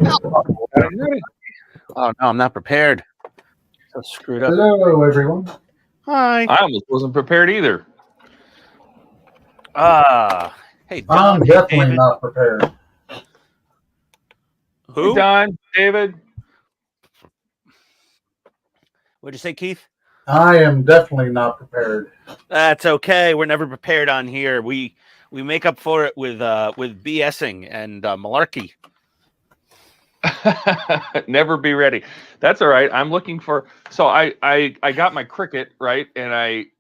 Oh no, I'm not prepared. So screwed up. Hello, everyone. Hi. I almost wasn't prepared either. Hey, Don. I'm Hey, definitely David. not prepared. Hey, Who? Don, David. What'd you say, Keith? I am definitely not prepared. That's okay. We're never prepared on here. We make up for it with BSing and malarkey. Never be ready. That's all right. I'm looking for. So I got my Cricut right, and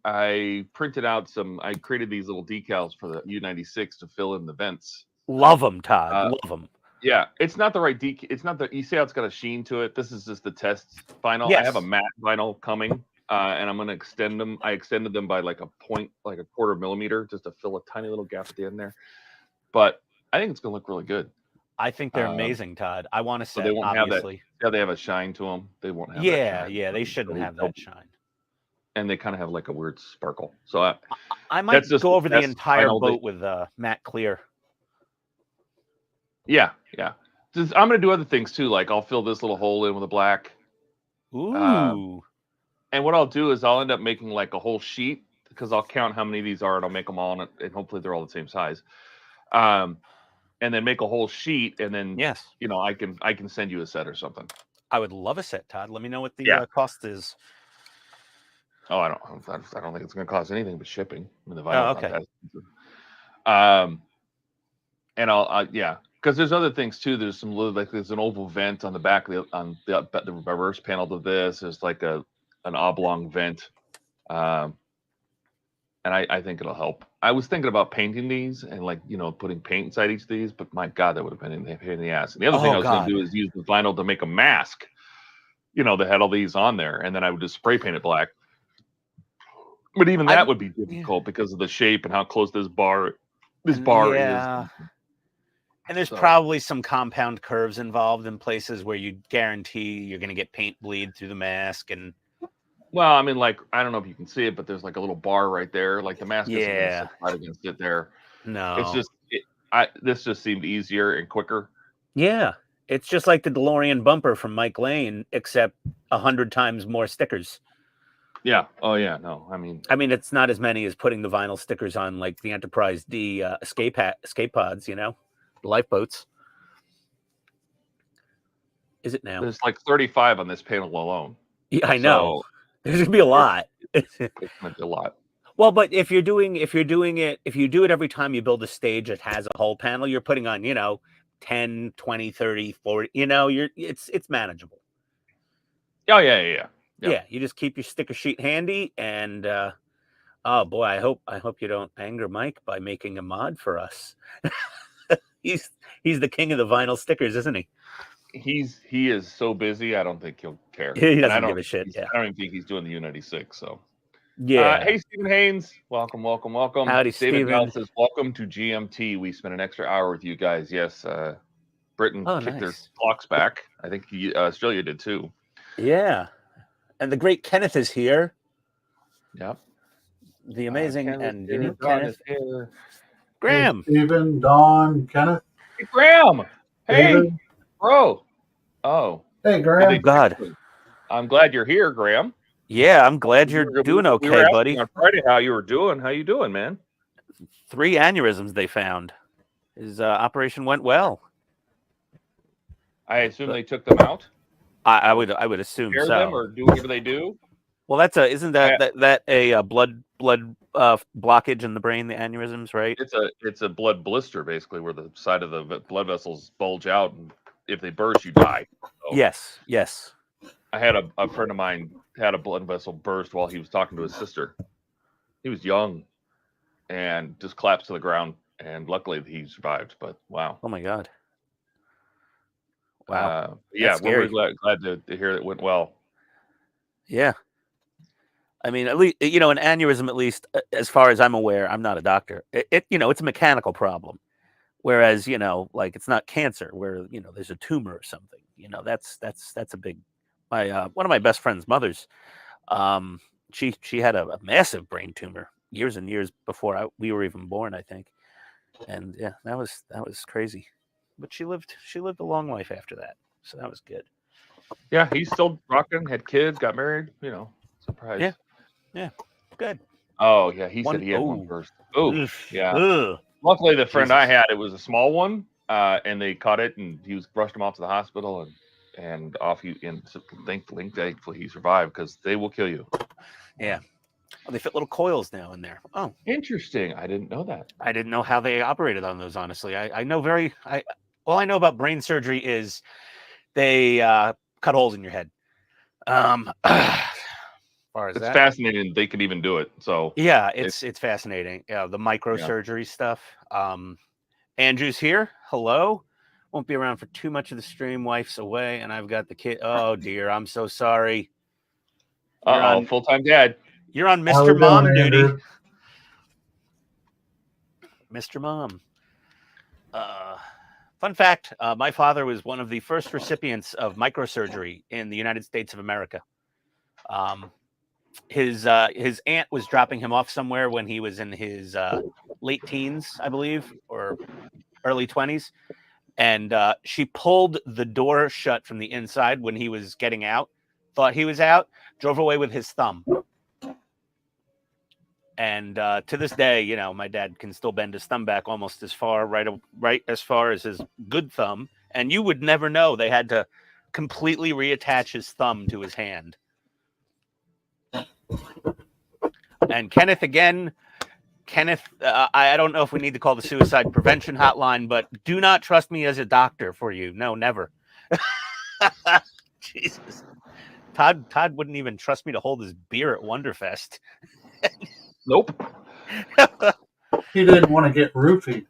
I printed out some. I created these little decals for the U96 to fill in the vents. Love them, Todd. Uh, Love them. Yeah, it's not the right decal. It's not the. You see how it's got a sheen to it. This is just the test vinyl. I have a Yes. matte vinyl coming, and I'm going to extend them. I extended them by like a point, like a quarter millimeter, just to fill a tiny little gap at the end there. But I think it's going to look really good. I think they're amazing, Todd. I want to So set, they won't obviously. have that. Yeah, they have a shine to them. They won't have that Yeah, shine. yeah. They shouldn't have that shine. And they kind of have like a weird sparkle. So I might that's just go over the test entire vinyl boat with matte clear. Yeah. I'm going to do other things too. Like I'll fill this little hole in with a black. Ooh. And what I'll do is I'll end up making like a whole sheet because I'll count how many of these are and I'll make them all and hopefully they're all the same size. And then make a whole sheet and then Yes. I can send you a set or something. I would love a set, Todd. Let me know what the cost is. Oh, I don't think it's going to cost anything but shipping. I mean, the vinyl's okay. not that expensive. And I'll because there's other things too. There's some like there's an oval vent on the back of the reverse panel to this. There's like an oblong vent, and I think it'll help. I was thinking about painting these and like putting paint inside each of these, but my God, that would have been a pain in the ass. And the other thing I was going to do is use the vinyl to make a mask. That had all these on there, and then I would just spray paint it black. But even that would be difficult because of the shape and how close this bar is. And there's probably some compound curves involved in places where you guarantee you're going to get paint bleed through the mask. And well, I mean, like I don't know if you can see it, but there's like a little bar right there. Like the mask isn't going to sit right against it there. No, it's just this just seemed easier and quicker. Yeah, it's just like the DeLorean bumper from Mike Lane, except 100 times more stickers. Yeah. Oh yeah. No. I mean, it's not as many as putting the vinyl stickers on like the Enterprise D escape pods. Lifeboats. Is it now? There's like 35 on this panel alone. Yeah, I know. So there's gonna be a lot. It's gonna be a lot. Well, but if you do it every time you build a stage that has a whole panel, you're putting on 10, 20, 30, 40. It's manageable. Oh yeah. Yeah, you just keep your sticker sheet handy, and oh boy, I hope you don't anger Mike by making a mod for us. He's the king of the vinyl stickers, isn't he? He is so busy. I don't think he'll care. He doesn't give a shit. Yeah. I don't even think he's doing the U96. So yeah. Hey, Stephen Haynes, welcome. Howdy, David Bell says welcome to GMT. We spent an extra hour with you guys. Yes, Britain kicked their clocks back. I think Australia did too. Yeah, and the great Kenneth is here. Yep. The amazing and unique Kenneth. Graham. Hey, Stephen, Don, Kenneth. Hey, Graham. David. Hey, bro. Oh. Hey, Graham. God. I'm glad you're here, Graham. Yeah, I'm glad you're doing okay, buddy. On Friday, how you were doing? How you doing, man? 3 aneurysms they found. His operation went well. I assume they took them out. I would assume so. Them or do whatever they do. Well, isn't that a blood blockage in the brain? The aneurysms, right? It's a blood blister, basically, where the side of the blood vessels bulge out, and if they burst, you die. So Yes. I had a friend of mine had a blood vessel burst while he was talking to his sister. He was young, and just collapsed to the ground. And luckily, he survived. But wow! Oh my God! Wow! Yeah, we're really glad to hear it went well. Yeah. I mean, at least an aneurysm. At least, as far as I'm aware, I'm not a doctor. It's a mechanical problem, whereas like it's not cancer, where there's a tumor or something. That's a big. One of my best friend's mothers, she had a massive brain tumor years and years before we were even born, I think. And yeah, that was crazy. but she lived a long life after that, so that was good. Yeah, he's still rocking. Had kids, got married. You know, surprise. Yeah, good. Oh yeah, he said One he had one oh, first. Oh oof, yeah. ugh. Luckily, the friend I Jesus. had, it was a small one, and they caught it, and he was brushed him off to the hospital, and off he. And thankfully, he survived because they will kill you. Yeah. Oh, they fit little coils now in there. Oh, Interesting. I didn't know that. I didn't know how they operated on those. Honestly, I know all I know about brain surgery is they cut holes in your head. As far as It's that, fascinating. They could even do it. So yeah, it's fascinating. Yeah, the microsurgery stuff. Andrew's here. Hello. Won't be around for too much of the stream. Wife's away, and I've got the kid. Oh dear, I'm so sorry. full-time dad. You're on How Mr. we Mom doing, duty. Andrew? Mr. Mom. Fun fact, my father was one of the first recipients of microsurgery in the United States of America. His aunt was dropping him off somewhere when he was in his late teens, I believe, or early 20s. And she pulled the door shut from the inside when he was getting out, thought he was out, drove away with his thumb. And to this day, you know, my dad can still bend his thumb back almost as far, right as far as his good thumb. And you would never know they had to completely reattach his thumb to his hand. And Kenneth, again, I don't know if we need to call the suicide prevention hotline, but do not trust me as a doctor for you. No, never. Jesus. Todd wouldn't even trust me to hold his beer at Wonderfest. Nope. He didn't want to get roofied.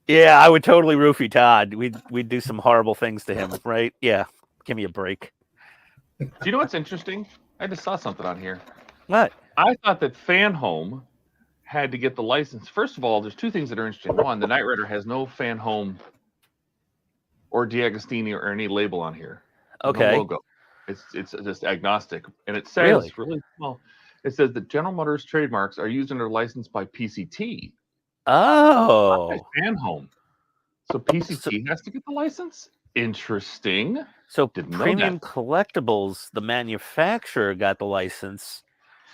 Yeah, I would totally roofie Todd. We'd do some horrible things to him, right? Yeah. Give me a break. Do you know what's interesting? I just saw something on here. What? I thought that Fan Home had to get the license. First of all, there's two things that are interesting. One, the Knight Rider has no Fan Home or D'Agostini or any label on here. Okay. No logo. It's just agnostic. And it says really small. It says that General Motors trademarks are used under license by PCT. Oh. Not by Fan Home. So PCT has to get the license? Interesting. So Didn't know Premium that. Collectibles, the manufacturer, got the license.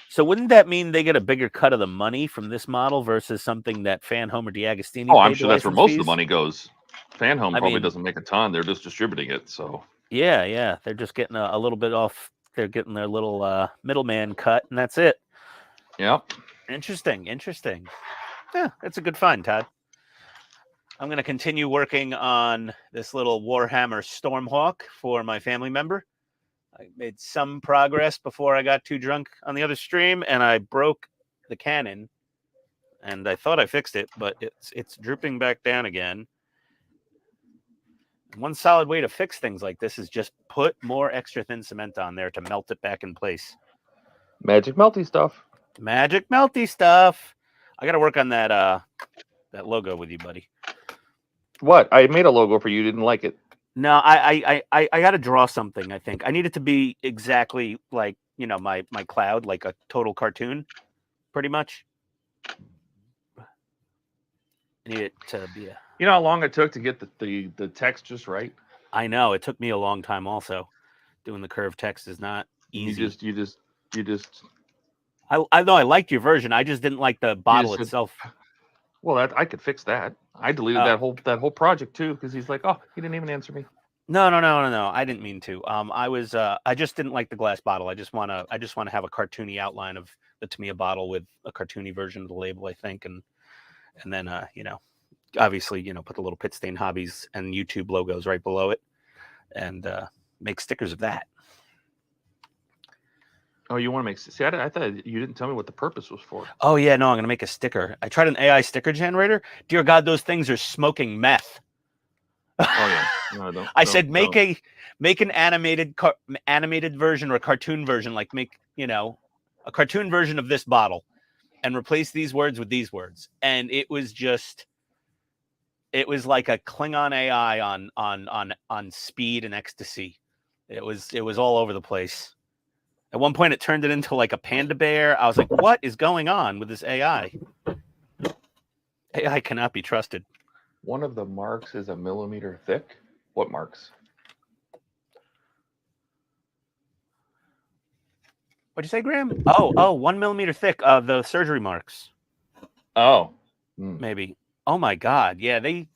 So wouldn't that mean they get a bigger cut of the money from this model versus something that Fan Home or D'Agostini? Oh, I'm sure that's where most of the money goes. Fan Home probably mean, doesn't make a ton. They're just distributing it. So yeah, they're just getting a little bit off. They're getting their little middleman cut, and that's it. Yep. Interesting. Yeah, it's a good find, Todd. I'm going to continue working on this little Warhammer Stormhawk for my family member. I made some progress before I got too drunk on the other stream, and I broke the cannon. And I thought I fixed it, but it's drooping back down again. One solid way to fix things like this is just put more extra thin cement on there to melt it back in place. Magic melty stuff. Magic melty stuff. I got to work on that that logo with you, buddy. What? I made a logo for you. Didn't like it. No, I got to draw something. I think I need it to be exactly like, you know, my cloud, like a total cartoon, pretty much. I need it to be a. You know how long it took to get the text just right? I know it took me a long time. Also, doing the curved text is not easy. You just. I know I liked your version. I just didn't like the bottle itself. Well, I could fix that. I deleted that whole project too because he's like, oh, he didn't even answer me. No. I didn't mean to. I just didn't like the glass bottle. I just want to have a cartoony outline of the Tamiya bottle with a cartoony version of the label, I think, and then you know, obviously, you know, put the little PITSTAIN Hobbies and YouTube logos right below it, and make stickers of that. Oh, you want to make? See, I thought you didn't tell me what the purpose was for. Oh yeah, no, I'm gonna make a sticker. I tried an AI sticker generator. Dear God, those things are smoking meth. Oh yeah, no, I said make an animated version or a cartoon version, like make, you know, a cartoon version of this bottle, and replace these words with these words, and it was like a Klingon AI on speed and ecstasy. It was all over the place. At one point, it turned it into like a panda bear. I was like, what is going on with this AI? AI cannot be trusted. One of the marks is a millimeter thick. What marks? What'd you say, Graham? Oh, 1 millimeter thick of the surgery marks. Oh. Maybe. Oh my God. Yeah, they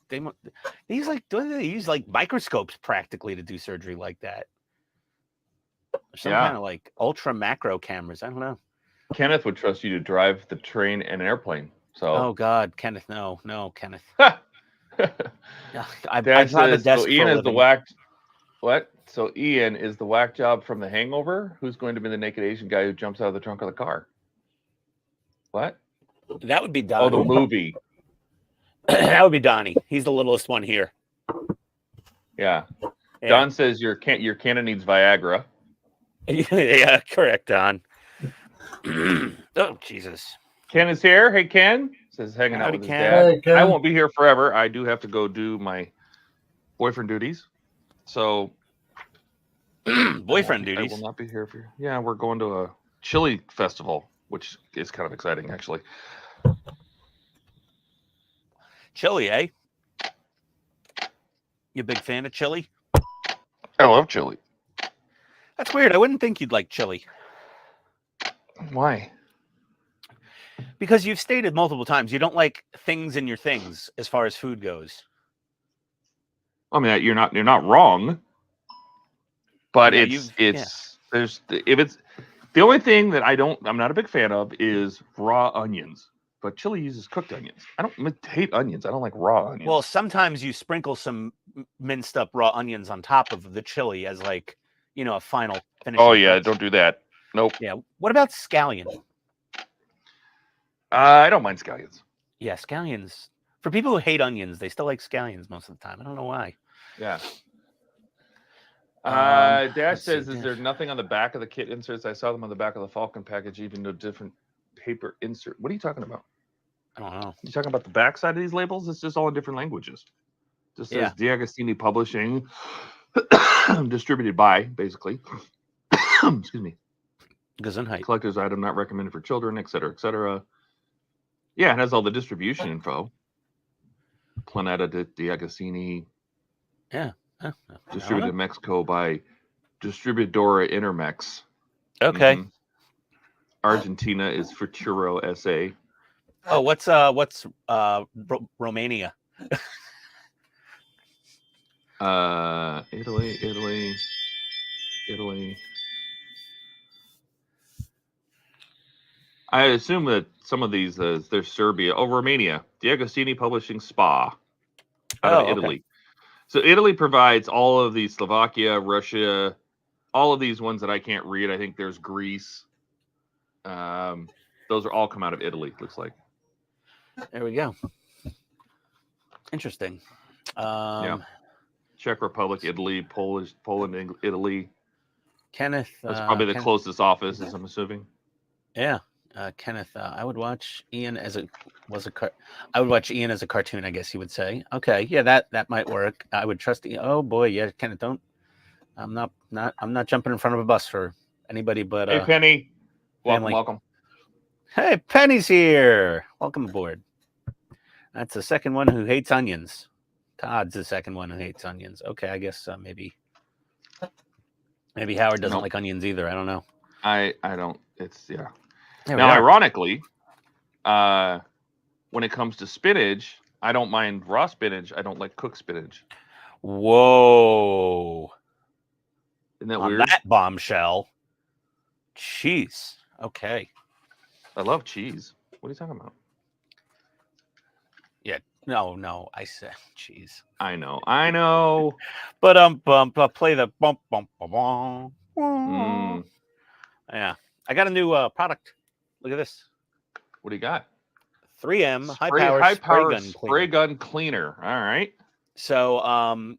use like, do they use like microscopes practically to do surgery like that? Some kind of like ultra macro cameras. I don't know. Kenneth would trust you to drive the train and an airplane. So. Oh God, Kenneth, no, Kenneth. I Dad drive a says, desk so Ian for a is the living. whack. What? So Ian is the whack job from The Hangover? Who's going to be the naked Asian guy who jumps out of the trunk of the car? What? That would be Donnie. Oh, the movie. That would be Donnie. He's the littlest one here. Yeah. Don says your cannon needs Viagra. Yeah, correct, Don. Oh, Jesus. Ken is here. Hey, Ken. Says hanging out with his dad. Hey, Ken. I won't be here forever. I do have to go do my boyfriend duties. So boyfriend duties. I will not be here for. Yeah, we're going to a chili festival, which is kind of exciting, actually. Chili, eh? You a big fan of chili? I love chili. That's weird. I wouldn't think you'd like chili. Why? Because you've stated multiple times you don't like things in your things as far as food goes. I mean, you're not wrong. But Yeah, there's if it's the only thing that I'm not a big fan of is raw onions. But chili uses cooked onions. I don't hate onions. I don't like raw onions. Well, sometimes you sprinkle some minced up raw onions on top of the chili as like, a final finish. Oh yeah, don't do that. Nope. Yeah. What about scallion? I don't mind scallions. Yeah, scallions. For people who hate onions, they still like scallions most of the time. I don't know why. Yeah. Dash says, is there nothing on the back of the kit inserts? I saw them on the back of the Falcon package, even no different paper insert. What are you talking about? I don't know. You talking about the back side of these labels? It's just all in different languages. Just says D'Agostini Publishing, distributed by, basically. Excuse me. Gesundheit. Collector's item not recommended for children, etc., etc. Yeah, it has all the distribution info. Planeta de D'Agostini. Yeah. Distributed in Mexico by Distribuidora Intermex. Okay. Argentina is Futuro SA. Oh, what's Romania? Italy. I assume that some of these, they're Serbia. Oh, Romania. D'Agostini Publishing Spa out of Italy. Okay. So Italy provides all of these, Slovakia, Russia, all of these ones that I can't read. I think there's Greece. Those are all come out of Italy, looks like. There we go. Interesting. Yeah. Czech Republic, Italy, Poland, Italy. Kenneth. That's probably the closest office, as I'm assuming. Yeah. Kenneth, I would watch Ian as I would watch Ian as a cartoon, I guess you would say. Okay, yeah, that might work. I would trust Ian. Oh boy, yeah, Kenneth, I'm not jumping in front of a bus for anybody but Hey Penny. Family. Welcome. Hey, Penny's here. Welcome aboard. That's the second one who hates onions. Todd's the second one who hates onions. Okay, I guess maybe Howard doesn't like onions either. I don't know. I don't. It's yeah. Now, ironically, when it comes to spinach, I don't mind raw spinach. I don't like cooked spinach. Whoa. Isn't that On weird? that bombshell. Jeez. Okay. I love cheese. What are you talking about? Yeah. No. I said cheese. I know. But play the bump. Yeah. I got a new product. Look at this. What do you got? 3M high power spray gun cleaner. All right. So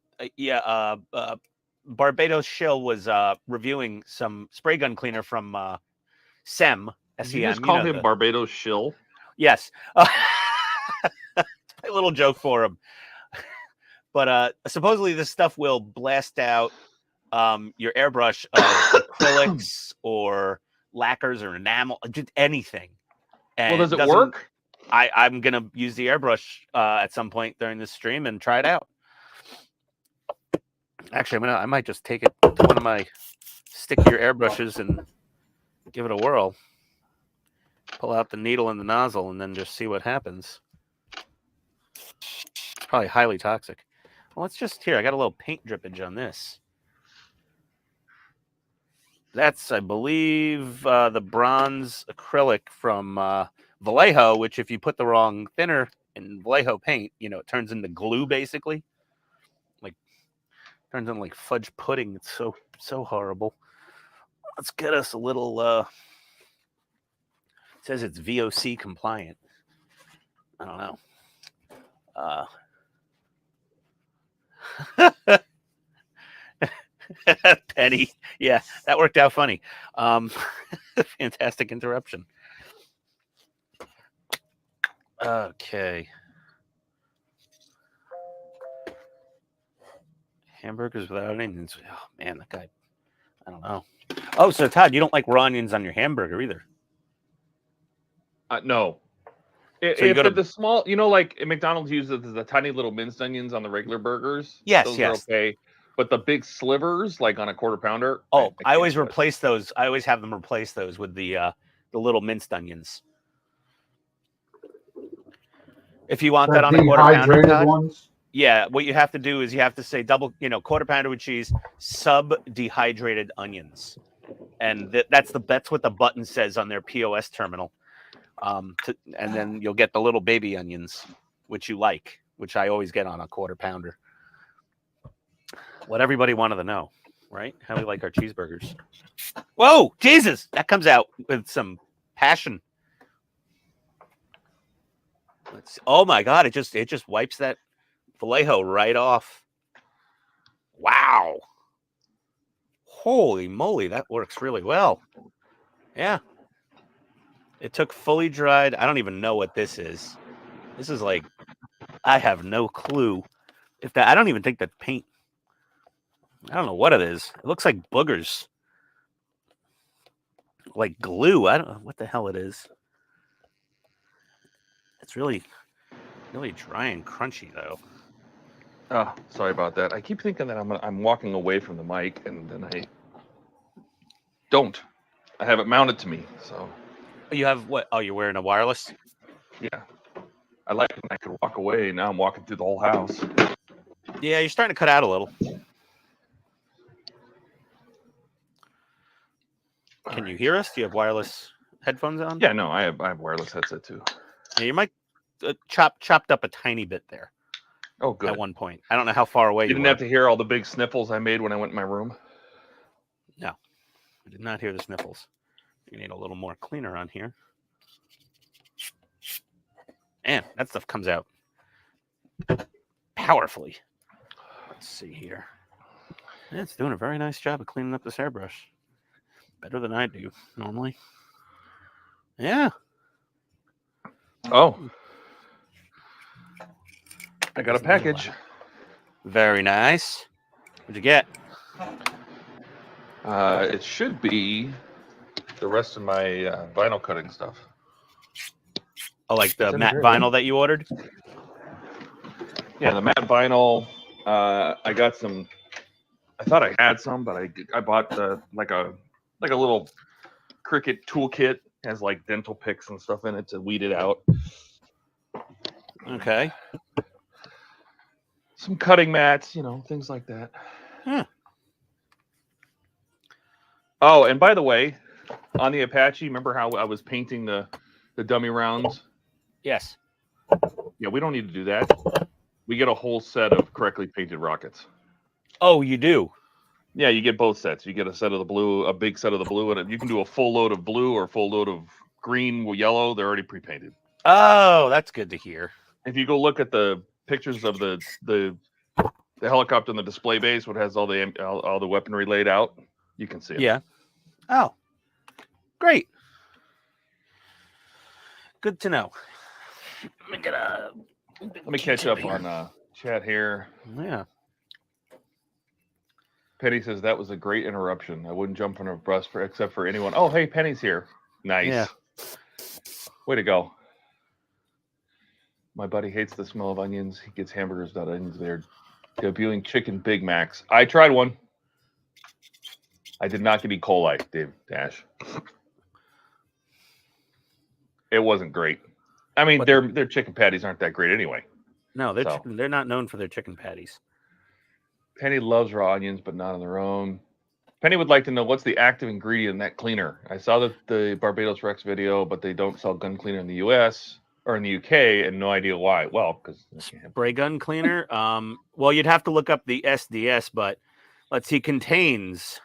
Barbados Shill was reviewing some spray gun cleaner from SEM. Did you just call him Barbados Shill? Yes. A little joke for him. But supposedly this stuff will blast out your airbrush of acrylics or lacquers or enamel, just anything. And well, does it work? I'm gonna use the airbrush at some point during this stream and try it out. Actually, I might just take it to one of my stickier airbrushes and give it a whirl. Pull out the needle and the nozzle and then just see what happens. It's probably highly toxic. Well, let's just here. I got a little paint drippage on this. That's, I believe, the bronze acrylic from Vallejo, which if you put the wrong thinner in Vallejo paint, you know, it turns into glue basically. Like turns into like fudge pudding. It's so horrible. Let's get us a little it says it's VOC compliant. I don't know. Penny. Yeah, that worked out funny. Fantastic interruption. Okay. Hamburgers without onions. Oh, man, that guy. I don't know. Oh, so Todd, you don't like raw onions on your hamburger either? No. So If you go they're to the small, you know, like McDonald's uses the tiny little minced onions on the regular burgers. Yes, those yes. are okay. But the big slivers, like on a quarter pounder. Oh, I can't always do it. replace those. I always have them replace those with the little minced onions. If you want that on a quarter pounder, dehydrated Todd, ones. yeah, what you have to do is you have to say double, you know, quarter pounder with cheese, sub dehydrated onions, and that's what the button says on their POS terminal. And then you'll get the little baby onions, which you like, which I always get on a quarter pounder. What everybody wanted to know, right? How we like our cheeseburgers. Whoa, Jesus! That comes out with some passion. Let's see. Oh my God! It just wipes that Vallejo right off. Wow! Holy moly, that works really well. Yeah. It took fully dried. I don't even know what this is. This is like, I have no clue if that. I don't even think that paint. I don't know what it is. It looks like boogers, like glue. I don't know what the hell it is. It's really dry and crunchy though. Oh, sorry about that. I keep thinking that I'm walking away from the mic, and then I don't. I have it mounted to me, so. You have what? Oh, you're wearing a wireless? Yeah. I like when I could walk away. Now I'm walking through the whole house. Yeah, you're starting to cut out a little. Can you hear us? Do you have wireless headphones on? Yeah, no, I have wireless headset too. Yeah, you might chopped up a tiny bit there. Oh, good. At one point, I don't know how far away You didn't have to hear all the big sniffles I made when I went in my room. No, I did not hear the sniffles. You need a little more cleaner on here. Man, that stuff comes out powerfully. Let's see here. Yeah, it's doing a very nice job of cleaning up this hairbrush. Better than I do normally. Yeah. Oh. I got a package. Very nice. What'd you get? It should be the rest of my vinyl cutting stuff. Oh, like the matte vinyl that you ordered? Yeah, the matte vinyl. I got some. I thought I had some, but I bought like a little Cricut toolkit. Has like dental picks and stuff in it to weed it out. Okay. Some cutting mats, you know, things like that. Huh. Oh, and by the way, on the Apache, remember how I was painting the dummy rounds? Yes. Yeah, we don't need to do that. We get a whole set of correctly painted rockets. Oh, you do? Yeah, you get both sets. You get a set of the blue, a big set of the blue, and you can do a full load of blue or a full load of green or yellow. They're already pre-painted. Oh, that's good to hear. If you go look at the pictures of the helicopter in the display base, what has all the weaponry laid out, you can see it. Yeah. Oh, great. Good to know. Let me catch up on chat here. Yeah. Penny says that was a great interruption. I wouldn't jump on a bus except for anyone. Oh, hey, Penny's here. Nice. Yeah. Way to go. My buddy hates the smell of onions. He gets hamburgers without onions. They're debuting chicken Big Macs. I tried one. I did not get E. coli, Dave Dash. It wasn't great. I mean, their chicken patties aren't that great anyway. No, they're not known for their chicken patties. Penny loves raw onions, but not on their own. Penny would like to know what's the active ingredient in that cleaner. I saw the Barbados Rex video, but they don't sell gun cleaner in the U.S. or in the UK, and no idea why. Well, because spray gun cleaner. Well, you'd have to look up the SDS, but let's see. Contains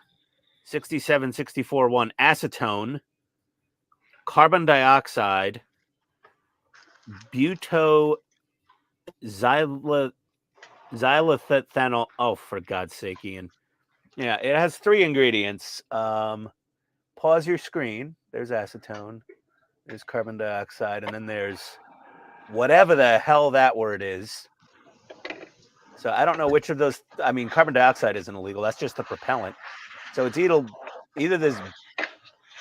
6764-1 acetone, carbon dioxide, xylithanol. Oh, for God's sake, Ian. Yeah, it has 3 ingredients. Pause your screen. There's acetone. There's carbon dioxide. And then there's whatever the hell that word is. So I don't know which of those. I mean, carbon dioxide isn't illegal. That's just the propellant. So it's either this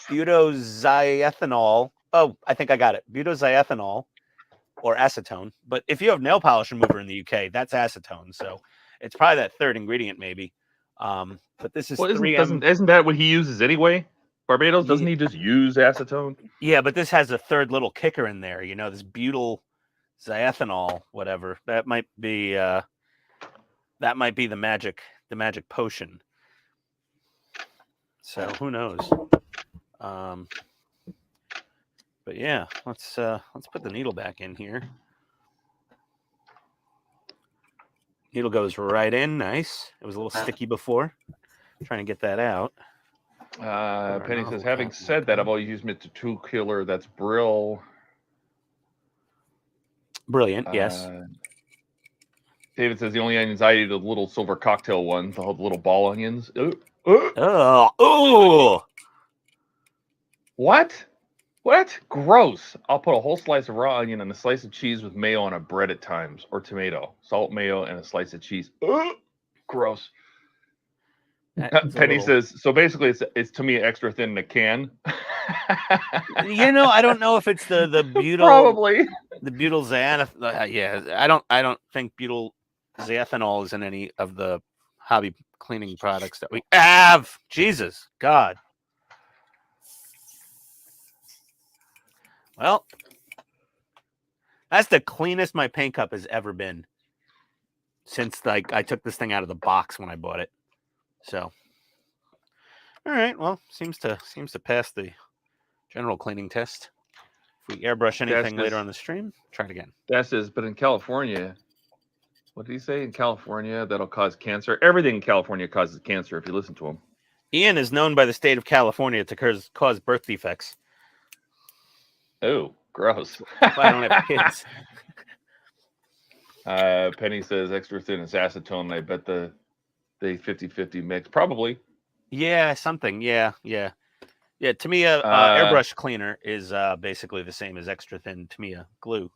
butoxyethanol. Oh, I think I got it. Butoxyethanol or acetone. But if you have nail polish remover in the UK, that's acetone. So it's probably that 3rd ingredient, maybe. But this is 3M. Isn't that what he uses anyway? Barbados, doesn't he just use acetone? Yeah, but this has a 3rd little kicker in there. You know, this butyl xyethanol, whatever. That might be the magic potion. So who knows? But yeah, let's put the needle back in here. Needle goes right in. Nice. It was a little sticky before. Trying to get that out. Penny says, having said that, I've always used Mr. Tool Killer. That's Brill. Brilliant, yes. David says the only onions I eat are the little silver cocktail ones, the little ball onions. Oh. What? What? Gross. I'll put a whole slice of raw onion and a slice of cheese with mayo on a bread at times, or tomato, salt, mayo, and a slice of cheese. Gross. Penny says, so basically it's to me extra thin in a can. You know, I don't know if it's the butyl, probably the butyl xanthanol. Yeah, I don't think butyl xanthanol is in any of the hobby cleaning products that we have. Jesus God. Well, that's the cleanest my paint cup has ever been since I took this thing out of the box when I bought it. So, all right. Well, seems to pass the general cleaning test. If we airbrush anything later on the stream, try it again. That says, but in California, what did he say? In California, that'll cause cancer. Everything in California causes cancer if you listen to him. Ian is known by the state of California to cause birth defects. Oh, gross. If I don't have kids. Penny says extra thin is acetone. I bet the 50-50 mix. Probably. Yeah, something. Yeah. Tamiya airbrush cleaner is basically the same as extra thin Tamiya glue.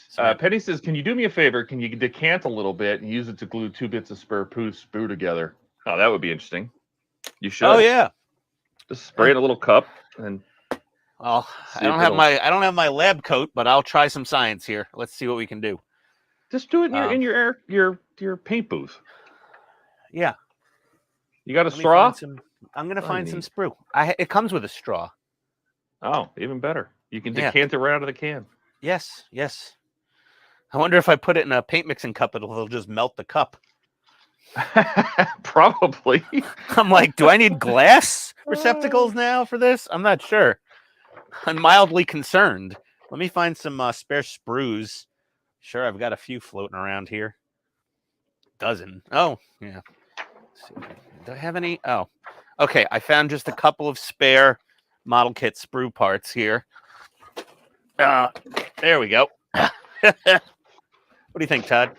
So Penny says, can you do me a favor? Can you decant a little bit and use it to glue 2 bits of spare sprue together? Oh, that would be interesting. You should. Oh yeah. Just spray in a little cup and. Well, I don't have my lab coat, but I'll try some science here. Let's see what we can do. Just do it in your paint booth. Yeah. You got a straw? I'm gonna find some sprue. It comes with a straw. Oh, even better. You can decant it right out of the can. Yes. I wonder if I put it in a paint mixing cup, it'll just melt the cup. Probably. I'm like, do I need glass receptacles now for this? I'm not sure. I'm mildly concerned. Let me find some spare sprues. Sure, I've got a few floating around here. Dozen. Oh, yeah. Let's see. Do I have any? Oh, okay. I found just a couple of spare model kit sprue parts here. There we go. What do you think, Todd?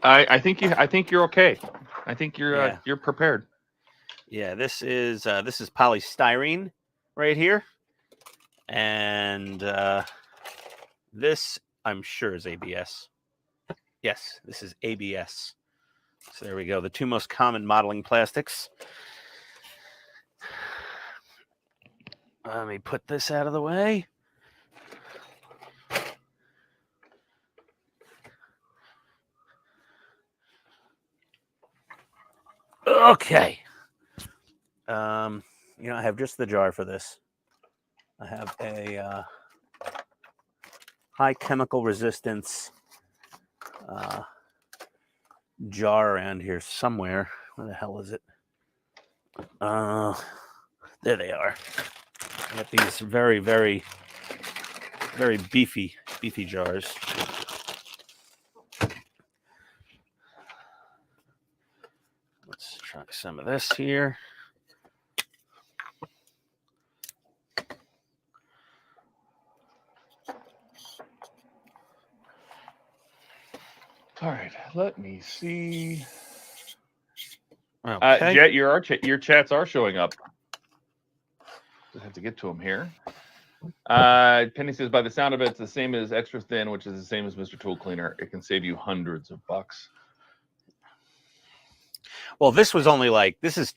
I think you're okay. I think you're prepared. Yeah, this is polystyrene right here, and this I'm sure is ABS. Yes, this is ABS. So there we go. The 2 most common modeling plastics. Let me put this out of the way. Okay. You know, I have just the jar for this. I have a high chemical resistance jar around here somewhere. Where the hell is it? There they are. I got these very, very, very beefy jars. Let's try some of this here. All right, let me see. Okay. Jet, your chats are showing up. Just have to get to them here. Penny says, by the sound of it, it's the same as Extra Thin, which is the same as Mr. Tool Cleaner. It can save you hundreds of bucks. Well, this was only like, this is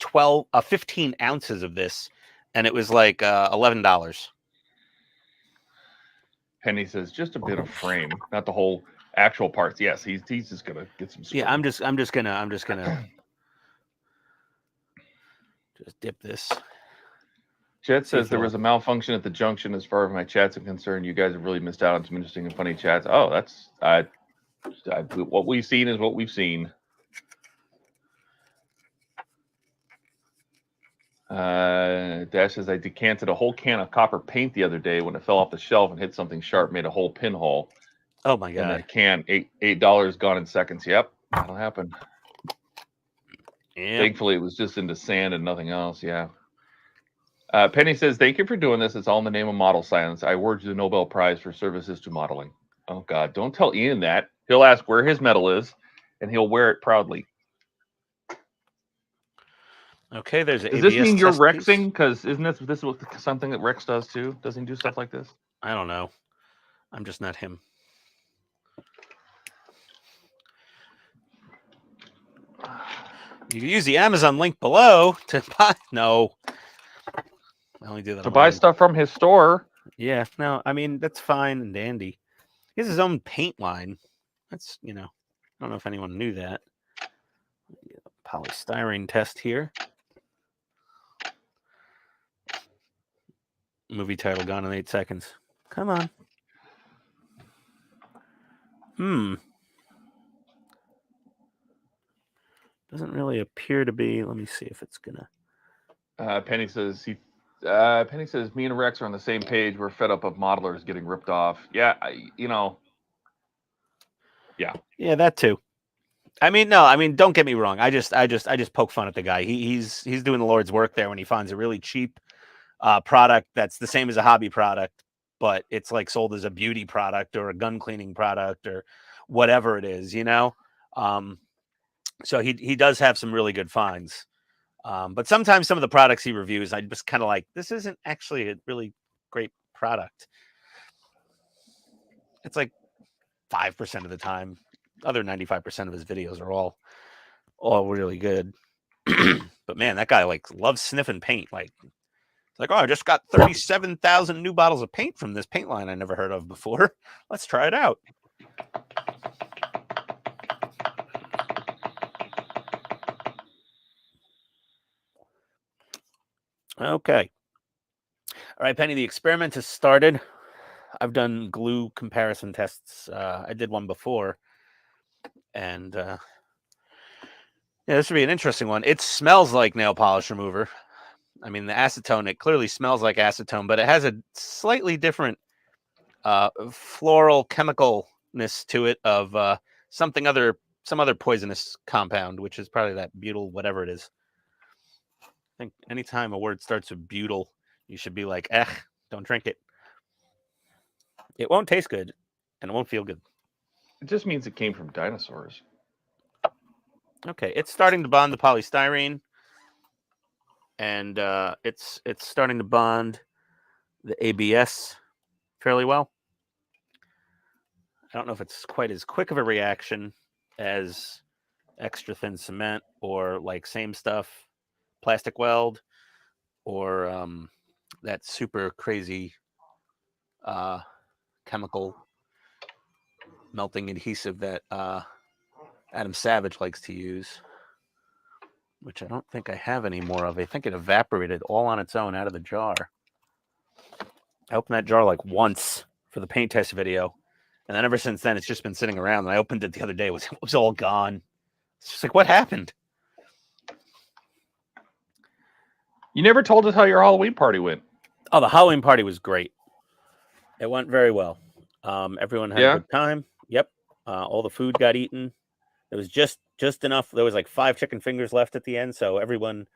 15 ounces of this, and it was like $11. Penny says, just a bit of frame, not the whole actual parts. Yes, he's just gonna get some. Yeah, I'm just gonna just dip this. Jet says there was a malfunction at the junction. As far as my chats are concerned, you guys have really missed out on some interesting and funny chats. Oh, that's what we've seen is what we've seen. Dash says, I decanted a whole can of copper paint the other day when it fell off the shelf and hit something sharp, made a whole pinhole. Oh my god! And that can, $8 gone in seconds. Yep, that'll happen. Yep. Thankfully, it was just into sand and nothing else. Yeah. Penny says, thank you for doing this. It's all in the name of model science. I award you the Nobel Prize for services to modeling. Oh, God. Don't tell Ian that. He'll ask where his medal is, and he'll wear it proudly. Okay, there's an Does this mean you're test Rexing? Because isn't this something that Rex does, too? Doesn't he do stuff like this? I don't know. I'm just not him. You can use the Amazon link below to buy. No. I only do that to buy stuff from his store. Yeah, no, I mean, that's fine and dandy. He has his own paint line. That's, you know, I don't know if anyone knew that. Polystyrene test here. Movie title gone in 8 seconds. Come on. Doesn't really appear to be. Let me see if it's gonna. Penny says Penny says me and Rex are on the same page. We're fed up of modelers getting ripped off. Yeah, Yeah. Yeah, that too. I mean, no, I mean, don't get me wrong. I just poke fun at the guy. He's doing the Lord's work there when he finds a really cheap product that's the same as a hobby product, but it's like sold as a beauty product or a gun cleaning product or whatever it is, you know. So he does have some really good finds. But sometimes some of the products he reviews, I just kind of like, this isn't actually a really great product. It's like 5% of the time. Other 95% of his videos are all really good. But man, that guy like loves sniffing paint. Like, it's like, oh, I just got 37,000 new bottles of paint from this paint line I never heard of before. Let's try it out. Okay. All right, Penny, the experiment has started. I've done glue comparison tests. I did one before. And yeah, this would be an interesting one. It smells like nail polish remover. I mean, the acetone, it clearly smells like acetone, but it has a slightly different floral chemicalness to it of some other poisonous compound, which is probably that butyl, whatever it is. I think anytime a word starts with butyl, you should be like, don't drink it. It won't taste good, and it won't feel good. It just means it came from dinosaurs. Okay, it's starting to bond the polystyrene, and it's starting to bond the ABS fairly well. I don't know if it's quite as quick of a reaction as extra thin cement or like same stuff, plastic weld, or that super crazy chemical melting adhesive that Adam Savage likes to use. which I don't think I have any more of. I think it evaporated all on its own out of the jar. I opened that jar like once for the paint test video, and then ever since then, it's just been sitting around. And I opened it the other day; it was all gone. It's just like, what happened? You never told us how your Halloween party went. Oh, the Halloween party was great. It went very well. Everyone had a good time. Yep. All the food got eaten. It was just enough. There was like 5 chicken fingers left at the end, so everyone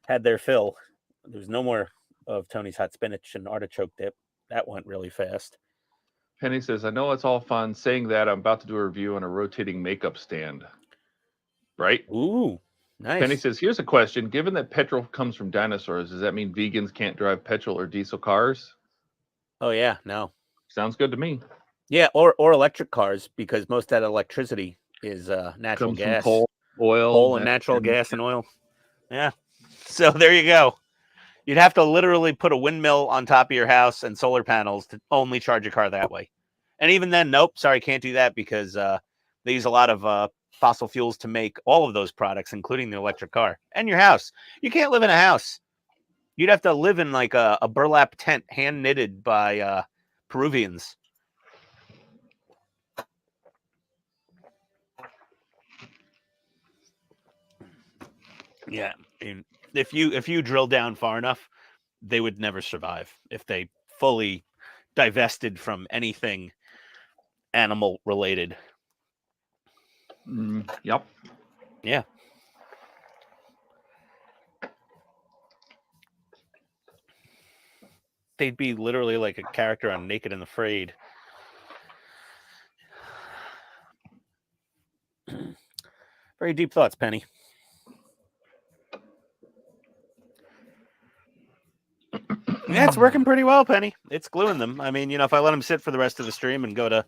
had their fill. There was no more of Tony's hot spinach and artichoke dip. That went really fast. Penny says, I know it's all fun. Saying that, I'm about to do a review on a rotating makeup stand. Right? Ooh, nice. Penny says, here's a question. Given that petrol comes from dinosaurs, does that mean vegans can't drive petrol or diesel cars? Oh, yeah, no. Sounds good to me. Yeah, or electric cars, because most of that electricity is natural Comes gas. from coal, oil. Coal and natural gas and oil. Yeah. So there you go. You'd have to literally put a windmill on top of your house and solar panels to only charge a car that way. And even then, nope, sorry, can't do that because they use a lot of fossil fuels to make all of those products, including the electric car and your house. You can't live in a house. You'd have to live in like a burlap tent hand knitted by Peruvians. Yeah, and if you drill down far enough, they would never survive if they fully divested from anything animal related. Yep. Yeah. They'd be literally like a character on Naked and Afraid. Very deep thoughts, Penny. Yeah, it's working pretty well, Penny. It's gluing them. I mean, if I let them sit for the rest of the stream and go to,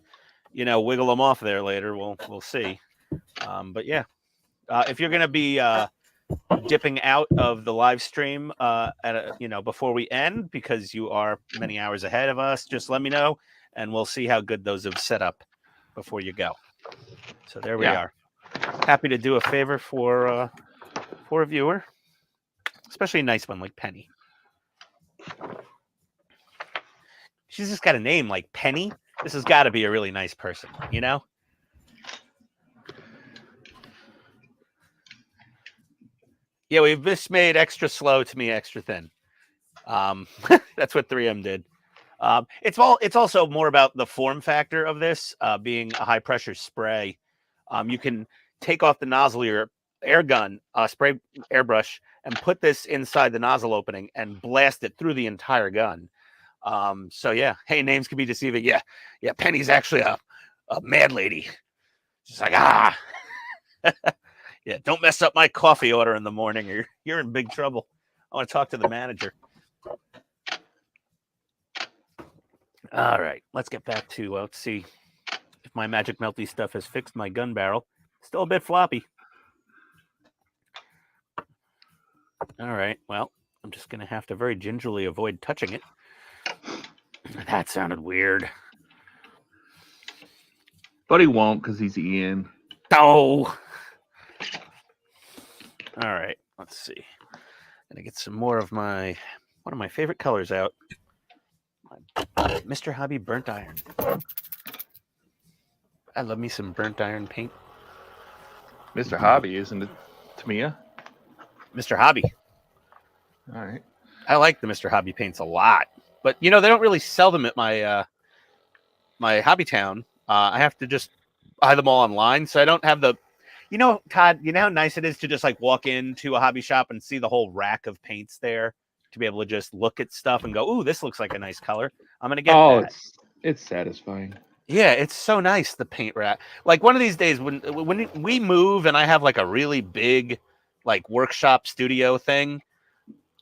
wiggle them off there later, we'll see. But yeah, if you're gonna be dipping out of the live stream before we end because you are many hours ahead of us, just let me know and we'll see how good those have set up before you go. So there we are. Happy to do a favor for a viewer, especially a nice one like Penny. She's just got a name like Penny. This has got to be a really nice person, Yeah, we've just made extra slow to me extra thin. That's what 3M did. It's also more about the form factor of this being a high pressure spray. You can take off the nozzle of your air gun, spray airbrush, and put this inside the nozzle opening and blast it through the entire gun. So yeah, hey, names can be deceiving. Yeah, Penny's actually a mad lady. She's like, yeah, don't mess up my coffee order in the morning or you're in big trouble. I want to talk to the manager. All right, let's get back to, let's see if my magic melty stuff has fixed my gun barrel. Still a bit floppy. All right, well, I'm just going to have to very gingerly avoid touching it. That sounded weird. But he won't because he's Ian. Oh! All right, let's see. Gonna get some more of one of my favorite colors out. Mr. Hobby Burnt Iron. I love me some burnt iron paint. Mr. Hobby, isn't it, Tamia? Mr. Hobby. All right. I like the Mr. Hobby paints a lot. But, they don't really sell them at my my hobby town. I have to just buy them all online. So I don't have the... Todd, you know how nice it is to just like walk into a hobby shop and see the whole rack of paints there? To be able to just look at stuff and go, ooh, this looks like a nice color. I'm going to get that. It's satisfying. Yeah, it's so nice, the paint rack. Like one of these days when we move and I have like a really big like workshop studio thing,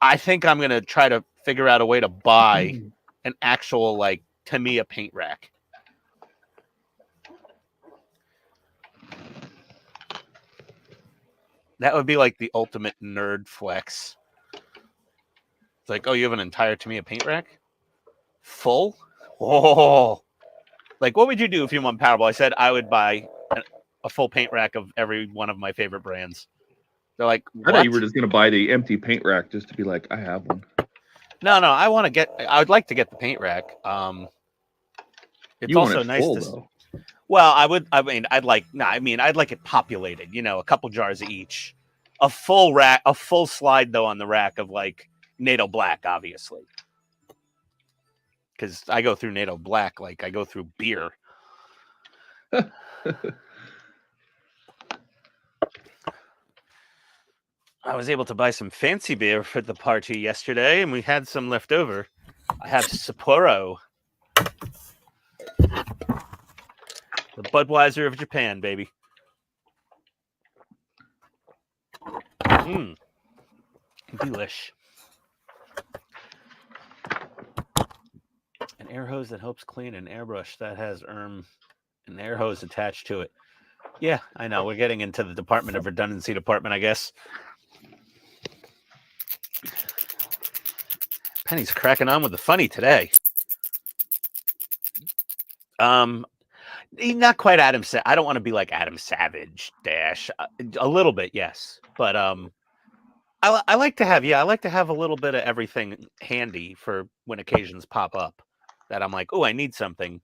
I think I'm going to try to figure out a way to buy an actual like Tamiya paint rack. That would be like the ultimate nerd flex. It's like, oh, you have an entire Tamiya paint rack? Full? Oh. Like, what would you do if you won Powerball? I said I would buy a full paint rack of every one of my favorite brands. They're like, I thought you "What?" were just gonna buy the empty paint rack just to be like, I have one. No, I want to get. I would like to get the paint rack. It's You want also it nice full to. though. Well, I would. I mean, I'd like. No, I mean, I'd like it populated. You know, a couple jars of each. A full rack, a full slide though on the rack of like NATO Black, obviously. Because I go through NATO Black like I go through beer. I was able to buy some fancy beer for the party yesterday, and we had some left over. I have Sapporo, the Budweiser of Japan, baby. Delish. An air hose that helps clean an airbrush that has an air hose attached to it. Yeah, I know. We're getting into the Department of Redundancy department, I guess. Penny's cracking on with the funny today. Not quite Adam. I don't want to be like Adam Savage. Dash a little bit, yes, but I like to have I like to have a little bit of everything handy for when occasions pop up. That I'm like, oh, I need something,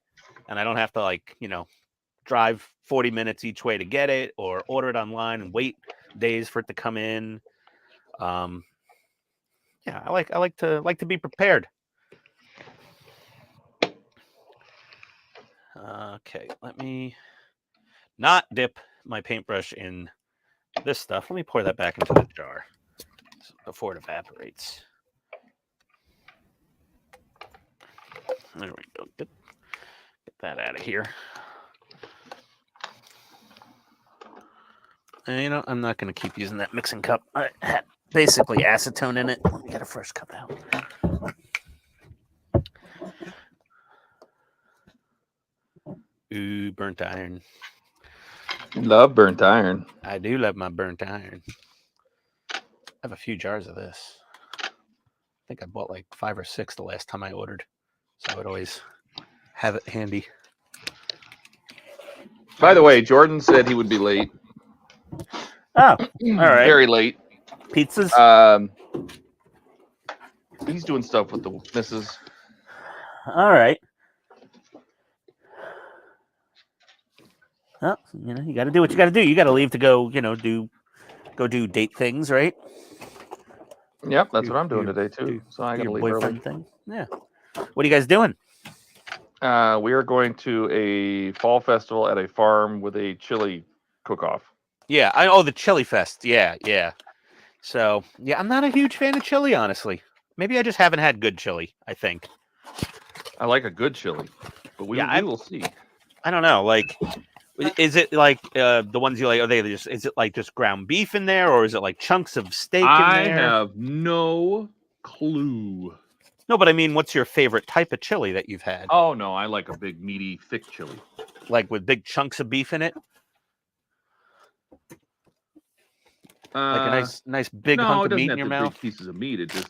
and I don't have to like drive 40 minutes each way to get it, or order it online and wait days for it to come in. Yeah, I like to be prepared. Okay, let me not dip my paintbrush in this stuff. Let me pour that back into the jar before it evaporates. There we go. Get that out of here. And, I'm not going to keep using that mixing cup. I had basically acetone in it. Let me get a fresh cup out. Ooh, burnt iron. Love burnt iron. I do love my burnt iron. I have a few jars of this. I think I bought like 5 or 6 the last time I ordered. So I would always have it handy. By the way, Jordan said he would be late. Oh, all right. Very late. Pizzas? He's doing stuff with the missus. All right. Well, you got to do what you got to do. You got to leave to go, go do date things, right? Yep, that's what I'm doing today too. So I got to your leave boyfriend early. thing. Yeah. What are you guys doing? We are going to a fall festival at a farm with a chili cook-off. Yeah, the Chili Fest. Yeah. So yeah, I'm not a huge fan of chili, honestly. Maybe I just haven't had good chili. I think. I like a good chili, but we will see. I don't know. Like, is it like the ones you like? Are they just? Is it like just ground beef in there, or is it like chunks of steak in there? I have no clue. No, but I mean, what's your favorite type of chili that you've had? Oh no, I like a big, meaty, thick chili, like with big chunks of beef in it. Like a nice big hunk of meat in your mouth. Big pieces of meat. It just,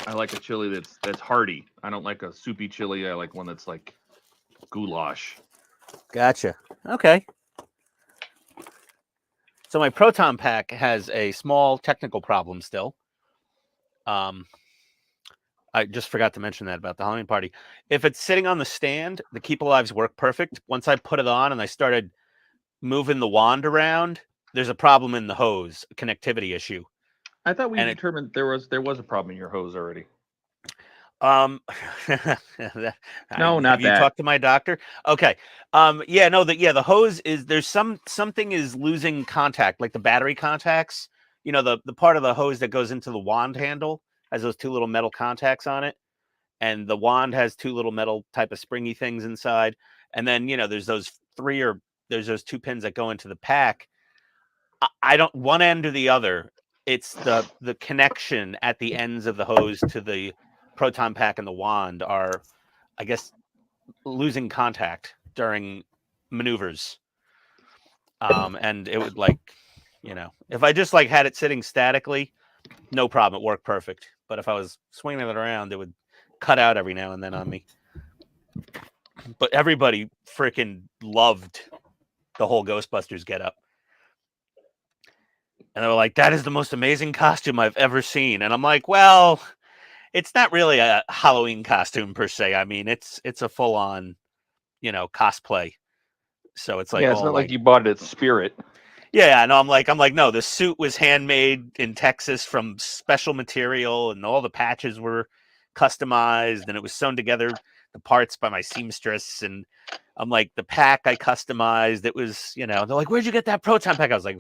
I like a chili that's hearty. I don't like a soupy chili. I like one that's like goulash. Gotcha. Okay. So my Proton Pack has a small technical problem still. I just forgot to mention that about the Halloween party. If it's sitting on the stand, the Keep Alives work perfect. Once I put it on and I started moving the wand around, there's a problem in the hose, a connectivity issue. I thought we determined there was a problem in your hose already. No, not you talked to my doctor? Okay. The hose is there's something is losing contact, like the battery contacts. The part of the hose that goes into the wand handle has those 2 little metal contacts on it, and the wand has 2 little metal type of springy things inside. And then there's those 2 pins that go into the pack. I don't one end or the other. It's the connection at the ends of the hose to the Proton Pack and the wand are, I guess, losing contact during maneuvers. And it would if I just had it sitting statically, no problem. It worked perfect. But if I was swinging it around, it would cut out every now and then on me. But everybody freaking loved the whole Ghostbusters getup. And they were like, "That is the most amazing costume I've ever seen." And I'm like, "Well, it's not really a Halloween costume per se. I mean, it's a full on, cosplay. So it's like Yeah, it's all not like like you bought it at Spirit. yeah, no, I'm like, no, the suit was handmade in Texas from special material, and all the patches were customized, and it was sewn together, the parts by my seamstress, and I'm like, the pack I customized. It was, they're like, "Where'd you get that proton pack?" I was like,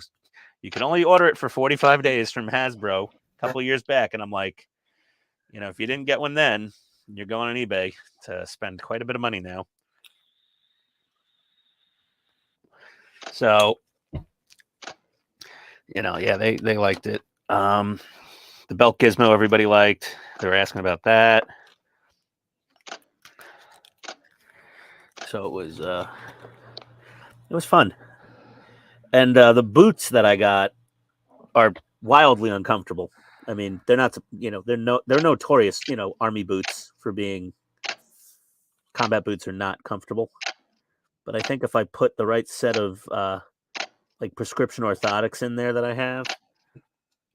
"You can only order it for 45 days from Hasbro a couple of years back." And I'm like, if you didn't get one then, you're going on eBay to spend quite a bit of money now. So, yeah, they liked it. The belt gizmo everybody liked. They were asking about that. So it was fun. And the boots that I got are wildly uncomfortable. I mean, they're not, they're notorious, army boots for being combat boots are not comfortable. But I think if I put the right set of like prescription orthotics in there that I have,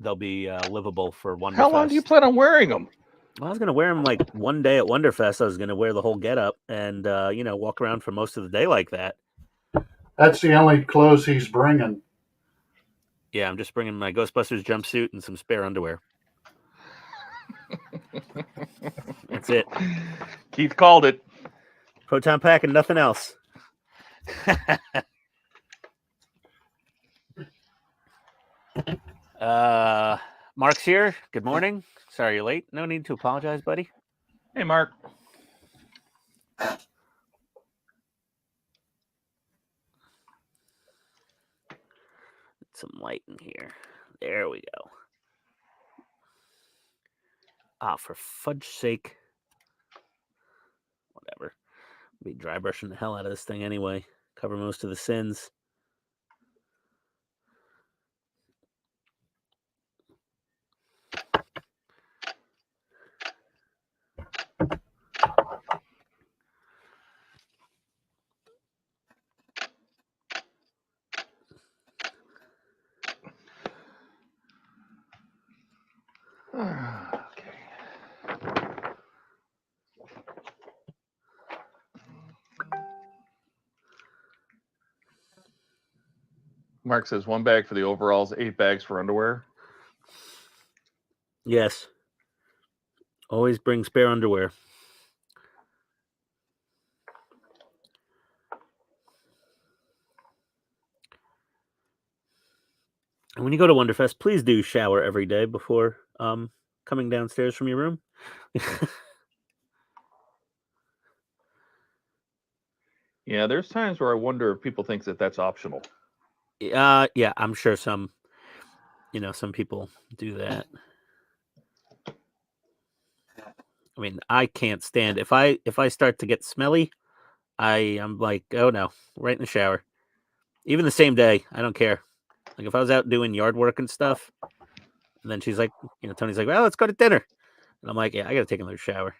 they'll be livable for Wonderfest. How long do you plan on wearing them? Well, I was going to wear them like one day at Wonderfest. I was going to wear the whole getup and, walk around for most of the day like that. That's the only clothes he's bringing. Yeah, I'm just bringing my Ghostbusters jumpsuit and some spare underwear. That's it. Keith called it. Proton pack and nothing else. Mark's here. Good morning. Sorry you're late. No need to apologize, buddy. Hey, Mark. Some light in here. There we go. Ah, for fudge's sake. Whatever. I'll be dry brushing the hell out of this thing anyway. Cover most of the sins. Okay. Mark says 1 bag for the overalls, 8 bags for underwear. Yes. Always bring spare underwear. And when you go to Wonderfest, please do shower every day before coming downstairs from your room. Yeah, there's times where I wonder if people think that that's optional. Yeah, I'm sure some people do that. I mean, I can't stand if I start to get smelly, I'm like, oh no, right in the shower. Even the same day, I don't care. Like if I was out doing yard work and stuff, and then she's like, Tony's like, well, let's go to dinner. And I'm like, yeah, I gotta take another shower.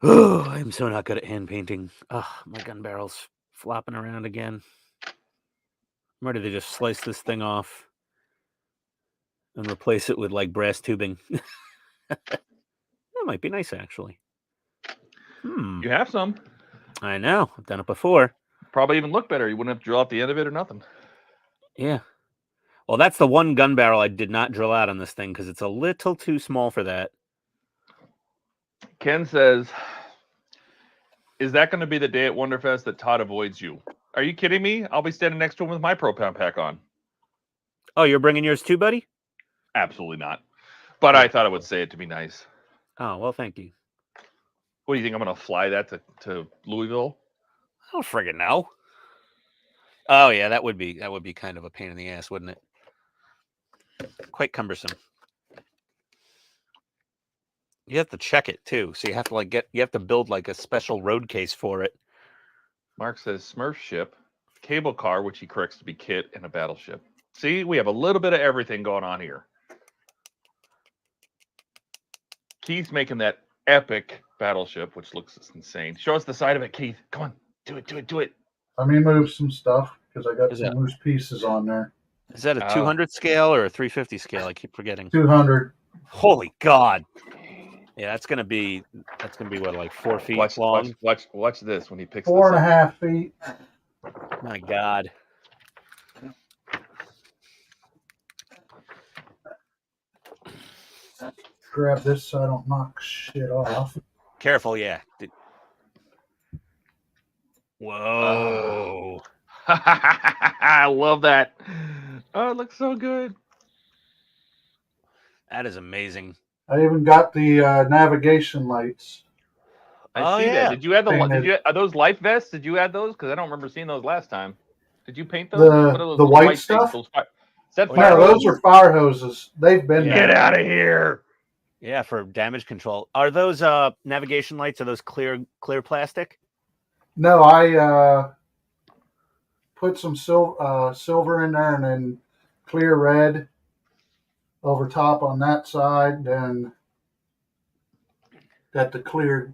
Oh, I'm so not good at hand painting. Oh, my gun barrel's flopping around again. I'm ready to just slice this thing off and replace it with like brass tubing. That might be nice, actually. You have some. I know. I've done it before. Probably even look better. You wouldn't have to drill out the end of it or nothing. Yeah. Well, that's the one gun barrel I did not drill out on this thing because it's a little too small for that. Ken says, is that going to be the day at Wonderfest that Todd avoids you? Are you kidding me? I'll be standing next to him with my proton pack on. Oh, you're bringing yours too, buddy? Absolutely not. But I thought I would say it to be nice. Oh, well, thank you. What do you think? I'm going to fly that to Louisville? I don't friggin' know. Oh, yeah, that would be kind of a pain in the ass, wouldn't it? Quite cumbersome. You have to check it too, so you have to build like a special road case for it. Mark says Smurf ship, cable car, which he corrects to be kit, and a battleship. See, we have a little bit of everything going on here. Keith's making that epic battleship, which looks insane. Show us the side of it, Keith. Come on, do it, do it, do it. Let me move some stuff because I got Is some that- loose pieces on there. Is that a Oh. 200 scale or a 350 scale? I keep forgetting. 200. Holy God! Yeah, that's gonna be what, like 4 feet Watch, long. watch this when he picks 4.5 this feet. My God! Grab this so I don't knock shit off. Careful, yeah. Whoa! up. I love that. Oh, it looks so good. That is amazing. I even got the navigation lights. I Oh, see yeah. that. Did you add the? Painted. Are those life vests? Did you add those? Because I don't remember seeing those last time. Did you paint those? The- What are those, the those white things? stuff? Is that Oh, fire No, those hose? are fire hoses. They've been Yeah. Get there. out of here! Yeah, for damage control. Are those navigation lights? Are those clear plastic? No, I put some silver in there and then clear red over top on that side. Then got the clear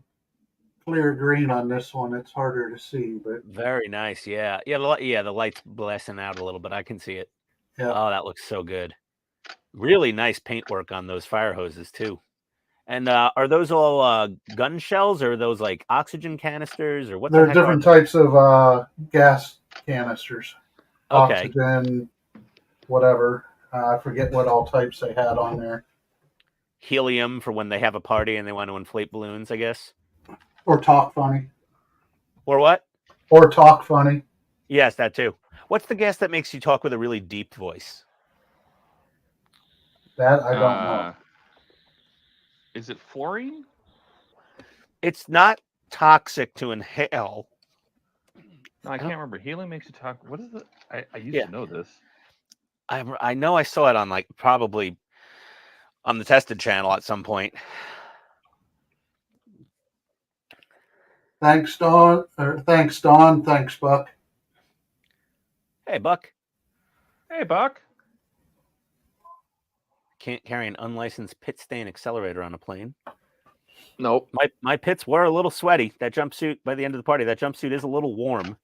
green on this one. It's harder to see, but Very nice. Yeah, the light's blasting out a little, but I can see it. yeah. Oh, that looks so good. Really nice paintwork on those fire hoses too. And are those all gun shells, or are those like oxygen canisters, or what? There the are heck different are types of gas canisters, they? Okay, oxygen, whatever. I forget what all types they had on there. helium for when they have a party and they want to inflate balloons, I guess. Or talk funny. Or what? Or talk funny. Yes, that too. What's the gas that makes you talk with a really deep voice? That I don't know. Is it fluorine? It's not toxic to inhale. No, I can't remember. Helium makes you talk. What is it? I used Yeah. to know this. I know I saw it on like probably on the Tested channel at some point. Thanks, Dawn. Thanks, Dawn. Thanks, Buck. Hey, Buck. Hey, Buck. Can't carry an unlicensed pit stain accelerator on a plane. Nope. My pits were a little sweaty. That jumpsuit, by the end of the party, that jumpsuit is a little warm.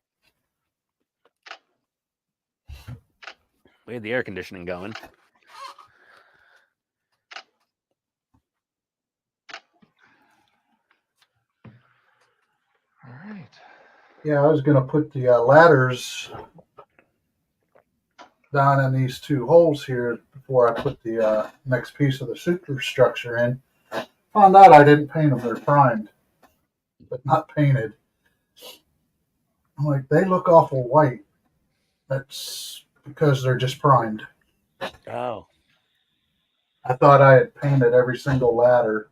We had the air conditioning going. All right. Yeah, I was going to put the ladders down in these two holes here before I put the next piece of the superstructure in. Found out I didn't paint them. They're primed, but not painted. I'm like, they look awful white. That's because they're just primed. Oh. I thought I had painted every single ladder.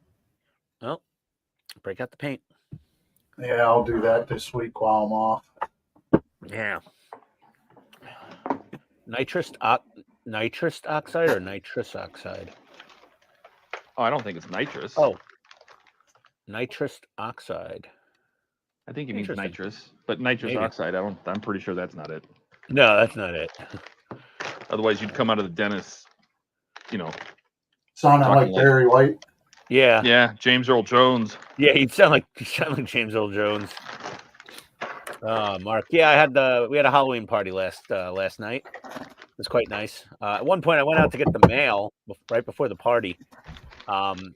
Well, break out the paint. Yeah, I'll do that this week while I'm off. Yeah. Nitrous oxide or nitrous oxide? Oh, I don't think it's nitrous. Oh. Nitrous oxide. I think he means Interesting. nitrous, but nitrous Maybe. oxide. I'm pretty sure that's not it. No, that's not it. Otherwise, you'd come out of the dentist. Sounded Talking like like- Barry White. Yeah. Yeah, James Earl Jones. Yeah, he'd sound like James Earl Jones. Mark. Yeah, we had a Halloween party last night. It was quite nice. At one point, I went out to get the mail right before the party, and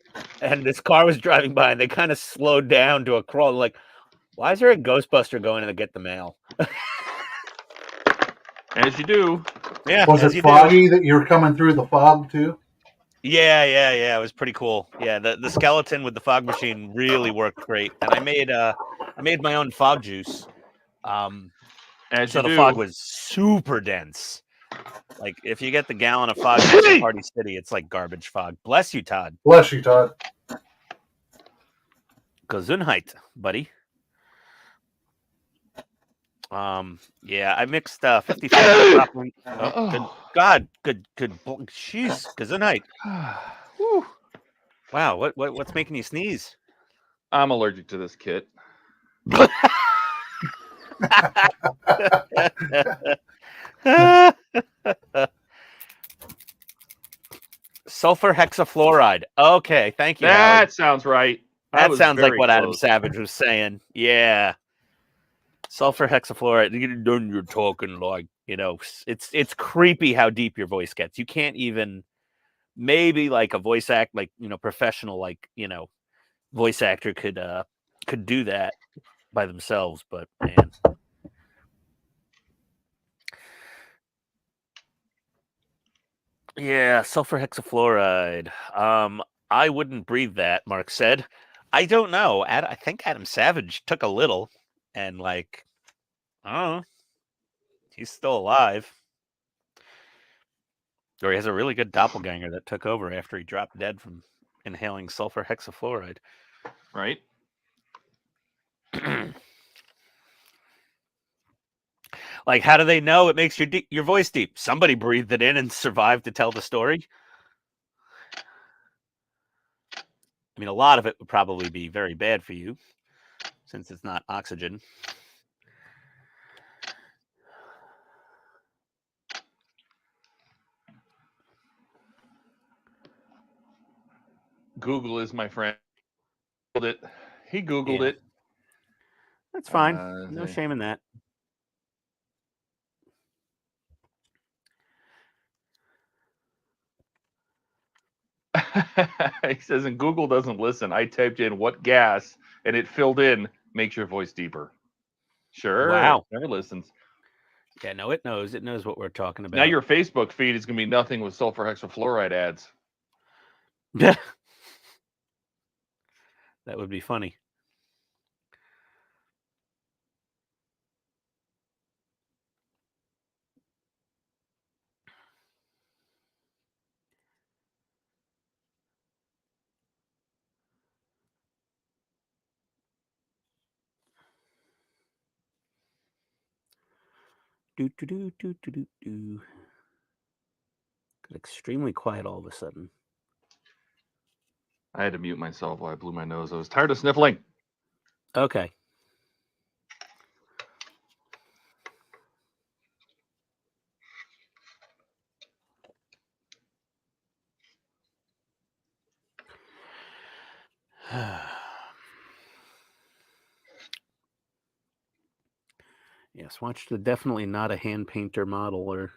this car was driving by, and they kind of slowed down to a crawl. Like, why is there a Ghostbuster going in to get the mail? As you do. Yeah, Was as it you do. foggy that you were coming through the fog too? Yeah. It was pretty cool. Yeah, the skeleton with the fog machine really worked great, and I made my own fog juice. As So you the do. fog was super dense. Like if you get the gallon of fog juice at Party City, it's like garbage fog. Bless you, Todd. Bless you, Todd. Gesundheit, buddy. Yeah, I mixed 50. Oh, good God, good. Jeez, Gesundheit. Whew. Wow, what's making you sneeze? I'm allergic to this kit. Sulfur hexafluoride. Okay, thank you, That Howard. sounds right. That sounds like what Adam close. Savage was saying. Yeah. Sulfur hexafluoride. You're talking like, you know, it's creepy how deep your voice gets. You can't even, maybe like a voice act, like, you know, professional, like, you know, voice actor could do that by themselves, but man. Yeah, sulfur hexafluoride. I wouldn't breathe that, Mark said. I don't know. I think Adam Savage took a little, and like, I don't know, he's still alive. Or he has a really good doppelganger that took over after he dropped dead from inhaling sulfur hexafluoride. Right. Like, how do they know it makes your voice deep? Somebody breathed it in and survived to tell the story. I mean, a lot of it would probably be very bad for you, since it's not oxygen. Google is my friend. He Googled Yeah. it. That's fine. No shame in that. He says, and Google doesn't listen. I typed in what gas and it filled in makes your voice deeper. Sure. Wow. Never listens. Yeah, no, it knows. It knows what we're talking about. Now your Facebook feed is going to be nothing with sulfur hexafluoride ads. That would be funny. Got extremely quiet all of a sudden. I had to mute myself while I blew my nose. I was tired of sniffling. Okay. Yes, watch the definitely not a hand painter model or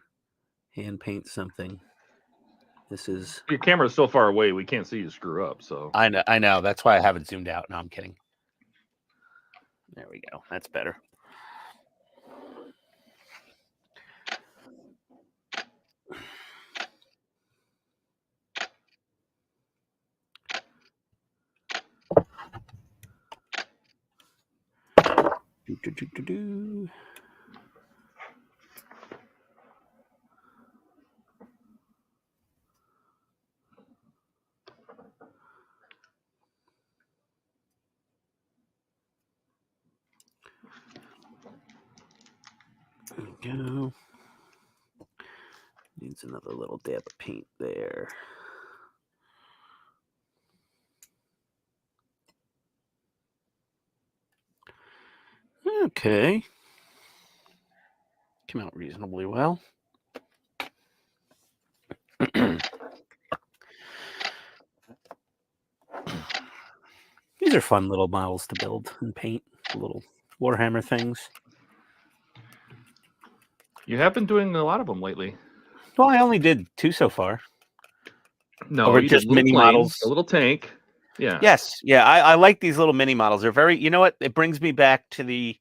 hand paint something. This is. Your camera's so far away, we can't see you screw up. So I know. That's why I haven't zoomed out. No, I'm kidding. There we go. That's better. There we go. Needs another little dab of paint there. Okay. Came out reasonably well. These are fun little models to build and paint, little Warhammer things. you have been doing a lot of them lately. Well, I only did 2 so far. No, Or you just did little mini plane, models. a little tank. Yeah. Yes, yeah, I like these little mini models. They're very, you know what? It brings me back to the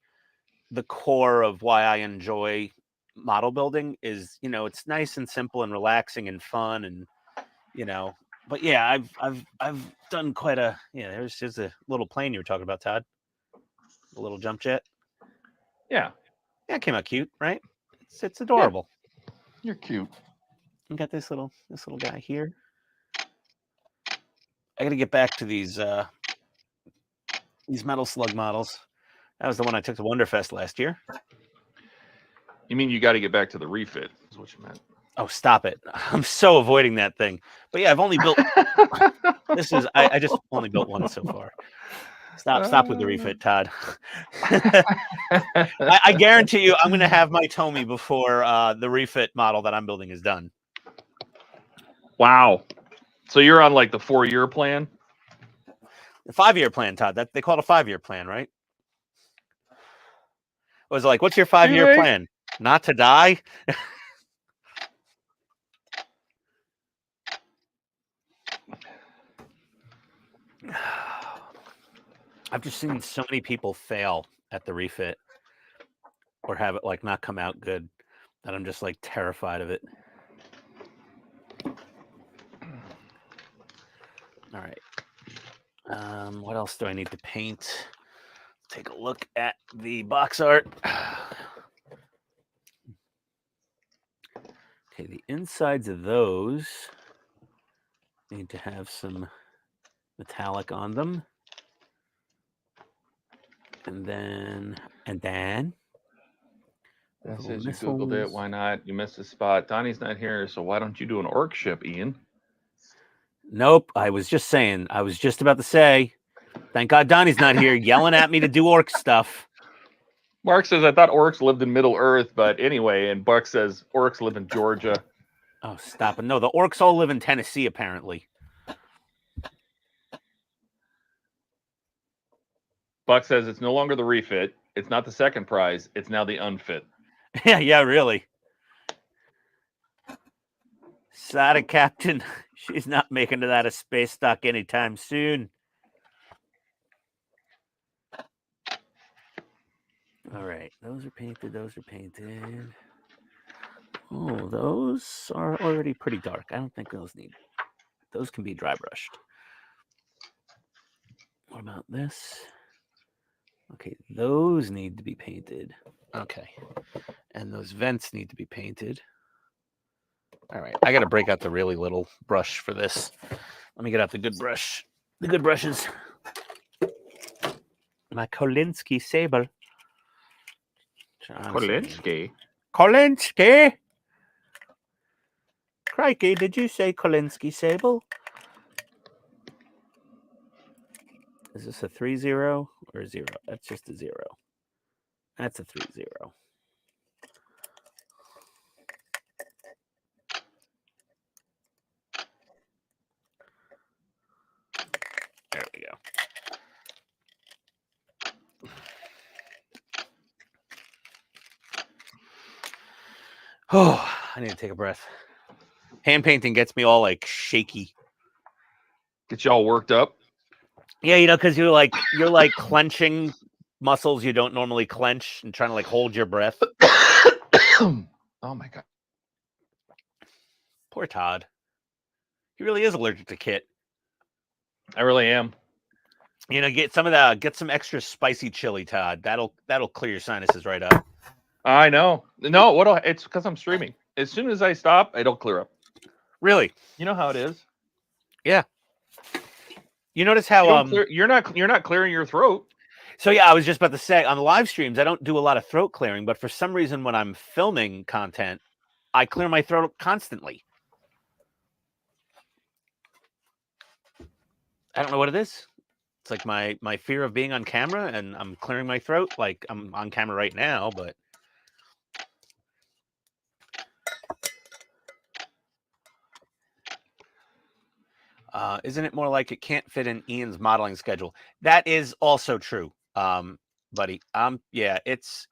core of why I enjoy model building is, you know, it's nice and simple and relaxing and fun and, you know, but yeah, I've done quite a, yeah, there's just a little plane you were talking about, Todd. A little jump jet. Yeah. Yeah, it came out cute, right? It's adorable. Yeah. You're cute. You got this little guy here. I got to get back to these metal slug models. That was the one I took to Wonderfest last year. You mean you got to get back to the refit? Is what you meant. Oh, stop it! I'm so avoiding that thing. But yeah, I've only built. This is I just only built one so far. Stop with the refit, Todd. I guarantee you, I'm going to have my Tomy before the refit model that I'm building is done. Wow. So you're on like the 4-year plan? The 5-year plan, Todd. That they call it a 5-year plan, right? It was like, what's your 5-year plan? Not to die? I've just seen so many people fail at the refit or have it like not come out good that I'm just like terrified of it. All right. What else do I need to paint? Take a look at the box art. Okay, the insides of those need to have some metallic on them. And then That little says you Googled it. missiles. Why not? You missed a spot. Donnie's not here, so why don't you do an orc ship, Ian? Nope. I was just saying. I was just about to say. Thank God Donnie's not here yelling at me to do orc stuff. Mark says, I thought orcs lived in Middle Earth, but anyway, and Buck says orcs live in Georgia. Oh, stop it. No, the orcs all live in Tennessee, apparently. Buck says it's no longer the refit. It's not the second prize. It's now the unfit. Yeah, really. Sorry, Captain. She's not making it out of space stock anytime soon. All right. Those are painted. Those are painted. Oh, those are already pretty dark. I don't think those need... Those can be dry brushed. What about this? Okay, those need to be painted. Okay. And those vents need to be painted. All right. I got to break out the really little brush for this. Let me get out the good brush. The good brushes. My Kolinsky sable. Kolinsky? Kolinsky? Crikey, did you say Kolinsky sable? Is this a 3-0 or a 0? That's just a 0. That's a 3-0. There we go. Oh, I need to take a breath. Hand painting gets me all like shaky. Get you all worked up? Yeah, you know, because you're like clenching muscles you don't normally clench and trying to like hold your breath. Oh my God. Poor Todd. He really is allergic to Kit. I really am. You know, get some extra spicy chili, Todd. That'll clear your sinuses right up. I know. No, it's because I'm streaming. As soon as I stop, it'll clear up. Really? You know how it is. Yeah. You notice how you're not clearing your throat. So yeah, I was just about to say on the live streams, I don't do a lot of throat clearing, but for some reason when I'm filming content, I clear my throat constantly. I don't know what it is. It's like my fear of being on camera, and I'm clearing my throat like I'm on camera right now, but isn't it more like it can't fit in Ian's modeling schedule? That is also true, buddy. Yeah, it's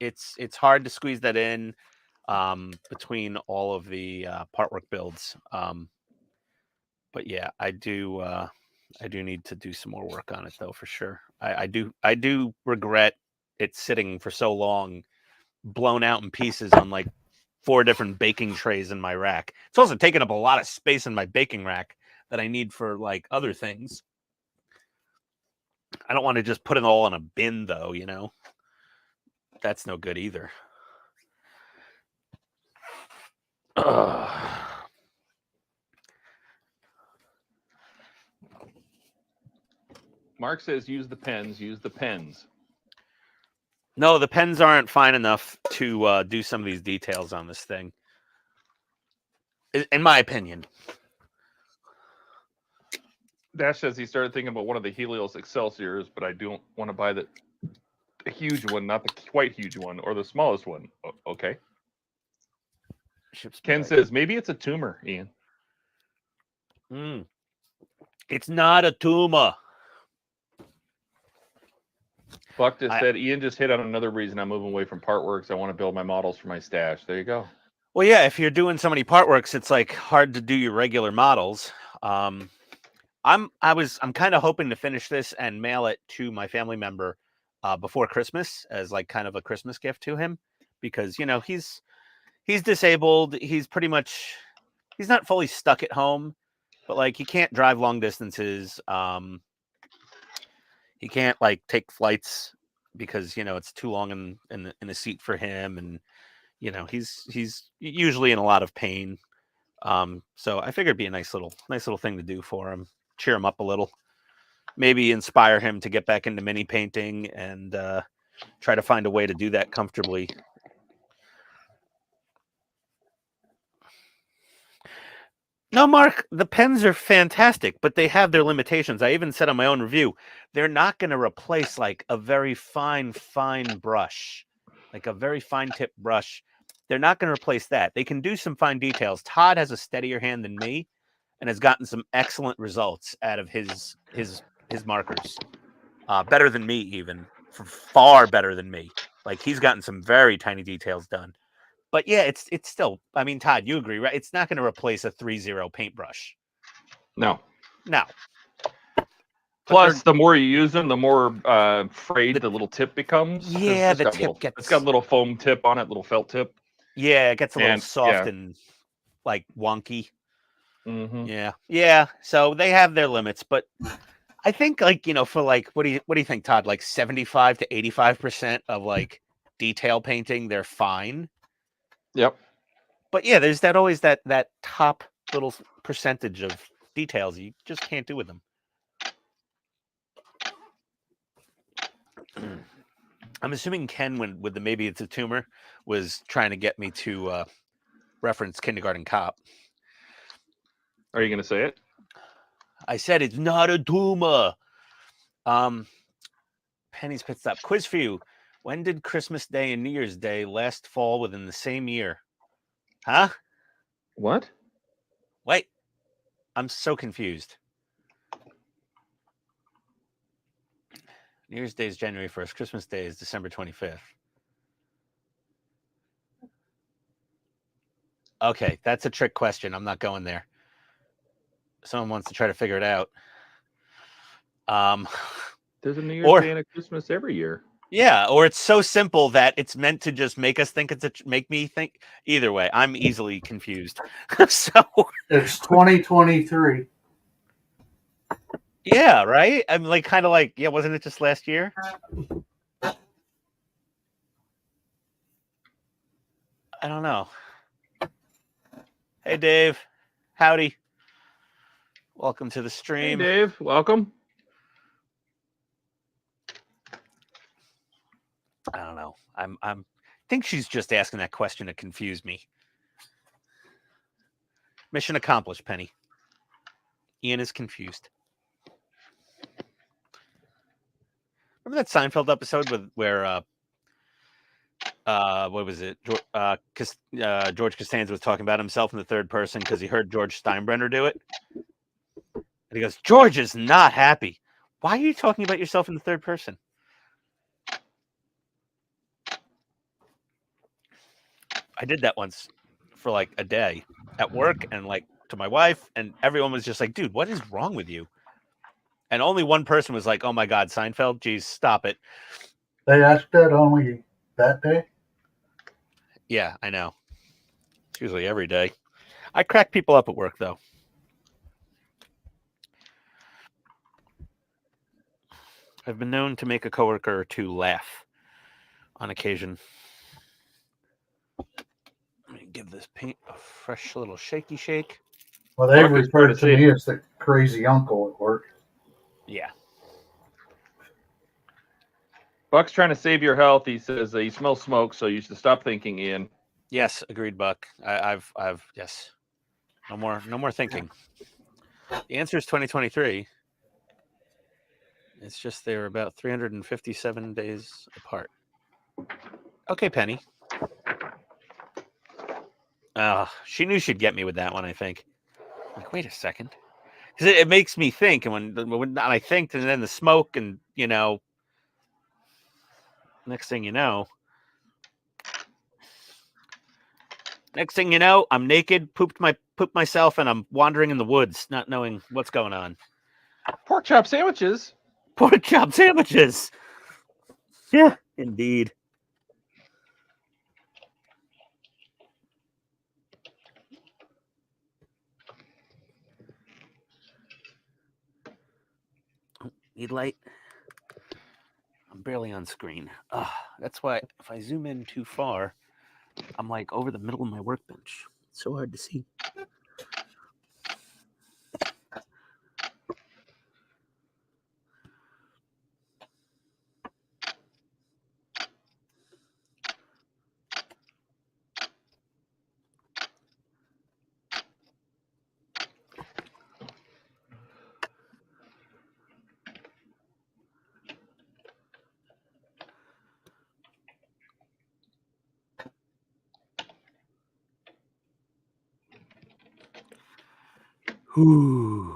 hard to squeeze that in between all of the part work builds. But yeah, I do need to do some more work on it though, for sure. I do regret it sitting for so long, blown out in pieces on like 4 different baking trays in my rack. It's also taking up a lot of space in my baking rack that I need for like other things. I don't want to just put it all in a bin though, you know. That's no good either. Mark says use the pens, use the pens. No, the pens aren't fine enough to do some of these details on this thing, in my opinion. Dash says he started thinking about one of the Helios Excelsiors, but I don't want to buy the huge one, not the quite huge one, or the smallest one. Okay. Ken says maybe it's a tumor, Ian. It's not a tumor. Buck just said, Ian just hit on another reason I'm moving away from Partworks. I want to build my models for my stash. There you go. Well, yeah, if you're doing so many part works, it's like hard to do your regular models. I'm kind of hoping to finish this and mail it to my family member before Christmas as like kind of a Christmas gift to him, because you know he's disabled. He's not fully stuck at home, but like he can't drive long distances. He can't like take flights because you know it's too long in a seat for him, and you know he's usually in a lot of pain. So I figured it'd be a nice little thing to do for him, cheer him up a little, maybe inspire him to get back into mini painting and try to find a way to do that comfortably. No, Mark, the pens are fantastic, but they have their limitations. I even said on my own review, they're not going to replace like a very fine brush, like a very fine tip brush. They're not going to replace that. They can do some fine details. Todd has a steadier hand than me and has gotten some excellent results out of his markers. Better than me, even. Far better than me. Like he's gotten some very tiny details done. But yeah, it's still, I mean, Todd, you agree, right? It's not going to replace a 3-0 paintbrush. No. No. Plus, the more you use them, the more frayed the little tip becomes. Yeah, the tip it's got a little foam tip on it, little felt tip. Yeah, it gets a little soft and like wonky. Mm-hmm. Yeah. So they have their limits, but I think like, you know, for like, what do you think, Todd? Like 75 to 85% of like detail painting, they're fine. Yep. But yeah, there's always that top little percentage of details you just can't do with them. I'm assuming Ken, with the Maybe It's a Tumor, was trying to get me to reference Kindergarten Cop. Are you going to say it? I said it's not a tumor. Penny's Pit Stop. Quiz for you. When did Christmas Day and New Year's Day last fall within the same year? Huh? What? Wait. I'm so confused. New Year's Day is January 1st. Christmas Day is December 25th. Okay, that's a trick question. I'm not going there. Someone wants to try to figure it out. There's a New Year's Day and a Christmas every year. Yeah, or it's so simple that it's meant to just make us think make me think. Either way, I'm easily confused. So it's 2023. Yeah, right? I'm like kind of like, yeah, wasn't it just last year? I don't know. Hey, Dave. Howdy. Welcome to the stream. Hey, Dave. Welcome. I don't know. I think she's just asking that question to confuse me. Mission accomplished, Penny. Ian is confused. Remember that Seinfeld episode where what was it? George Costanza was talking about himself in the third person because he heard George Steinbrenner do it. And he goes, George is not happy. Why are you talking about yourself in the third person? I did that once for like a day at work and like to my wife, and everyone was just like, dude, what is wrong with you? And only one person was like, oh my God, Seinfeld, geez, stop it. They asked that only that day? Yeah, I know. It's usually every day. I crack people up at work, though. I've been known to make a coworker or two laugh on occasion. Let me give this paint a fresh little shaky shake. Well, they referred to me as the crazy uncle at work. Yeah. Buck's trying to save your health. He says he smells smoke, so you should stop thinking, Ian. Yes, agreed, Buck. I've yes. No more thinking. The answer is 2023. It's just they're about 357 days apart. Okay, Penny. She knew she'd get me with that one, I think. Like, wait a second. because it makes me think, and when I think, and then the smoke, and next thing you know, I'm naked, pooped myself, and I'm wandering in the woods, not knowing what's going on. Pork chop sandwiches. Pork chop sandwiches. Yeah, indeed. Need light. I'm barely on screen. That's why if I zoom in too far, I'm like over the middle of my workbench. It's so hard to see. Ooh.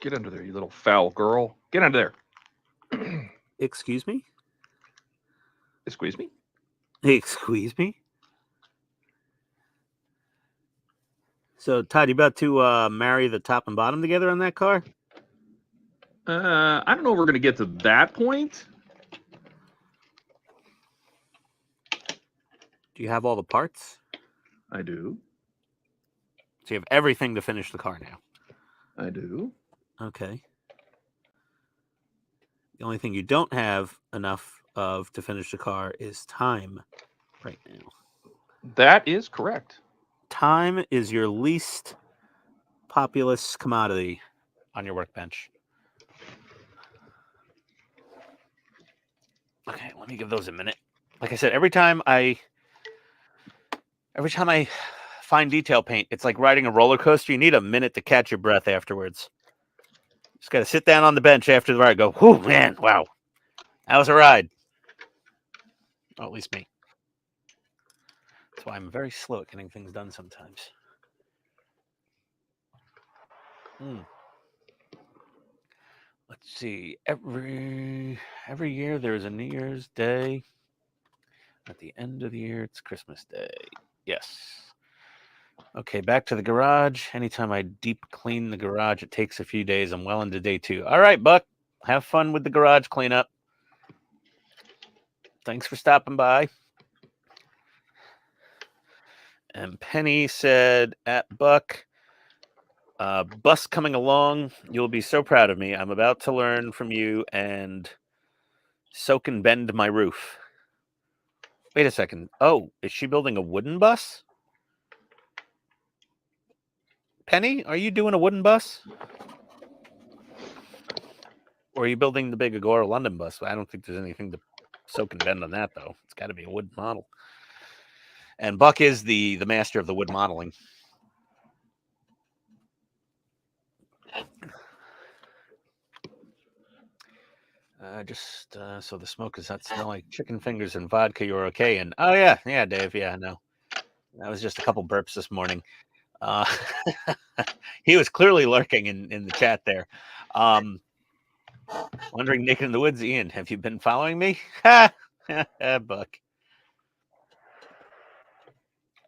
Get under there, you little foul girl. Get under there. Excuse me? Squeeze me? Excuse me? So, Todd, you about to marry the top and bottom together on that car? I don't know if we're going to get to that point. Do you have all the parts? I do. So you have everything to finish the car now? I do. Okay. The only thing you don't have enough of to finish the car is time right now. That is correct. Time is your least populous commodity on your workbench. Okay, let me give those a minute. Like I said, every time I find detail paint, it's like riding a roller coaster. You need a minute to catch your breath afterwards. Just got to sit down on the bench after the ride. Go, whew, man, wow, that was a ride. Or at least me. That's why I'm very slow at getting things done sometimes. Let's see. Every year there's a New Year's Day. At the end of the year, it's Christmas Day. Yes. Okay, back to the garage. Anytime I deep clean the garage, it takes a few days. I'm well into day 2. All right, Buck. Have fun with the garage cleanup. Thanks for stopping by. And Penny said, at Buck, bus coming along. You'll be so proud of me. I'm about to learn from you and soak and bend my roof. Wait a second. Oh, is she building a wooden bus? Penny, are you doing a wooden bus? Or are you building the big Agora London bus? I don't think there's anything to soak and bend on that, though. It's got to be a wood model. And Buck is the master of the wood modeling. So the smoke does not smell like chicken fingers and vodka. You're okay. And oh yeah, Dave. Yeah, no, that was just a couple burps this morning. He was clearly lurking in the chat there. Wandering naked in the woods, Ian. Have you been following me? Buck.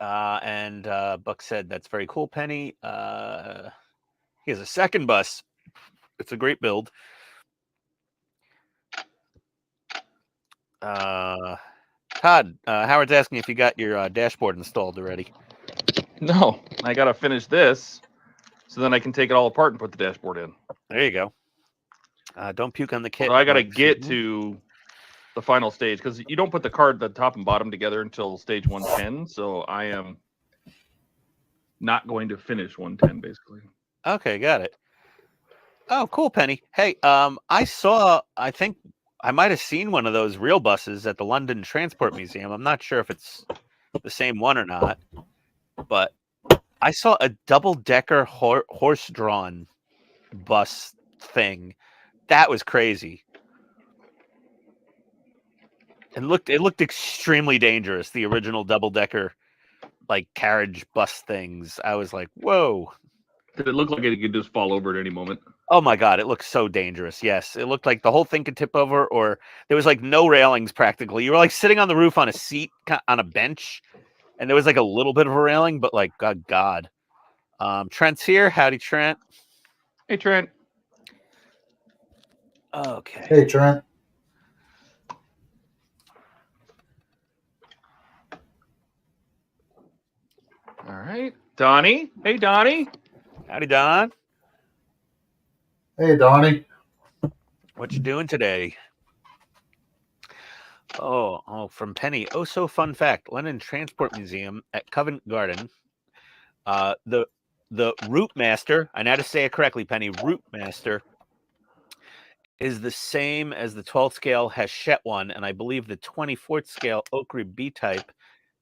And Buck said, "That's very cool, Penny." He has a second bus. It's a great build. Todd, Howard's asking if you got your dashboard installed already. No, I got to finish this so then I can take it all apart and put the dashboard in. There you go. Don't puke on the kit. So I got to get to the final stage because you don't put the top and bottom together until stage 110. So I am not going to finish 110 basically. Okay, got it. Oh, cool, Penny. Hey, I think I might have seen one of those real buses at the London Transport Museum. I'm not sure if it's the same one or not, but I saw a double-decker horse-drawn bus thing. That was crazy. And it looked extremely dangerous. The original double-decker like carriage bus things. I was like, whoa. Did it look like it could just fall over at any moment? Oh my God, it looked so dangerous. Yes, it looked like the whole thing could tip over, or there was like no railings practically. You were like sitting on the roof on a seat, on a bench, and there was like a little bit of a railing, but like, God. Trent's here. Howdy, Trent. Hey, Trent. Okay. Hey, Trent. All right. Donnie. Hey, Donnie. Howdy, Don. Hey, Donnie. What you doing today? Oh, from Penny. Oh, so fun fact. London Transport Museum at Covent Garden. The Route Master, I know how to say it correctly, Penny. Route Master is the same as the 12th scale Hachette one, and I believe the 24th scale Ochre B-type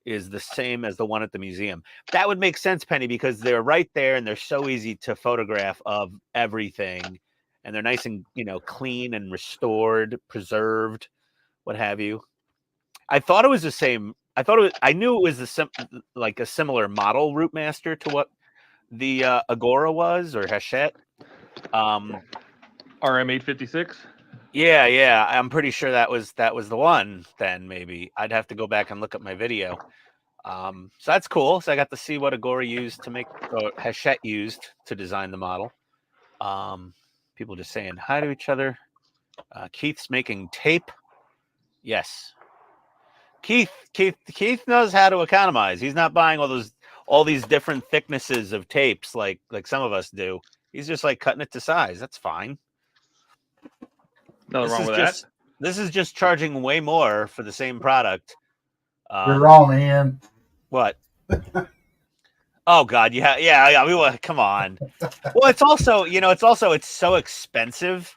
is the same as the one at the museum. That would make sense, Penny, because they're right there and they're so easy to photograph of everything, and they're nice and clean and restored, preserved, what have you. I thought it was the same. I knew it was like a similar model Route Master to what the Agora was, or Hachette. RM856. Yeah. I'm pretty sure that was the one. Then maybe I'd have to go back and look at my video. So that's cool. So I got to see what Agora used to make, or Hachette used to design the model. People just saying hi to each other. Keith's making tape. Yes. Keith knows how to economize. He's not buying all these different thicknesses of tapes like some of us do. He's just like cutting it to size. That's fine. Nothing wrong with that. This is just charging way more for the same product. You're wrong, Ian. What? Oh God, yeah. Come on. Well, it's also it's so expensive.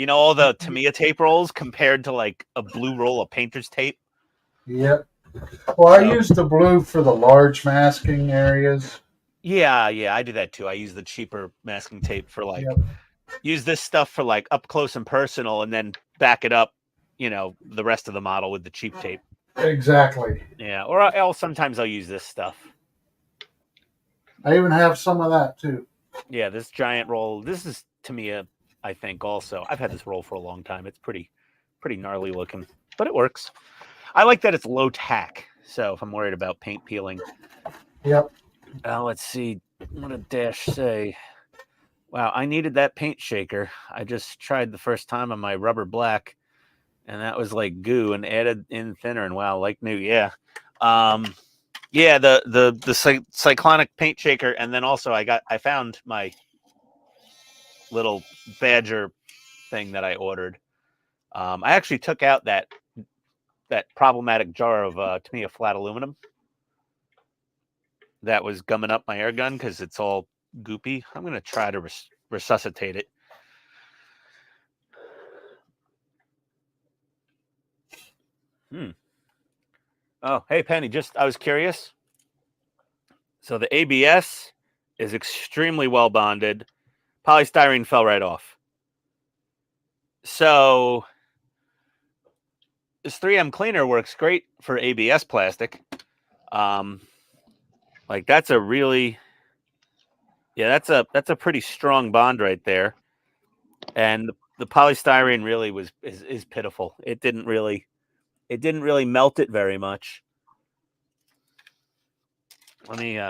All the Tamiya tape rolls compared to like a blue roll of painter's tape. Yep. Well, I use the blue for the large masking areas. Yeah, I do that too. I use the cheaper masking tape for like use this stuff for like up close and personal, and then back it up, the rest of the model with the cheap tape. Exactly. Yeah, or sometimes I'll use this stuff. I even have some of that too. Yeah, this giant roll. This is Tamiya, I think. Also, I've had this roll for a long time. It's pretty gnarly looking, but it works. I like that it's low tack. So if I'm worried about paint peeling. Yep. Let's see. What did Dash say? Wow, I needed that paint shaker. I just tried the first time on my rubber black, and that was like goo, and added in thinner, and wow, like new. Yeah. Yeah, the cyclonic paint shaker, and then also I found my little Badger thing that I ordered. I actually took out that problematic jar of Tamiya flat aluminum that was gumming up my air gun because it's all goopy. I'm gonna try to resuscitate it. Oh, hey Penny, I was curious. So the ABS is extremely well bonded. Polystyrene fell right off. So this 3M cleaner works great for ABS plastic. Like that's a really, that's a pretty strong bond right there. And the polystyrene really is pitiful. It didn't really melt it very much. Let me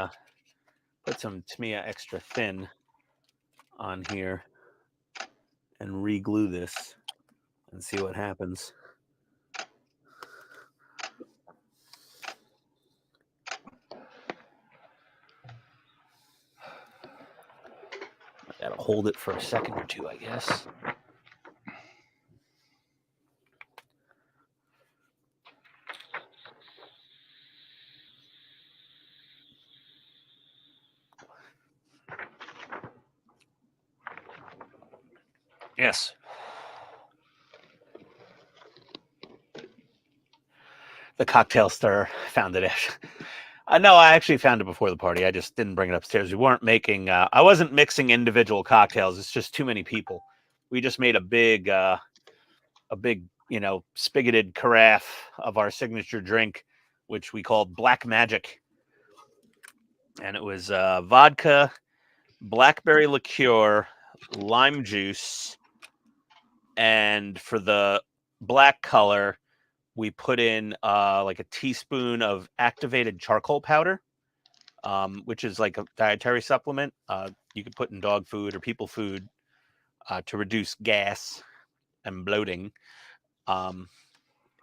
put some Tamiya extra thin on here and re-glue this and see what happens. I gotta hold it for a second or two, I guess. Yes. The cocktail stirrer found it. No, I actually found it before the party. I just didn't bring it upstairs. We weren't making. I wasn't mixing individual cocktails. It's just too many people. We just made a big, spigoted carafe of our signature drink, which we called Black Magic, and it was vodka, blackberry liqueur, lime juice, and for the black color, we put in like a teaspoon of activated charcoal powder, which is like a dietary supplement. You could put in dog food or people food to reduce gas and bloating. And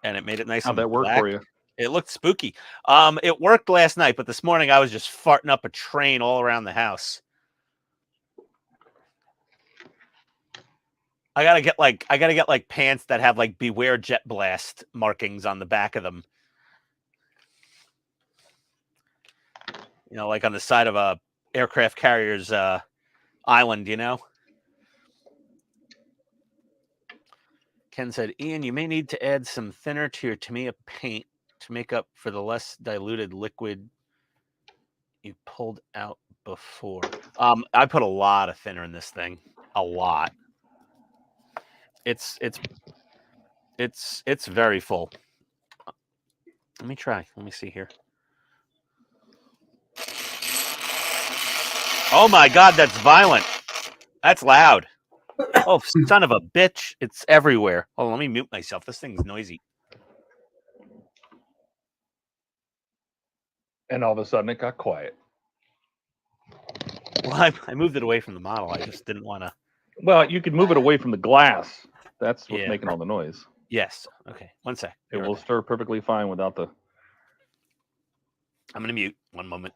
it made it nice How'd and that work black. for you? It looked spooky. It worked last night, but this morning I was just farting up a train all around the house. I gotta get like pants that have like "Beware Jet Blast" markings on the back of them. You know, like on the side of a aircraft carrier's island. You know. Ken said, "Ian, you may need to add some thinner to your Tamiya paint to make up for the less diluted liquid you pulled out before." I put a lot of thinner in this thing. A lot. It's very full. Let me try. Let me see here. Oh my God, that's violent. That's loud. Oh, son of a bitch. It's everywhere. Oh, let me mute myself. This thing's noisy. And all of a sudden it got quiet. Well, I moved it away from the model. I just didn't want to. Well, you could move it away from the glass. That's what's Yeah. making all the noise. Yes. Okay. One sec. It will stir perfectly fine without the... I'm going to mute. One moment.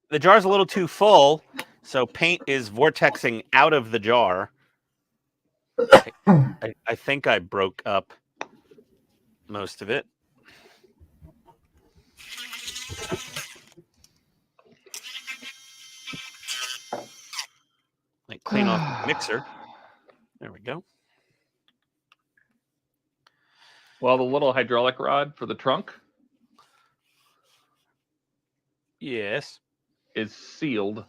The jar's a little too full, so paint is vortexing out of the jar. I think I broke up most of it. Like clean off the mixer. There we go. Well, the little hydraulic rod for the trunk Yes. is sealed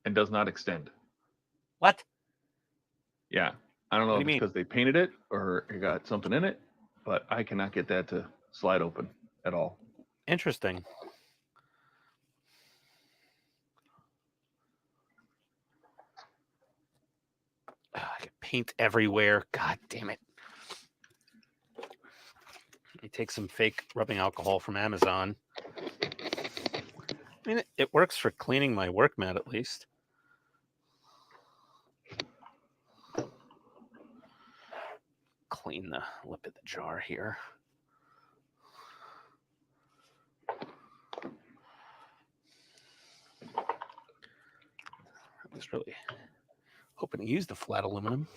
and does not extend. What? Yeah. I don't know What if do you it's because they painted it or it got something in it, but I cannot get that to slide open at all. Interesting. Oh, I get paint everywhere. God damn it. Let me take some fake rubbing alcohol from Amazon. I mean, it works for cleaning my work mat at least. Clean the lip of the jar here. I was really hoping to use the flat aluminum.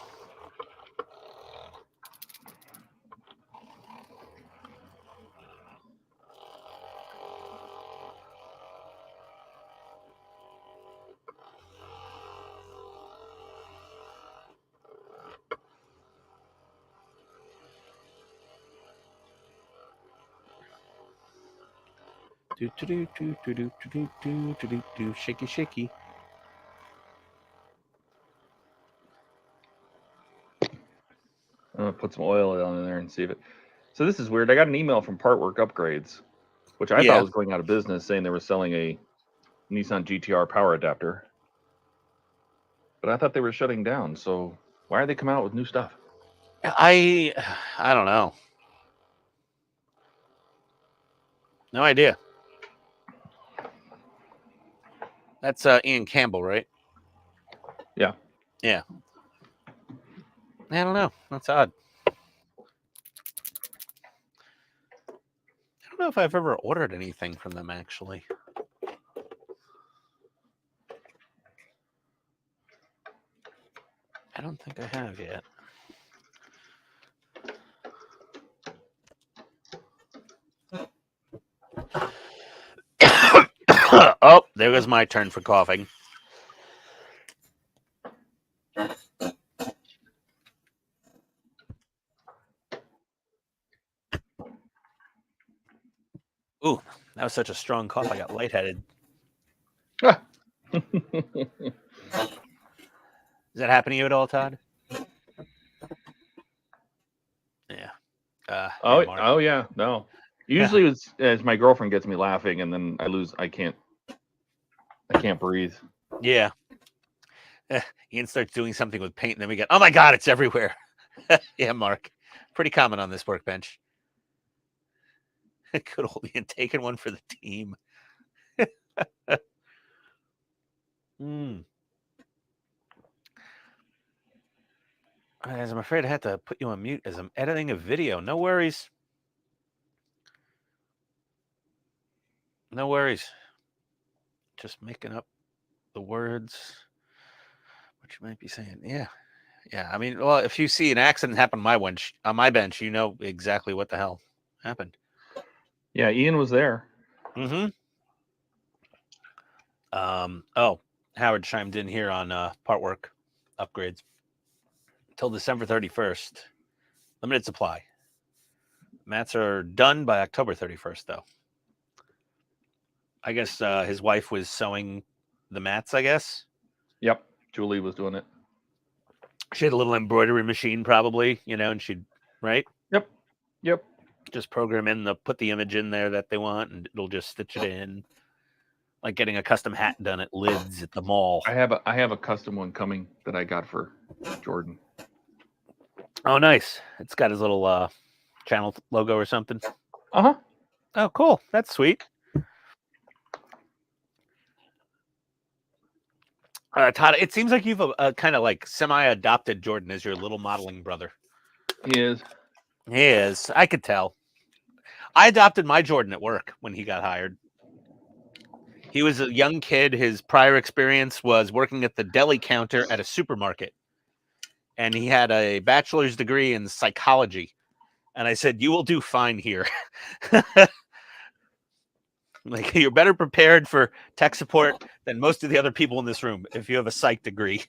Do do do do do do do do do do shaky shaky. I'm gonna put some oil down in there and see if it. So this is weird. I got an email from Part Work Upgrades, which I thought was going out of business, saying they were selling a Nissan GTR power adapter. But I thought they were shutting down. So why are they coming out with new stuff? I don't know. No idea. That's Ian Campbell, right? Yeah. Yeah. I don't know. That's odd. I don't know if I've ever ordered anything from them, actually. I don't think I have yet. Oh, there goes my turn for coughing. That was such a strong cough. I got lightheaded. Ah. Does that happen to you at all, Todd? Yeah. Oh yeah, no. Usually it's as my girlfriend gets me laughing, and then I can't breathe. Yeah. Ian starts doing something with paint, and then we get, oh my God, it's everywhere. Yeah, Mark. Pretty common on this workbench. Good old Ian taking one for the team. Guys, I'm afraid I had to put you on mute as I'm editing a video. No worries. No worries. Just making up the words. What you might be saying. Yeah. Yeah. I mean, well, if you see an accident happen on my bench, you know exactly what the hell happened. Yeah, Ian was there. Mm-hmm. Oh, Howard chimed in here on part work upgrades. Till December 31st. Limited supply. Mats are done by October 31st, though. I guess his wife was sewing the mats, I guess. Yep. Julie was doing it. She had a little embroidery machine, probably, and she'd, right? Yep. Just program in put the image in there that they want, and it'll just stitch it in. Like getting a custom hat done at Lids at the mall. I have a custom one coming that I got for Jordan. Oh, nice. It's got his little channel logo or something. Uh-huh. Oh, cool. That's sweet. Todd, it seems like you've kind of like semi-adopted Jordan as your little modeling brother. He is. He is. I could tell. I adopted my Jordan at work when he got hired. He was a young kid. His prior experience was working at the deli counter at a supermarket. And he had a bachelor's degree in psychology. And I said, you will do fine here. Like, you're better prepared for tech support than most of the other people in this room if you have a psych degree.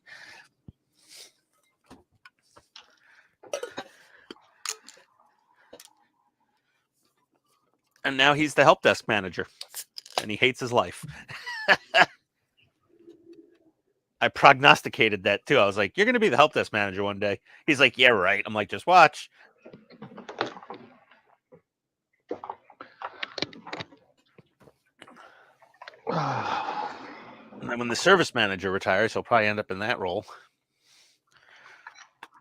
And now he's the help desk manager. And he hates his life. I prognosticated that, too. I was like, you're going to be the help desk manager one day. He's like, yeah, right. I'm like, just watch. And then when the service manager retires, he'll probably end up in that role.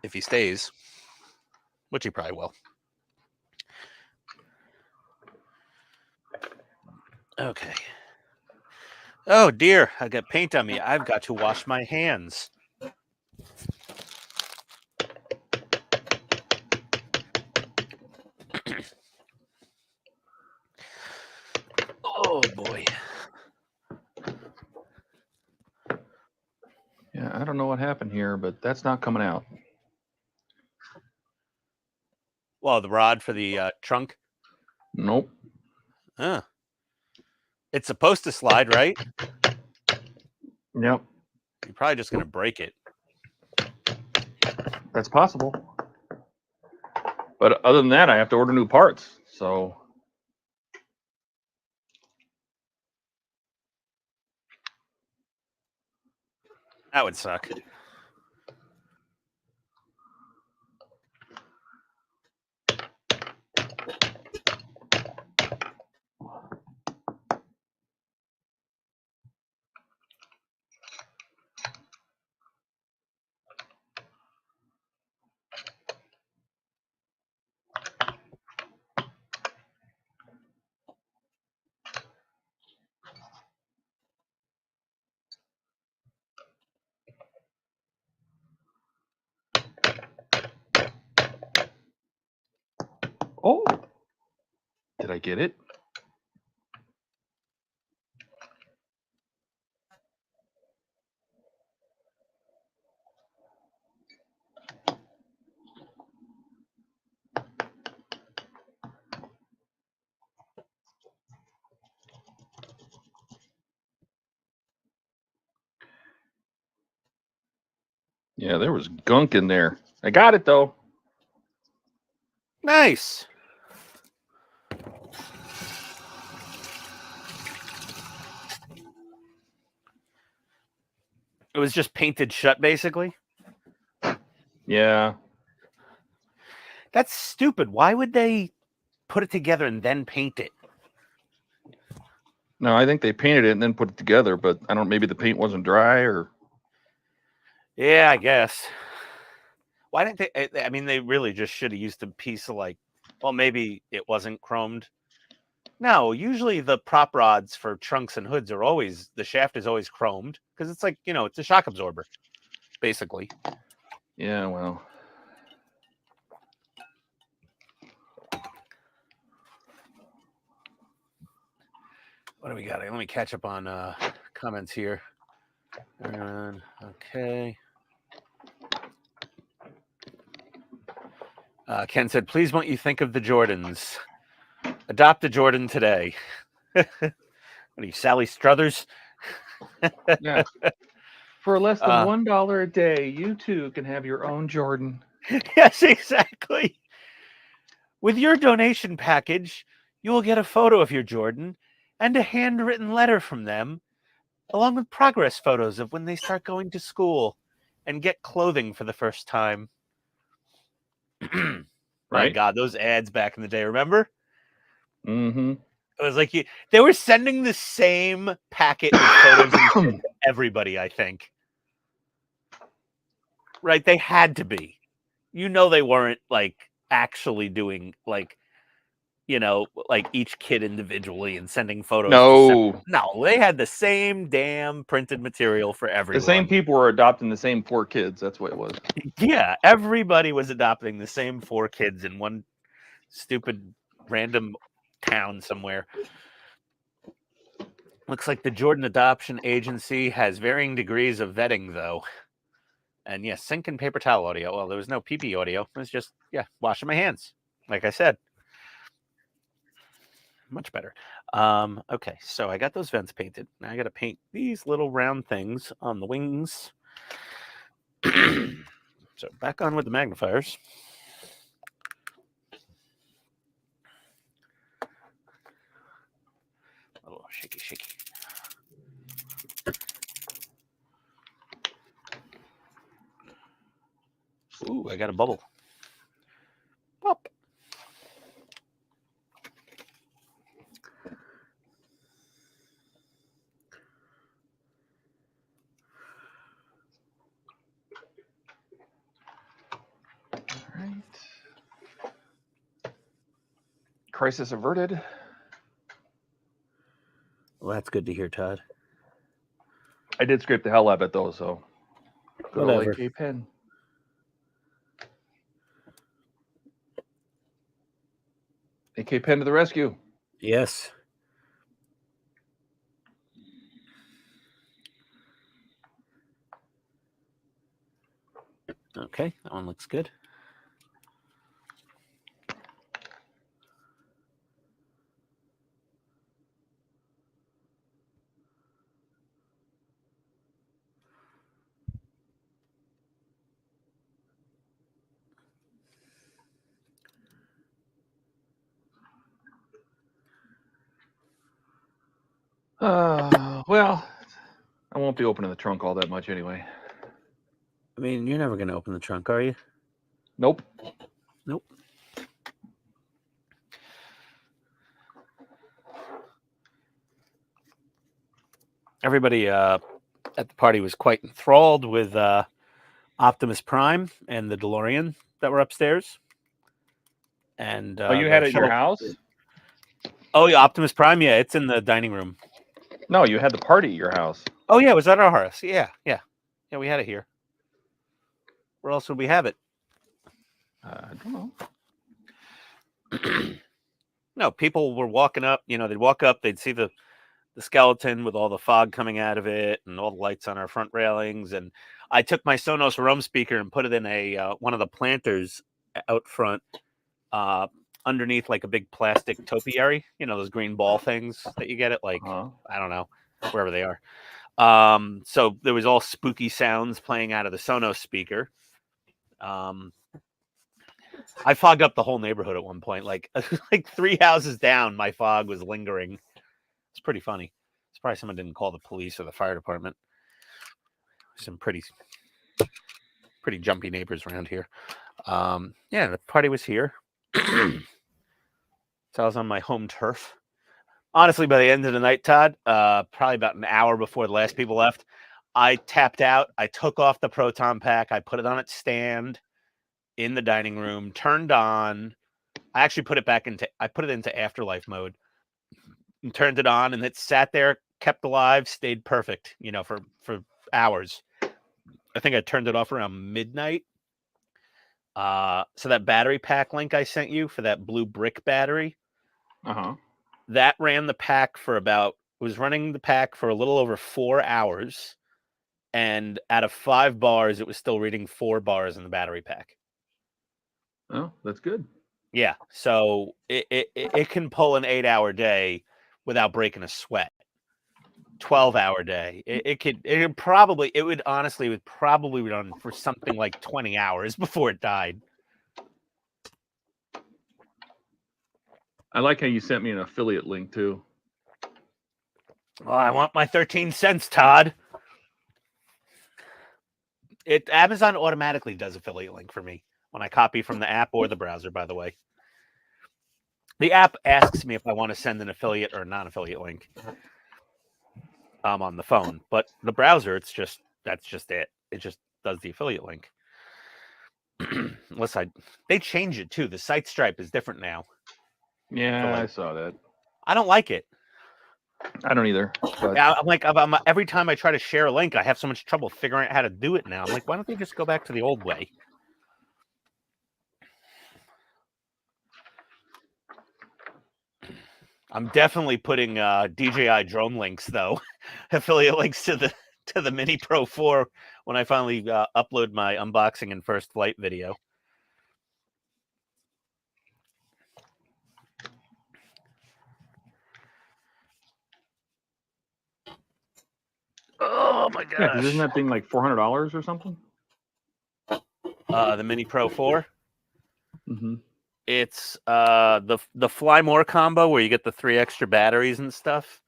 If he stays. Which he probably will. Okay. Oh, dear. I got paint on me. I've got to wash my hands. Oh, boy. Yeah, I don't know what happened here, but that's not coming out. Well, the rod for the trunk? Nope. Huh. It's supposed to slide, right? Yep. You're probably just going to break it. That's possible. But other than that, I have to order new parts. So That would suck. oh, did I get it? Yeah, there was gunk in there. I got it though. Nice. It was just painted shut, basically. Yeah. That's stupid. Why would they put it together and then paint it? No, I think they painted it and then put it together, but I don't. Maybe the paint wasn't dry, or Yeah, I guess. Why didn't they? I mean, they really just should have used a piece of like. Well, maybe it wasn't chromed. No, usually the prop rods for trunks and hoods are always, the shaft is always chromed because it's like, it's a shock absorber, basically. yeah, well. What do we got? Let me catch up on comments here. Okay. Ken said, please won't you think of the Jordans? Adopt a Jordan today. What are you, Sally Struthers? Yeah. For less than $1 a day, you too can have your own Jordan. Yes, exactly. With your donation package, you will get a photo of your Jordan and a handwritten letter from them, along with progress photos of when they start going to school and get clothing for the first time. My Right? God, those ads back in the day, remember? Mm-hmm. It was like they were sending the same packet with photos and shit to everybody, I think. Right? They had to be. They weren't like actually doing like, like each kid individually and sending photos. No. No, they had the same damn printed material for everyone. The same people were adopting the same 4 kids. That's what it was. Yeah, everybody was adopting the same 4 kids in one stupid random town somewhere. Looks like the Jordan Adoption Agency has varying degrees of vetting, though. And yes, sink and paper towel audio. Well, there was no pee-pee audio. It was just, washing my hands. Like I said. Much better. Okay, so I got those vents painted. Now I got to paint these little round things on the wings. So back on with the magnifiers. Oh, shaky, shaky. Ooh, I got a bubble. Pop. Right. Crisis averted. Well, that's good to hear, Todd. I did scrape the hell out of it, though, so. Good old AK pen. AK pen to the rescue. Yes. Okay, that one looks good. Well, I won't be opening the trunk all that much anyway. I mean, you're never going to open the trunk, are you? Nope. Nope. Everybody at the party was quite enthralled with Optimus Prime and the DeLorean that were upstairs. And Oh, you had it at your house? Oh, yeah, Optimus Prime. Yeah, it's in the dining room. No, you had the party at your house. Oh, yeah, it was at our house. Yeah. Yeah, we had it here. Where else would we have it? I don't know. No, people were walking up. They'd walk up. They'd see the skeleton with all the fog coming out of it and all the lights on our front railings. And I took my Sonos Roam speaker and put it in a one of the planters out front underneath like a big plastic topiary, those green ball things that you get at like, I don't know, wherever they are. So there was all spooky sounds playing out of the Sonos speaker. I fogged up the whole neighborhood at one point, like 3 houses down. My fog was lingering. It's pretty funny. It's probably someone didn't call the police or the fire department. some pretty jumpy neighbors around here. Yeah, the party was here. So I was on my home turf. Honestly, by the end of the night, Todd, probably about an hour before the last people left, I tapped out. I took off the proton pack. I put it on its stand in the dining room, turned on. I actually put it into afterlife mode and turned it on, and it sat there, kept alive, stayed perfect, for hours. I think I turned it off around midnight. So that battery pack link I sent you for that blue brick battery, that ran the pack was running the pack for a little over 4 hours. And out of 5 bars, it was still reading 4 bars in the battery pack. Oh, that's good. Yeah. So it can pull an 8-hour day without breaking a sweat. 12-hour day. It would probably run for something like 20 hours before it died. I like how you sent me an affiliate link too. Well, I want my 13 cents, Todd. Amazon automatically does affiliate link for me when I copy from the app or the browser, by the way. The app asks me if I want to send an affiliate or a non-affiliate link on the phone, but the browser, that's just it. It just does the affiliate link. Unless they change it too. The site stripe is different now. Yeah, I saw that. I don't like it. I don't either. But... Yeah, every time I try to share a link, I have so much trouble figuring out how to do it now. I'm like, why don't they just go back to the old way? I'm definitely putting DJI drone links, though, affiliate links to the Mini Pro 4 when I finally upload my unboxing and first flight video. Oh my gosh! Yeah, isn't that thing like $400 or something? The Mini Pro 4. Mm-hmm. It's the Fly More combo where you get the 3 extra batteries and stuff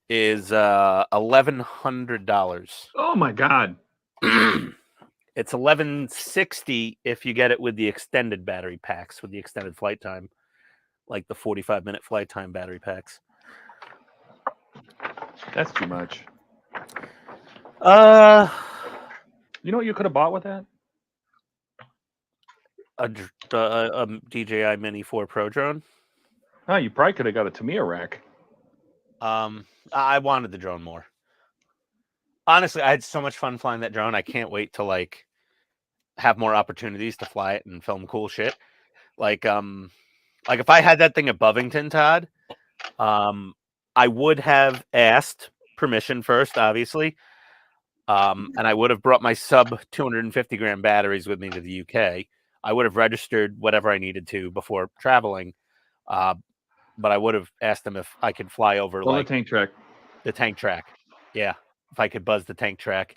is $1,100. Oh my god! It's $1,160 if you get it with the extended battery packs, with the extended flight time, like the 45-minute flight time battery packs. That's too much. You know what you could have bought with that? A DJI Mini 4 Pro drone. Oh, you probably could have got a Tamiya rack. I wanted the drone more. Honestly, I had so much fun flying that drone. I can't wait to have more opportunities to fly it and film cool shit. Like if I had that thing at Bovington, Todd, I would have asked permission first, obviously. And I would have brought my sub 250 gram batteries with me to the UK. I would have registered whatever I needed to before traveling. But I would have asked them if I could fly over the tank track. The tank track. Yeah. If I could buzz the tank track.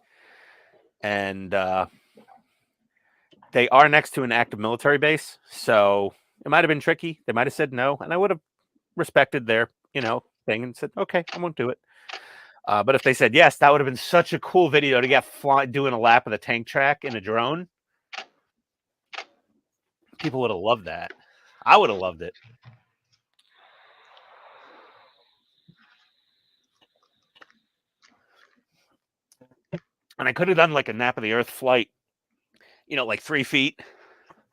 And they are next to an active military base. So it might have been tricky. They might have said no. And I would have respected their, thing and said, okay, I won't do it. But if they said yes, that would have been such a cool video to get doing a lap of the tank track in a drone. People would have loved that. I would have loved it. And I could have done like a nap of the earth flight, like 3 feet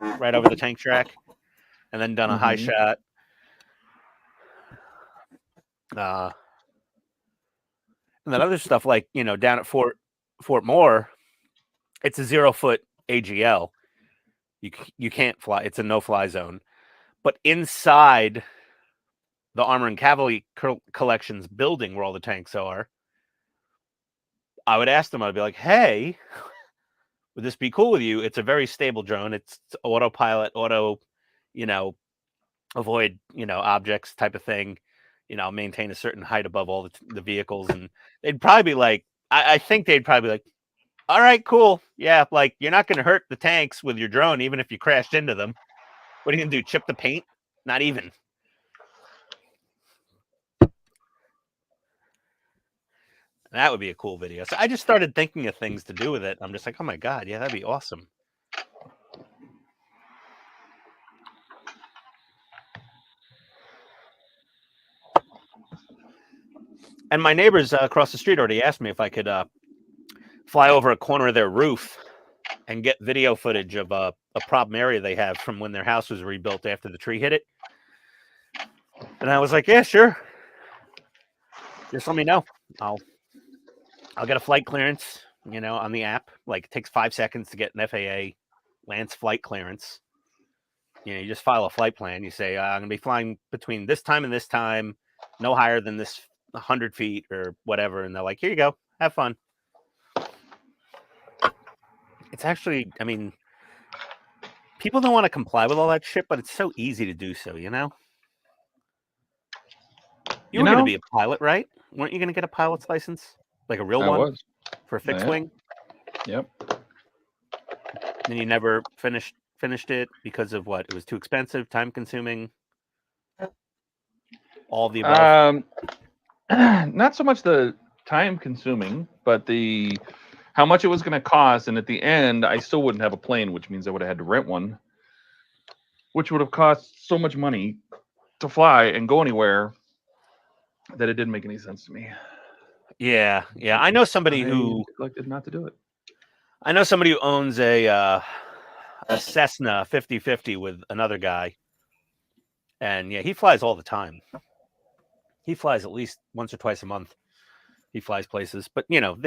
right over the tank track, and then done a high shot. And then other stuff like, down at Fort Moore, it's a 0-foot AGL. You can't fly. It's a no-fly zone. But inside the Armor and Cavalry Collections building where all the tanks are, I would ask them, I'd be like, hey, would this be cool with you? It's a very stable drone. It's autopilot, avoid, objects type of thing. Maintain a certain height above all the vehicles. And they'd probably be like, I think they'd probably be like, all right, cool. Yeah, you're not going to hurt the tanks with your drone, even if you crashed into them. What are you going to do, chip the paint? Not even. That would be a cool video. So I just started thinking of things to do with it. I'm just like, oh my God, yeah, that'd be awesome. And my neighbors across the street already asked me if I could fly over a corner of their roof and get video footage of a problem area they have from when their house was rebuilt after the tree hit it. And I was like, yeah, sure. Just let me know. I'll get a flight clearance, you know, on the app. Like, it takes 5 seconds to get an FAA Lance flight clearance. You know, you just file a flight plan. You say, I'm going to be flying between this time and this time, no higher than this 100 feet or whatever. And they're like, here you go. Have fun. It's actually, I mean, people don't want to comply with all that shit, but it's so easy to do so, you know? You were going to be a pilot, right? Weren't you going to get a pilot's license? Like a real one? I was. For a fixed wing? Yep. And you never finished it because of what? It was too expensive, time consuming, all of the above? Not so much the time consuming, but how much it was going to cost. And at the end, I still wouldn't have a plane, which means I would have had to rent one, which would have cost so much money to fly and go anywhere that it didn't make any sense to me. Yeah. I know somebody who elected not to do it. I know somebody who owns a Cessna 50-50 with another guy, and yeah, he flies all the time. He flies at least once or twice a month. He flies places, but you know,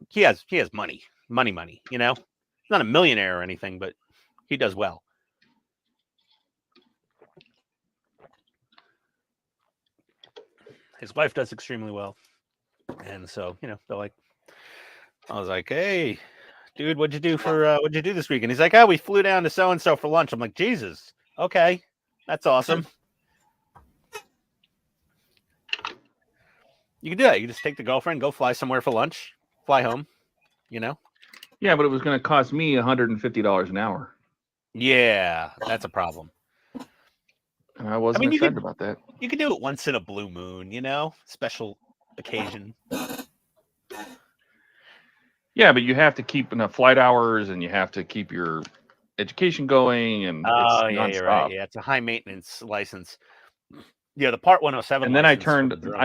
he has money. You know, he's not a millionaire or anything, but he does well. His wife does extremely well, and so you know, they're like, I was like, hey, dude, what'd you do this weekend? He's like, oh, we flew down to so and so for lunch. I'm like, Jesus, okay, that's awesome. You can do that. You just take the girlfriend, go fly somewhere for lunch, fly home, you know? Yeah, but it was going to cost me $150 an hour. Yeah, that's a problem. And I wasn't excited about that. You could do it once in a blue moon, you know? Special occasion. Yeah, but you have to keep enough flight hours and you have to keep your education going. And oh, it's yeah, nonstop. You're right. Yeah, it's a high maintenance license. Yeah, the Part 107. And then I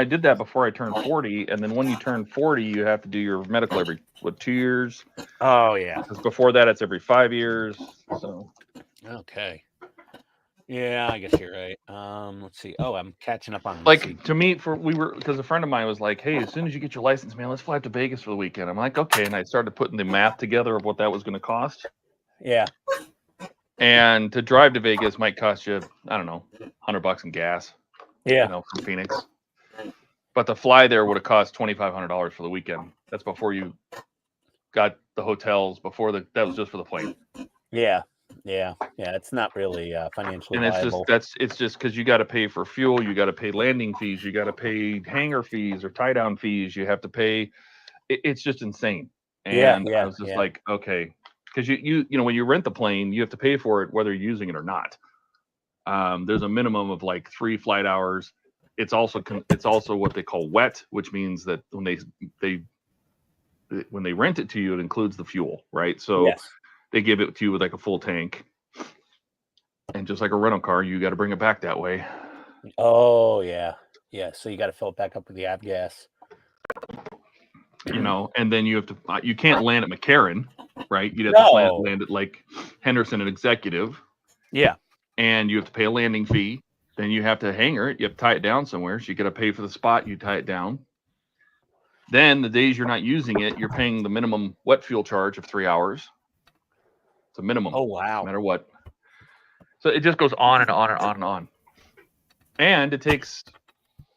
did that before I turned 40. And then when you turn 40, you have to do your medical every 2 years. Oh, yeah. Because before that, it's every 5 years. So. Okay. Yeah, I guess you're right. Let's see. Oh, I'm catching up on. To me, because a friend of mine was like, "Hey, as soon as you get your license, man, let's fly up to Vegas for the weekend." I'm like, "Okay," and I started putting the math together of what that was going to cost. Yeah. And to drive to Vegas might cost you, I don't know, $100 in gas. Yeah. You know, from Phoenix. But the fly there would have cost $2,500 for the weekend. That's before you got the hotels. That was just for the plane. Yeah. It's not really financially viable. It's just because you got to pay for fuel, you got to pay landing fees, you got to pay hangar fees or tie down fees, you have to pay. It's just insane. And I was just like, okay, because you know when you rent the plane, you have to pay for it whether you're using it or not. There's a minimum of like 3 flight hours. It's also what they call wet, which means that when they rent it to you, it includes the fuel, right? So. Yes. They give it to you with like a full tank. And just like a rental car, you got to bring it back that way. Oh, yeah. Yeah, so you got to fill it back up with the avgas. You know, and then you can't land at McCarran, right? You'd have to land at like Henderson and Executive. Yeah. And you have to pay a landing fee. Then you have to hangar it. You have to tie it down somewhere. So you got to pay for the spot. You tie it down. Then the days you're not using it, you're paying the minimum wet fuel charge of 3 hours. It's a minimum. Oh, wow. No matter what. So it just goes on and on and on and on. And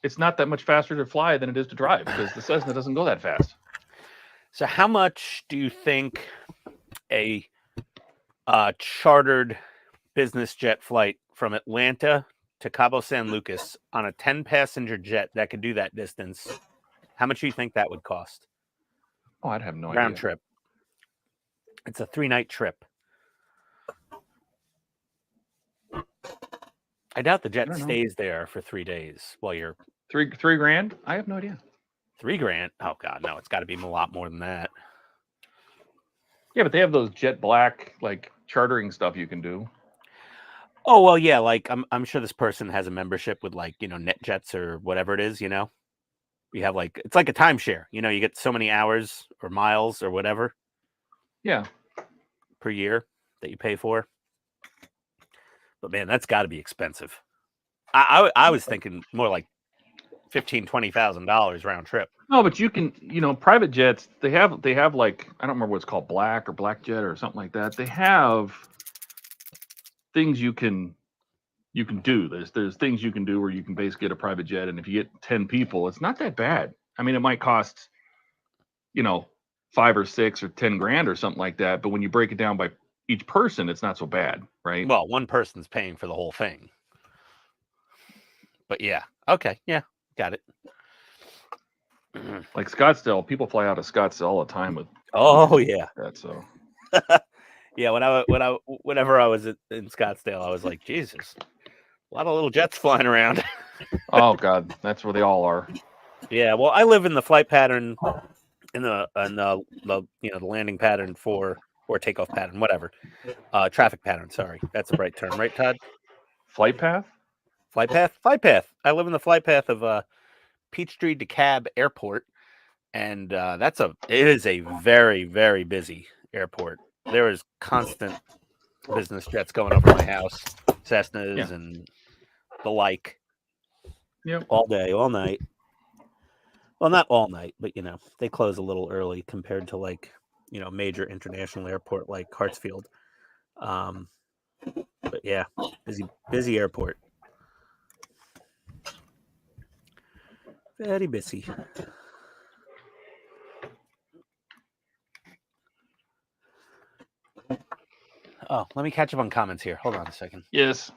it's not that much faster to fly than it is to drive because the Cessna doesn't go that fast. So how much do you think a chartered business jet flight from Atlanta to Cabo San Lucas on a 10-passenger jet that could do that distance, how much do you think that would cost? Oh, I'd have no idea. Round trip. It's a 3-night trip. I doubt the jet stays there for 3 days while you're $3,000. I have no idea. $3 grand. Oh God, no, it's got to be a lot more than that. Yeah, but they have those jet black like chartering stuff you can do. Oh well, yeah. Like I'm sure this person has a membership with like NetJets or whatever it is. You have like it's like a timeshare. You get so many hours or miles or whatever. Yeah. Per year that you pay for. But man, that's got to be expensive. I was thinking more like $15,000-$20,000 round trip. No, but you can, private jets. They have like I don't remember what it's called, Black or Black Jet or something like that. They have things you can do. There's things you can do where you can basically get a private jet, and if you get 10 people, it's not that bad. I mean, it might cost, 5 or 6 or 10 grand or something like that. But when you break it down by each person, it's not so bad, right? Well, one person's paying for the whole thing. But yeah, okay, yeah, got it. Like Scottsdale, people fly out of Scottsdale all the time with. Oh yeah, that so. Yeah, whenever I was in Scottsdale, I was like, Jesus, a lot of little jets flying around. Oh God, that's where they all are. Yeah, well, I live in the flight pattern, in the landing pattern or takeoff pattern, whatever. Traffic pattern. Sorry, that's the right term, right, Todd? Flight path. Flight path. Flight path. I live in the flight path of Peachtree DeKalb Airport, and it is a very, very busy airport. There is constant business jets going over my house, Cessnas and the like. Yep. All day, all night. Well, not all night, but they close a little early compared to like major international airport like Hartsfield. But yeah, busy airport. Very busy. Oh, let me catch up on comments here. Hold on a second. Yes.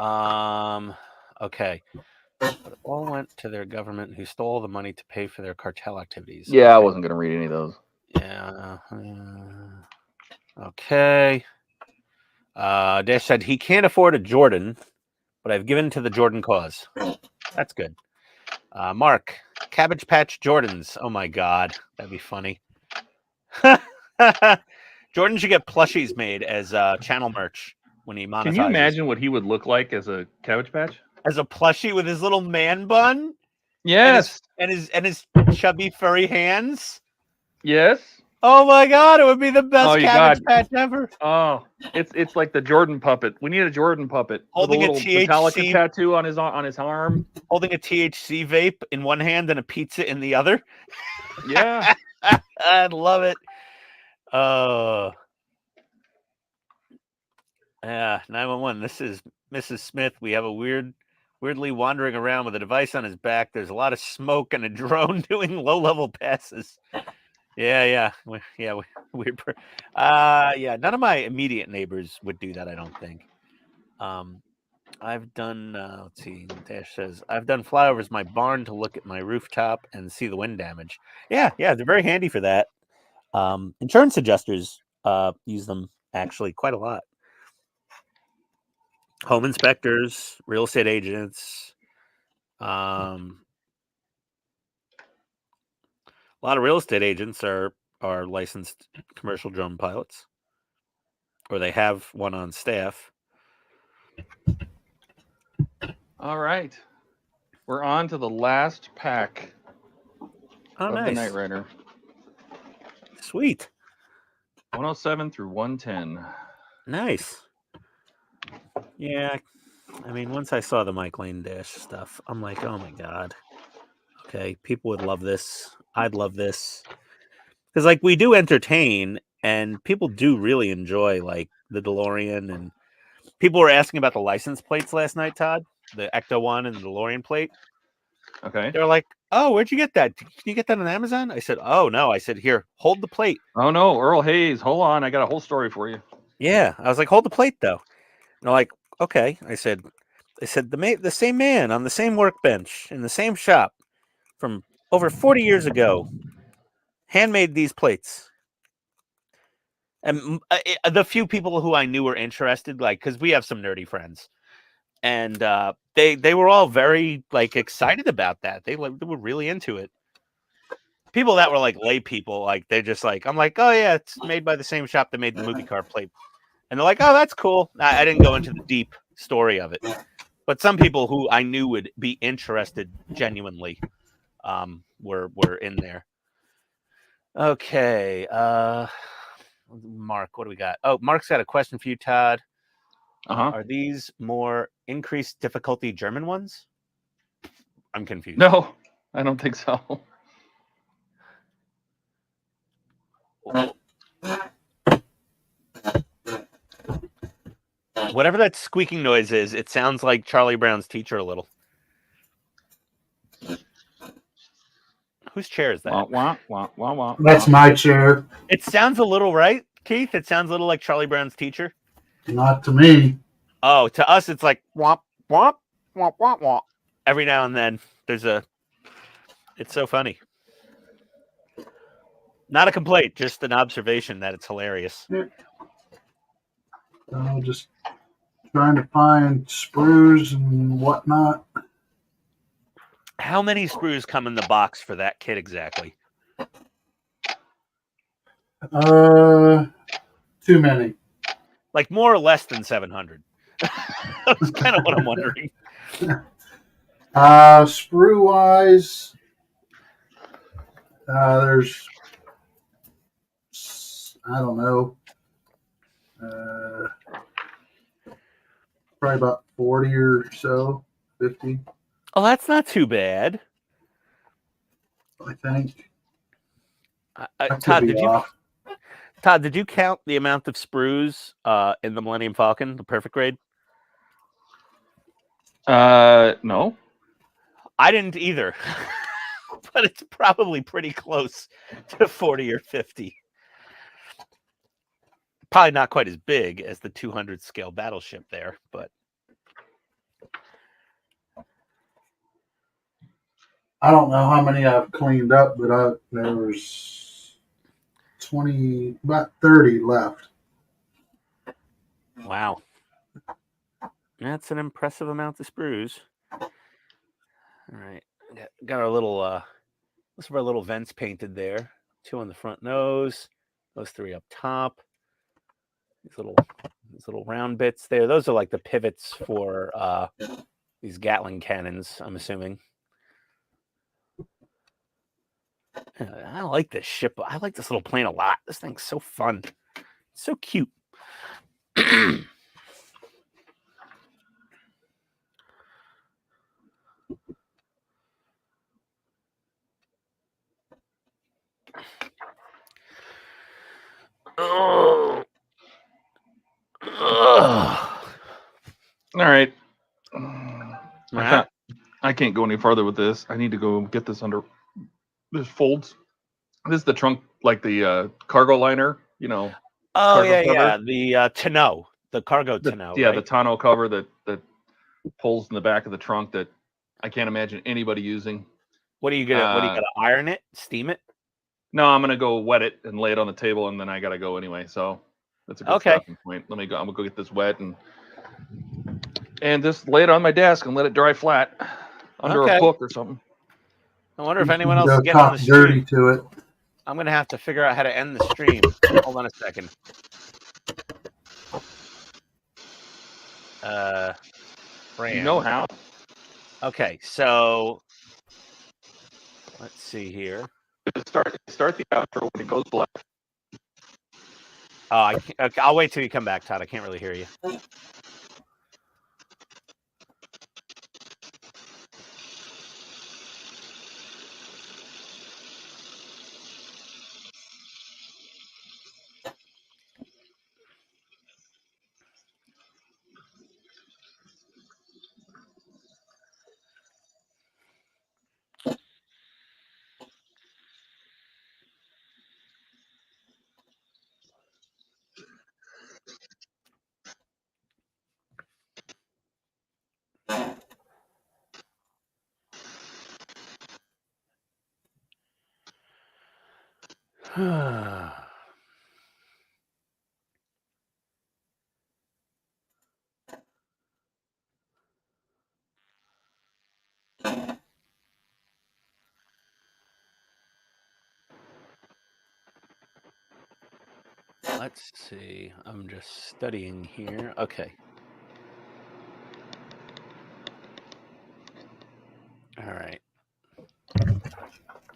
Okay. But it all went to their government who stole the money to pay for their cartel activities. Yeah, I wasn't going to read any of those. Yeah. Okay. Dash said he can't afford a Jordan, but I've given to the Jordan cause. That's good. Mark, Cabbage Patch Jordans. Oh my God, that'd be funny. Jordan should get plushies made as channel merch when he monetizes. Can you imagine what he would look like as a Cabbage Patch? As a plushie with his little man bun? Yes. And his chubby furry hands? Yes. Oh my God, it would be the best Cabbage Patch ever. Oh, it's like the Jordan puppet. We need a Jordan puppet. Holding with a a little Metallica tattoo on his arm. Holding a THC vape in one hand and a pizza in the other. Yeah. I'd love it. Yeah, 911. This is Mrs. Smith. We have a weirdly wandering around with a device on his back. There's a lot of smoke and a drone doing low-level passes. Yeah. Weird. Yeah, none of my immediate neighbors would do that, I don't think. I've done, let's see, Dash says, I've done flyovers my barn to look at my rooftop and see the wind damage. Yeah, they're very handy for that. Insurance adjusters use them actually quite a lot. Home inspectors, real estate agents, a lot of real estate agents are licensed commercial drone pilots, or they have one on staff. All right, we're on to the last pack of the Night Rider. Sweet. 107 through 110. Nice. Yeah, I mean, once I saw the Mike Lane Dash stuff, I'm like, oh my God. Okay, people would love this. I'd love this. Because, like, we do entertain, and people do really enjoy, like, the DeLorean. And people were asking about the license plates last night, Todd. The Ecto 1 and the DeLorean plate. Okay. They're like, oh, where'd you get that? Can you get that on Amazon? I said, oh, no. I said, here, hold the plate. Oh, no, Earl Hayes. Hold on. I got a whole story for you. Yeah. I was like, hold the plate, though. And they're like, okay. I said, the same man on the same workbench in the same shop from over 40 years ago handmade these plates. And the few people who I knew were interested, like, because we have some nerdy friends, and they were all very, like, excited about that. They were really into it. people that were like lay people, like they're just like, I'm like, oh yeah, it's made by the same shop that made the movie car plate, and they're like, oh, that's cool. I didn't go into the deep story of it, but some people who I knew would be interested genuinely, were in there. Okay, Mark, what do we got? Oh, Mark's got a question for you, Todd. Are these more increased difficulty German ones? I'm confused. No, I don't think so. Whatever that squeaking noise is, it sounds like Charlie Brown's teacher a little. Whose chair is that? Wah, wah, wah, wah, wah, That's wah. my chair. It sounds a little, right, Keith? It sounds a little like Charlie Brown's teacher. Not to me. Oh, to us, it's like womp, womp, womp, womp, womp. Every now and then, there's a... It's so funny. Not a complaint, just an observation that it's hilarious. Just trying to find sprues and whatnot. How many sprues come in the box for that kit exactly? Too many. Like more or less than 700. That's kind of what I'm wondering. Sprue wise, there's, I don't know, probably about 40 or so, 50. Oh, that's not too bad. I think. Todd, did you count the amount of sprues in the Millennium Falcon, the perfect grade? No. I didn't either. But it's probably pretty close to 40 or 50. Probably not quite as big as the 200 scale battleship there, but I don't know how many I've cleaned up, but there was about 30 left. wow. That's an impressive amount of sprues. All right. Got our little most of our little vents painted there. 2 on the front nose, those 3 up top. These little round bits there. Those are like the pivots for these Gatling cannons, I'm assuming. I like this ship. I like this little plane a lot. This thing's so fun. So cute. Oh. All right. Right. I can't go any farther with this. I need to go get this under. This folds. This is the trunk, like the cargo liner, you know. Oh yeah, cover. yeah. The tonneau, the cargo tonneau. Yeah, right? the tonneau cover that pulls in the back of the trunk that I can't imagine anybody using. What are you gonna iron it, steam it? No, I'm gonna go wet it and lay it on the table, and then I gotta go anyway. So that's a good stopping point. Let me go. I'm gonna go get this wet and just lay it on my desk and let it dry flat under a book or something. I wonder if anyone else is getting on the stream. Dirty to it. I'm gonna have to figure out how to end the stream. Hold on a second. Fran. You know how. Okay, so let's see here. Start the outro when it goes black. Oh, okay, I'll wait till you come back, Todd. I can't really hear you. Let's see. I'm just studying here. Okay. All right.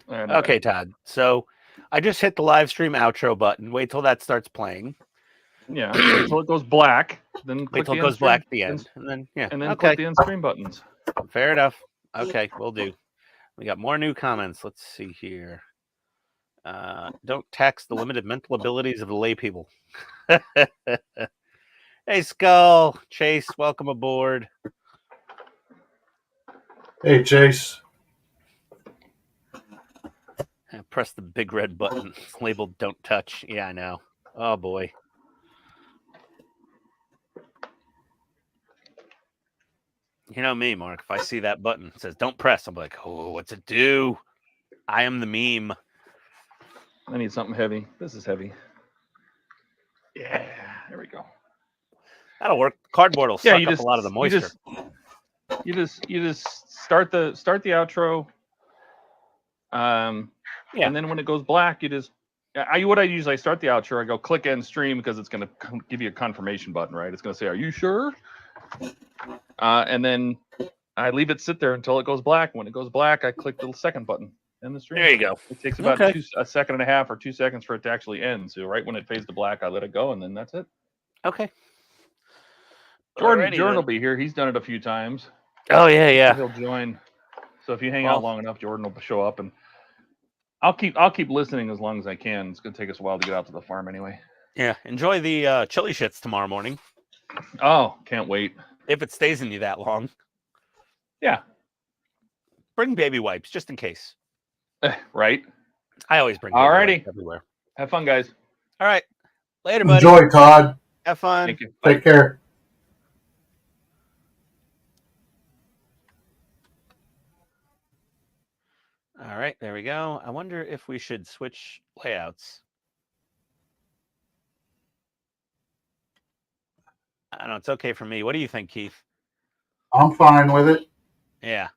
And, Okay, Todd. So I just hit the live stream outro button. Wait till that starts playing. Yeah. Wait till it goes black. Then Wait click till the it end goes stream, black at the end. And then, yeah. and then Okay. click the end stream buttons. Fair enough. Okay, we'll do. We got more new comments. Let's see here. Don't tax the limited mental abilities of the lay people. Hey, Skull. Chase, welcome aboard. Hey, Chase. Press the big red button. It's labeled "Don't touch." Yeah, I know. Oh boy. You know me, Mark. If I see that button it says "Don't press," I'm like, "Oh, what's it do?" I am the meme. I need something heavy. This is heavy. Yeah, there we go. That'll work. Cardboard will suck up a lot of the moisture. You just start the outro. Yeah. And then when it goes black, you just what I usually start the outro. I go click end stream because it's going to give you a confirmation button, right? It's going to say, "Are you sure?" And then I leave it sit there until it goes black. When it goes black, I click the second button in the stream. There you go. It takes about Okay. a second and a half or 2 seconds for it to actually end. So right when it fades to black, I let it go, and then that's it. Okay. Jordan Alrighty, then. will be here. He's done it a few times. Oh yeah. He'll join. So if you hang Well- out long enough, Jordan will show up, and I'll keep listening as long as I can. It's gonna take us a while to get out to the farm anyway. Yeah. Enjoy the chili shits tomorrow morning. Oh, can't wait. If it stays in you that long. Yeah. Bring baby wipes just in case. Right. I always bring baby Alrighty. wipes everywhere. Have fun, guys. All right. Later, buddy. Enjoy, Todd. Have fun. Thank you. Bye. Take care. All right, there we go. I wonder if we should switch layouts. I don't know. It's okay for me. What do you think, Keith? I'm fine with it. Yeah.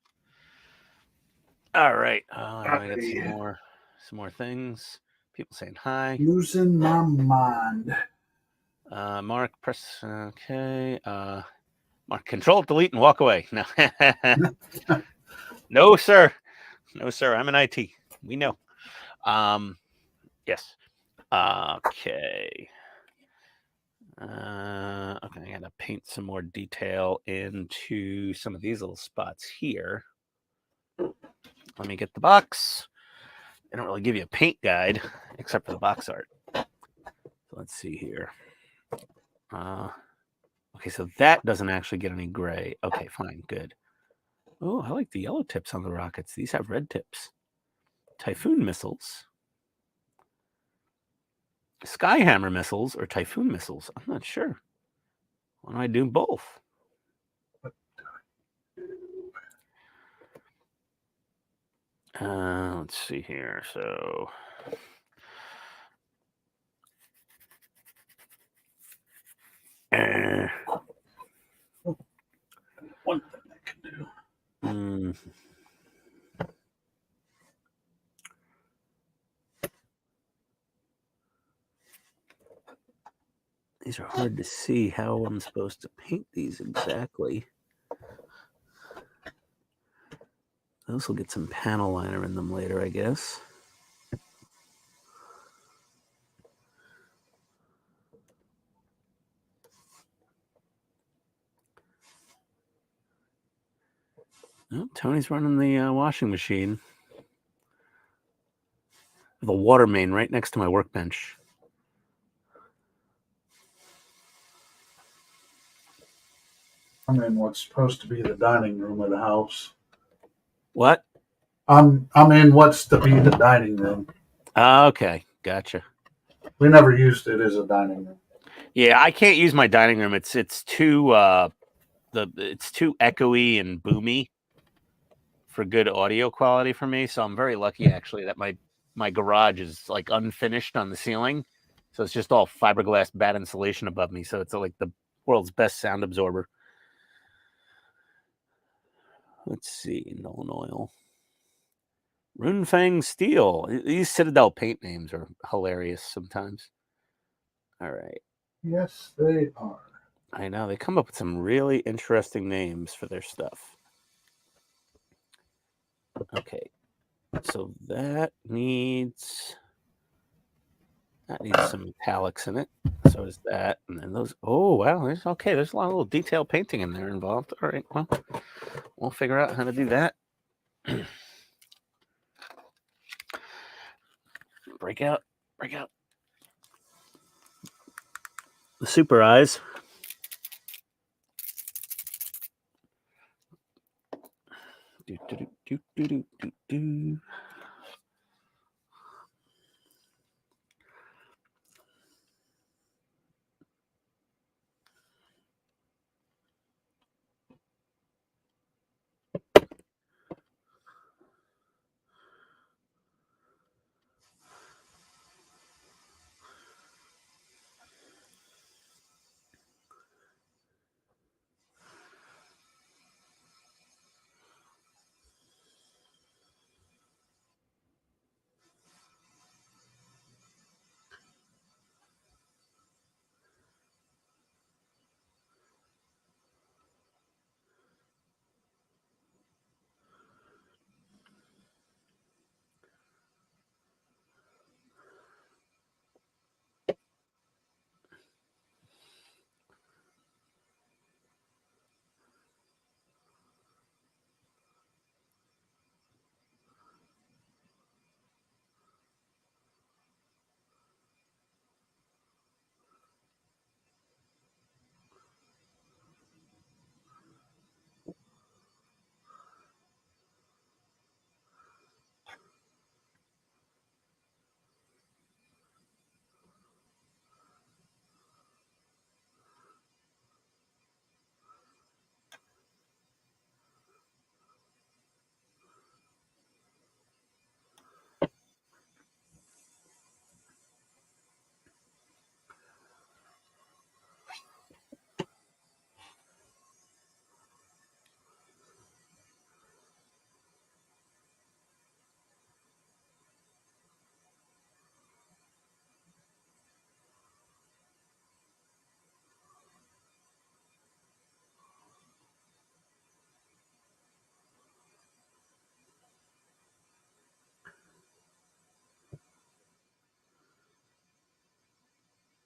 All right. I got some more things. People saying hi. Losing my mind. Mark, press okay. Mark, control, delete, and walk away. No, no, sir. No, sir. I'm in IT. We know. Yes. Okay. Okay, I gotta paint some more detail into some of these little spots here. Let me get the box. They don't really give you a paint guide except for the box art. So let's see here. Okay, so that doesn't actually get any gray. Okay, fine, good. Oh, I like the yellow tips on the rockets. These have red tips. Typhoon missiles. Skyhammer missiles or Typhoon missiles? I'm not sure. Why don't I do both? Let's see here. So One thing I can do. These are hard to see how I'm supposed to paint these exactly. Those will get some panel liner in them later, I guess. Oh, Tony's running the washing machine. The water main right next to my workbench. I'm in what's supposed to be the dining room of the house. What? I'm in what's to be the dining room. Okay, gotcha. We never used it as a dining room. Yeah, I can't use my dining room. It's too it's too echoey and boomy for good audio quality for me. So I'm very lucky actually that my garage is like unfinished on the ceiling. So it's just all fiberglass bat insulation above me. So it's like the world's best sound absorber. Let's see, Nolan Oil. Runefang Steel. These Citadel paint names are hilarious sometimes. All right. Yes, they are. I know they come up with some really interesting names for their stuff. Okay, so that needs some metallics in it. So is that, and then those. Oh wow, there's okay. There's a lot of little detail painting in there involved. All right, well, we'll figure out how to do that. break out the super eyes. Do, do, do, do, do, do, do.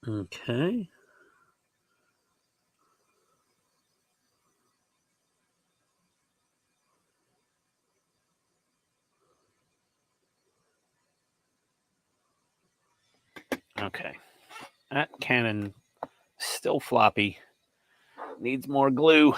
Okay. Okay. That cannon still floppy. Needs more glue.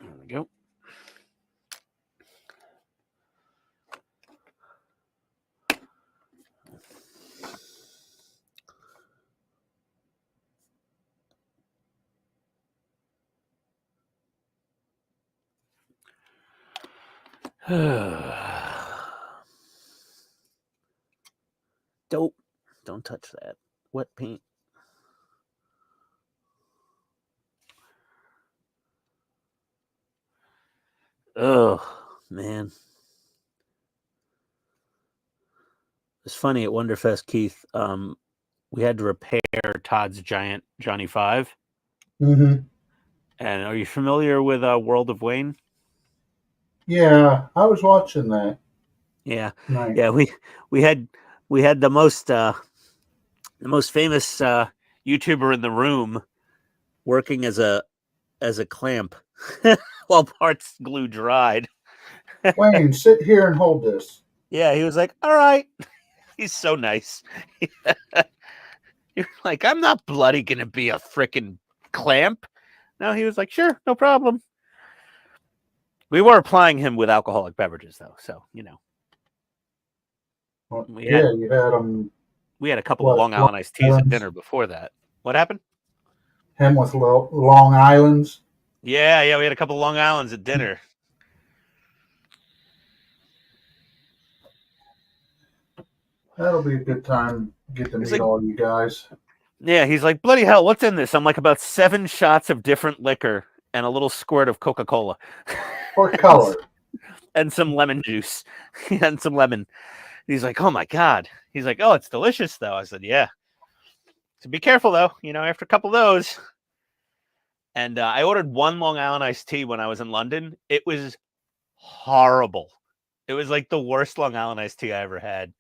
There we go. Don't touch that. Wet paint. Oh, man. It's funny at Wonderfest, Keith. We had to repair Todd's giant Johnny 5. Mm-hmm. And are you familiar with World of Wayne? Yeah, I was watching that. Yeah. Night. Yeah, we had the most famous YouTuber in the room working as a clamp while parts glue dried. Wayne, sit here and hold this. Yeah, he was like, "All right." He's so nice. You're like, "I'm not bloody gonna be a freaking clamp." No, he was like, "Sure, no problem." We were applying him with alcoholic beverages, though, so you know. Well, We yeah, had you had him. we had a couple of Long Island iced teas at dinner before that. What happened? Him with Long Islands. Yeah, we had a couple of Long Islands at dinner. That'll be a good time. Get to meet like- all you guys. Yeah, he's like, bloody hell, what's in this? I'm like, about 7 shots of different liquor and a little squirt of Coca-Cola. What color? And some lemon juice. And some lemon. He's like, oh my God. He's like, oh, it's delicious though. I said, yeah. So be careful though, after a couple of those. And I ordered 1 Long Island iced tea when I was in London. It was horrible. It was like the worst Long Island iced tea I ever had.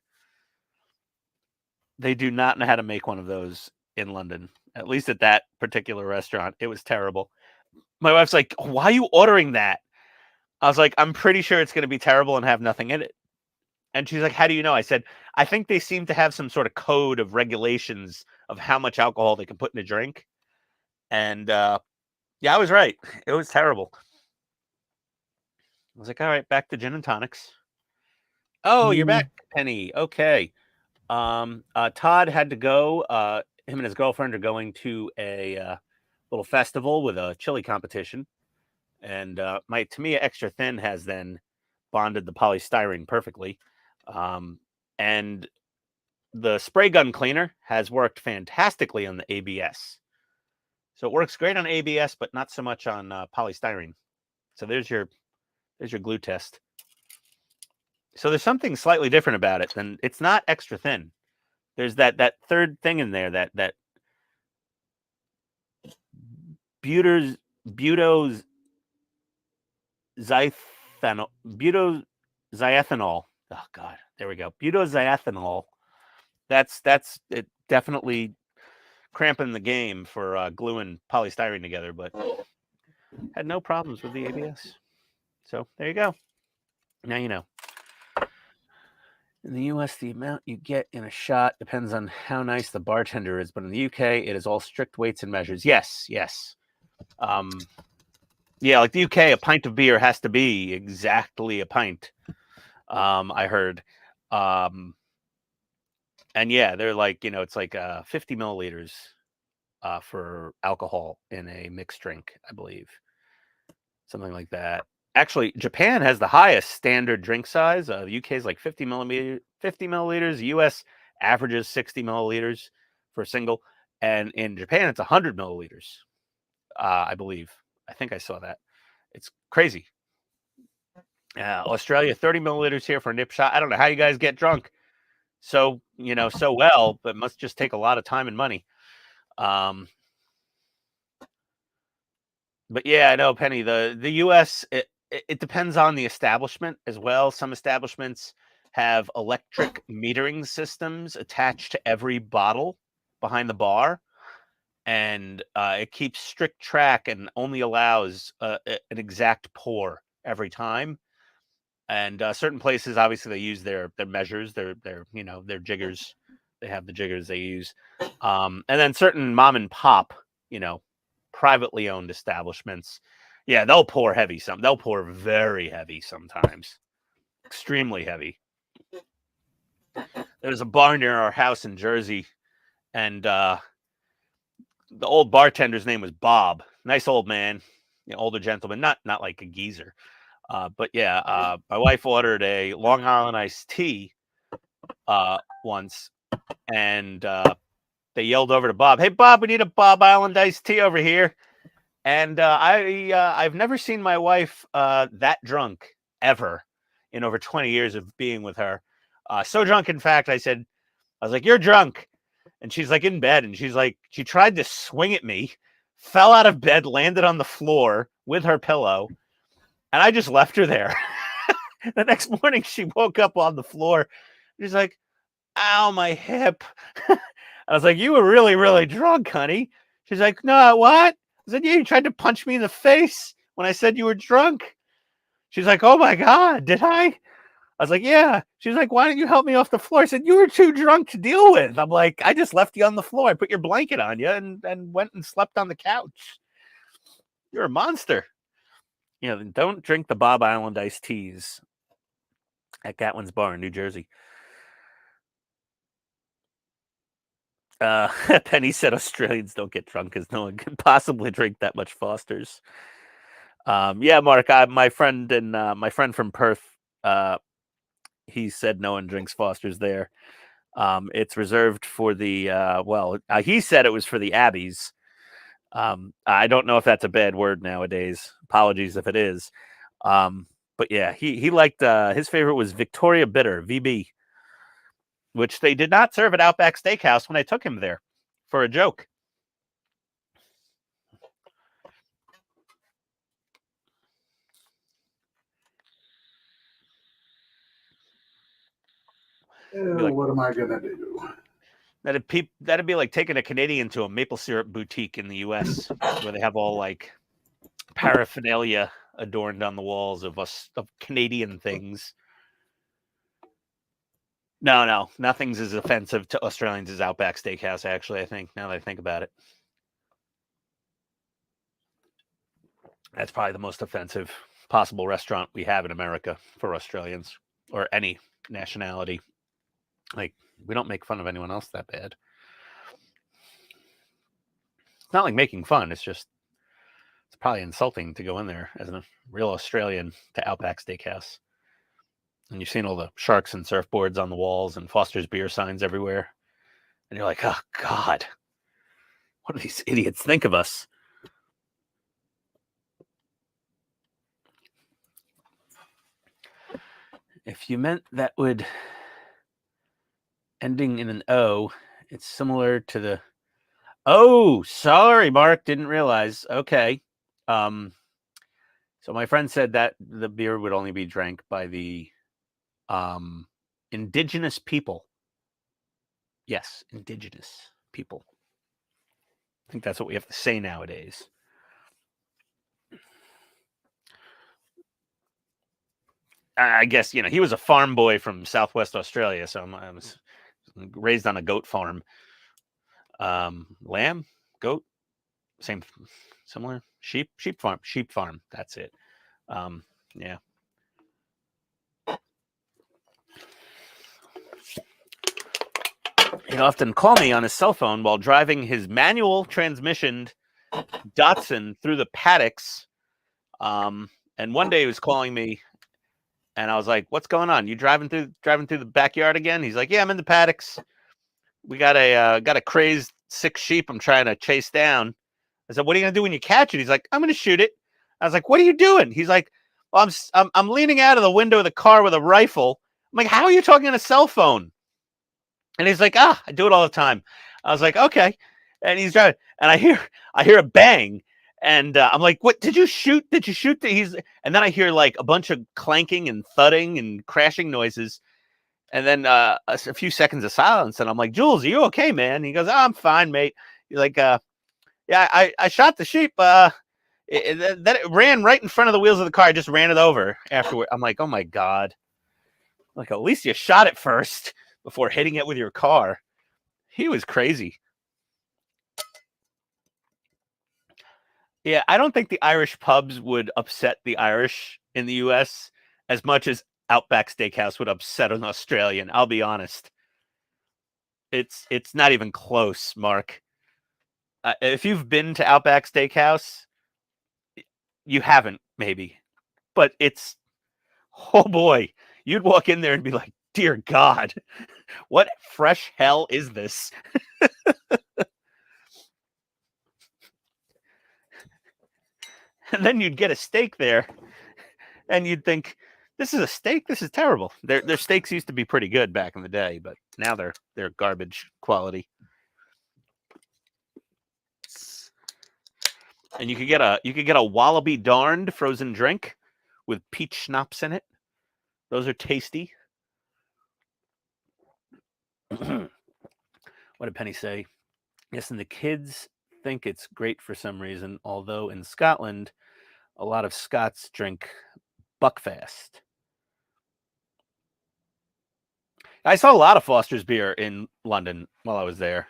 They do not know how to make one of those in London, at least at that particular restaurant. It was terrible. My wife's like, why are you ordering that? I was like, I'm pretty sure it's going to be terrible and have nothing in it. And she's like, how do you know? I said, I think they seem to have some sort of code of regulations of how much alcohol they can put in a drink. And yeah, I was right. It was terrible. I was like, all right, back to gin and tonics. Oh, you're back, Penny. Okay. Todd had to go. Him and his girlfriend are going to a little festival with a chili competition. And my Tamiya Extra Thin has then bonded the polystyrene perfectly. And the spray gun cleaner has worked fantastically on the ABS. So it works great on ABS, but not so much on polystyrene. So there's your glue test. So there's something slightly different about it than it's not extra thin. There's that third thing in there, that butyroxyethanol. Oh God, there we go. Butyroxyethanol. That's it. Definitely cramping the game for gluing polystyrene together, but had no problems with the ABS. So there you go. Now you know. In the US, the amount you get in a shot depends on how nice the bartender is, but in the UK, it is all strict weights and measures. Yes. Yeah, like the UK, a pint of beer has to be exactly a pint. I heard. And yeah, they're like, it's like 50 milliliters for alcohol in a mixed drink, I believe. Something like that. Actually, Japan has the highest standard drink size. The UK is like 50 milliliters. The US averages 60 milliliters for a single. And in Japan, it's 100 milliliters, I believe. I think I saw that. It's crazy. Australia, 30 milliliters here for a nip shot. I don't know how you guys get drunk so well, but it must just take a lot of time and money. But yeah, I know, Penny, the US, it depends on the establishment as well. Some establishments have electric metering systems attached to every bottle behind the bar, and it keeps strict track and only allows an exact pour every time. And certain places, obviously, they use their measures, their jiggers. They have the jiggers they use, and then certain mom and pop, privately owned establishments, yeah, they'll pour heavy. They'll pour very heavy sometimes, extremely heavy. There's a bar near our house in Jersey, and the old bartender's name was Bob. Nice old man, older gentleman, not like a geezer. But yeah, my wife ordered a Long Island iced tea once, and they yelled over to Bob, "Hey, Bob, we need a Bob Island iced tea over here." And I've never seen my wife that drunk ever in over 20 years of being with her. So drunk, in fact, I was like, "You're drunk." And she's like in bed, and she's like, she tried to swing at me, fell out of bed, landed on the floor with her pillow, and I just left her there. The next morning, she woke up on the floor. She's like, "Ow, my hip." I was like, "You were really, really drunk, honey." She's like, "No, what?" I said, "Yeah, you tried to punch me in the face when I said you were drunk." She's like, "Oh my God, did I?" I was like, "Yeah." She's like, "Why didn't you help me off the floor?" I said, "You were too drunk to deal with." I'm like, "I just left you on the floor. I put your blanket on you and went and slept on the couch. You're a monster." Don't drink the Bob Island iced teas at Gatlin's Bar in New Jersey. Penny said Australians don't get drunk because no one can possibly drink that much Foster's. Yeah, Mark, my friend from Perth, he said no one drinks Foster's there. It's reserved for the he said it was for the Abbeys. I don't know if that's a bad word nowadays. Apologies if it is. But yeah, he liked his favorite was Victoria Bitter, VB, which they did not serve at Outback Steakhouse when I took him there for a joke. Ew, what am I gonna do? That'd be like taking a Canadian to a maple syrup boutique in the U.S. where they have all like paraphernalia adorned on the walls of Canadian things. No, nothing's as offensive to Australians as Outback Steakhouse. Actually, I think now that I think about it, that's probably the most offensive possible restaurant we have in America for Australians or any nationality. Like, we don't make fun of anyone else that bad. It's not like making fun. It's just, it's probably insulting to go in there as a real Australian to Outback Steakhouse. And you've seen all the sharks and surfboards on the walls and Foster's beer signs everywhere. And you're like, oh, God, what do these idiots think of us? If you meant that would ending in an O, it's similar to the... Oh, sorry, Mark. Didn't realize. Okay. So my friend said that the beer would only be drank by the indigenous people. Yes, indigenous people. I think that's what we have to say nowadays. I guess, he was a farm boy from Southwest Australia, so I was raised on a goat farm. Lamb, goat, similar. Sheep farm. That's it. Yeah. He'd often call me on his cell phone while driving his manual transmissioned Datsun through the paddocks. And one day he was calling me, and I was like, "What's going on? You driving through the backyard again?" He's like, "Yeah, I'm in the paddocks. We got a crazed sick sheep I'm trying to chase down." I said, "What are you gonna do when you catch it?" He's like, "I'm gonna shoot it." I was like, "What are you doing?" He's like, well, I'm leaning out of the window of the car with a rifle. I'm like, "How are you talking on a cell phone?" And he's like, "I do it all the time." I was like, "Okay." And he's driving, and I hear a bang, and I'm like, "What? Did you shoot? Did you shoot?" And then I hear like a bunch of clanking and thudding and crashing noises, and then a few seconds of silence, and I'm like, "Jules, are you okay, man?" And he goes, "Oh, I'm fine, mate." He's like, "Yeah, I shot the sheep. It ran right in front of the wheels of the car. I just ran it over afterward." I'm like, "Oh my God!" Like, at least you shot it first before hitting it with your car. He was crazy. Yeah, I don't think the Irish pubs would upset the Irish in the U.S. as much as Outback Steakhouse would upset an Australian. I'll be honest. It's not even close, Mark. If you've been to Outback Steakhouse, you haven't, maybe. But it's, oh boy, you'd walk in there and be like, "Dear God, what fresh hell is this?" And then you'd get a steak there, and you'd think, "This is a steak? This is terrible." Their steaks used to be pretty good back in the day, but now they're garbage quality. And you could get a Wallaby Darned frozen drink with peach schnapps in it. Those are tasty. What did Penny say? Yes, and the kids think it's great for some reason, although in Scotland, a lot of Scots drink Buckfast. I saw a lot of Foster's beer in London while I was there.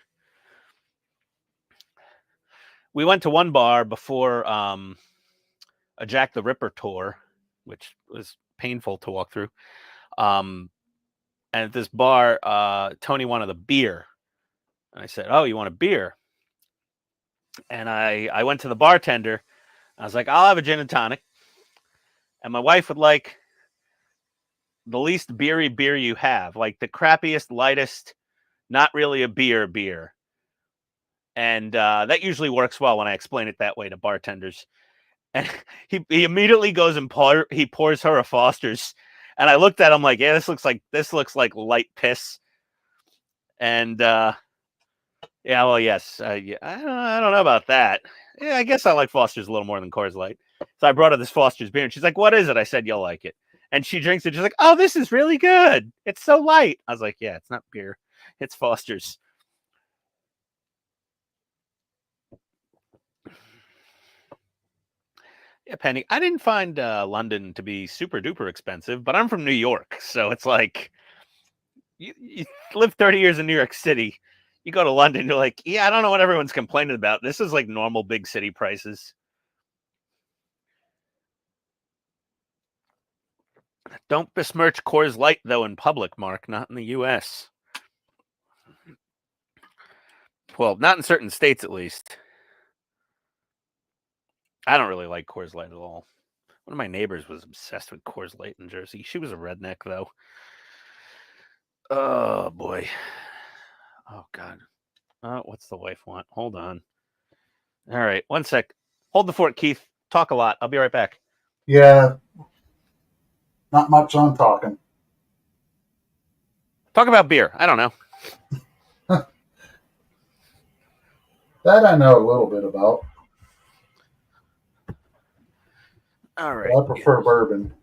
We went to one bar before a Jack the Ripper tour, which was painful to walk through. And at this bar, Tony wanted a beer. And I said, "Oh, you want a beer?" And I went to the bartender. I was like, "I'll have a gin and tonic." And my wife would like the least beery beer you have, like the crappiest, lightest, not really a beer. And that usually works well when I explain it that way to bartenders. And he immediately goes and he pours her a Foster's. And I looked at him like, yeah, this looks like light piss. And yeah, well, yes, yeah, I don't know about that. Yeah, I guess I like Foster's a little more than Coors Light. So I brought her this Foster's beer, and she's like, "What is it?" I said, "You'll like it." And she drinks it. She's like, "Oh, this is really good. It's so light." I was like, "Yeah, it's not beer. It's Foster's." Yeah, Penny. I didn't find London to be super duper expensive, but I'm from New York, so it's like you live 30 years in New York City. You go to London, you're like, yeah, I don't know what everyone's complaining about. This is like normal big city prices. Don't besmirch Coors Light, though, in public, Mark, not in the U.S. Well, not in certain states, at least. I don't really like Coors Light at all. One of my neighbors was obsessed with Coors Light in Jersey. She was a redneck, though. Oh, boy. Oh, God. What's the wife want? Hold on. All right, one sec. Hold the fort, Keith. Talk a lot. I'll be right back. Yeah, not much on talking. Talk about beer. I don't know. That I know a little bit about. All right. I prefer bourbon.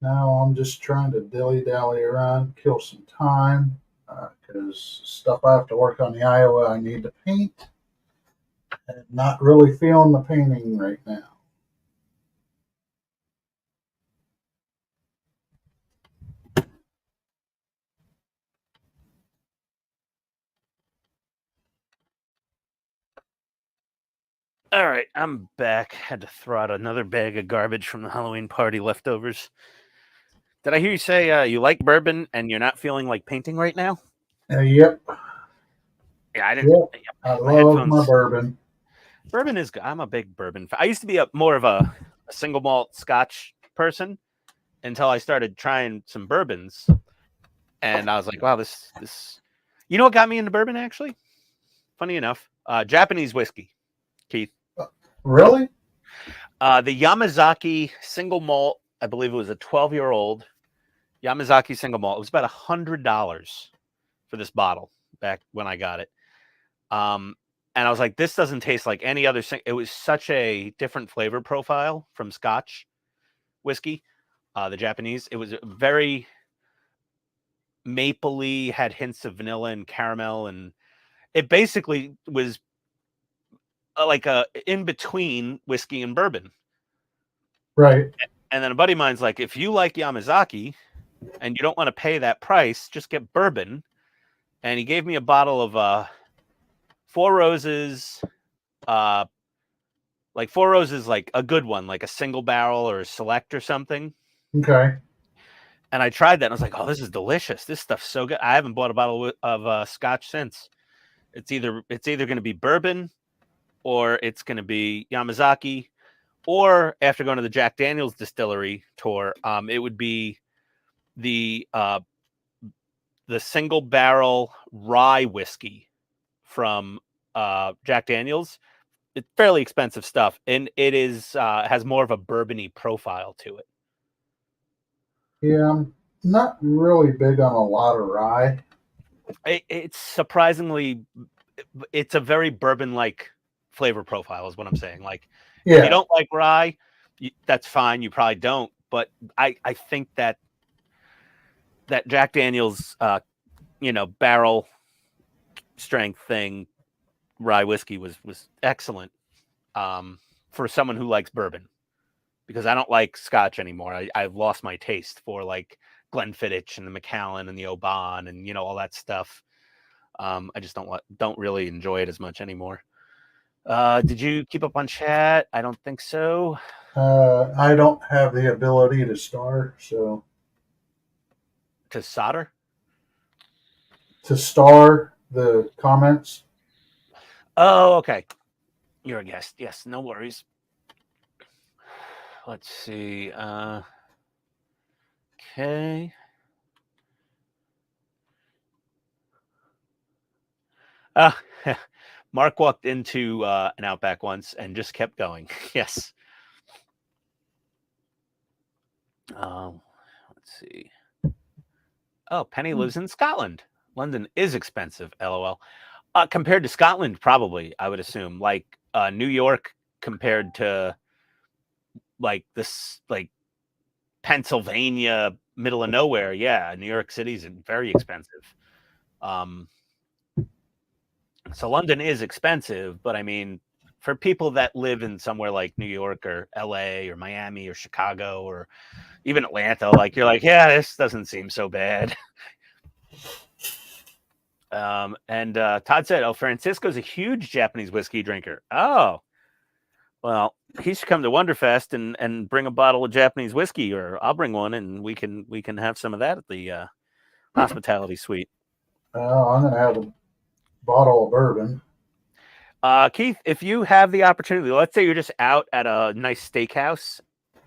Now I'm just trying to dilly-dally around, kill some time, because stuff I have to work on the Iowa I need to paint, and not really feeling the painting right now. All right, I'm back. Had to throw out another bag of garbage from the Halloween party leftovers. Did I hear you say you like bourbon and you're not feeling like painting right now? Yep. Yeah, I didn't. Yep. Yep, I my love headphones. my bourbon. Bourbon is good. I'm a big bourbon fan. I used to be more of a single malt Scotch person until I started trying some bourbons, and I was like, wow, this. You know what got me into bourbon, actually? Funny enough, Japanese whiskey, Keith. Really? The Yamazaki single malt, I believe it was a 12-year-old Yamazaki single malt. It was about $100 for this bottle back when I got it. And I was like, this doesn't taste like any other. It was such a different flavor profile from Scotch whiskey, the Japanese. It was very mapley, had hints of vanilla and caramel, and it basically was like a in between whiskey and bourbon. Right. And then a buddy of mine's like, if you like Yamazaki and you don't want to pay that price, just get bourbon. And he gave me a bottle of Four Roses, like Four Roses, like a good one, like a single barrel or a select or something. Okay. And I tried that and I was like, oh, this is delicious. This stuff's so good. I haven't bought a bottle of Scotch since. It's either going to be bourbon or it's going to be Yamazaki, or after going to the Jack Daniel's distillery tour, it would be the single barrel rye whiskey from Jack Daniel's. It's fairly expensive stuff, and it is has more of a bourbony profile to it. Yeah, I'm not really big on a lot of rye. It's surprisingly, it's a very bourbon-like flavor profile, is what I'm saying. Like, If Yeah. you don't like rye, that's fine. You probably don't. But I think that Jack Daniel's, barrel strength thing, rye whiskey was excellent for someone who likes bourbon, because I don't like Scotch anymore. I've lost my taste for like Glenfiddich and the Macallan and the Oban and all that stuff. I just don't really enjoy it as much anymore. Did you keep up on chat? I don't think so. I don't have the ability to star, so To solder? to star the comments. Oh, okay. You're a guest. Yes, no worries. Let's see. Okay. Mark walked into an Outback once and just kept going. Yes. Let's see. Oh, Penny lives in Scotland. London is expensive. LOL. Compared to Scotland, probably, I would assume. Like New York compared to like this, like Pennsylvania, middle of nowhere. Yeah, New York City is very expensive. So London is expensive, but I mean, for people that live in somewhere like New York or LA or Miami or Chicago or even Atlanta, like you're like, yeah, this doesn't seem so bad. And Todd said, oh, Francisco's a huge Japanese whiskey drinker. Oh, well, he should come to Wonderfest and bring a bottle of Japanese whiskey, or I'll bring one and we can have some of that at the hospitality suite. I'm going to have a bottle of bourbon. Keith, if you have the opportunity, let's say you're just out at a nice steakhouse,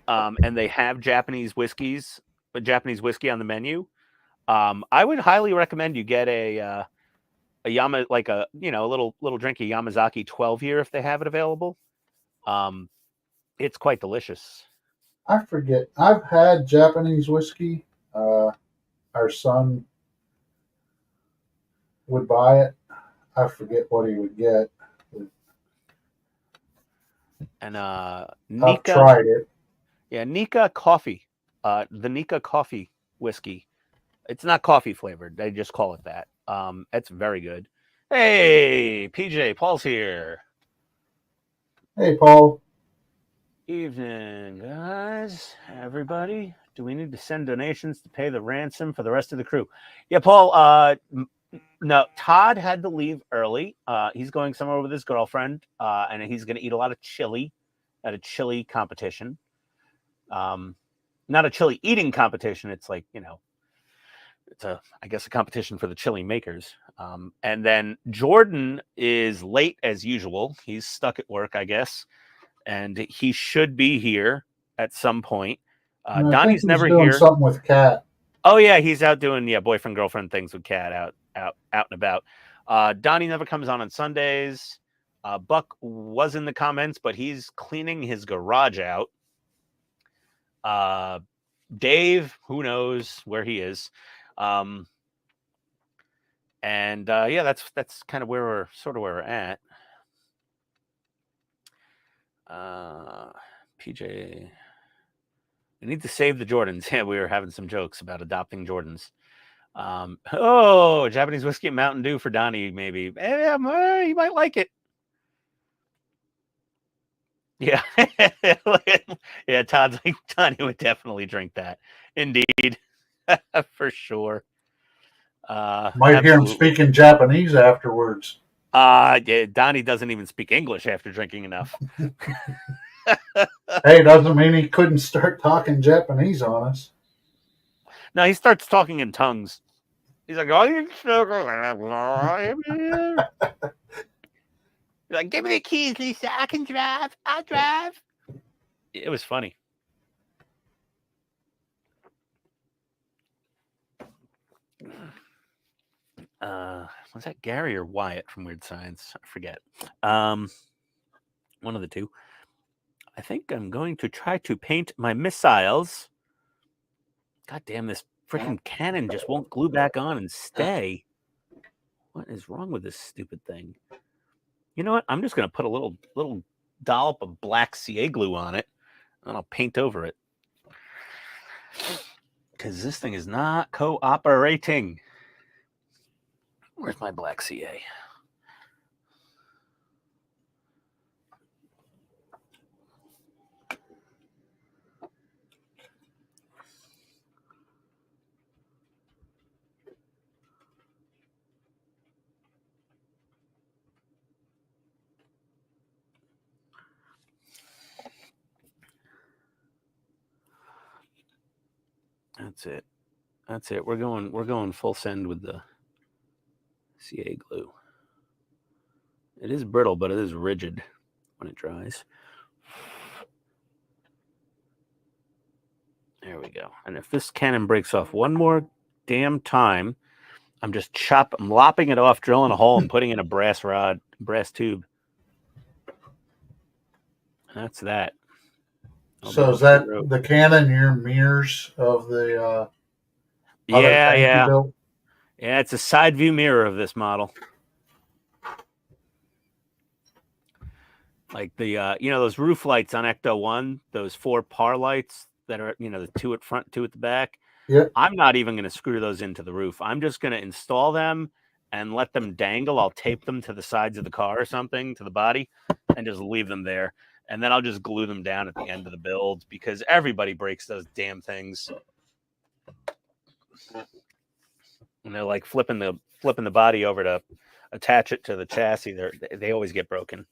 and they have Japanese whiskey on the menu, I would highly recommend you get a Yama, like a little drink of Yamazaki 12-year if they have it available. It's quite delicious. I forget. I've had Japanese whiskey. Our son would buy it. I forget what he would get. And Nika, I've tried it. Yeah, Nika coffee. The Nika coffee whiskey. It's not coffee flavored. They just call it that. It's very good. Hey, PJ, Paul's here. Hey, Paul. Evening, guys. Everybody. Do we need to send donations to pay the ransom for the rest of the crew? Yeah, Paul. No, Todd had to leave early. He's going somewhere with his girlfriend, and he's going to eat a lot of chili at a chili competition. Not a chili eating competition. It's like, it's I guess a competition for the chili makers. And then Jordan is late as usual. He's stuck at work, I guess, and he should be here at some point. Donnie's never doing here. Something with Kat. Oh yeah, he's out doing boyfriend girlfriend things with Kat out and about. Donnie never comes on Sundays. Buck was in the comments, but he's cleaning his garage out. Dave, who knows where he is. And yeah, that's kind of where we're at. PJ, we need to save the Jordans. Yeah, we were having some jokes about adopting Jordans. Japanese whiskey and Mountain Dew for Donnie, maybe. Yeah, he might like it. Yeah. Yeah, Todd's like, Donnie would definitely drink that. Indeed. For sure. Might hear him speaking Japanese afterwards. Yeah, Donnie doesn't even speak English after drinking enough. Hey, doesn't mean he couldn't start talking Japanese on us. No, he starts talking in tongues. He's like, oh, you like, give me the keys, Lisa. I can drive. I'll drive. It was funny. Was that Gary or Wyatt from Weird Science? I forget. One of the two. I think I'm going to try to paint my missiles. God damn, this freaking cannon just won't glue back on and stay. What is wrong with this stupid thing? You know what? I'm just going to put a little dollop of black CA glue on it, and I'll paint over it. Because this thing is not cooperating. Where's my black CA? That's it. That's it. We're going full send with the CA glue. It is brittle, but it is rigid when it dries. There we go. And if this cannon breaks off one more damn time, I'm lopping it off, drilling a hole, and putting in a brass tube. That's that. So is that the cannon your mirrors of the yeah. Built? Yeah, it's a side view mirror of this model. Like the those roof lights on Ecto 1, those 4 par lights that are, the 2 at front, 2 at the back. Yep. I'm not even going to screw those into the roof. I'm just going to install them and let them dangle. I'll tape them to the sides of the car or something, to the body, and just leave them there. And then I'll just glue them down at the end of the build, because everybody breaks those damn things. And they're like flipping the body over to attach it to the chassis. They always get broken.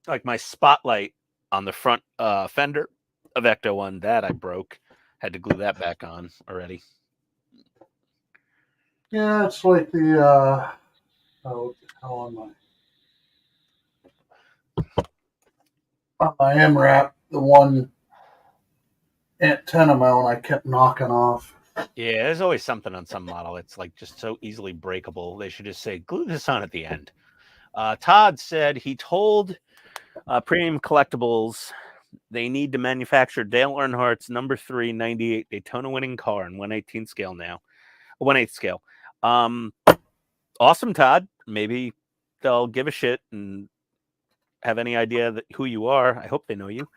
Like my spotlight on the front fender of Ecto 1, that I broke. Had to glue that back on already. Yeah, it's like the how am I? On my MRAP, the one antenna mount I kept knocking off. Yeah, there's always something on some model. It's like just so easily breakable. They should just say glue this on at the end. Todd said he told Premium Collectibles they need to manufacture Dale Earnhardt's number 3 98 Daytona winning car in 1/18 scale now. 1/8 scale. Awesome, Todd. Maybe they'll give a shit and have any idea who you are. I hope they know you.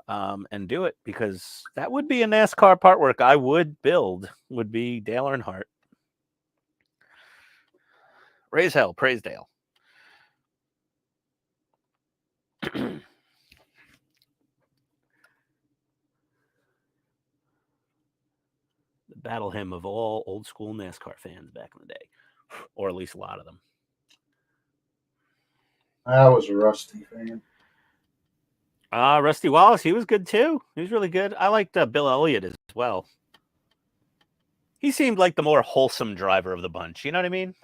And do it, because that would be a NASCAR part work I would build, would be Dale Earnhardt. Raise hell, praise Dale. The battle hymn of all old school NASCAR fans back in the day, or at least a lot of them. I was a Rusty fan. Rusty Wallace, he was good too. He was really good. I liked Bill Elliott as well. He seemed like the more wholesome driver of the bunch. You know what I mean?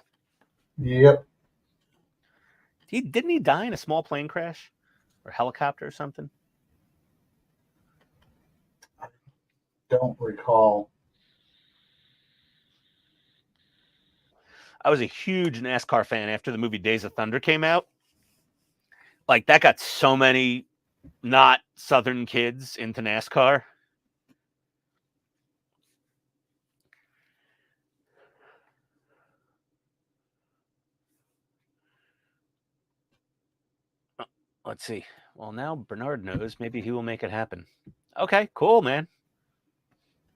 Yep. Didn't he die in a small plane crash or helicopter or something? Don't recall. I was a huge NASCAR fan after the movie Days of Thunder came out. Like, that got so many not Southern kids into NASCAR. Let's see. Well, now Bernard knows. Maybe he will make it happen. Okay, cool, man.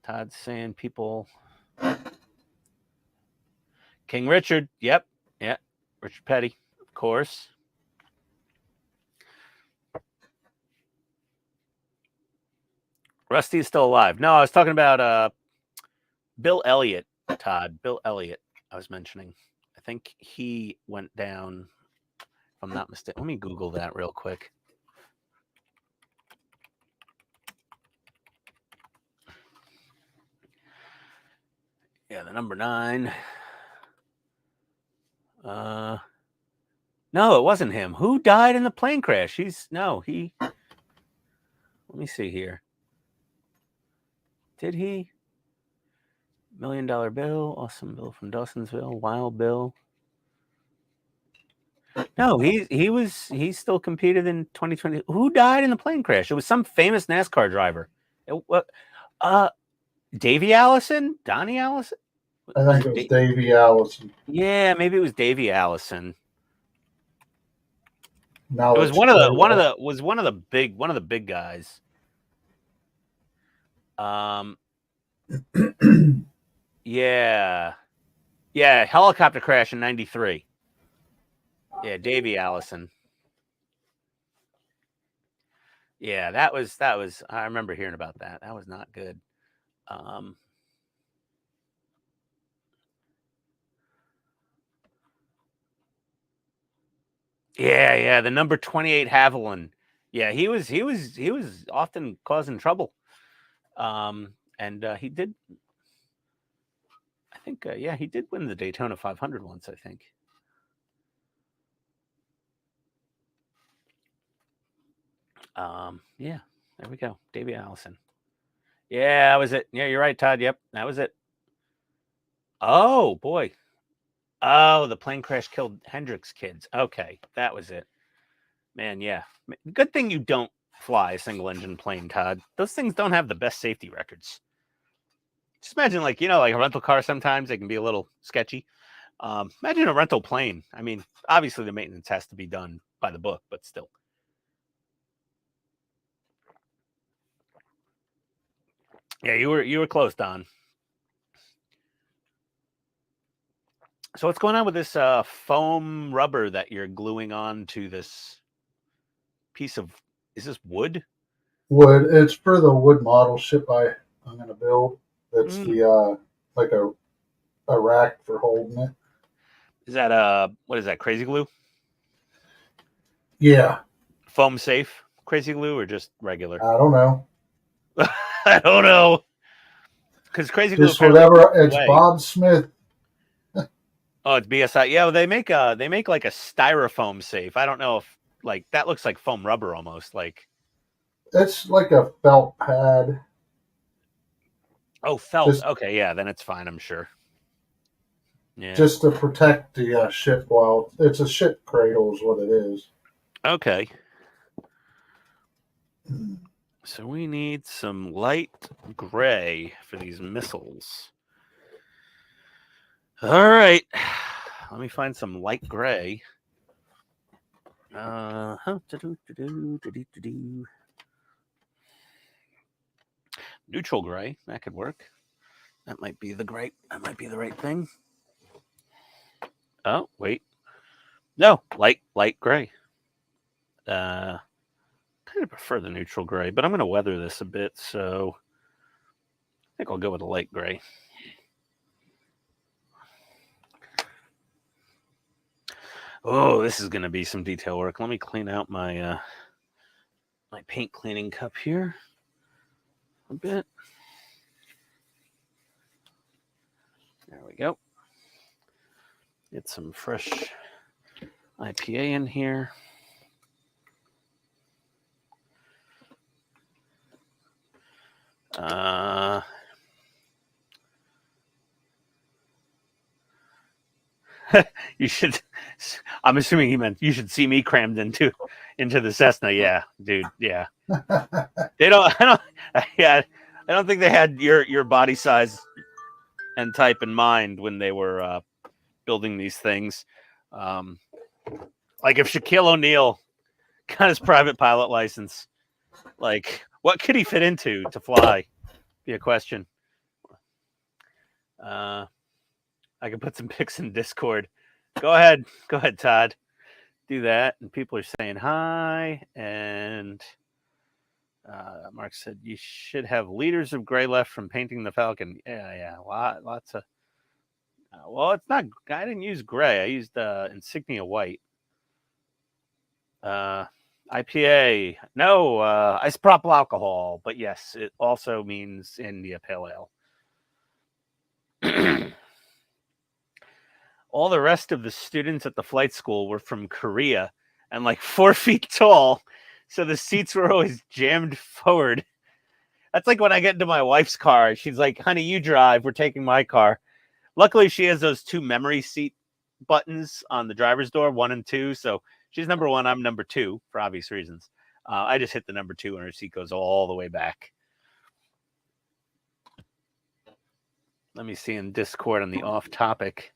Todd's saying people... King Richard. Yep. Yeah. Richard Petty, of course. Rusty is still alive. No, I was talking about Bill Elliott, Todd. Bill Elliott, I was mentioning. I think he went down, if I'm not mistaken. Let me Google that real quick. Yeah, the number 9. No, it wasn't him. Who died in the plane crash? Let me see here. Did he? $1 Million Bill, Awesome Bill from Dawsonville, Wild Bill. No, he still competed in 2020. Who died in the plane crash? It was some famous NASCAR driver. Davey Allison? Donnie Allison? I think it was Davey Allison. Yeah, maybe it was Davey Allison. Now It was it's one of the big guys. Yeah. Yeah, helicopter crash in 93. Yeah, Davy Allison. Yeah, that was I remember hearing about that. That was not good. Yeah, the number 28 Haviland. Yeah, he was often causing trouble. And he did, I think, yeah, he did win the Daytona 500 once, I think. Yeah, there we go. Davey Allison. Yeah, that was it. Yeah, you're right, Todd. Yep, that was it. Oh, boy. Oh, the plane crash killed Hendrick's kids. Okay, that was it. Man, yeah. Good thing you don't fly a single engine plane, Todd. Those things don't have the best safety records. Just imagine, like, like a rental car, sometimes they can be a little sketchy. Imagine a rental plane. I mean, obviously the maintenance has to be done by the book, but still. Yeah, you were close, Don. So what's going on with this foam rubber that you're gluing on to this piece of? Is this wood? Wood. It's for the wood model ship I'm going to build. That's the like a rack for holding it. Is that what is that? Crazy glue? Yeah. Foam safe crazy glue or just regular? I don't know. I don't know. Because crazy glue. Just whatever. It's Bob Smith. Oh, it's BSI. Yeah, well, they make like a styrofoam safe. I don't know if like that looks like foam rubber almost. Like it's like a felt pad. Oh, felt. Okay, yeah, then it's fine, I'm sure. Yeah. Just to protect the ship while it's a ship cradle is what it is. Okay. So we need some light gray for these missiles. All right. Let me find some light gray. Neutral gray. That could work. That might be the right thing. Oh, wait. No, light gray. Kind of prefer the neutral gray, but I'm going to weather this a bit, so I think I'll go with a light gray. Oh, this is going to be some detail work. Let me clean out my my paint cleaning cup here a bit. There we go. Get some fresh IPA in here. You should. I'm assuming he meant you should see me crammed into the Cessna. Yeah, dude. Yeah. They don't. Yeah. I don't think they had your body size and type in mind when they were building these things. Like if Shaquille O'Neal got his private pilot license, like what could he fit into to fly? Be a question. I can put some pics in Discord. Go ahead, Todd. Do that. And people are saying hi. And Mark said you should have liters of gray left from painting the Falcon. Yeah. Lots of. Well, it's not. I didn't use gray. I used Insignia white. IPA. No, isopropyl alcohol. But yes, it also means India Pale Ale. All the rest of the students at the flight school were from Korea and like 4 feet tall. So the seats were always jammed forward. That's like when I get into my wife's car. She's like, honey, you drive. We're taking my car. Luckily, she has those 2 memory seat buttons on the driver's door, 1 and 2. So she's number 1. I'm number 2 for obvious reasons. I just hit the number 2 and her seat goes all the way back. Let me see in Discord on the off topic.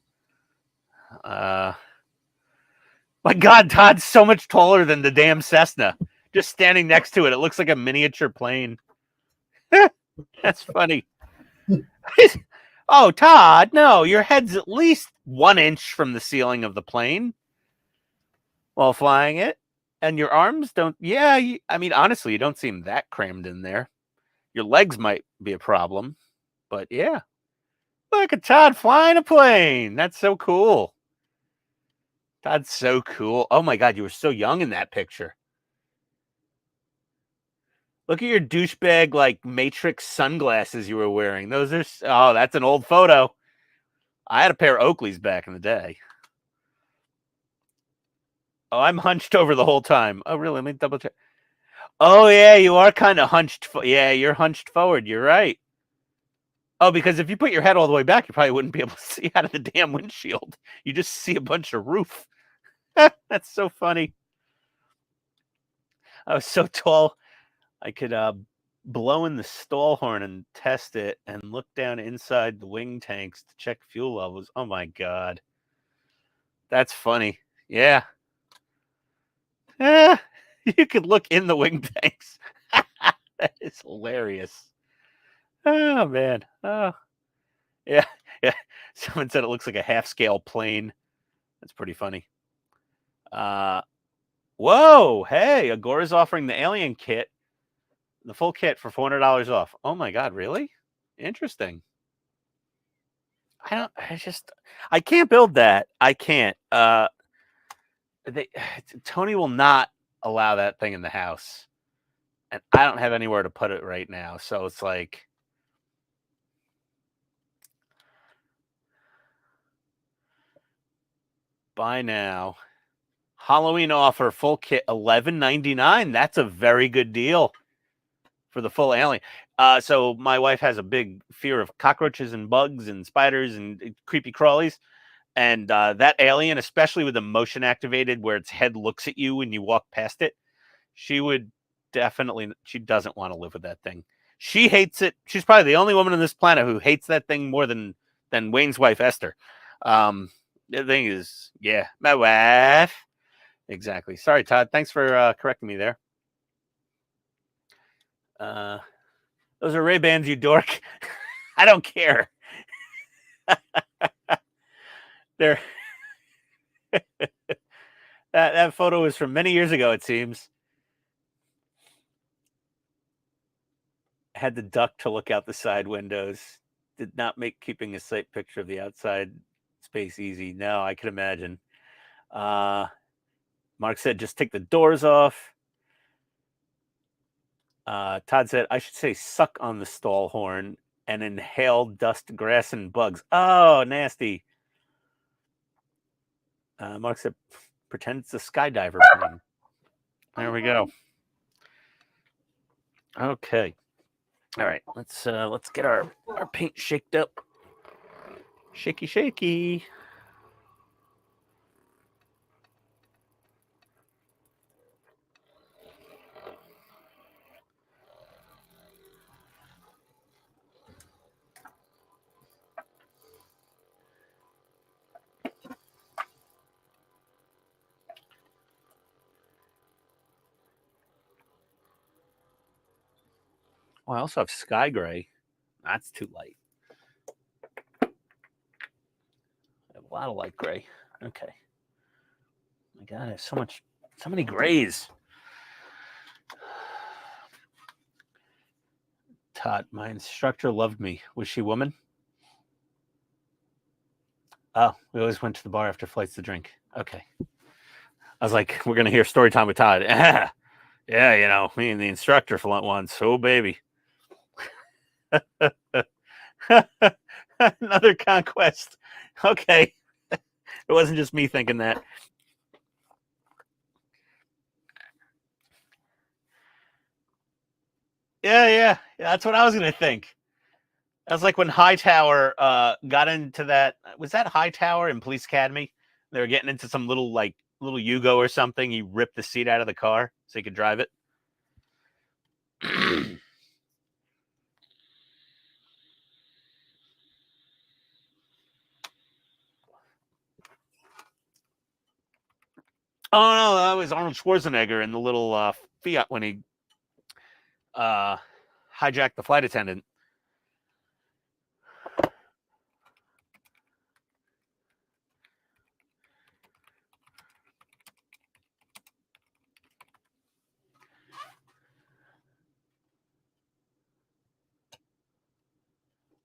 My God, Todd's so much taller than the damn Cessna. Just standing next to it, it looks like a miniature plane. That's funny. Oh, Todd, no, your head's at least 1 inch from the ceiling of the plane while flying it. And your arms don't, yeah, I mean, honestly, you don't seem that crammed in there. Your legs might be a problem, but yeah. Look at Todd flying a plane. That's so cool. Todd's so cool. Oh my God, you were so young in that picture. Look at your douchebag, like, Matrix sunglasses you were wearing. Those are, oh, that's an old photo. I had a pair of Oakleys back in the day. Oh, I'm hunched over the whole time. Oh, really? Let me double check. Oh, yeah, you are kind of hunched. Yeah, you're hunched forward. You're right. Oh, because if you put your head all the way back, you probably wouldn't be able to see out of the damn windshield. You just see a bunch of roof. That's so funny. I was so tall, I could blow in the stall horn and test it and look down inside the wing tanks to check fuel levels. Oh, my God. That's funny. Yeah. You could look in the wing tanks. That is hilarious. Oh, man. Oh, yeah. Yeah. Someone said it looks like a half-scale plane. That's pretty funny. Whoa. Hey, Agora's offering the alien kit, the full kit for $400 off. Oh, my God. Really? Interesting. I can't build that. I can't. Tony will not allow that thing in the house. And I don't have anywhere to put it right now. So it's like, buy now. Halloween offer, full kit, $11.99. That's a very good deal for the full alien. So my wife has a big fear of cockroaches and bugs and spiders and creepy crawlies. And that alien, especially with the motion activated where its head looks at you when you walk past it, she would definitely, she doesn't want to live with that thing. She hates it. She's probably the only woman on this planet who hates that thing more than Wayne's wife, Esther. The thing is, yeah, my wife. Exactly. Sorry, Todd. Thanks for correcting me there. Those are Ray-Bans, you dork. I don't care. They're that photo is from many years ago, it seems. Had the duck to look out the side windows. Did not make keeping a sight picture of the outside space easy. No, I can imagine. Mark said, just take the doors off. Todd said, I should say suck on the stall horn and inhale dust, grass, and bugs. Oh, nasty. Mark said, pretend it's a skydiver plane. There we go. Okay. All right. Let's get our paint shaked up. Shaky, shaky. Oh, I also have sky gray. That's too light. I have a lot of light gray. Okay. My God, I have so many grays. Todd, my instructor loved me. Was she a woman? Oh, we always went to the bar after flights to drink. Okay. I was like, we're going to hear story time with Todd. Yeah, you know, me and the instructor for once. Oh, baby. Another conquest. Okay. It wasn't just me thinking that. Yeah. That's what I was going to think. That's like when Hightower got into that. Was that Hightower in Police Academy? They were getting into some little Yugo or something. He ripped the seat out of the car so he could drive it. Oh no, that was Arnold Schwarzenegger in the little Fiat when he hijacked the flight attendant.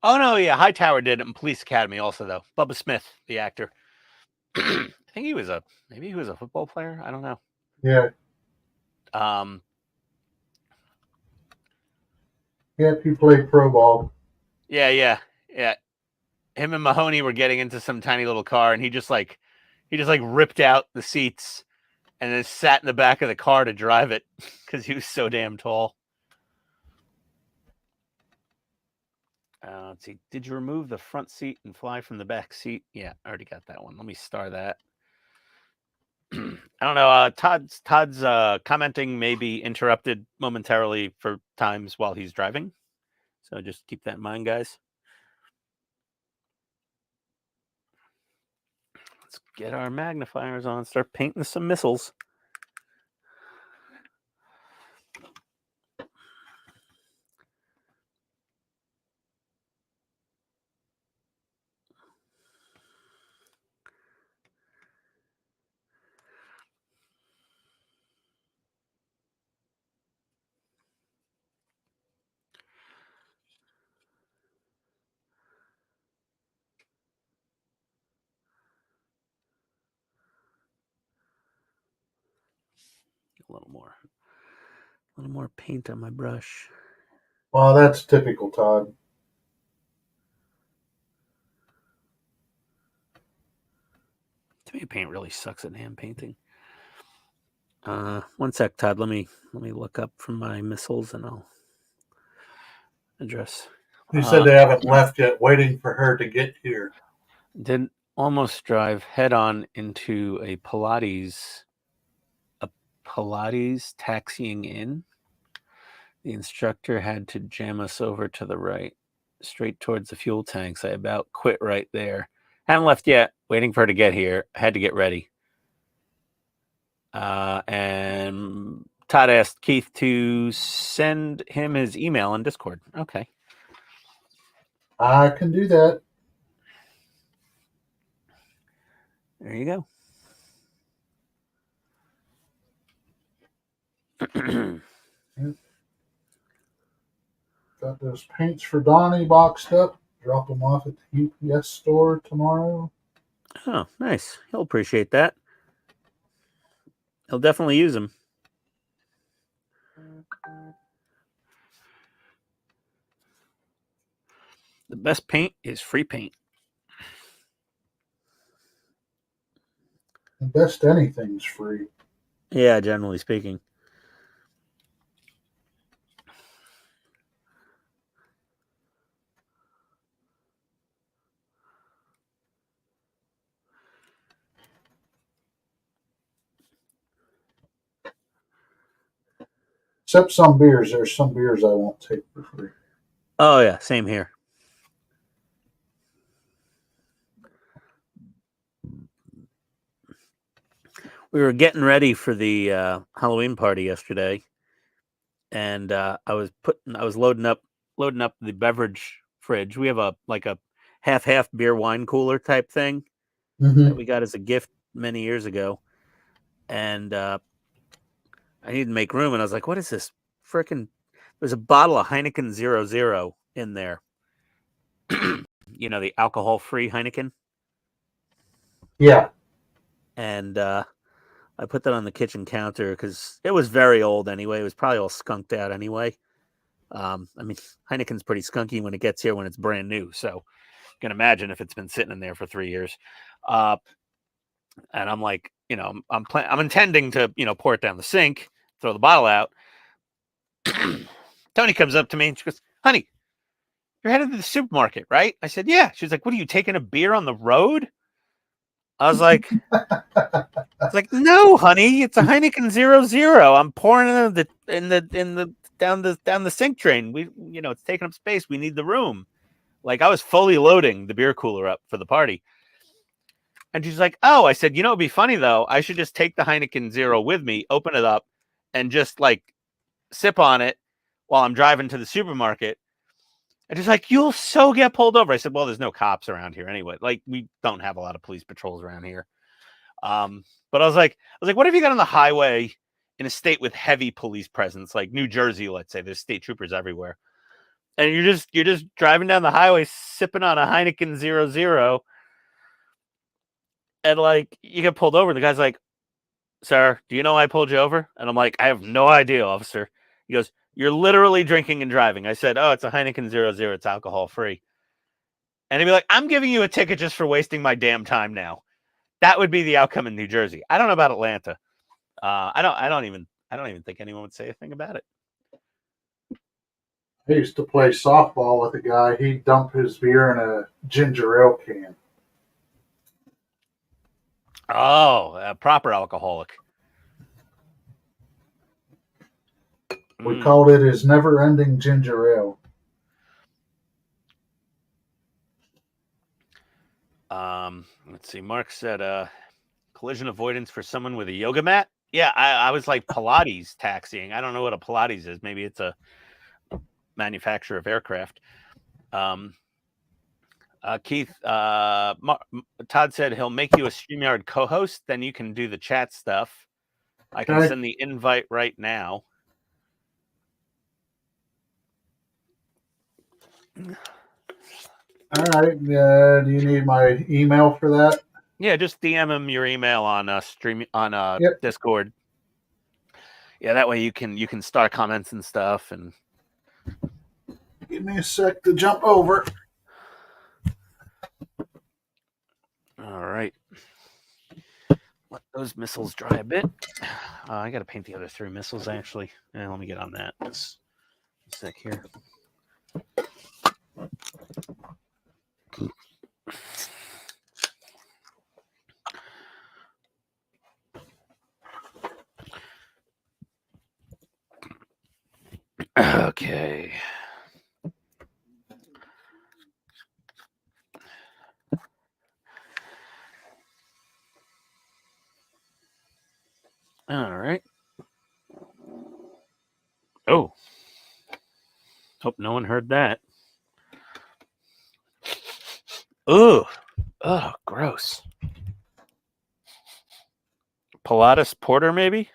Oh no, yeah, Hightower did it in Police Academy also though. Bubba Smith, the actor. I think he was maybe he was a football player. I don't know. Yeah. Um, Yeah, he played pro ball. yeah. Him and Mahoney were getting into some tiny little car, and he just ripped out the seats and then sat in the back of the car to drive it because he was so damn tall. Let's see. Did you remove the front seat and fly from the back seat? Yeah, I already got that one. Let me star that. I don't know. Todd's commenting may be interrupted momentarily for times while he's driving. So just keep that in mind, guys. Let's get our magnifiers on, start painting some missiles. A little more paint on my brush. Well, that's typical, Todd. To me, paint really sucks at hand painting. One sec, Todd. Let me look up from my missiles and I'll address. He said they haven't left yet, waiting for her to get here. Did almost drive head on into a Pilates taxiing in. The instructor had to jam us over to the right, straight towards the fuel tanks. I about quit right there. Haven't left yet. Waiting for her to get here. I had to get ready. And Todd asked Keith to send him his email in Discord. Okay. I can do that. There you go. Got those paints for Donnie boxed up. Drop them off at the UPS store tomorrow. Oh, nice. He'll appreciate that. He'll definitely use them. The best paint is free paint. The best anything's free. Yeah, generally speaking. Except some beers. There's some beers I won't take for free. Oh, yeah. Same here. We were getting ready for the Halloween party yesterday, and I was loading up the beverage fridge. We have a half beer wine cooler type thing that we got as a gift many years ago, and I needed to make room. And I was like, "What is this? Frickin'!" There's a bottle of Heineken 00 in there. You know, the alcohol-free Heineken. Yeah. And I put that on the kitchen counter because it was very old anyway. It was probably all skunked out anyway. I mean, Heineken's pretty skunky when it gets here when it's brand new. So you can imagine if it's been sitting in there for 3 years. And I'm like, you know, I'm intending to, you know, pour it down the sink, throw the bottle out. Tony comes up to me and she goes, "Honey, you're headed to the supermarket, right?" I said, "Yeah." She's like, "What are you taking a beer on the road?" I was like, "No, honey, it's a Heineken 00. I'm pouring it down the sink drain. It's taking up space. We need the room." Like I was fully loading the beer cooler up for the party. And she's like, oh, I said, you know, it'd be funny though. I should just take the Heineken Zero with me, open it up, and just like sip on it while I'm driving to the supermarket. And she's like, you'll so get pulled over. I said, well, there's no cops around here anyway. Like, we don't have a lot of police patrols around here. But I was like, what if you got on the highway in a state with heavy police presence, like New Jersey, let's say, there's state troopers everywhere, and you're just driving down the highway sipping on a Heineken 00, and like you get pulled over. The guy's like, sir, do you know I pulled you over? And I'm like, I have no idea, officer. He goes, you're literally drinking and driving. I said, oh, it's a Heineken 00. It's alcohol free. And he'd be like, I'm giving you a ticket just for wasting my damn time now. That would be the outcome in New Jersey. I don't know about Atlanta. I don't even think anyone would say a thing about it. I used to play softball with a guy. He'd dump his beer in a ginger ale can. Oh, a proper alcoholic. We called it his never-ending ginger ale. Let's see. Mark said, collision avoidance for someone with a yoga mat. Yeah, I was like Pilates taxiing. I don't know what a Pilates is. Maybe it's a manufacturer of aircraft. Keith, Todd said he'll make you a StreamYard co-host. Then you can do the chat stuff. I can send the invite right now. All right. Do you need my email for that? Yeah, just DM him your email on Yep. Discord. Yeah, that way you can start comments and stuff. And give me a sec to jump over. All right. Let those missiles dry a bit. I got to paint the other 3 missiles actually. Let me get on that. Just a sec here. Okay. All right. Oh. Hope no one heard that. Ugh. Oh, gross. Pilates Porter, maybe?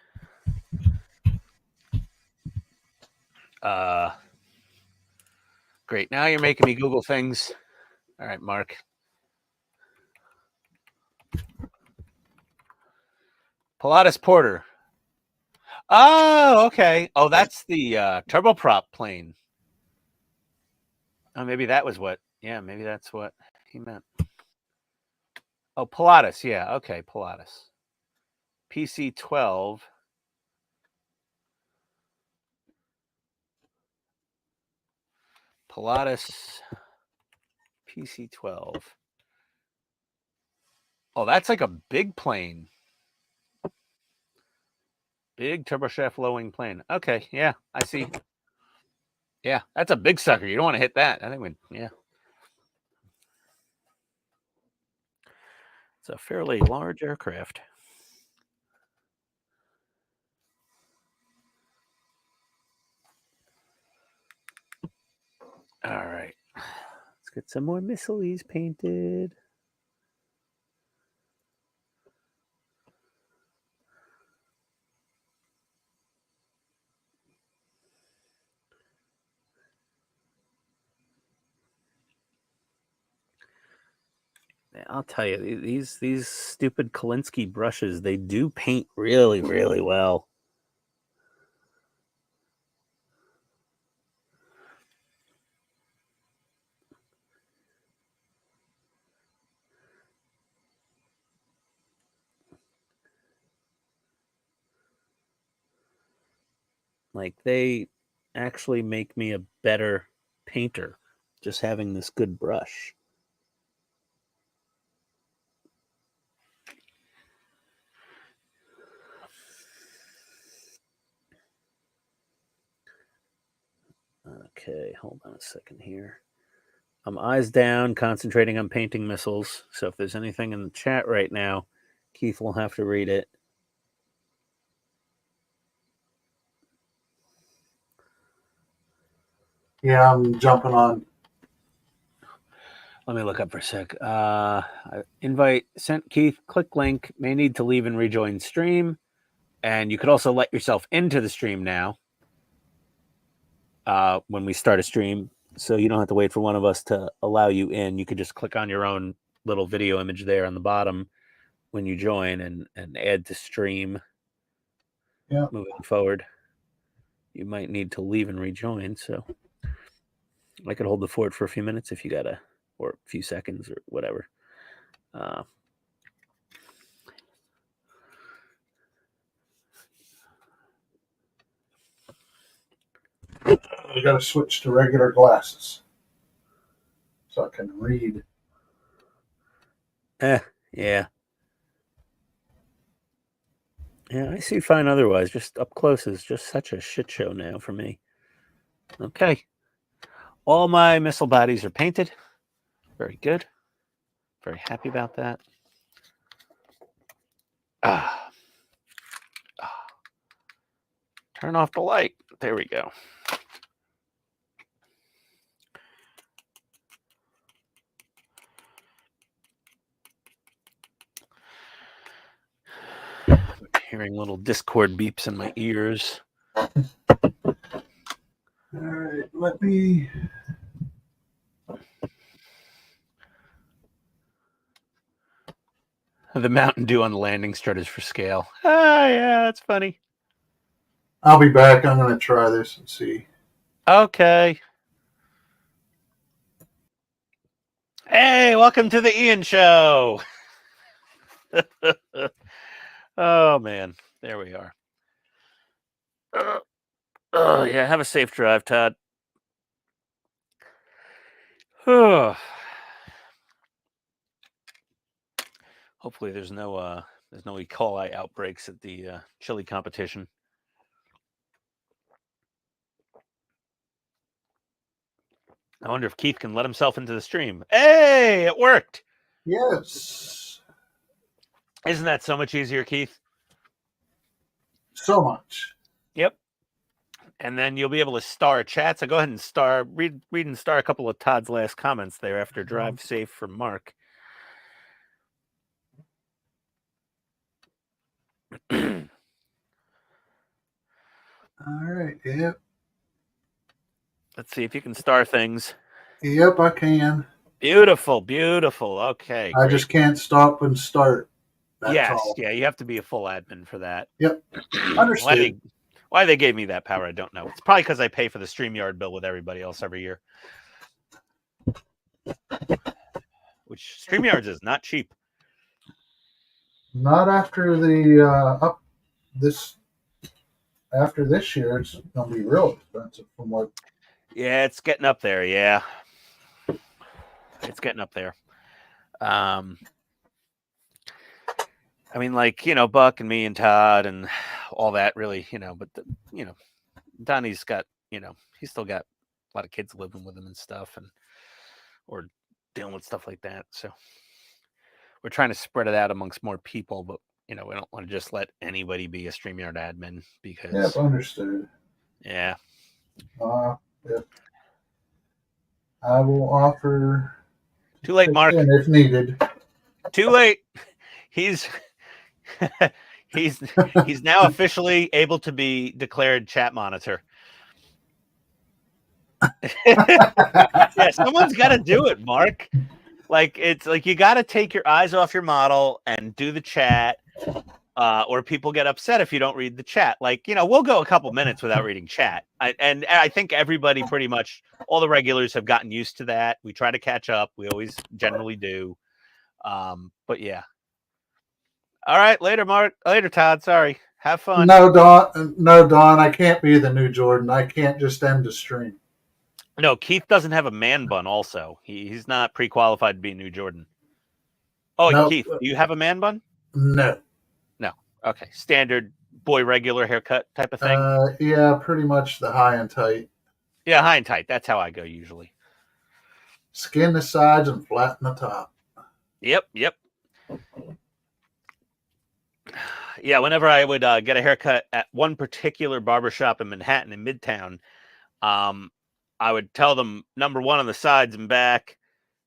Great. Now you're making me Google things. All right, Mark. Pilates Porter. Oh, okay. Oh, that's the turboprop plane. Oh, maybe that was what. Yeah, maybe that's what he meant. Oh, Pilates. Yeah, okay, Pilates. PC-12. Pilates PC-12. Oh, that's like a big plane. Big turboshaft low-wing plane. Okay, yeah, I see. Yeah, that's a big sucker. You don't want to hit that. I think yeah. It's a fairly large aircraft. All right. Let's get some more missiles painted. I'll tell you, these stupid Kolinsky brushes, they do paint really, really well. Like, they actually make me a better painter just having this good brush. Okay, hold on a second here. I'm eyes down, concentrating on painting missiles. So if there's anything in the chat right now, Keith will have to read it. Yeah, I'm jumping on. Let me look up for a sec. Invite sent Keith. Click link. May need to leave and rejoin stream. And you could also let yourself into the stream now when we start a stream. So you don't have to wait for one of us to allow you in. You could just click on your own little video image there on the bottom when you join and add to stream. Yeah. Moving forward, you might need to leave and rejoin. So I could hold the fort for a few minutes if you gotta, or a few seconds or whatever. I got to switch to regular glasses so I can read. Yeah. Yeah, I see fine otherwise. Just up close is just such a shit show now for me. Okay. All my missile bodies are painted. Very good. Very happy about that. Turn off the light. There we go. I'm hearing little Discord beeps in my ears. All right, let me. The Mountain Dew on the landing strut is for scale. Yeah, that's funny. I'll be back. I'm going to try this and see. Okay. Hey, welcome to the Ian Show. Oh, man. There we are. Oh, yeah. Have a safe drive, Todd. Hopefully there's no E. coli outbreaks at the chili competition. I wonder if Keith can let himself into the stream. Hey, it worked. Yes. Isn't that so much easier, Keith? So much. Yep. And then you'll be able to star chat. So go ahead and read and star a couple of Todd's last comments there after drive safe from Mark. All right. Yep. Let's see if you can star things. Yep, I can. Beautiful, beautiful. Okay. I just can't stop and start. That's all. Yeah, you have to be a full admin for that. Yep. Understood. Why they gave me that power, I don't know. It's probably because I pay for the StreamYard bill with everybody else every year. Which StreamYards is not cheap. Not after the after this year, it's gonna be real expensive from what. Yeah, it's getting up there. Yeah, it's getting up there. I mean, like, Buck and me and Todd and all that really, but Donnie's got, he's still got a lot of kids living with him and stuff or dealing with stuff like that. So we're trying to spread it out amongst more people, but we don't want to just let anybody be a StreamYard admin because. Yep, understood. Yeah. Yep. I will offer. Too late, Mark. If needed. Too late. He's now officially able to be declared chat monitor. Yeah, someone's got to do it, Mark. Like, it's like you got to take your eyes off your model and do the chat, or people get upset if you don't read the chat. Like, we'll go a couple minutes without reading chat. And I think everybody, pretty much all the regulars, have gotten used to that. We try to catch up. We always generally do. But yeah. All right, later, Mark. Later, Todd. Sorry. Have fun. No, Don. I can't be the new Jordan. I can't just end the stream. No, Keith doesn't have a man bun. Also, he's not pre-qualified to be new Jordan. Oh, no, Keith, do you have a man bun? No. Okay, standard boy regular haircut type of thing. Yeah, pretty much the high and tight. Yeah, high and tight. That's how I go usually. Skin the sides and flatten the top. Yep. Yeah, whenever I would get a haircut at one particular barbershop in Manhattan in Midtown, I would tell them number one on the sides and back,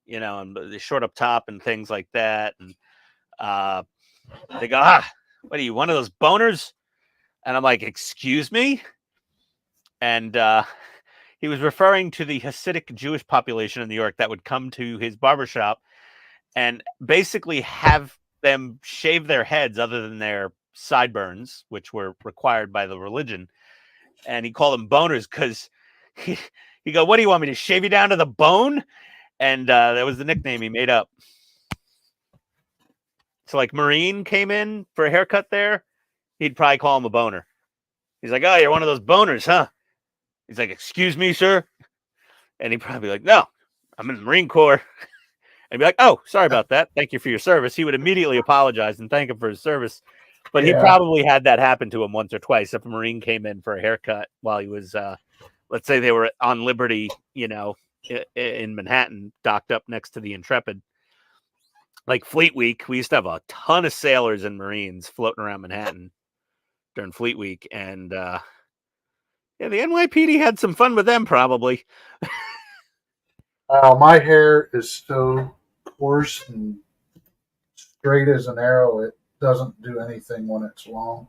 you know, and the short up top and things like that. And they go, what are you, one of those boners? And I'm like, excuse me? And he was referring to the Hasidic Jewish population in New York that would come to his barbershop and basically have them shave their heads other than their sideburns, which were required by the religion. And he called them boners because he go, what do you want me to shave you down to the bone? And that was the nickname he made up. So like Marine came in for a haircut there, he'd probably call him a boner. He's like, oh, you're one of those boners, huh? He's like, excuse me, sir. And he'd probably be like, no, I'm in the Marine Corps. And be like, oh, sorry about that. Thank you for your service. He would immediately apologize and thank him for his service. But he probably had that happen to him once or twice. If a Marine came in for a haircut while he was, let's say they were on Liberty, you know, in Manhattan, docked up next to the Intrepid. Like Fleet Week, we used to have a ton of sailors and Marines floating around Manhattan during Fleet Week. And yeah, the NYPD had some fun with them probably. My hair is so coarse and straight as an arrow, it doesn't do anything when it's long.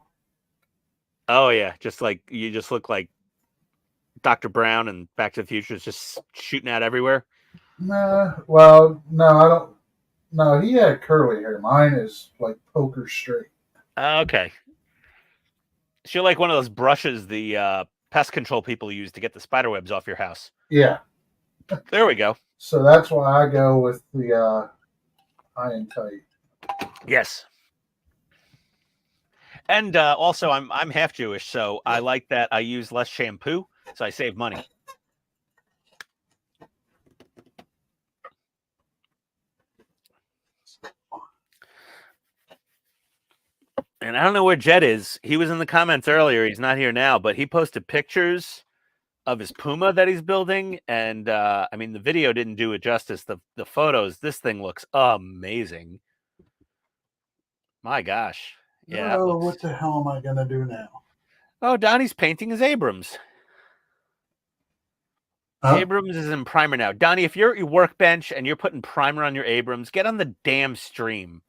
Oh, yeah. Just like you just look like Dr. Brown and Back to the Future is just shooting out everywhere. Nah, well, no, I don't. No, he had curly hair. Mine is like poker straight. Okay. So you're like one of those brushes the pest control people use to get the spider webs off your house. Yeah. There we go. So that's why I go with the high and tight. Yes. And also, I'm half Jewish, so I like that I use less shampoo, so I save money. And I don't know where Jed is. He was in the comments earlier. He's not here now, but he posted pictures of his Puma that he's building. And I mean, the video didn't do it justice. The photos, this thing looks amazing. My gosh. Yeah. Oh, what the hell am I going to do now? Oh, Donnie's painting his Abrams. Huh? Abrams is in primer now. Donnie, if you're at your workbench and you're putting primer on your Abrams, get on the damn stream.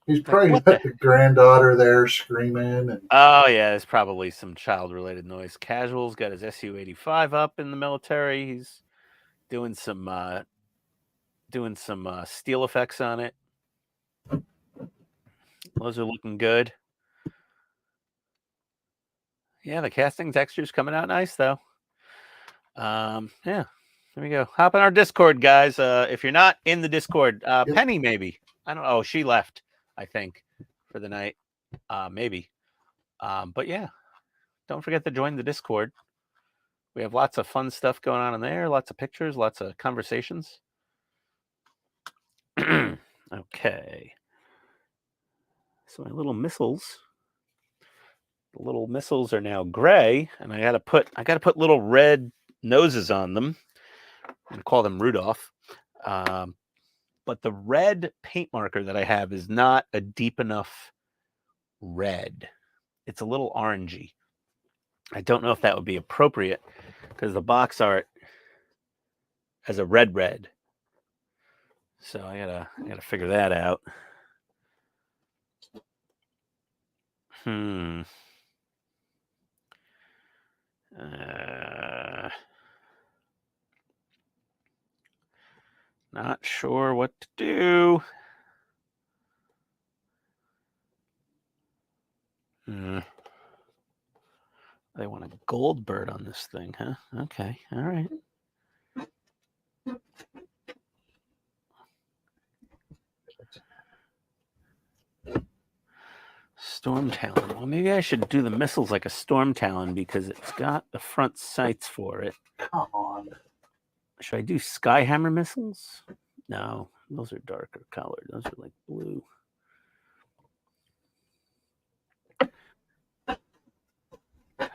He's probably got the granddaughter there screaming. And... Oh, yeah, there's probably some child-related noise. Casual's got his SU-85 up in the military. He's doing some steel effects on it. Those are looking good. Yeah, the casting texture's coming out nice, though. Yeah, there we go. Hop on our Discord, guys. If you're not in the Discord, Penny, maybe. I don't know. Oh, she left, I think, for the night. Maybe. But yeah, don't forget to join the Discord. We have lots of fun stuff going on in there. Lots of pictures, lots of conversations. Okay. So my little missiles. The little missiles are now gray, and I gotta put little red noses on them. I'm gonna call them Rudolph. But the red paint marker that I have is not a deep enough red. It's a little orangey. I don't know if that would be appropriate because the box art has a red. So I gotta figure that out. Not sure what to do. They want a gold bird on this thing, huh? Okay, all right. Storm Talon. Well, maybe I should do the missiles like a Storm Talon because it's got the front sights for it. Come on. Should I do Skyhammer missiles? No, those are darker colored. Those are like blue.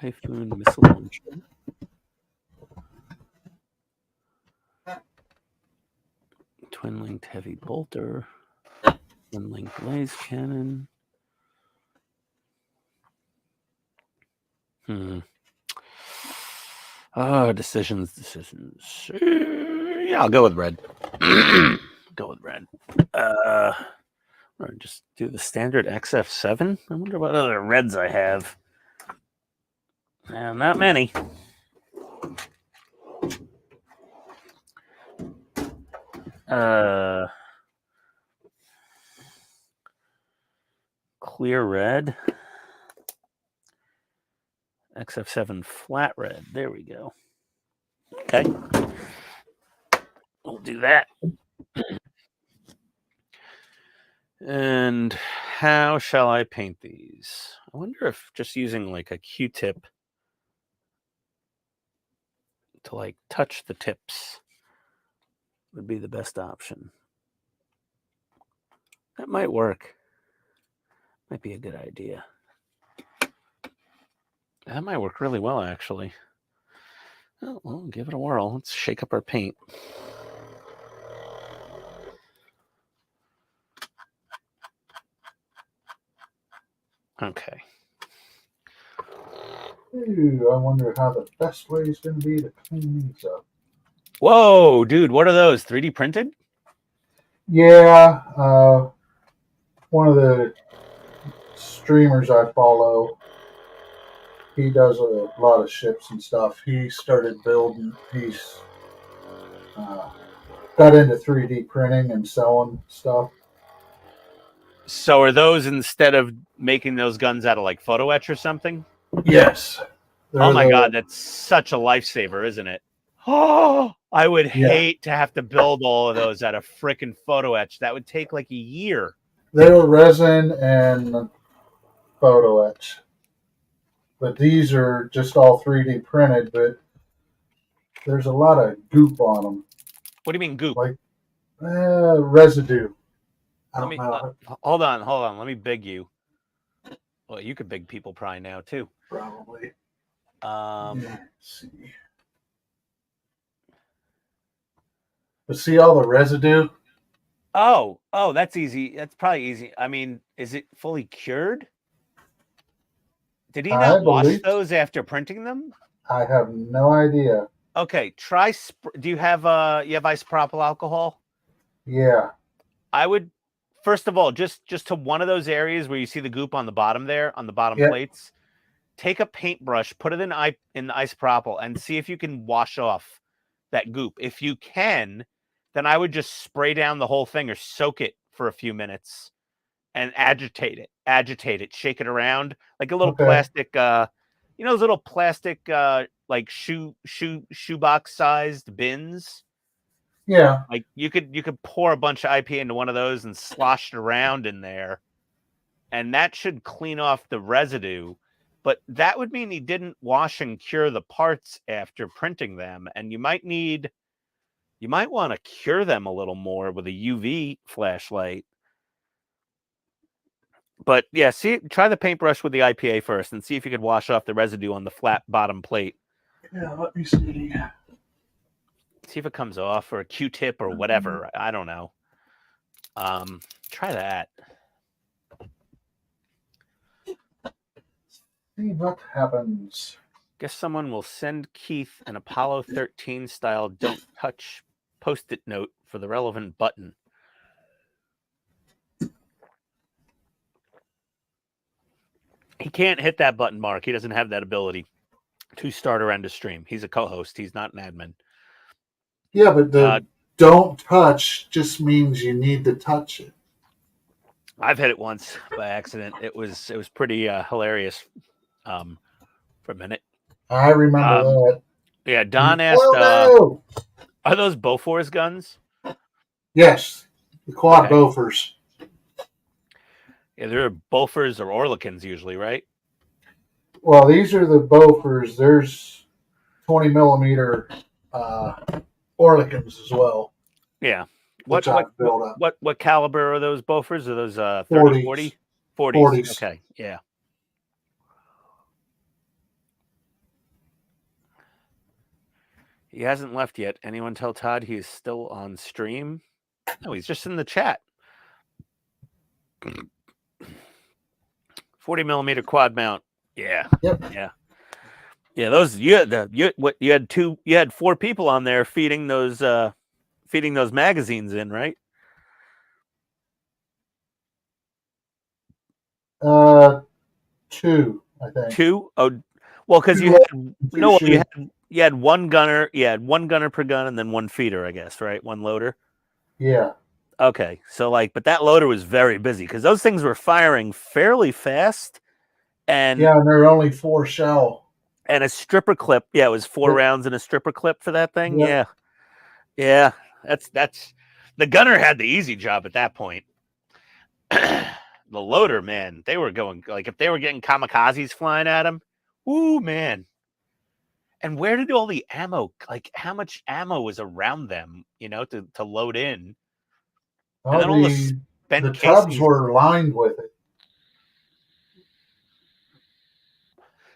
Typhoon missile launcher. Twin-linked heavy bolter. Twin-linked laser cannon. Decisions. Yeah, I'll go with red. Go with red. Or just do the standard XF7. I wonder what other reds I have. Not many. Clear red. XF7 flat red. There we go. Okay. We'll do that. And how shall I paint these? I wonder if just using like a Q-tip to like touch the tips would be the best option. That might work. Might be a good idea. That might work really well, actually. Oh, well, give it a whirl. Let's shake up our paint. Okay. Ooh, I wonder how the best way is going to be to clean these up. Whoa, dude, what are those? 3D printed? Yeah, one of the streamers I follow, he does a lot of ships and stuff. He started building, he's got into 3D printing and selling stuff. So are those, instead of making those guns out of like photo etch or something? Yes. Oh my God, that's such a lifesaver, isn't it? Oh, I would hate to have to build all of those out of frickin' photo etch. That would take like a year. They're resin and photo etch. But these are just all 3D printed, but there's a lot of goop on them. What do you mean goop? Like residue. I don't know. Hold on. Let me big you. Well, you could big people probably now too. Probably. Let's see. But see all the residue? Oh, that's easy. That's probably easy. I mean, is it fully cured? Did he not wash those after printing them? I have no idea. Okay, try. Do you have isopropyl alcohol? Yeah. I would, first of all, just to one of those areas where you see the goop on the bottom there, on the bottom plates, take a paintbrush, put it in the isopropyl, and see if you can wash off that goop. If you can, then I would just spray down the whole thing or soak it for a few minutes and agitate it, shake it around like a little plastic, those little plastic, like shoebox sized bins. Yeah. Like you could pour a bunch of IPA into one of those and slosh it around in there, and that should clean off the residue. But that would mean he didn't wash and cure the parts after printing them, and you might want to cure them a little more with a UV flashlight. But yeah, try the paintbrush with the IPA first and see if you could wash off the residue on the flat bottom plate. Yeah, let me see. See if it comes off, or a Q-tip or whatever. I don't know. Try that. See what happens. Guess someone will send Keith an Apollo 13 style "Don't Touch" post-it note for the relevant button. He can't hit that button, Mark. He doesn't have that ability to start or end a stream. He's a co-host. He's not an admin. Yeah, but the don't touch just means you need to touch it. I've hit it once by accident. It was pretty hilarious for a minute. I remember that. Yeah, Don asked, are those Bofors guns? Yes, the quad Bofors. Yeah, they're Bofors or Oerlikons usually, right? Well, these are the Bofors. There's 20 millimeter Oerlikons as well. Yeah. What caliber are those Bofors? Are those 30, 40? 40s. Okay, yeah. He hasn't left yet. Anyone tell Todd he is still on stream? No, he's just in the chat. 40mm quad mount. Yeah. Yep. Yeah. Yeah. Those you had 4 people on there feeding those magazines in, right? Two, I think. 2? Oh, well, because you had you had one gunner. You had one gunner per gun, and then one feeder, I guess, right? One loader. Yeah. Okay, so but that loader was very busy because those things were firing fairly fast, and Yeah, and there are only 4 shell. And a stripper clip. Yeah, it was 4 Yep. rounds and a stripper clip for that thing. Yep. Yeah. That's the gunner had the easy job at that point. The loader, man, they were going if they were getting kamikazes flying at them. Ooh, man. And where did all the ammo, how much ammo was around them, to load in? Oh, And then all the spent the casings tubs were lined with it.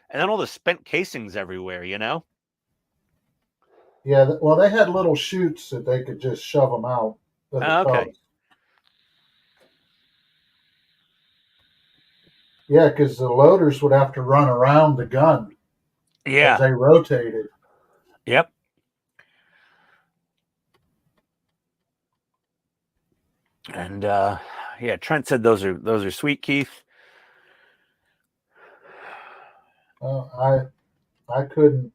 And then all the spent casings everywhere, Yeah, well, they had little chutes that they could just shove them out of the Okay. tubs. Yeah, because the loaders would have to run around the gun as they rotated. Yep. And Trent said those are sweet, Keith. I couldn't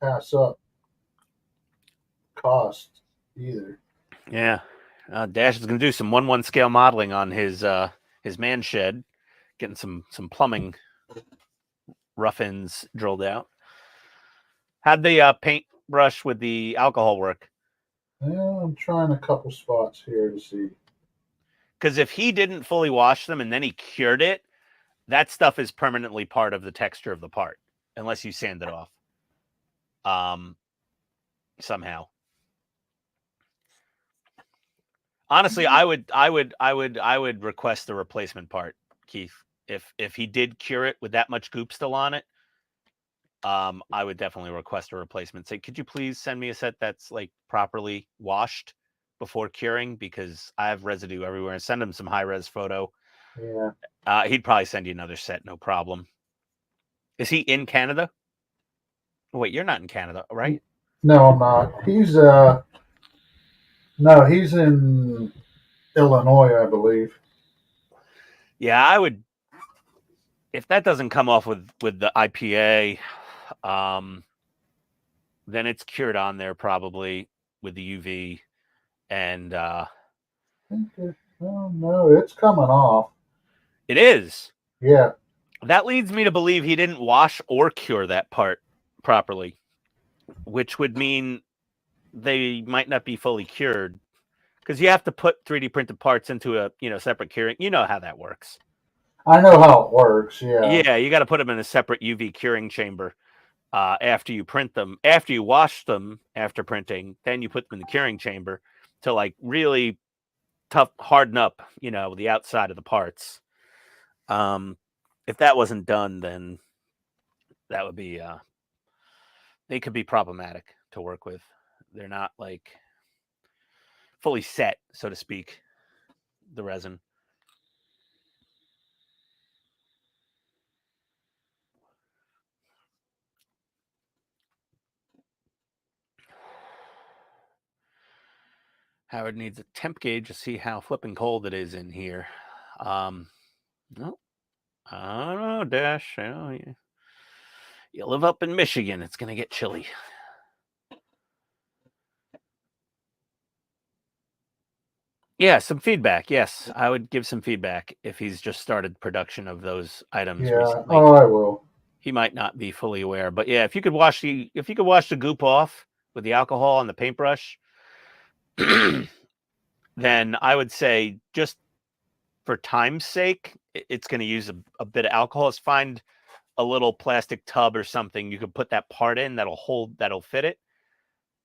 pass up cost either. Yeah. Dash is going to do some 1/1 scale modeling on his man shed, getting some plumbing rough ends drilled out. How'd the paintbrush with the alcohol work? Yeah, I'm trying a couple spots here to see. Because if he didn't fully wash them and then he cured it, that stuff is permanently part of the texture of the part, unless you sand it off. Somehow. Honestly, I would request the replacement part, Keith. If he did cure it with that much goop still on it, I would definitely request a replacement. Say, could you please send me a set that's properly washed before curing, because I have residue everywhere. And send him some high res photo. Yeah. He'd probably send you another set, no problem. Is he in Canada? Wait, you're not in Canada, right? No, I'm not. He's he's in Illinois, I believe. Yeah, I would. If that doesn't come off with the IPA, then it's cured on there probably with the UV, and no, it's coming off. It is. Yeah. That leads me to believe he didn't wash or cure that part properly, which would mean they might not be fully cured, because you have to put 3D printed parts into a separate curing. You know how that works. I know how it works. Yeah. Yeah, you got to put them in a separate UV curing chamber after you print them. After you wash them after printing, then you put them in the curing chamber to really harden up, the outside of the parts. If that wasn't done, then that would be they could be problematic to work with. They're not fully set, so to speak, the resin. Howard needs a temp gauge to see how flipping cold it is in here. No, I don't know, Dash. You live up in Michigan. It's going to get chilly. Yeah, some feedback. Yes, I would give some feedback if he's just started production of those items recently. Oh, I will. He might not be fully aware, but yeah, if you could wash the goop off with the alcohol and the paintbrush, then I would say, just for time's sake, it's going to use a bit of alcohol. Let's find a little plastic tub or something you could put that part in that'll fit it,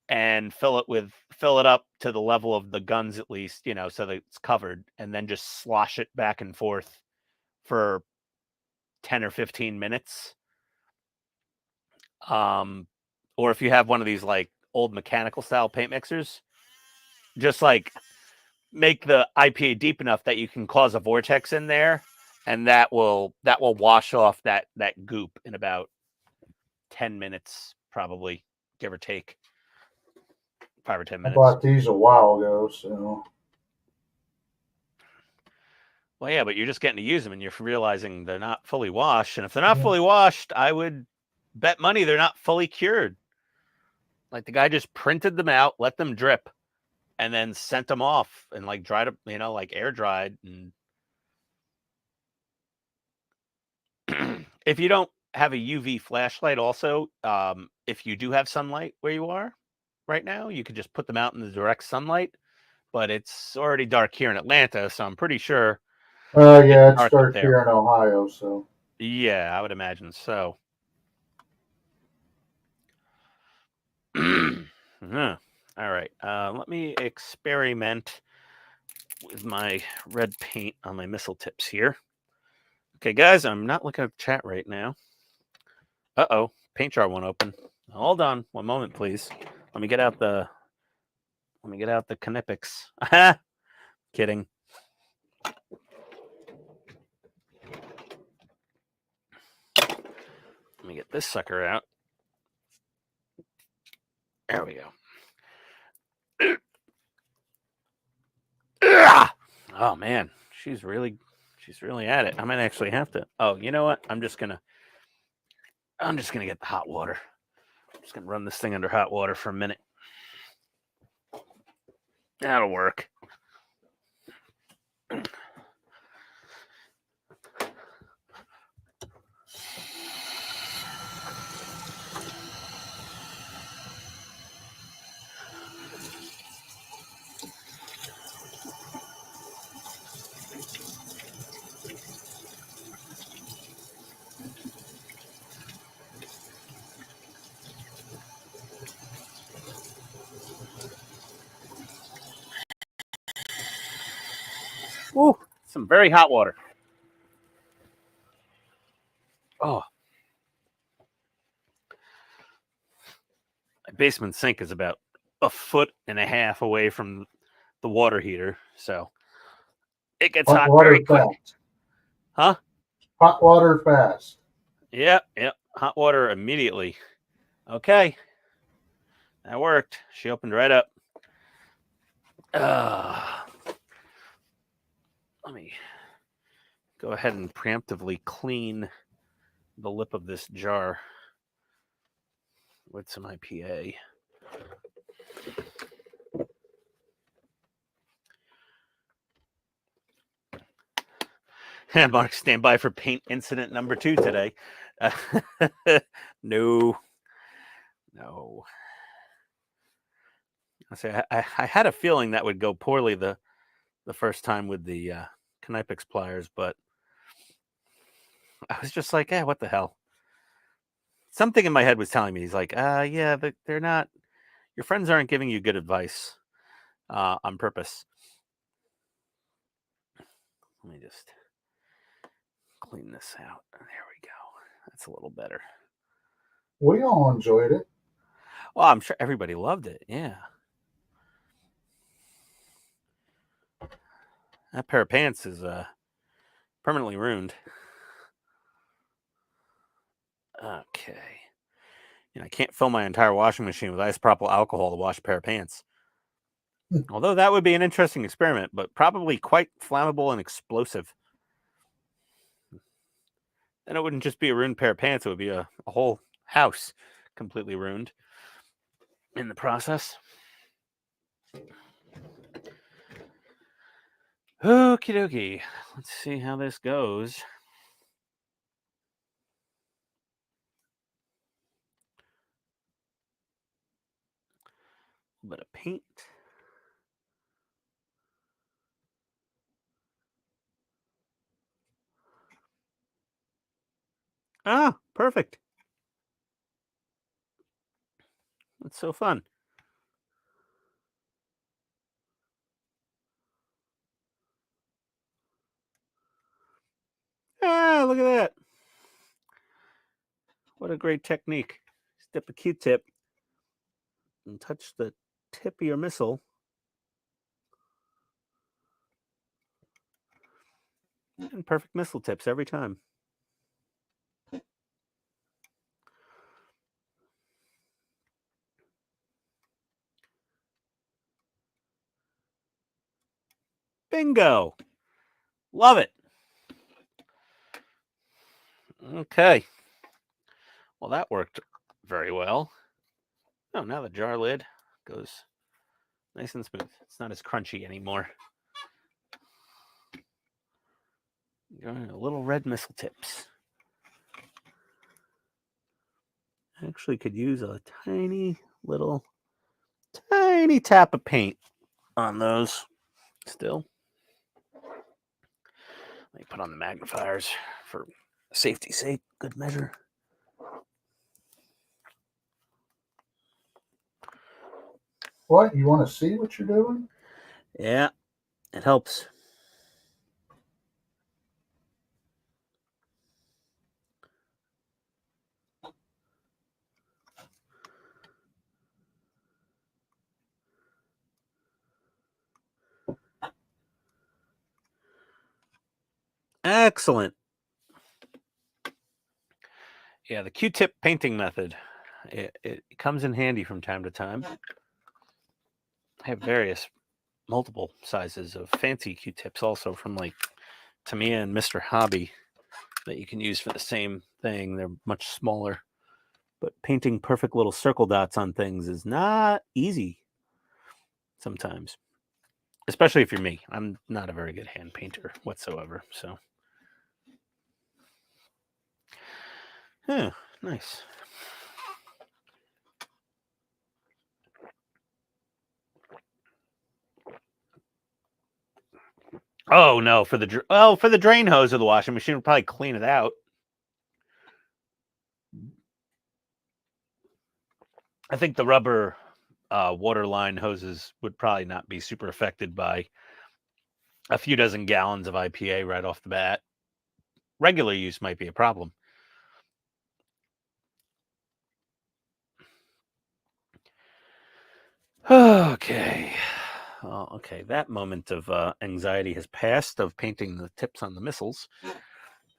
and fill it up to the level of the guns, at least, so that it's covered, and then just slosh it back and forth for 10 or 15 minutes. Or if you have one of these old mechanical style paint mixers, just make the IPA deep enough that you can cause a vortex in there, and that will wash off that goop in about 10 minutes, probably, give or take 5 or 10 I minutes. bought these a while ago, so. Well, yeah, but you're just getting to use them, and you're realizing they're not fully washed. And if they're not fully washed, I would bet money they're not fully cured. Like the guy just printed them out, let them drip, and then sent them off and like dried up, like air dried. And if you don't have a UV flashlight, also, if you do have sunlight where you are right now, you could just put them out in the direct sunlight. But it's already dark here in Atlanta, so I'm pretty sure. Yeah, it's dark up dark there. here in Ohio, so. Yeah, I would imagine so. All right. Let me experiment with my red paint on my missile tips here. Okay, guys, I'm not looking at the chat right now. Uh-oh, paint jar won't open. Hold on, one moment, please. Let me get out the Knipex. Kidding. Let me get this sucker out. There we go. Oh man, she's really at it. I might actually have to. Oh, you know what? I'm just gonna get the hot water. I'm just gonna run this thing under hot water for a minute. That'll work. Ooh, some very hot water. Oh. My basement sink is about 1.5 feet away from the water heater, so it gets hot very quick. Fast. Huh? Hot water fast. Yep. Hot water immediately. Okay. That worked. She opened right up. Let me go ahead and preemptively clean the lip of this jar with some IPA. Mark, stand by for paint incident number 2 today. No. I had a feeling that would go poorly the first time with the Knipex pliers, but I was just like, what the hell? Something in my head was telling me, he's like, yeah, but they're not, your friends aren't giving you good advice on purpose. Let me just clean this out. There we go. That's a little better. We all enjoyed it. Well, I'm sure everybody loved it. Yeah. That pair of pants is permanently ruined. Okay. I can't fill my entire washing machine with isopropyl alcohol to wash a pair of pants. Although that would be an interesting experiment, but probably quite flammable and explosive. Then it wouldn't just be a ruined pair of pants. It would be a whole house completely ruined in the process. Okie dokie. Let's see how this goes. A bit of paint. Ah, perfect. That's so fun. Ah, look at that. What a great technique. Step a Q-tip and touch the tip of your missile. And perfect missile tips every time. Bingo. Love it. Okay. Well, that worked very well. Oh, now the jar lid goes nice and smooth. It's not as crunchy anymore. Little red missile tips. Actually could use a tiny tap of paint on those still. Let me put on the magnifiers for safety's sake, good measure. What? You want to see what you're doing? Yeah, it helps. Excellent. Yeah, the Q-tip painting method. It comes in handy from time to time. I have multiple sizes of fancy Q-tips also from like Tamiya and Mr. Hobby that you can use for the same thing. They're much smaller. But painting perfect little circle dots on things is not easy sometimes. Especially if you're me. I'm not a very good hand painter whatsoever. So, nice. Oh no, for the drain hose of the washing machine, would probably clean it out. I think the rubber water line hoses would probably not be super affected by a few dozen gallons of IPA right off the bat. Regular use might be a problem. Okay. Oh, okay, that moment of anxiety has passed of painting the tips on the missiles.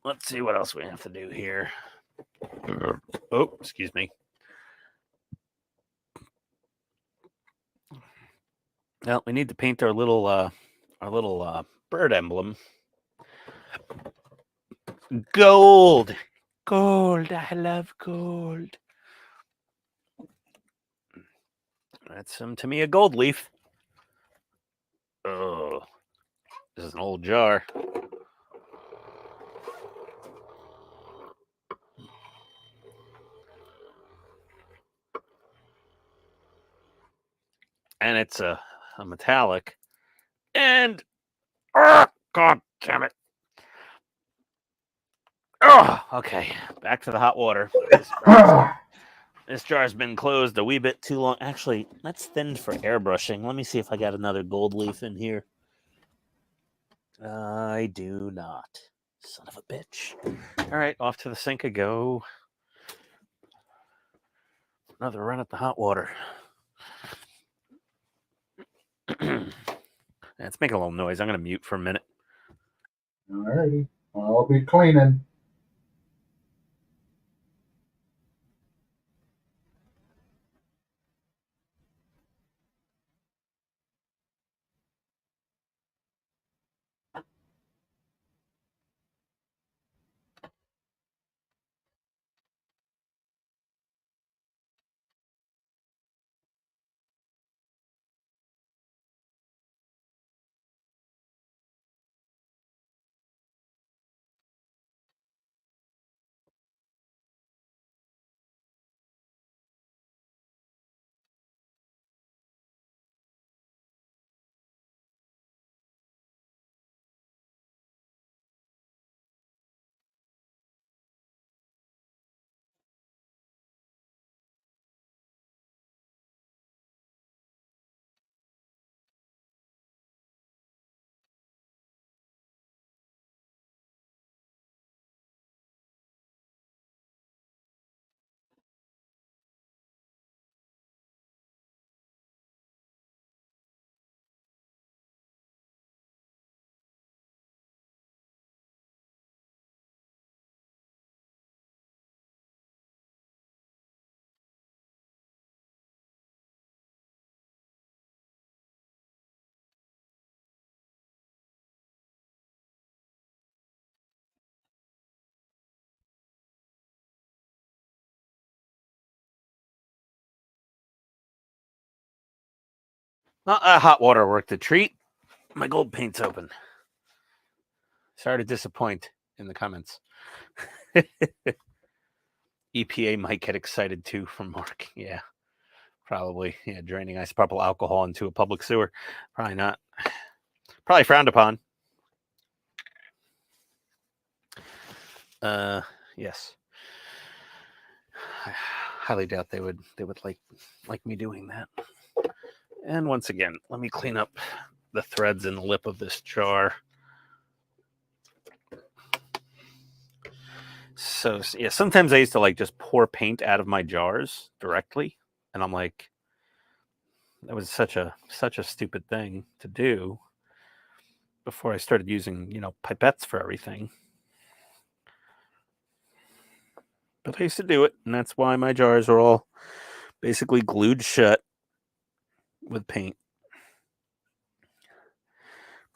Let's see what else we have to do here. Oh, excuse me. Well, we need to paint our little bird emblem. Gold. Gold. I love gold. That's to me a gold leaf. Oh, this is an old jar. And it's a metallic. And God damn it. Oh, okay. Back to the hot water. This jar's been closed a wee bit too long. Actually, that's thinned for airbrushing. Let me see if I got another gold leaf in here. I do not. Son of a bitch. All right, off to the sink I go. Another run at the hot water. It's making a little noise. I'm going to mute for a minute. Alrighty. I'll be cleaning. Hot water worked a treat. My gold paint's open. Sorry to disappoint in the comments. EPA might get excited too from Mark. Yeah, probably. Yeah, draining isopropyl alcohol into a public sewer. Probably not. Probably frowned upon. Yes. I highly doubt they would like me doing that. And once again, let me clean up the threads in the lip of this jar. So yeah, sometimes I used to like just pour paint out of my jars directly, and I'm like, that was such a stupid thing to do before I started using, pipettes for everything. But I used to do it, and that's why my jars are all basically glued shut with paint.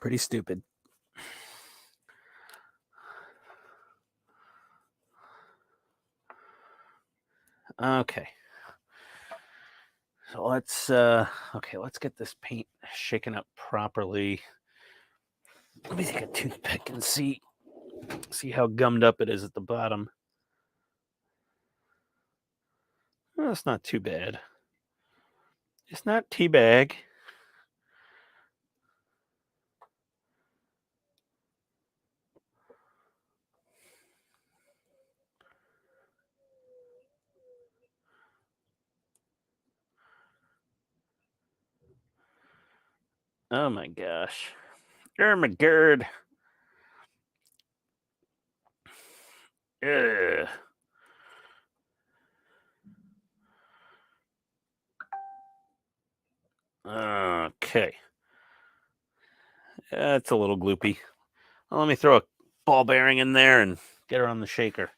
Pretty stupid. Okay. So let's get this paint shaken up properly. Let me take a toothpick and see how gummed up it is at the bottom. Well, that's not too bad. It's not teabag. Oh my gosh. Oh my god. Ugh. Okay. That's a little gloopy. Well, let me throw a ball bearing in there and get her on the shaker.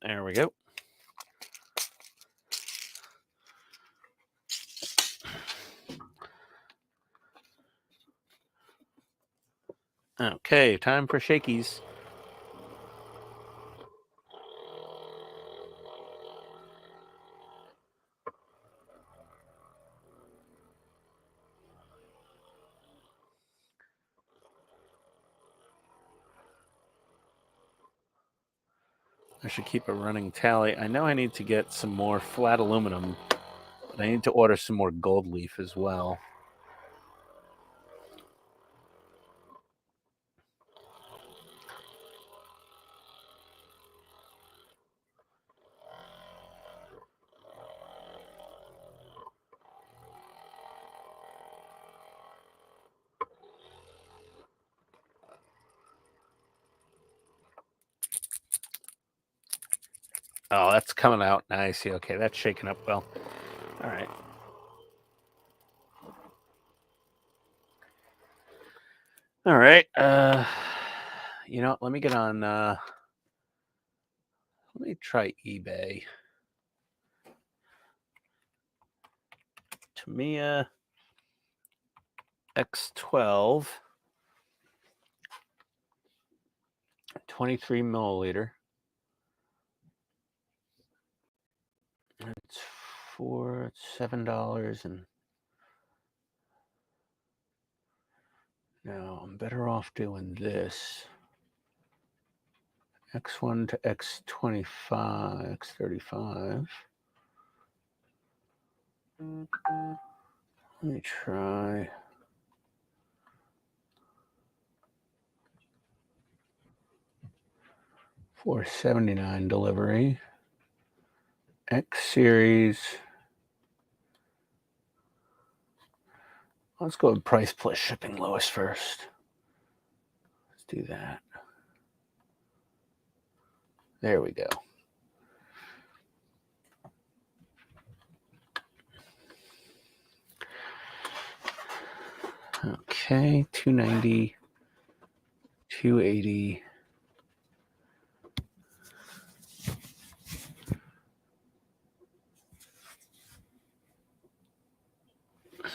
There we go. Okay, time for shakies. I should keep a running tally. I know I need to get some more flat aluminum, but I need to order some more gold leaf as well. Oh, that's coming out nice. Okay, that's shaking up well. All right. All right. Let me get on. Let me try eBay. Tamiya X12, 23 milliliter. It's for $7 and no, I'm better off doing this. X1 to X25, X35. Let me try. $4.79 delivery. X series. Let's go with price plus shipping lowest first. Let's do that. There we go. Okay, 290, 280.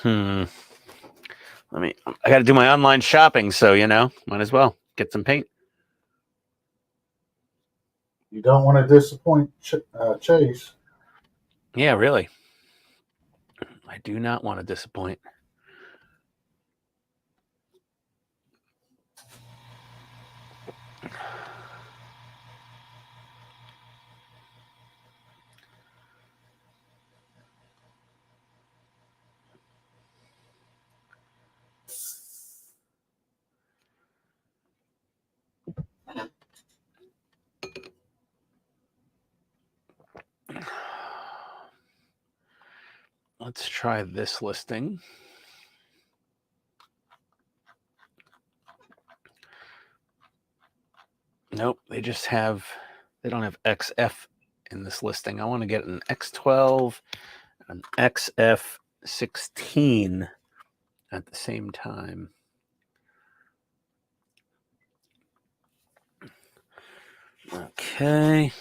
I got to do my online shopping, so might as well get some paint. You don't want to disappoint Chase. Yeah, really. I do not want to disappoint. Let's try this listing. Nope, they don't have XF in this listing. I want to get an X12 and an XF16 at the same time. Okay.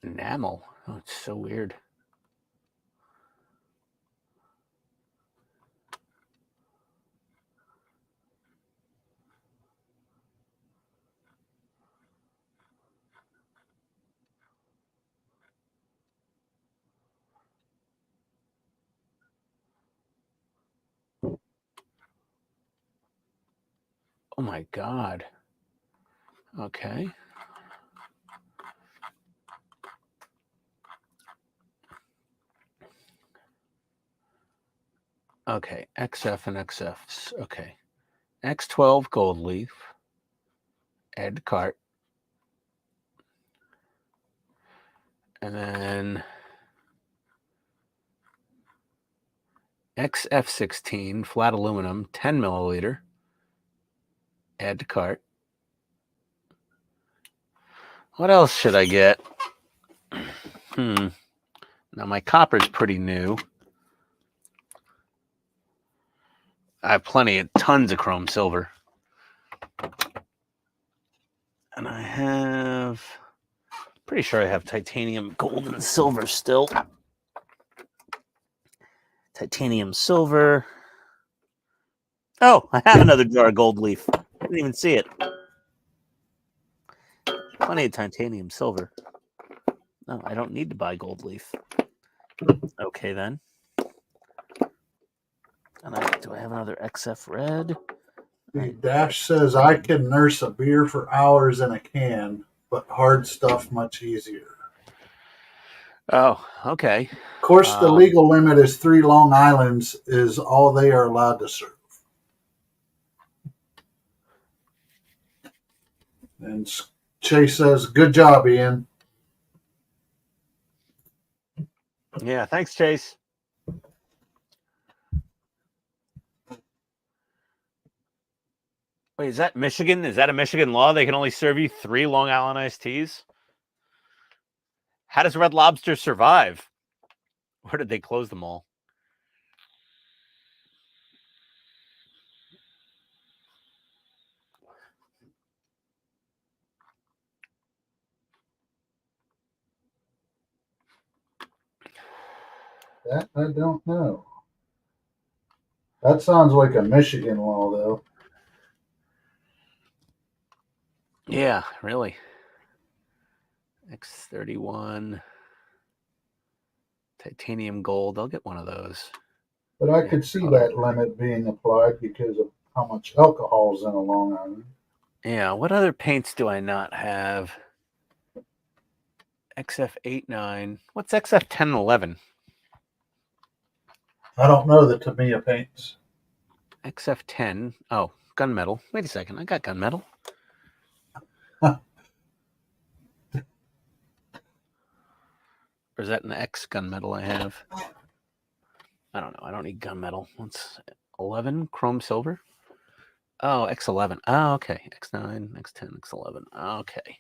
Enamel. Oh, it's so weird. Oh my God. Okay. Okay, XF and XFs. Okay. X12 gold leaf. Add to cart. And then XF16 flat aluminum, 10 milliliter. Add to cart. What else should I get? Now my copper's pretty new. I have tons of chrome silver. And I have, pretty sure I have titanium gold and silver still. Titanium silver. Oh, I have another jar of gold leaf. I didn't even see it. Plenty of titanium silver. No, I don't need to buy gold leaf. Okay, then. And do I have another XF red? The Dash says, I can nurse a beer for hours in a can, but hard stuff much easier. Oh, okay. Of course, the legal limit is 3 Long Islands is all they are allowed to serve. And Chase says, good job, Ian. Yeah, thanks, Chase. Wait, is that Michigan? Is that a Michigan law? They can only serve you 3 Long Island iced teas? How does Red Lobster survive? Where did they close them all? That I don't know. That sounds like a Michigan law, though. Yeah, really. X31. Titanium gold. I'll get one of those. But I could see that limit being applied because of how much alcohol is in a Long Island. Yeah, what other paints do I not have? XF89. What's XF10 and 11? I don't know the Tamiya paints. XF10. Oh, gunmetal. Wait a second. I got gunmetal. Or is that an X gunmetal I have? I don't know. I don't need gunmetal. What's 11? Chrome silver? Oh, X11. Oh, okay. X9, X10, X11. Okay.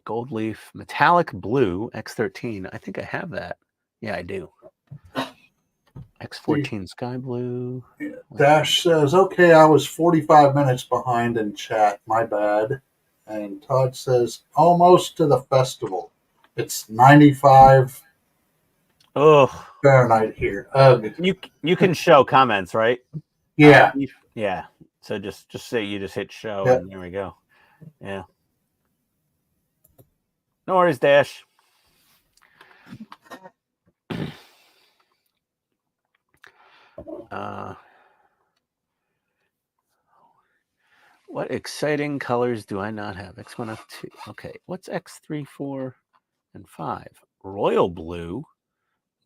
Gold leaf. Metallic blue. X13. I think I have that. Yeah, I do. X14 sky blue. Yeah. Dash says, okay, I was 45 minutes behind in chat. My bad. And Todd says, almost to the festival. It's 95. Oh, Fahrenheit here. Ugh. You can show comments, right? Yeah. Yeah. So just say you just hit show, Yep. and there we go. Yeah. No worries, Dash. What exciting colors do I not have? X1, F2. Okay. What's X3, 4, and 5? Royal blue,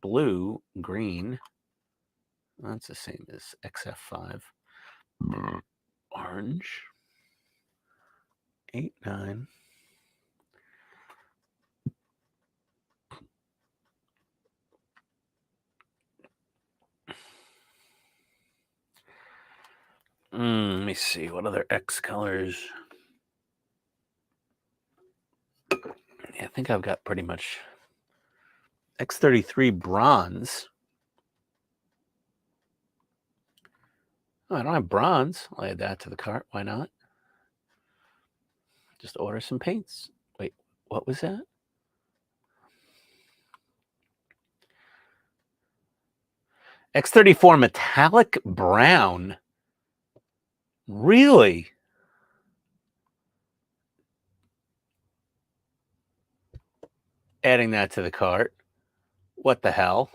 blue, green. That's the same as XF5. Orange. 8, 9. Let me see. What other X colors? Yeah, I think I've got pretty much X33 bronze. Oh, I don't have bronze. I'll add that to the cart. Why not? Just order some paints. Wait, what was that? X34 metallic brown. Really? Adding that to the cart. What the hell?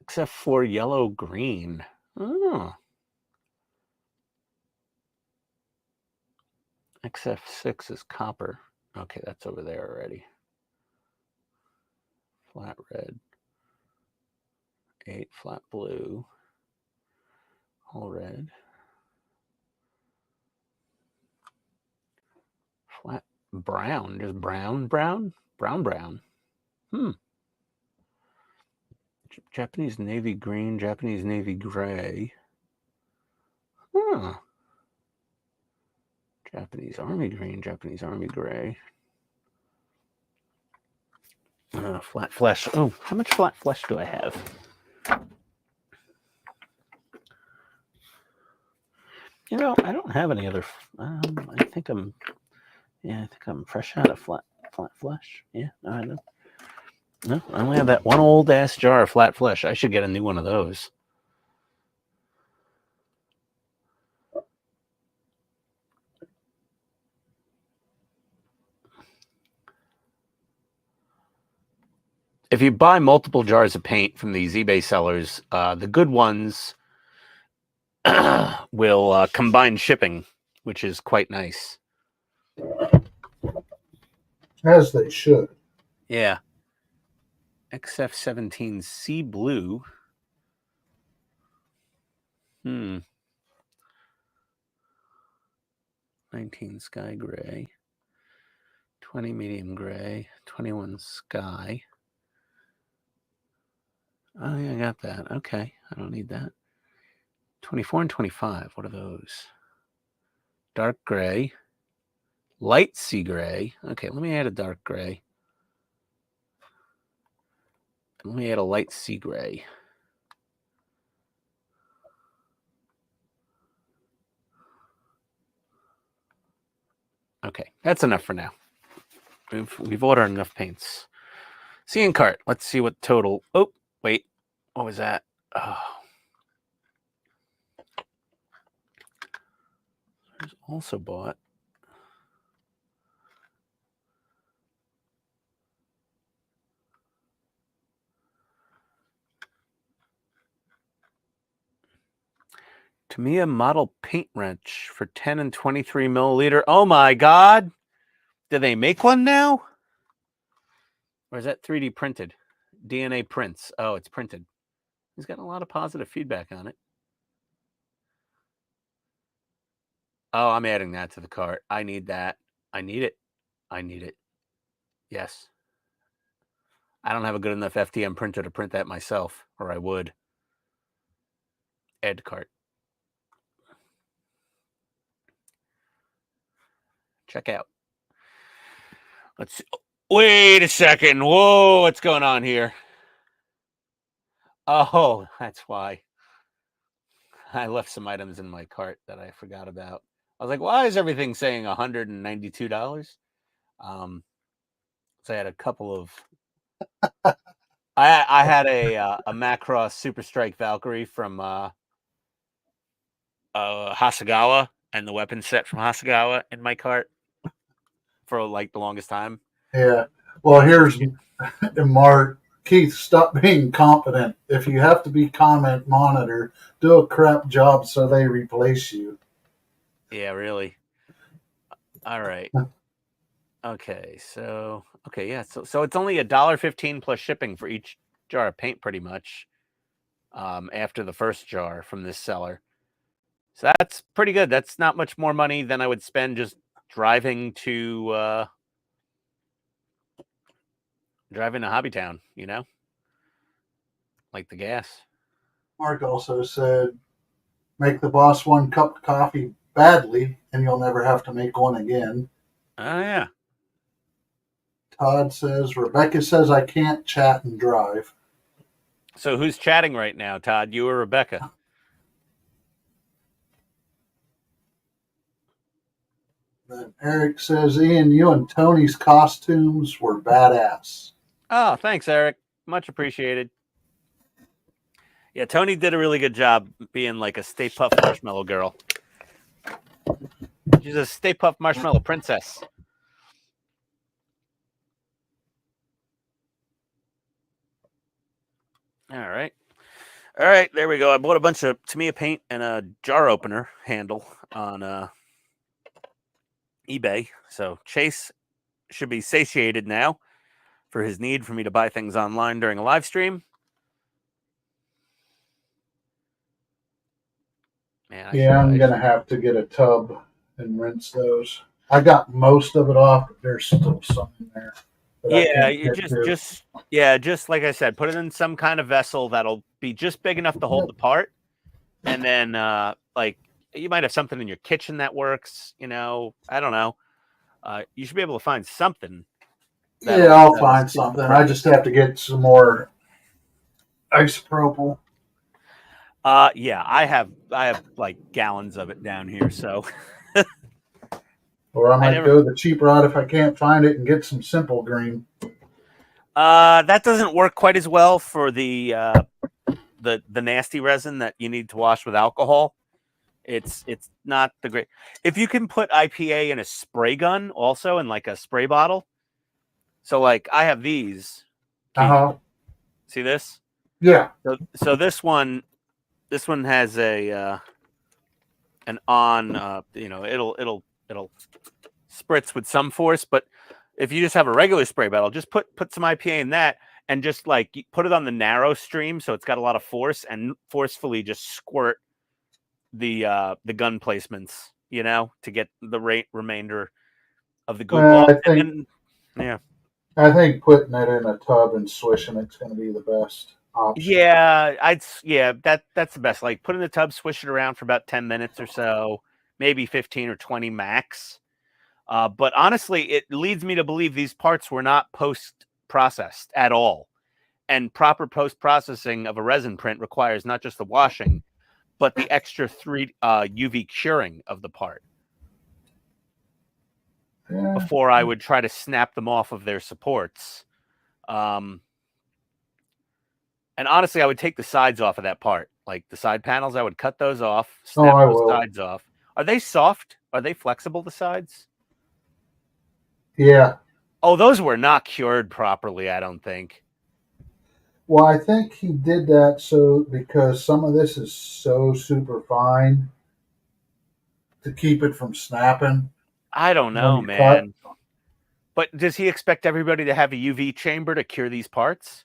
Except for yellow green. Oh. XF6 is copper. Okay, that's over there already. Flat red. 8 flat blue. All red. Flat brown. Just brown. Brown. Japanese navy green, Japanese navy gray. Huh. Japanese army green, Japanese army gray. Flat flesh. Oh, how much flat flesh do I have? You know, I don't have any other. I think I'm fresh out of flat flesh. Yeah, no, I know. No, I only have that one old ass jar of flat flesh. I should get a new one of those. If you buy multiple jars of paint from these eBay sellers, the good ones will combine shipping, which is quite nice. As they should. Yeah. XF17 Sea Blue. 19 Sky Gray. 20 Medium Gray. 21 Sky. Oh, yeah, I got that. Okay. I don't need that. 24 and 25. What are those? Dark Gray. Light Sea Gray. Okay, let me add a dark gray. Let me add a light sea gray. Okay, that's enough for now. We've ordered enough paints. Seeing cart. Let's see what total. Oh, wait. What was that? Oh. There's also bought. Tamiya model paint wrench for 10 and 23 milliliter. Oh my God. Do they make one now? Or is that 3D printed? DNA prints. Oh, it's printed. He's gotten a lot of positive feedback on it. Oh, I'm adding that to the cart. I need that. I need it. I need it. Yes. I don't have a good enough FTM printer to print that myself, or I would. Add to cart. Check out. Let's see. Wait a second. Whoa, what's going on here? Oh, that's why. I left some items in my cart that I forgot about. I was like, why is everything saying $192? So I had a couple of. I had a Macross Super Strike Valkyrie from Hasagawa and the weapon set from Hasagawa in my cart for like the longest time. Yeah. Well, here's Mark. Keith, stop being competent. If you have to be comment monitor, do a crap job so they replace you. Yeah, really. All right. Okay, so yeah, so it's only $1.15 plus shipping for each jar of paint, pretty much. After the first jar from this seller, so that's pretty good. That's not much more money than I would spend just driving to Hobbytown. You know, like the gas. Mark also said, make the boss 1 cup of coffee badly, and you'll never have to make one again. Oh yeah. Todd says, Rebecca says I can't chat and drive. So who's chatting right now, Todd? You or Rebecca? Then Eric says, Ian, you and Tony's costumes were badass. Oh, thanks, Eric. Much appreciated. Yeah, Tony did a really good job being like a Stay Puft Marshmallow girl. She's a Stay Puft Marshmallow princess. All right. All right, there we go. I bought a bunch of Tamiya paint and a jar opener handle on eBay. So Chase should be satiated now for his need for me to buy things online during a live stream. Man, I'm going to have to get a tub and rinse those. I got most of it off, but there's still some in there. Yeah, you just like I said, put it in some kind of vessel that'll be just big enough to hold the part, and then like you might have something in your kitchen that works. You know, I don't know. You should be able to find something. Yeah, I'll find something. I just have to get some more isopropyl. Yeah, I have like gallons of it down here, so. Or I might go the cheap route if I can't find it and get some Simple Green. That doesn't work quite as well for the nasty resin that you need to wash with alcohol. It's not the great. If you can put IPA in a spray gun also in like a spray bottle. So like I have these. See this? Yeah. So this one has a an on it'll spritz with some force, but if you just have a regular spray bottle, just put some IPA in that and just like put it on the narrow stream so it's got a lot of force and forcefully just squirt the gun placements, you know, to get the remainder of the goop off. I think putting it in a tub and swishing it's going to be the best option. Yeah, that's the best. Like put it in the tub, swish it around for about 10 minutes or so, maybe 15 or 20 max. But honestly, it leads me to believe these parts were not post-processed at all. And proper post-processing of a resin print requires not just the washing, but the extra UV curing of the part. Yeah. Before I would try to snap them off of their supports. And honestly, I would take the sides off of that part. Like the side panels, I would cut those off, snap those sides off. Are they soft? Are they flexible, the sides? Yeah. Oh, those were not cured properly, I don't think. Well, I think he did that because some of this is so super fine to keep it from snapping. I don't know, man. But does he expect everybody to have a UV chamber to cure these parts?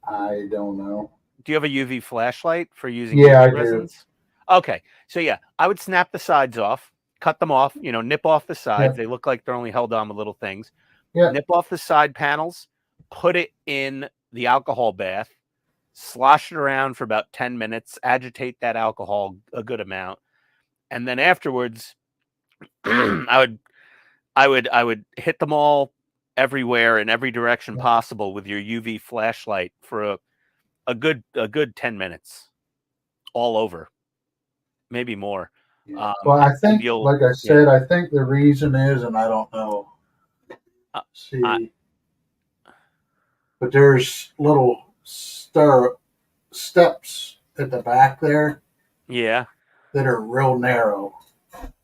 I don't know. Do you have a UV flashlight for using UV resins? Do. Okay. So yeah, I would snap the sides off, cut them off, nip off the sides. They look like they're only held on with little things. Nip off the side panels, put it in the alcohol bath, slosh it around for about 10 minutes, agitate that alcohol a good amount. And then afterwards, I would hit them all everywhere in every direction possible with your UV flashlight for a good 10 minutes all over, maybe more. Well, I and think, you'll like I said, I think the reason is, and I don't know. I, See, but there's little steps at the back there yeah. that are real narrow.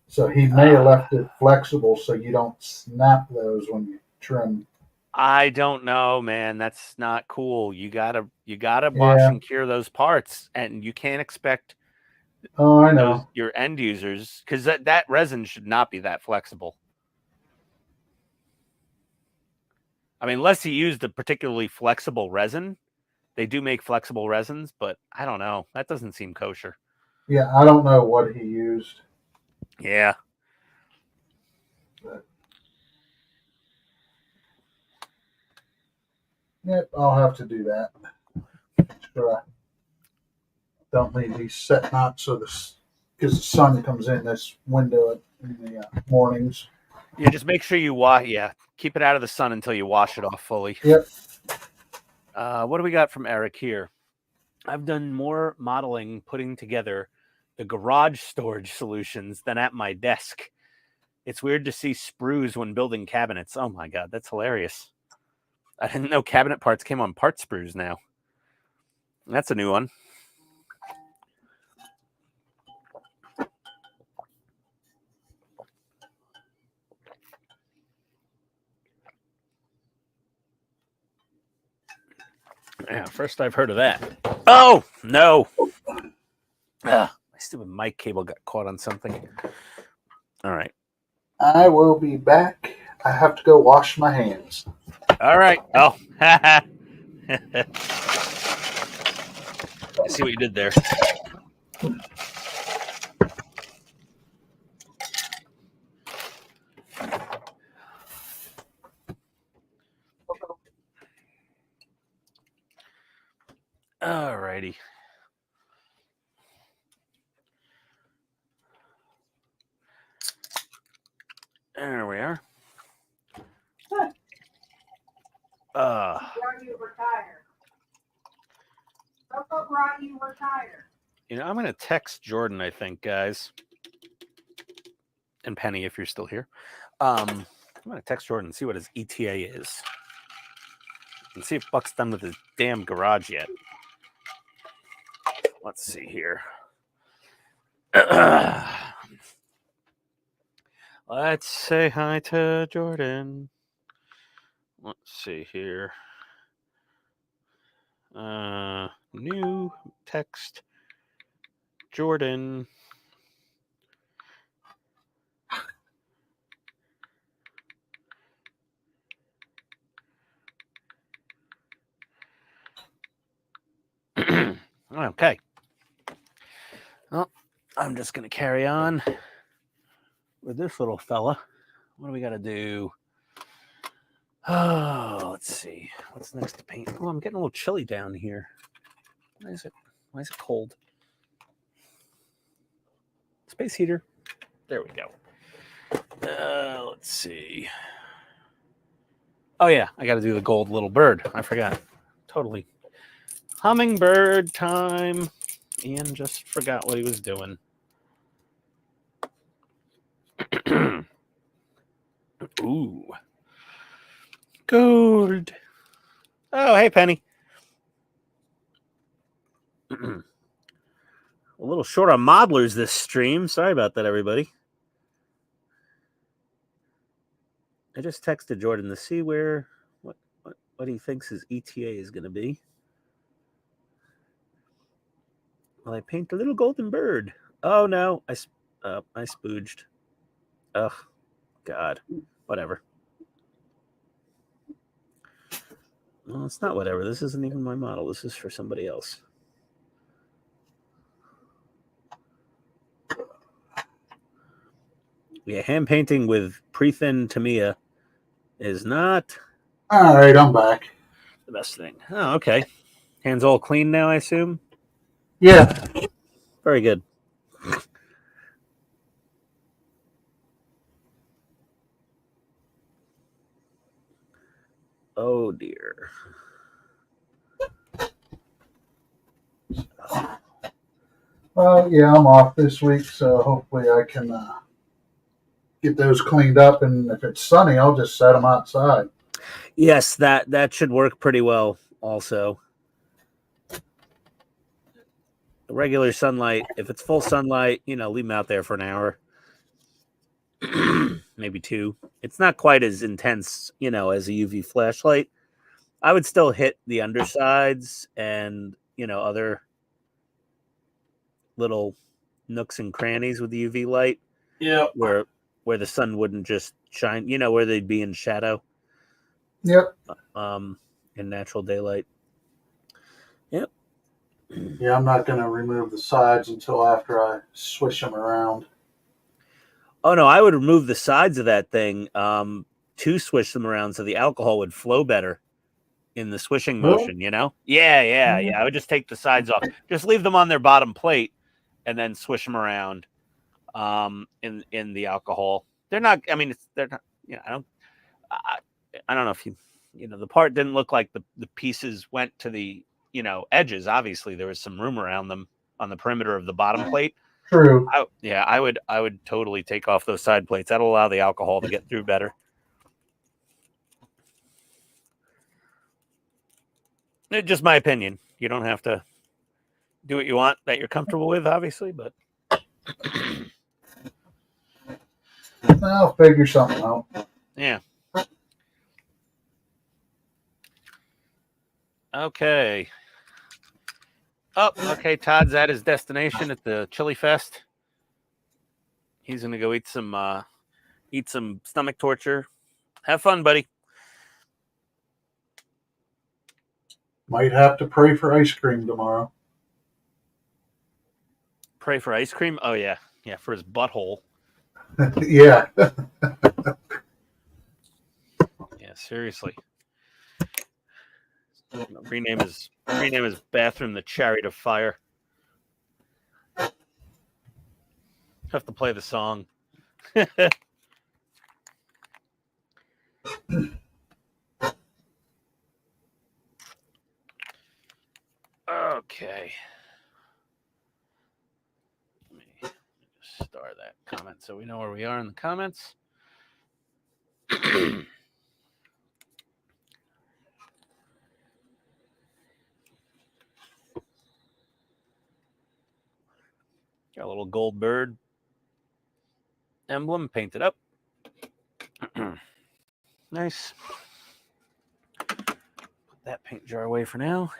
So he may have left it flexible so you don't snap those when you trim. I don't know, man. That's not cool. You gotta wash Yeah. and cure those parts, and you can't expect Oh, I know. your end users, because that resin should not be that flexible. I mean, unless he used a particularly flexible resin. They do make flexible resins, but I don't know. That doesn't seem kosher. Yeah, I don't know what he used. Yeah. But, yep, I'll have to do that. Sure, I don't leave these set knots so because the sun comes in this window in the mornings. Yeah, just make sure you wash. Yeah, keep it out of the sun until you wash it off fully. Yep. What do we got from Eric here? I've done more modeling putting together the garage storage solutions than at my desk. It's weird to see sprues when building cabinets. Oh my God, that's hilarious. I didn't know cabinet parts came on part sprues now. That's a new one. Yeah, first I've heard of that. Oh, no. My stupid mic cable got caught on something. All right. I will be back. I have to go wash my hands. All right. Oh. I see what you did there. All righty. There we are. You know, I'm going to text Jordan, I think, guys. And Penny, if you're still here. I'm going to text Jordan and see what his ETA is. And see if Buck's done with his damn garage yet. Let's see here. Let's say hi to Jordan. Let's see here. New text Jordan. Okay. Well, I'm just going to carry on with this little fella. What do we got to do? Oh, let's see. What's next to paint? Oh, I'm getting a little chilly down here. Why is it cold? Space heater. There we go. Let's see. Oh, yeah. I got to do the gold little bird. I forgot. Totally. Hummingbird time. Ian just forgot what he was doing. Ooh. Gold. Oh, hey, Penny. A little short on modelers this stream. Sorry about that, everybody. I just texted Jordan to see what he thinks his ETA is going to be. Well, I paint a little golden bird. Oh, no. I spooged. Ugh. God. Whatever. Well, it's not whatever. This isn't even my model. This is for somebody else. Yeah, hand painting with pre-thin Tamiya is not... All right, I'm back. The best thing. Oh, okay. Hands all clean now, I assume? Yeah. Very good. Oh, dear. Yeah, I'm off this week, so hopefully I can get those cleaned up. And if it's sunny, I'll just set them outside. Yes, that should work pretty well. Also, regular sunlight. If it's full sunlight, leave them out there for an hour, maybe 2. It's not quite as intense, as a UV flashlight. I would still hit the undersides and other little nooks and crannies with the UV light. Yeah. Where the sun wouldn't just shine, where they'd be in shadow. Yep. In natural daylight. Yep. Yeah, I'm not going to remove the sides until after I swish them around. Oh no, I would remove the sides of that thing to swish them around so the alcohol would flow better in the swishing motion. Yeah. I would just take the sides off, just leave them on their bottom plate, and then swish them around in the alcohol. They're not. I mean, they're not. I don't know if the part didn't look like the pieces went to the edges. Obviously, there was some room around them on the perimeter of the bottom plate. True. I would totally take off those side plates. That'll allow the alcohol to get through better. It's just my opinion. You don't have to do what you want that you're comfortable with, obviously, but I'll figure something out. yeah. Okay. Oh, okay. Todd's at his destination at the Chili Fest. He's gonna go eat some stomach torture. Have fun, buddy. Might have to pray for ice cream tomorrow. Pray for ice cream? Oh yeah. Yeah, for his butthole. Yeah. Yeah, seriously. Rename his bathroom the Chariot of Fire. Have to play the song. Okay. Let me just star that comment so we know where we are in the comments. Got a little gold bird emblem painted up. Nice. Put that paint jar away for now.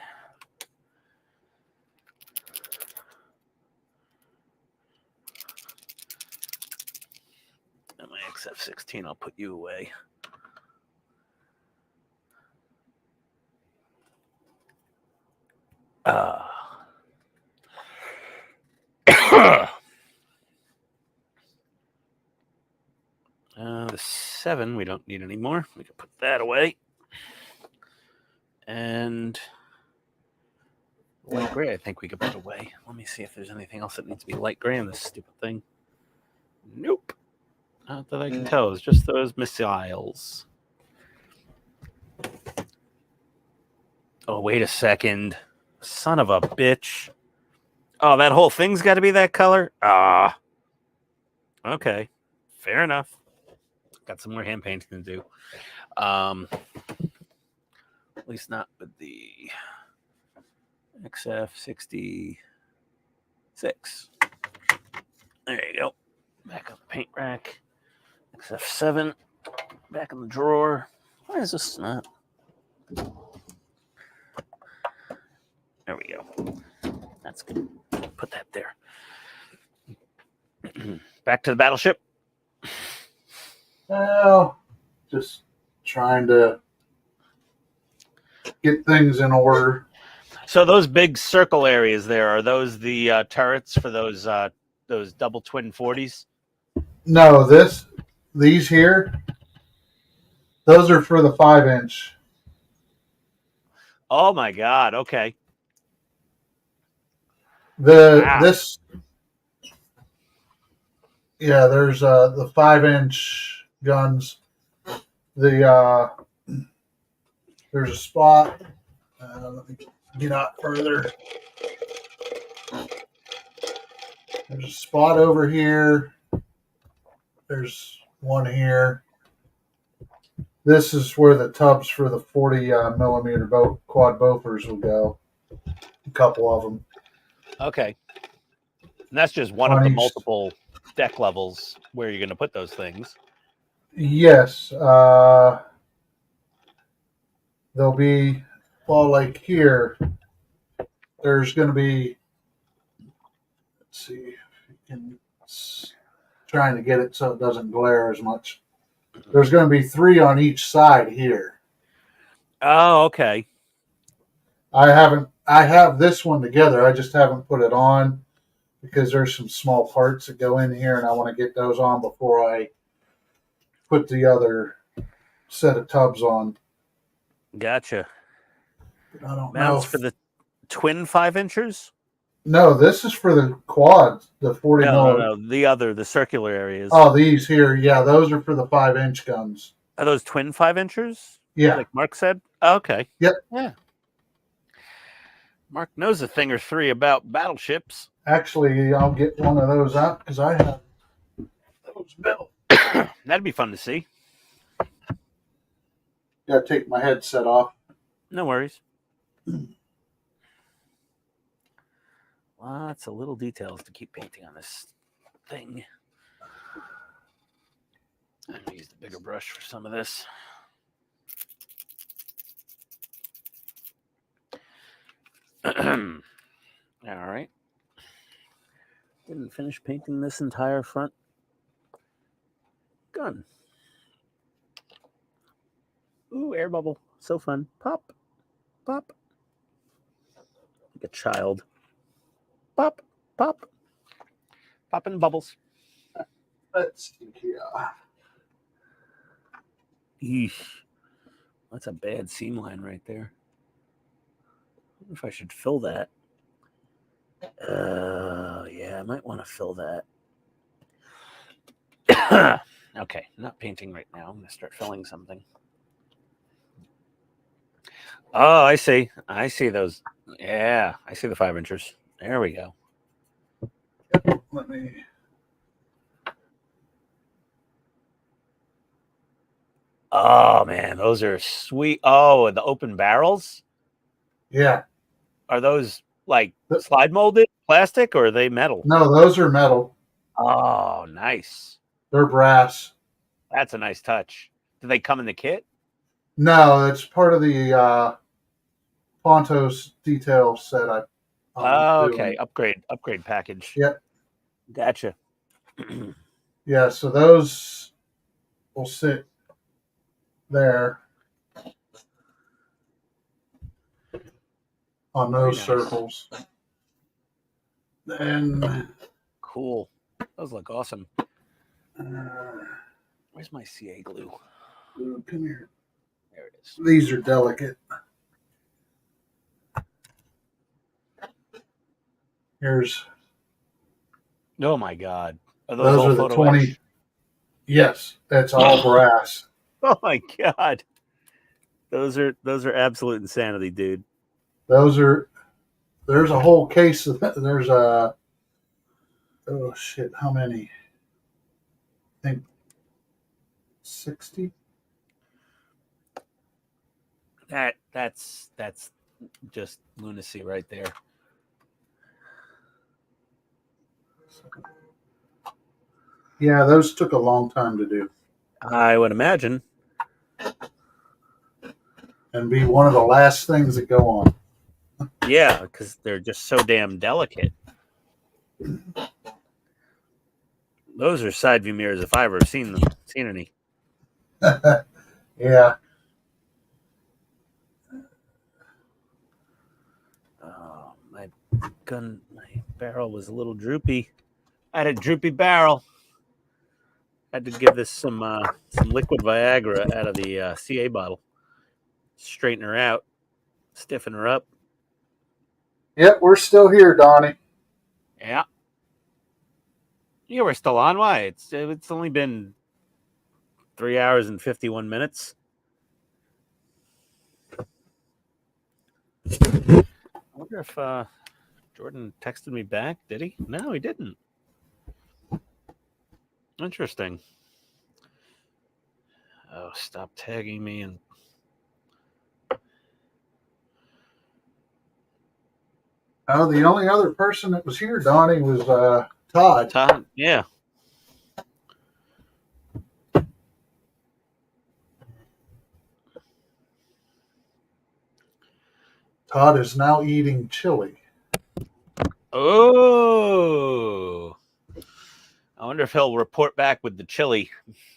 And my XF16, I'll put you away. The 7 we don't need anymore. We can put that away. And light gray I think we could put away. Let me see if there's anything else that needs to be light gray in this stupid thing. Nope. Not that I can tell. It's just those missiles. Oh, wait a second. Son of a bitch. Oh, that whole thing's got to be that color? Ah. Okay. Fair enough. Got some more hand painting to do. At least not with the XF66. There you go. Back on the paint rack. XF7. Back in the drawer. Why is this not? There we go. That's good. Put that there. Back to the battleship. Well, just trying to get things in order. So those big circle areas there, are those the turrets for those double twin 40s? No, these here, those are for the 5-inch. Oh my God! Okay. There's the 5-inch guns. There's a spot. Let me get out further. There's a spot over here. There's one here. This is where the tubs for the 40 millimeter quad bofers will go. A couple of them. Okay. And that's just one of the multiple deck levels where you're going to put those things. Yes. There'll be, well, like here, there's going to be, let's see, if you can, trying to get it so it doesn't glare as much. There's going to be 3 on each side here. Oh, okay. I have this one together. I just haven't put it on because there's some small parts that go in here and I want to get those on before I put the other set of tubs on. Gotcha. I don't Mounts know for the twin 5-inchers? No, this is for the quads, the 40 No. The circular areas. Oh, these here. Yeah, those are for the 5-inch guns. Are those twin 5-inchers? Yeah. Like Mark said? Oh, okay. Yep. Yeah. Mark knows a thing or three about battleships. Actually, I'll get one of those out because I have those built. That'd be fun to see. Gotta take my headset off. No worries. Lots of little details to keep painting on this thing. I'm going to use the bigger brush for some of this. All right. Didn't finish painting this entire front gun. Ooh, air bubble. So fun. Pop. Pop. Like a child. Pop. Pop. Popping bubbles. Let's see here. Eesh. That's a bad seam line right there. I wonder if I should fill that. Yeah, I might want to fill that. Okay, not painting right now. I'm going to start filling something. Oh, I see. I see those. Yeah, I see the 5-inchers. There we go. Let me. Oh, man, those are sweet. Oh, the open barrels? Yeah. Are those like slide molded plastic or are they metal? No, those are metal. Oh, nice. They're brass. That's a nice touch. Do they come in the kit? No, it's part of the Pontos detail set. Okay. Upgrade package. Yep. Gotcha. Yeah, so those will sit there on those circles. And cool. Those look awesome. Where's my CA glue? Come here. There it is. These are delicate. Here's. Oh my God. Are those all are the 20. Etch? Yes, that's all brass. Oh my God. Those are absolute insanity, dude. There's a whole case of there's a oh shit, how many? I think 60. That's just lunacy right there. Yeah, those took a long time to do. I would imagine. And be one of the last things that go on. Yeah, because they're just so damn delicate. Those are side view mirrors if I've ever seen any. Yeah. Oh, my barrel was a little droopy. I had a droopy barrel. I had to give this some liquid Viagra out of the CA bottle. Straighten her out, stiffen her up. Yep, we're still here, Donnie. Yeah. Yeah, we're still on. Why? It's only been 3 hours and 51 minutes. I wonder if Jordan texted me back. Did he? No, he didn't. Interesting. Oh, stop tagging me and. Oh, the only other person that was here, Donnie, was Todd. Todd, yeah. Todd is now eating chili. Oh. I wonder if he'll report back with the chili.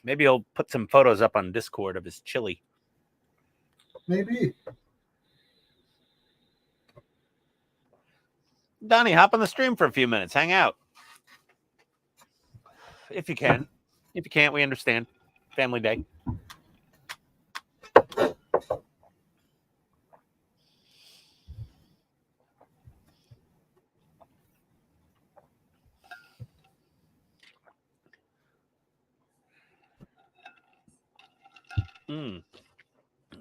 Maybe he'll put some photos up on Discord of his chili. Maybe. Donnie, hop on the stream for a few minutes. Hang out. If you can. If you can't, we understand. Family day. All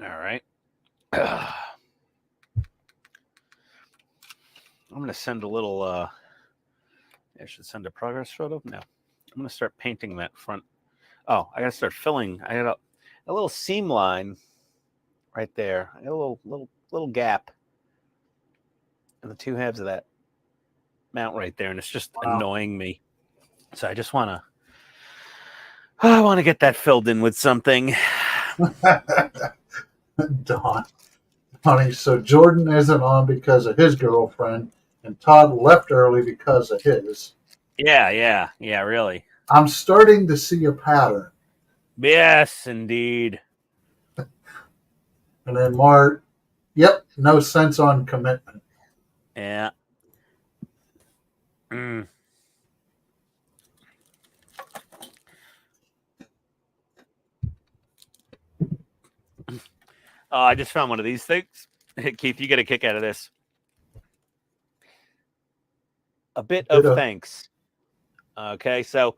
right. I'm going to send a little, I should send a progress photo. No, I'm going to start painting that front. Oh, I got to start filling. I got a little seam line right there. I got a little gap in the two halves of that mount right there. And it's just annoying me. So I just want to, I want to get that filled in with something. Donnie, so Jordan isn't on because of his girlfriend, and Todd left early because of his. Yeah, really. I'm starting to see a pattern. Yes, indeed. And then Mark, yep, no sense on commitment. Yeah. Oh, I just found one of these things. Keith, you get a kick out of this. A bit of thanks. Okay, so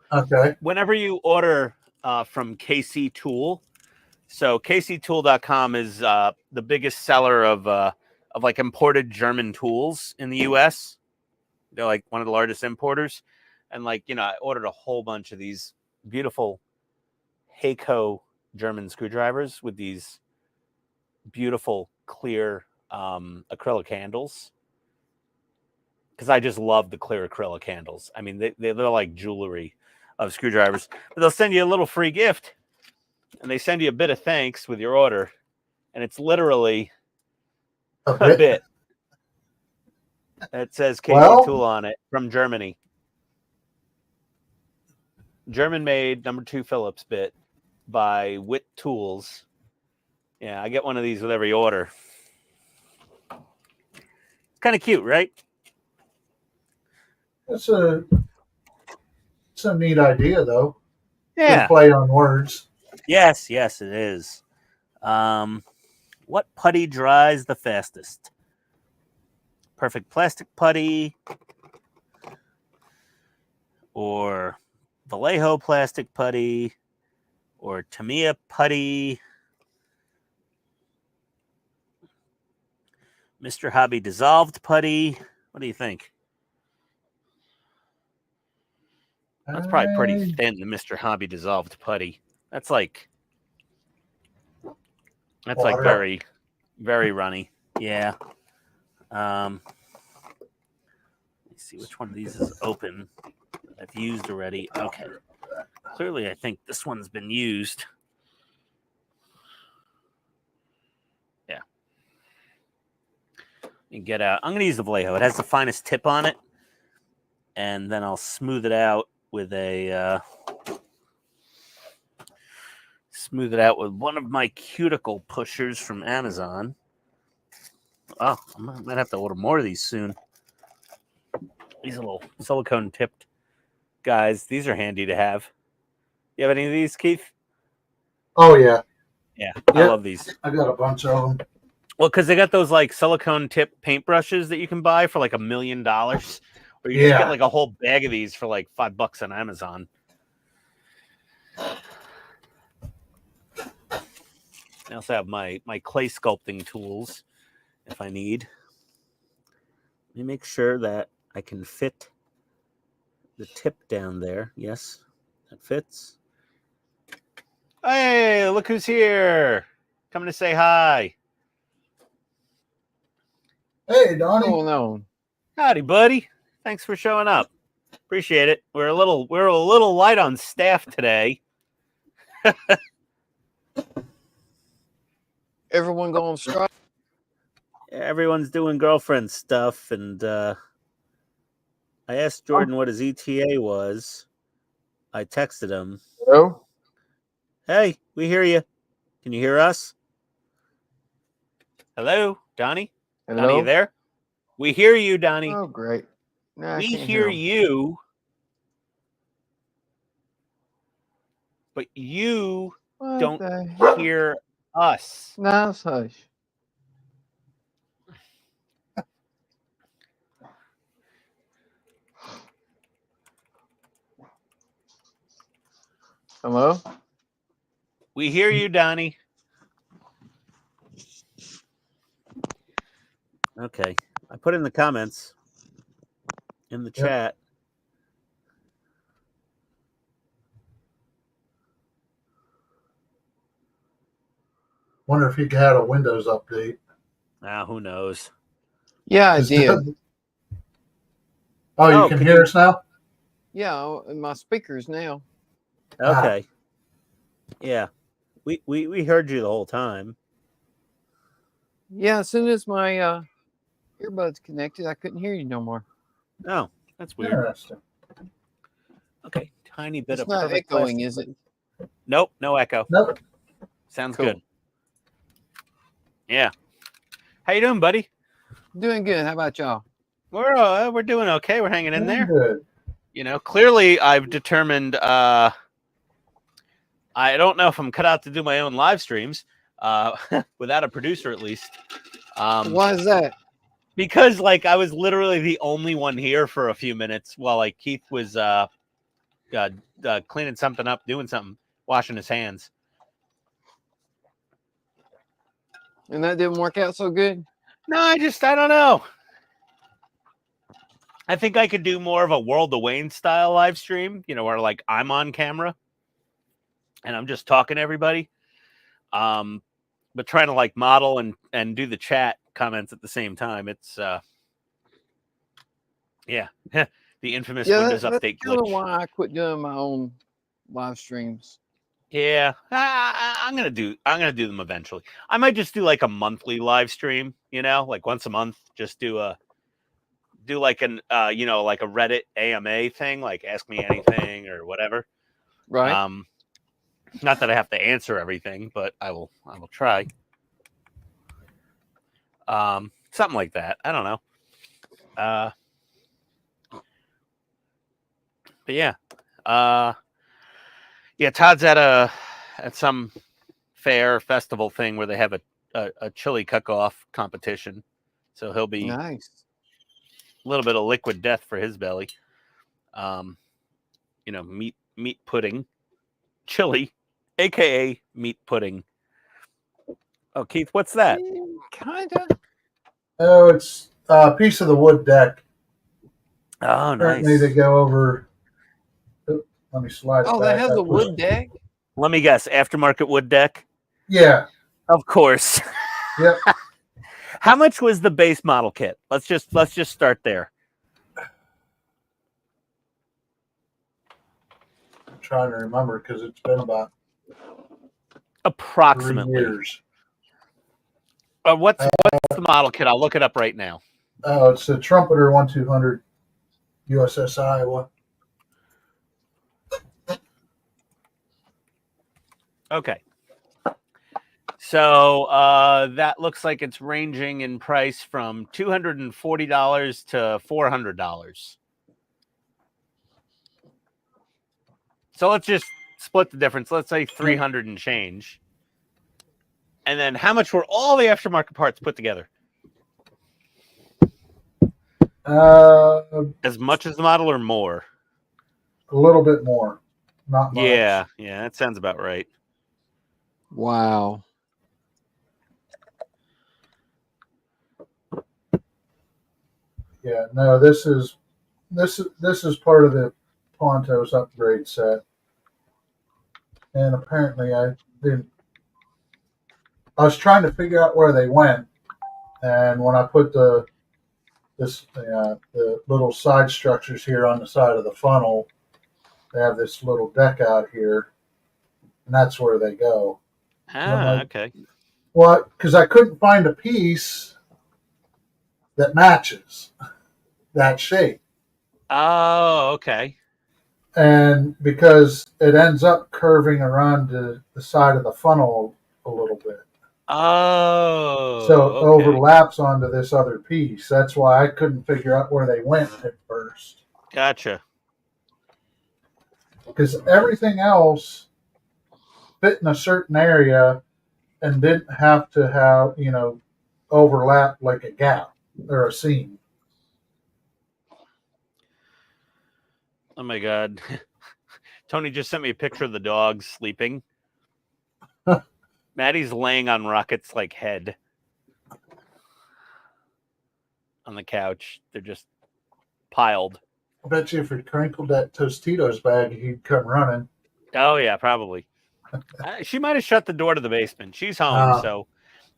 whenever you order from KC Tool, so kctool.com is the biggest seller of like imported German tools in the US. They're like one of the largest importers. And like, you know, I ordered a whole bunch of these beautiful Heiko German screwdrivers with these beautiful clear acrylic handles. Because I just love the clear acrylic handles. I mean, they're like jewelry of screwdrivers. But they'll send you a little free gift. And they send you a bit of thanks with your order. And it's literally a bit. It says KC Tool on it from Germany. German-made #2 Phillips bit by Witt Tools. Yeah, I get one of these with every order. It's kind of cute, right? It's a neat idea, though. Yeah. Good play on words. Yes, it is. What putty dries the fastest? Perfect plastic putty or Vallejo plastic putty or Tamiya putty, Mr. Hobby dissolved putty. What do you think? That's probably pretty thin, the Mr. Hobby dissolved putty. That's like very, very runny. Yeah. Let me see which one of these is open. I've used already. Okay. Clearly, I think this one's been used. Yeah. You get out. I'm going to use the Vallejo. It has the finest tip on it. And then I'll smooth it out with a one of my cuticle pushers from Amazon. Oh, I might have to order more of these soon. These little silicone tipped guys. These are handy to have. You have any of these, Keith? Oh, yeah. Yeah, I love these. I got a bunch of them. Well, because they got those like silicone tip paintbrushes that you can buy for like $1 million. Or you just get like a whole bag of these for like $5 on Amazon. I also have my clay sculpting tools if I need. Let me make sure that I can fit the tip down there. Yes. That fits. Hey, look who's here. Coming to say hi. Hey, Donnie. Going on? Howdy, buddy. Thanks for showing up. Appreciate it. We're a little light on staff today. Everyone going strike? Everyone's doing girlfriend stuff, and I asked Jordan what his ETA was. I texted him. Hello? Hey, we hear you. Can you hear us? Hello, Donnie? Hello? Donnie, you there? We hear you, Donnie. Oh, great. No, I We can't hear him. you, but you What don't the heck? hear us. No, it's hush. Hello? We hear you, Donnie. Okay. I put in the comments in the chat. Wonder if he had a Windows update. Who knows? Yeah, I Is did. that- Oh, you can can hear you- us now? Yeah, my speakers now. Okay. Yeah. We heard you the whole time. Yeah, as soon as my earbuds connected, I couldn't hear you no more. Oh, that's weird. Interesting. Okay. Tiny bit It's of not perfect echoing, plastic. is it? Nope, no echo. Nope. Sounds Cool. good. Yeah. How you doing, buddy? Doing good. How about y'all? We're doing okay. We're hanging in there. Good. You know, clearly I've determined I don't know if I'm cut out to do my own live streams without a producer at least. Why is that? Because like I was literally the only one here for a few minutes while like Keith was cleaning something up, doing something, washing his hands. And that didn't work out so good? No, I don't know. I think I could do more of a World of Wayne style live stream, you know, where like I'm on camera and I'm just talking to everybody. But trying to like model and do the chat comments at the same time. It's yeah. The infamous Windows that's update kind of glitch. why I quit doing my own live streams. Yeah, I'm gonna do them eventually. I might just do like a monthly live stream, you know, like once a month. Just do like an you know, like a Reddit AMA thing, like ask me anything or whatever. Right. Not that I have to answer everything, but I will try. Something like that. I don't know. But yeah. Yeah, Todd's at some fair festival thing where they have a chili cook-off competition. So he'll be Nice. a little bit of liquid death for his belly. You know, meat pudding, chili, aka meat pudding. Oh, Keith, what's that? Kinda. Oh, it's a piece of the wood deck. Oh, Apparently nice. they go over. Oop, let me slide it Oh, back. that has a wood deck? Let me guess, aftermarket wood deck? Yeah. Of course. Yep. How much was the base model kit? Let's just start there. I'm trying to remember because it's been about 3 Approximately. years. What's the model kit? I'll look it up right now. Oh, it's a Trumpeter 1200 USS Iowa. Okay. So that looks like it's ranging in price from $240 to $400. So let's just split the difference. Let's say 300 and change. And then how much were all the aftermarket parts put together? As much as the model or more? A little bit more. Not much. Yeah, that sounds about right. Wow. Yeah, no, this is part of the Pontos upgrade set. and apparently I didn't. I was trying to figure out where they went, and when I put the little side structures here on the side of the funnel, they have this little deck out here, and that's where they go. Ah, okay. What? Because I couldn't find a piece that matches that shape. Oh, okay. And because it ends up curving around to the side of the funnel a little bit. Oh, So it okay. overlaps onto this other piece. That's why I couldn't figure out where they went at first. Gotcha. Because everything else fit in a certain area and didn't have to have, overlap like a gap or a seam. Oh my God. Tony just sent me a picture of the dog sleeping. Maddie's laying on Rocket's like head on the couch. They're just piled. I bet you if he crinkled that Tostitos bag, he'd come running. Oh yeah, probably. She might have shut the door to the basement. She's home, so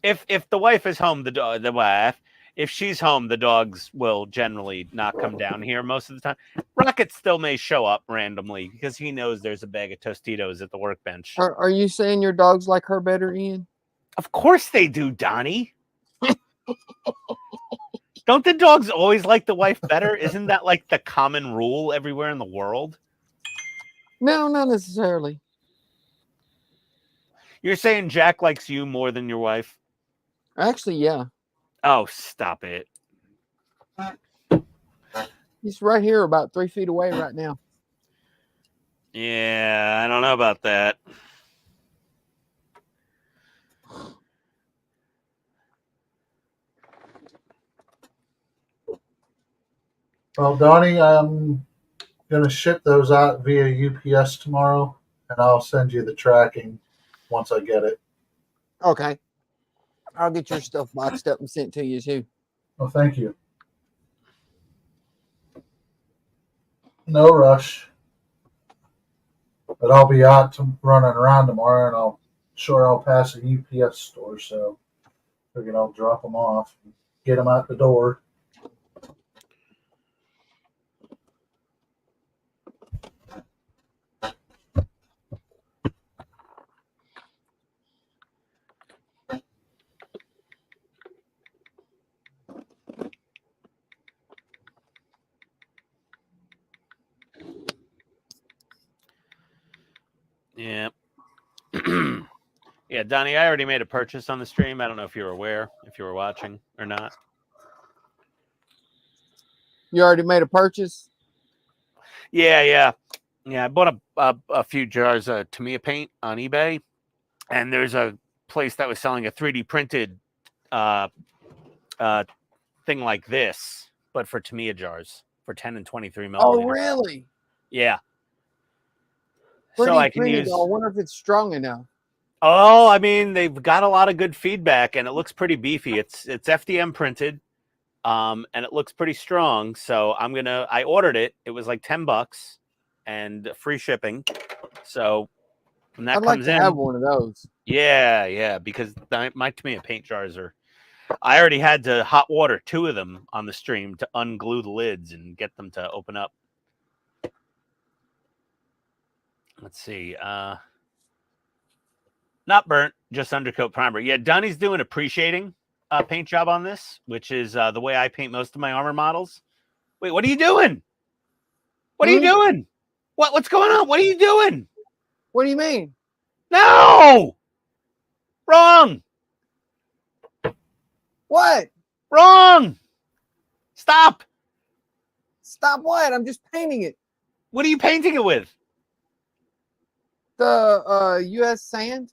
if the wife is home, the wife, if she's home, the dogs will generally not come down here most of the time. Rocket still may show up randomly because he knows there's a bag of Tostitos at the workbench. Are you saying your dogs like her better, Ian? Of course they do, Donnie. Don't the dogs always like the wife better? Isn't that like the common rule everywhere in the world? No, not necessarily. You're saying Jack likes you more than your wife? Actually, yeah. Oh, stop it. He's right here about 3 feet away right now. Yeah, I don't know about that. Well, Donnie, I'm going to ship those out via UPS tomorrow, and I'll send you the tracking once I get it. Okay. I'll get your stuff boxed up and sent to you too. Well, thank you. No rush. But I'll be out running around tomorrow, and I'll pass a UPS store, so figured I'll drop them off and get them out the door. Yeah. Yeah, Donnie, I already made a purchase on the stream. I don't know if you were aware, if you were watching or not. You already made a purchase? Yeah. I bought a few jars of Tamiya paint on eBay, and there's a place that was selling a 3D printed thing like this, but for Tamiya jars for 10 and 23 millimeters. Oh, really? Yeah. Pretty So I can printed. use. I wonder if it's strong enough. Oh, I mean, they've got a lot of good feedback, and it looks pretty beefy. It's FDM printed, and it looks pretty strong. So I ordered it. It was like $10 and free shipping. So when that I'd like comes to in, have one of those. yeah, because my Tamiya paint jars are. I already had to hot water 2 of them on the stream to unglue the lids and get them to open up. Let's see. Not burnt, just undercoat primer. Yeah, Donnie's doing appreciating paint job on this, which is the way I paint most of my armor models. Wait, what are you doing? What are you doing? What's going on? What are you doing? What do you mean? No! Wrong! What? Wrong! Stop! Stop what? I'm just painting it. What are you painting it with? The US sand?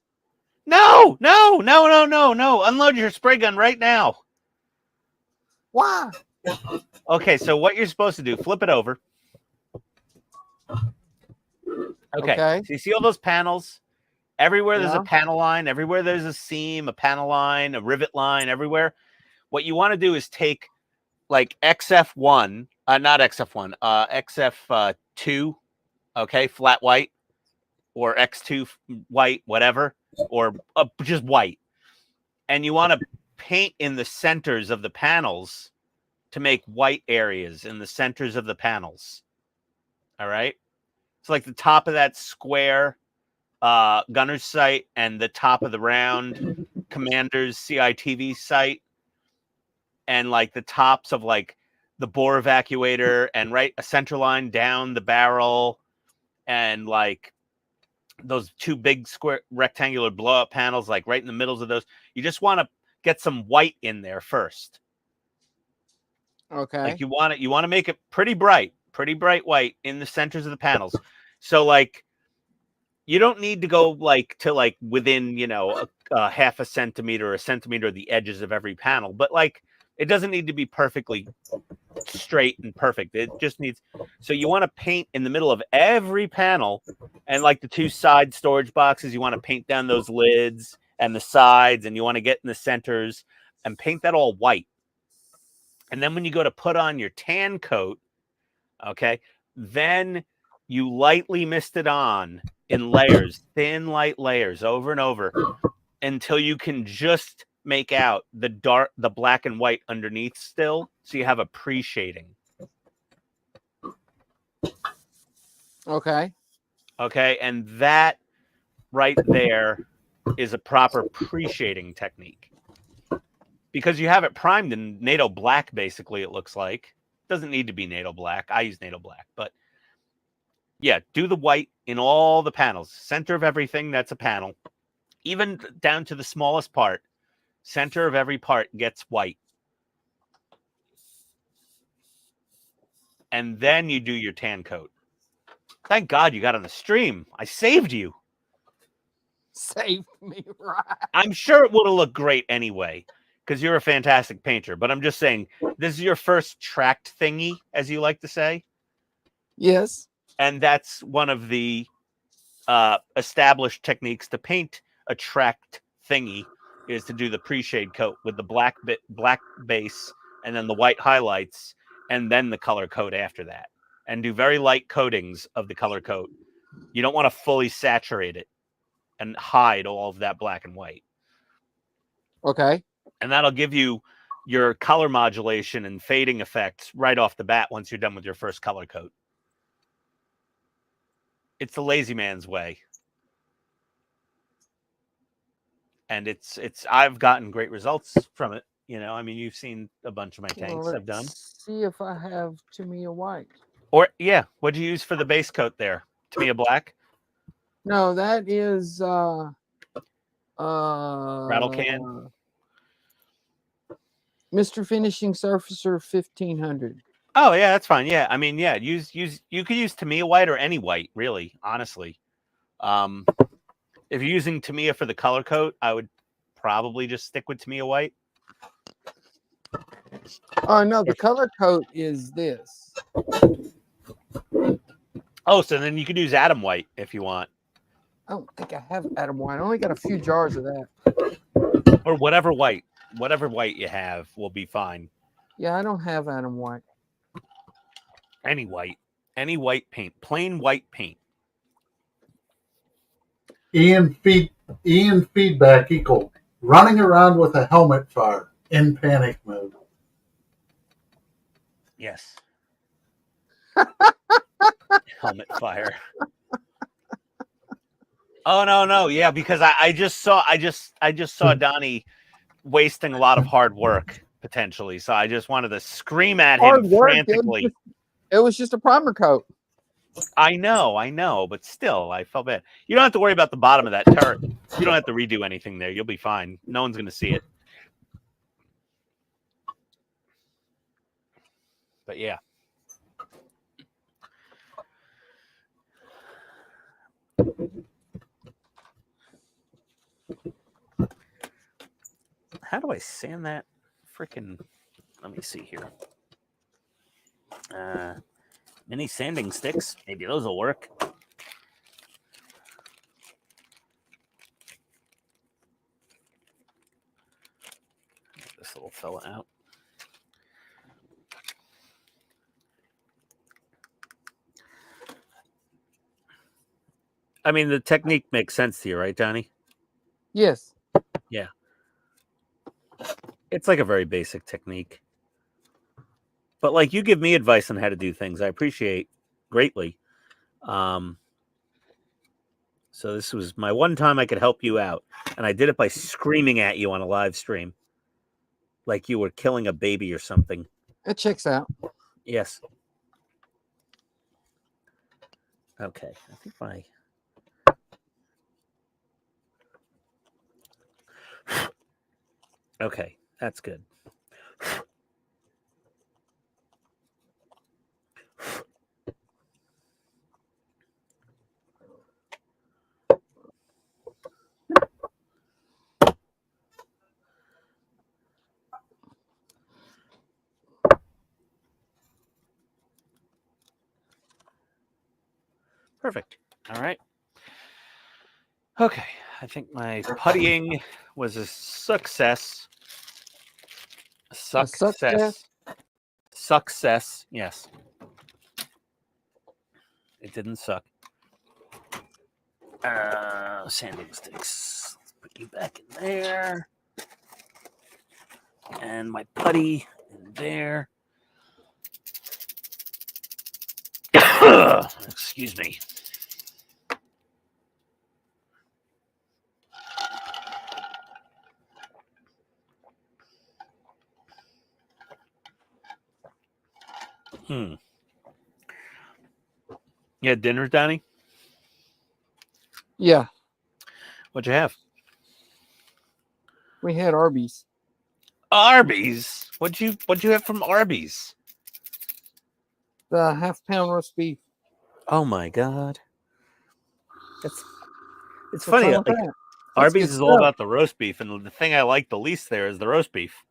No! Unload your spray gun right now. Why? Okay, so what you're supposed to do, flip it over. Okay. So you see all those panels? Everywhere there's a panel line, everywhere there's a seam, a panel line, a rivet line, everywhere. What you want to do is take like XF1, not XF1, XF2, okay, flat white. or X2 white, whatever, or just white. And you want to paint in the centers of the panels to make white areas in the centers of the panels. All right. So like the top of that square gunner's sight and the top of the round commander's CITV sight, and like the tops of like the bore evacuator and right a center line down the barrel, and like those two big square rectangular blow up panels, like right in the middles of those. You just want to get some white in there first. Okay. Like you want to make it pretty bright white in the centers of the panels. So like you don't need to go like to like within, you know, a half a centimeter or a centimeter of the edges of every panel, but like it doesn't need to be perfectly straight and perfect. It just needs, so you want to paint in the middle of every panel, and like the two side storage boxes, you want to paint down those lids and the sides, and you want to get in the centers and paint that all white. And then when you go to put on your tan coat, okay, then you lightly mist it on in layers, thin light layers over and over until you can just make out the black and white underneath still, so you have a pre-shading. Okay. Okay, and that right there is a proper pre-shading technique. Because you have it primed in NATO black, basically, it looks like. Doesn't need to be NATO black. I use NATO black, but yeah, do the white in all the panels. Center of everything that's a panel. Even down to the smallest part. Center of every part gets white. And then you do your tan coat. Thank God you got on the stream. I saved you. Saved me, right? I'm sure it would have looked great anyway, because you're a fantastic painter. But I'm just saying, this is your first tracked thingy, as you like to say. Yes. And that's one of the established techniques to paint a tracked thingy, is to do the pre-shade coat with the black base and then the white highlights and then the color coat after that, and do very light coatings of the color coat. You don't want to fully saturate it and hide all of that black and white. Okay. And that'll give you your color modulation and fading effects right off the bat once you're done with your first color coat. It's the lazy man's way. And I've gotten great results from it. You know, I mean, you've seen a bunch of my tanks I've done. See if I have Tamiya white. Or yeah, what'd you use for the base coat there? Tamiya black? No, that is Rattle can? Mr. Finishing Surfacer 1500. Oh yeah, that's fine. Yeah, I mean, yeah, you could use Tamiya white or any white, really, honestly. If you're using Tamiya for the color coat, I would probably just stick with Tamiya white. Oh no, the color coat is this. Oh, so then you could use Atom white if you want. I don't think I have Atom white. I only got a few jars of that. Or whatever white you have will be fine. Yeah, I don't have Atom white. Any white paint, plain white paint. Ian feedback equal running around with a helmet fire in panic mode. Yes. Helmet fire. Oh no, yeah, because I just saw Donnie wasting a lot of hard work potentially, so I just wanted to scream at him frantically. It was just a primer coat. I know, but still, I felt bad. You don't have to worry about the bottom of that turret. You don't have to redo anything there. You'll be fine. No one's going to see it. But yeah. How do I sand that freaking... Let me see here. Mini sanding sticks. Maybe those will work. Get this little fella out. I mean, the technique makes sense to you, right, Donnie? Yes. It's like a very basic technique. But like you give me advice on how to do things, I appreciate greatly. So this was my one time I could help you out, and I did it by screaming at you on a live stream, like you were killing a baby or something. It checks out. Yes. Okay, I think my. Okay, that's good. Perfect. All right. Okay, I think my puttying was a success. success? Success. Yes. It didn't suck. Sanding sticks. Let's put you back in there. And my putty in there. Excuse me. You had dinner, Donnie? Yeah, What'd you have? we had Arby's. Arby's. What'd you have from Arby's? The half-pound roast beef. Oh my god. It's What's funny. wrong with Like, that? That's Arby's good is all stuff. about the roast beef, and the thing I like the least there is the roast beef.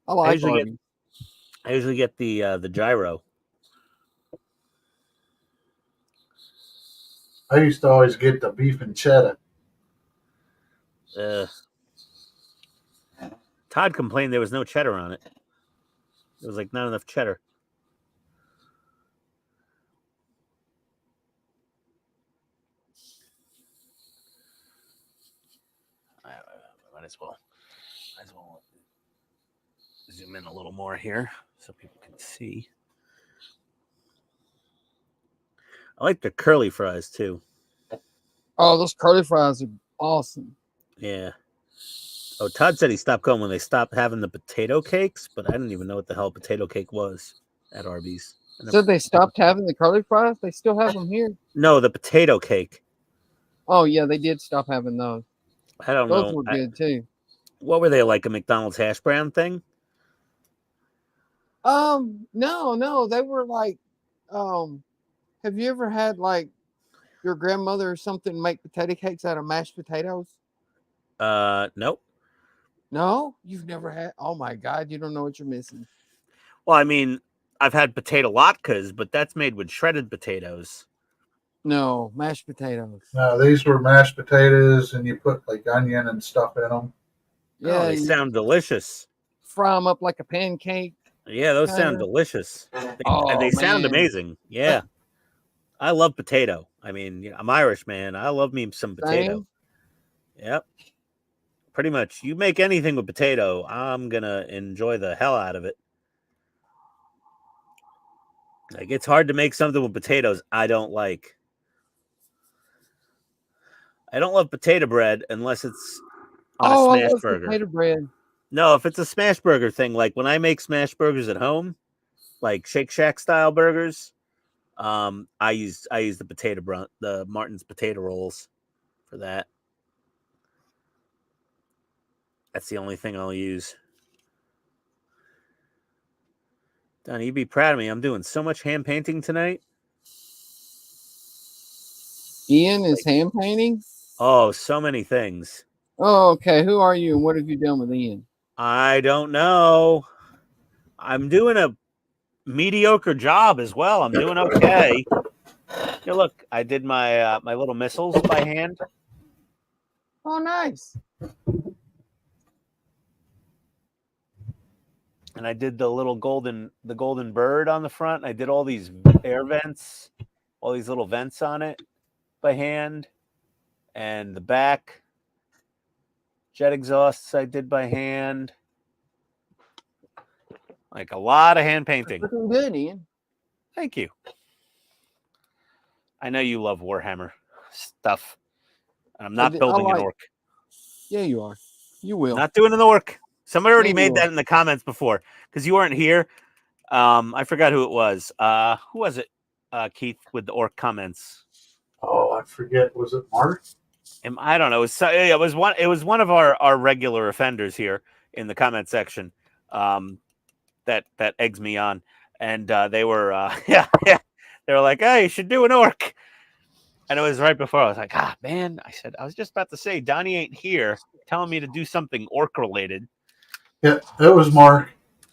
I like usually Arby's. I usually get the gyro. I used to always get the beef and cheddar. Todd complained there was no cheddar on it. There was like not enough cheddar. Might as well zoom in a little more here so people can see. I like the curly fries too. Oh, those curly fries are awesome. Yeah. Oh, Todd said he stopped going when they stopped having the potato cakes, but I didn't even know what the hell a potato cake was at Arby's. So they stopped having the curly fries? They still have them here? No, the potato cake. Oh, yeah, they did stop having those. I don't Those know. were good, too. What were they, like a McDonald's hash brown thing? No, they were like, have you ever had like your grandmother or something make potato cakes out of mashed potatoes? Nope. No, you've never had. Oh my God, you don't know what you're missing. Well, I mean, I've had potato latkes, but that's made with shredded potatoes. No, mashed potatoes. No, these were mashed potatoes, and you put like onion and stuff in them. Yeah, Yeah, they you sound delicious. fry them up like a pancake. Yeah, those sound Kinda. delicious. Oh, They sound man. amazing. Yeah. I love potato. I mean, you know, I'm Irish, man. I love me some potato. Same. Yep. Pretty much. You make anything with potato, I'm going to enjoy the hell out of it. Like, it's hard to make something with potatoes I don't like. I don't love potato bread unless it's on a I smash love burger. potato bread. No, if it's a smash burger thing, like when I make smash burgers at home, like Shake Shack style burgers, I use the Martin's potato rolls for that. That's the only thing I'll use. Donnie, you'd be proud of me. I'm doing so much hand painting tonight. Ian is hand painting. Oh, so many things. Oh, okay. Who are you and what have you done with Ian? I don't know. I'm doing a mediocre job as well. I'm doing okay. Here, look, I did my my little missiles by hand. Oh, nice. And I did the golden bird on the front. I did all these air vents. all these little vents on it by hand, and the back jet exhausts I did by hand. Like a lot of hand painting. Looking good, Ian. Thank you. I know you love Warhammer stuff. I'm not building an orc. Yeah, you are. You will. Not doing an orc. Somebody already Yeah, made you that will. in the comments before because you weren't here. I forgot who it was. Who was it? Keith with the orc comments. Oh, I forget. Was it Mark? I don't know. It was one. It was one of our regular offenders here in the comment section. That eggs me on, and they were yeah. They were like, "Hey, you should do an orc." And it was right before I was like, "Ah, man!" I said, "I was just about to say, Donnie ain't here, telling me to do something orc related." Yeah, it was Mark.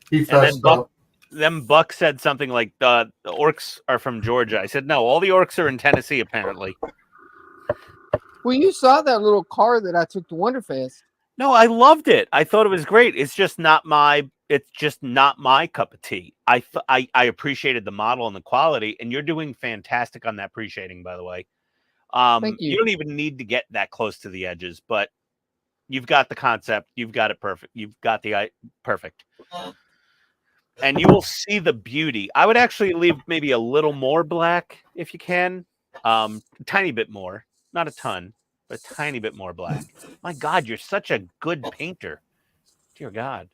He fessed up. Then Buck said something like, the orcs are from Georgia. I said, no, all the orcs are in Tennessee, apparently. Well, you saw that little car that I took to Wonderfest. No, I loved it. I thought it was great. It's just not my cup of tea. I appreciated the model and the quality, and you're doing fantastic on that pre-shading, by the way. Thank you. You don't even need to get that close to the edges, but you've got the concept. You've got it perfect. You've got the perfect. And you will see the beauty. I would actually leave maybe a little more black if you can. A tiny bit more. Not a ton, but a tiny bit more black. My God, you're such a good painter. Dear God.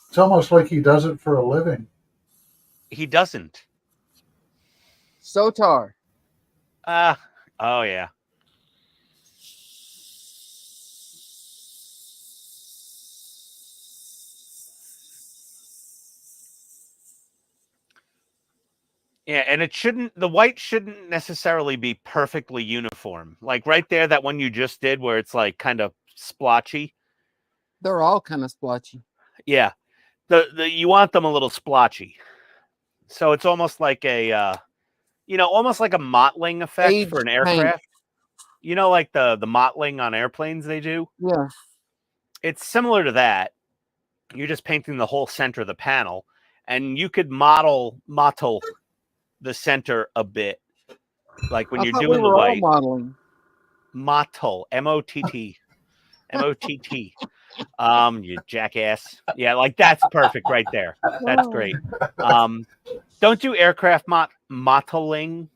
It's almost like he does it for a living. He doesn't. Sotar. Oh yeah. Yeah, and the white shouldn't necessarily be perfectly uniform. Like right there, that one you just did where it's like kind of splotchy. They're all kind of splotchy. Yeah. You want them a little splotchy. So it's almost like almost like a mottling effect Aged for an aircraft. Paint. Like the mottling on airplanes they do? Yeah. It's similar to that. You're just painting the whole center of the panel, and you could mottle the center a bit, like when you're doing the white. Modeling. Mottle, M-O-T-T, M-O-T-T. You jackass. Yeah, like that's perfect right there. That's great. Don't do aircraft mottling,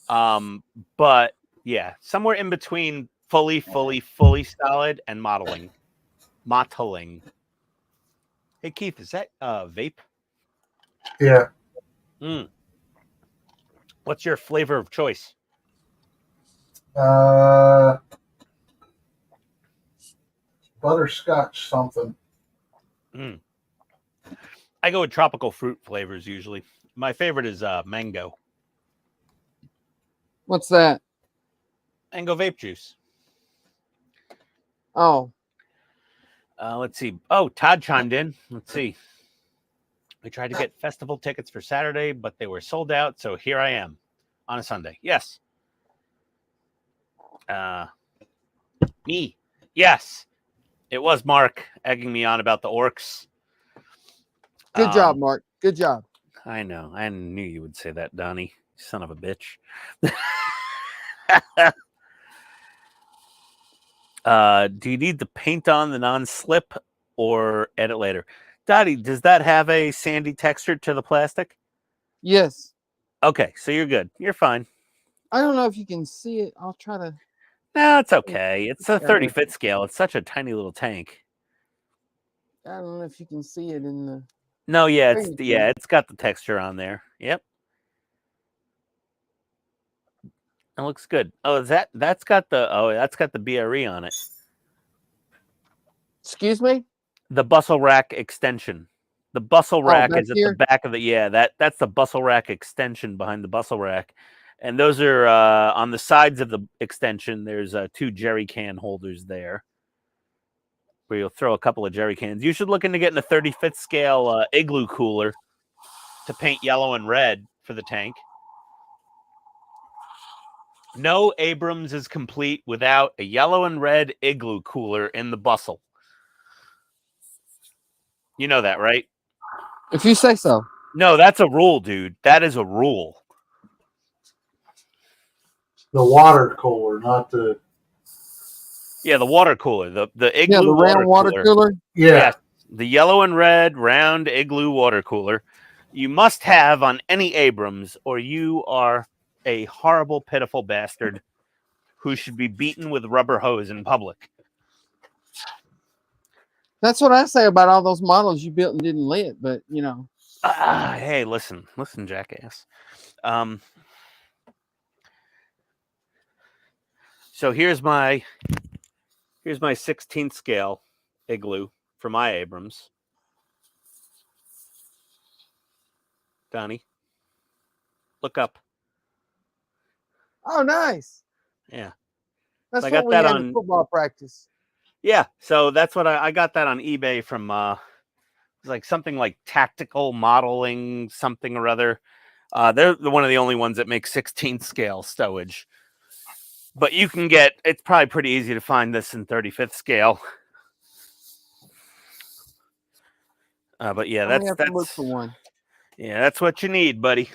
but yeah, somewhere in between fully solid and mottling. Hey Keith, is that vape? Yeah. What's your flavor of choice? Butterscotch something. I go with tropical fruit flavors usually. My favorite is mango. What's that? Mango vape juice. Oh. Let's see. Oh, Todd chimed in. Let's see. We tried to get festival tickets for Saturday, but they were sold out. So here I am on a Sunday. Yes. Me. Yes. It was Mark egging me on about the orcs. Good job, Mark. Good job. I know. I knew you would say that, Donnie. Son of a bitch. Do you need to paint on the non-slip or edit later? Dottie, does that have a sandy texture to the plastic? Yes. Okay, so you're good. You're fine. I don't know if you can see it. I'll try to. No, it's okay. It's a 30-foot scale. It's such a tiny little tank. I don't know if you can see it in the. No, yeah, it's got the texture on there. Yep. It looks good. Oh, that's got the BRE on it. Excuse me? The bustle rack extension. The bustle rack is at the back of the that's the bustle rack extension behind the bustle rack. And those are on the sides of the extension. There's 2 jerry can holders there where you'll throw a couple of jerry cans. You should look into getting a 30-foot scale igloo cooler to paint yellow and red for the tank. No Abrams is complete without a yellow and red igloo cooler in the bustle. You know that, right? If you say so. No, that's a rule, dude. That is a rule. The water cooler, not the. Yeah, the water cooler, the Yeah, igloo the round water cooler. Yeah. Yes, the yellow and red round igloo water cooler. You must have on any Abrams, or you are a horrible, pitiful bastard who should be beaten with a rubber hose in public. That's what I say about all those models you built and didn't lit. But you know, Hey, listen, jackass. So here's my 16th scale igloo for my Abrams. Donnie, look up. oh, nice. Yeah. That's So I what got we that had on in football practice. Yeah, so that's what I got that on eBay from it was like something like Tactical Modeling something or other. They're one of the only ones that make 16th scale stowage. But you can get, it's probably pretty easy to find this in 35th scale. But yeah, I'm gonna have to look for one. Yeah, that's what you need, buddy.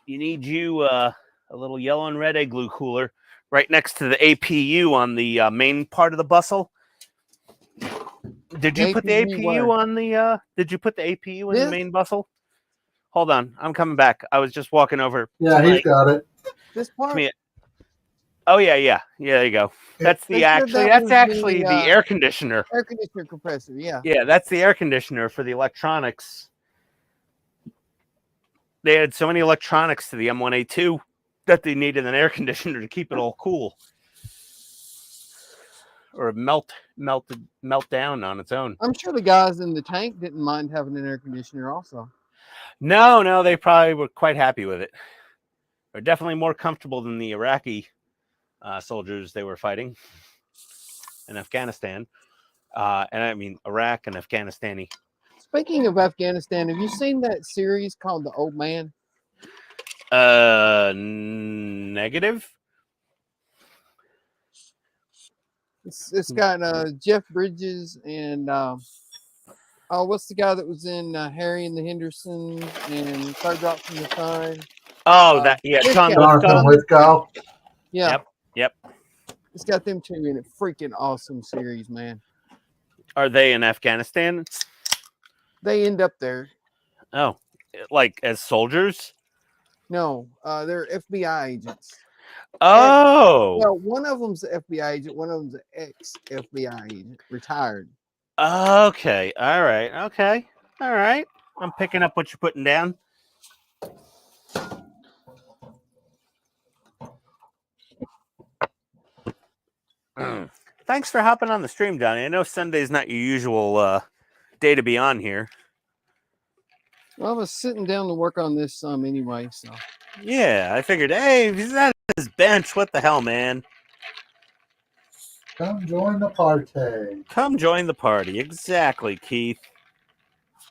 You need a little yellow and red igloo cooler right next to the APU on the main part of the bustle. Did you put the APU on the Did you put the APU in the main bustle? Hold on, I'm coming back. I was just walking over. Yeah, he's got it. This part. Oh yeah. There you go. That's the the air conditioner. Air conditioner compressor. Yeah. Yeah, that's the air conditioner for the electronics. They had so many electronics to the M1A2 that they needed an air conditioner to keep it all cool, or melt down on its own. I'm sure the guys in the tank didn't mind having an air conditioner also. No, they probably were quite happy with it. They're definitely more comfortable than the Iraqi soldiers they were fighting in Afghanistan. And I mean, Iraq and Afghanistani. Speaking of Afghanistan, have you seen that series called The Old Man? Negative. It's got Jeff Bridges and what's the guy that was in Harry and the Hendersons and Third Rock from the Sun? Oh, Jonathan Lithgow. Yeah. Yep. It's got them two in it. Freaking awesome series, man. Are they in Afghanistan? They end up there. Oh, like as soldiers? No, they're FBI agents. Oh. Well, one of them's an FBI agent. One of them's an ex-FBI agent, retired. Okay. All right. I'm picking up what you're putting down. Thanks for hopping on the stream, Donnie. I know Sunday's not your usual day to be on here. Well, I was sitting down to work on this anyway, so. Yeah, I figured, hey, if he's at his bench, what the hell, man? Come join the party. Come join the party. Exactly, Keith.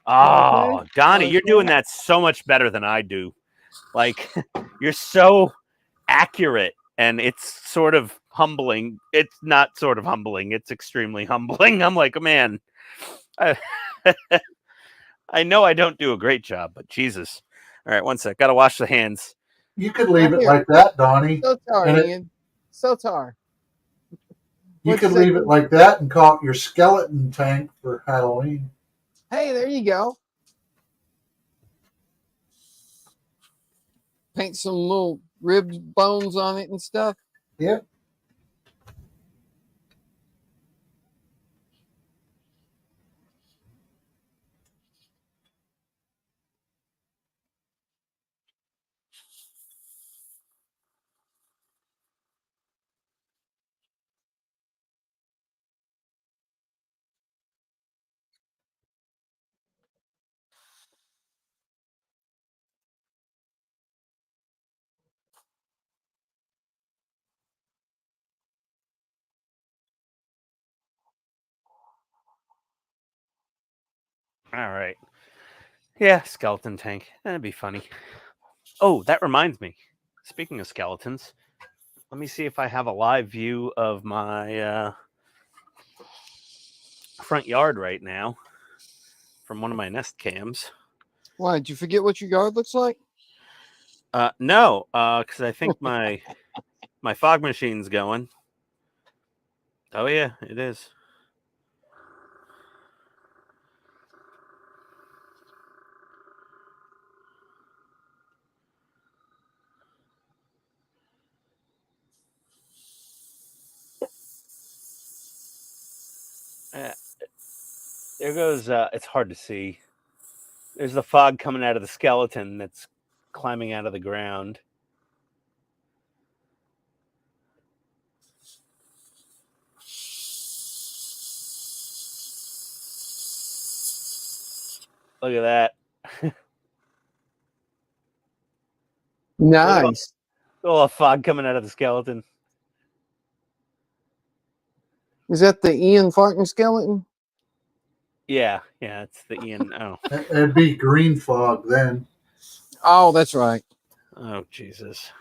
Oh, okay. Donnie, you're doing that so much better than I do. Like, you're so accurate, and it's sort of humbling. It's not sort of humbling. It's extremely humbling. I'm like, man, I know I don't do a great job, but Jesus. All right, one sec. Got to wash the hands. You could leave it like that, Donnie. So tired, Ian. So tired. You could leave it like that and call it your skeleton tank for Halloween. Hey, there you go. Paint some little rib bones on it and stuff. Yep. All right. Yeah, skeleton tank. That'd be funny. Oh, that reminds me. Speaking of skeletons, let me see if I have a live view of my front yard right now from one of my Nest cams. Why, did you forget what your yard looks like? No, because I think my fog machine's going. Oh yeah, it is. There goes. It's hard to see. There's the fog coming out of the skeleton that's climbing out of the ground. Look at that. Nice. Oh, fog coming out of the skeleton. Is that the Ian Farton skeleton? Yeah, it's the Ian. Oh, It'd be green fog then. Oh, that's right. oh, Jesus.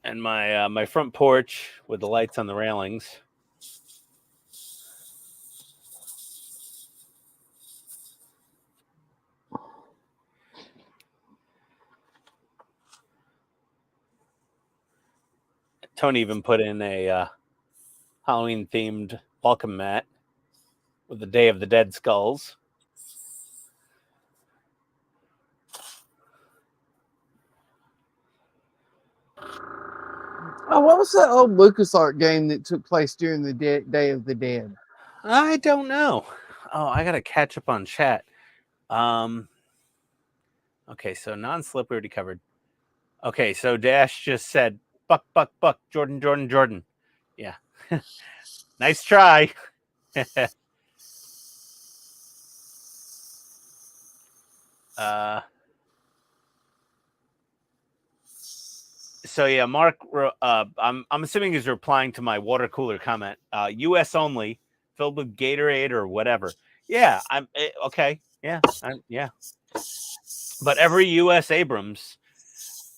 And my front porch with the lights on the railings. Tony even put in a Halloween themed welcome mat with the Day of the Dead skulls. Oh, what was that old LucasArts game that took place during the Day of the Dead? I don't know. Oh, I gotta catch up on chat. Okay, so non-slip we already covered. Okay, so Dash just said buck, Jordan, Jordan, Jordan. Yeah. Nice try. So yeah, Mark, I'm assuming he's replying to my water cooler comment. U.S. only, filled with Gatorade or whatever. Yeah, okay. Yeah, yeah. But every U.S. Abrams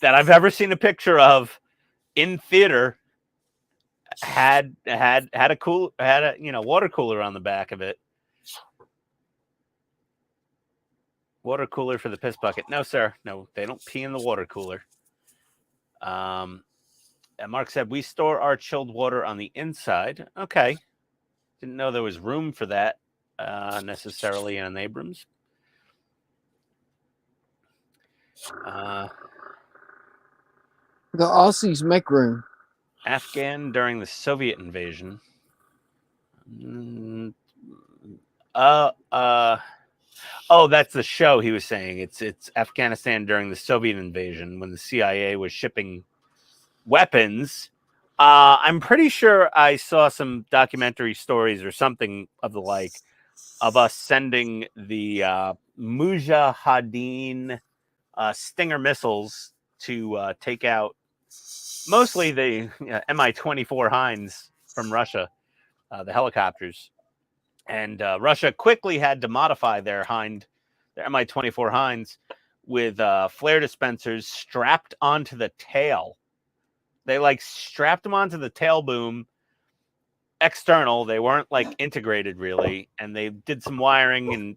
that I've ever seen a picture of in theater had a water cooler on the back of it. Water cooler for the piss bucket. No, sir. No, they don't pee in the water cooler. And Mark said, we store our chilled water on the inside. Okay. Didn't know there was room for that necessarily in an Abrams. The Aussies make room. Afghan during the Soviet invasion. Oh, that's the show he was saying. It's Afghanistan during the Soviet invasion when the CIA was shipping weapons. I'm pretty sure I saw some documentary stories or something of the like of us sending the Mujahideen Stinger missiles to take out mostly the Mi-24 Hinds from Russia, the helicopters. And Russia quickly had to modify their Mi-24 Hinds with flare dispensers strapped onto the tail. They strapped them onto the tail boom external. They weren't integrated really. And they did some wiring and,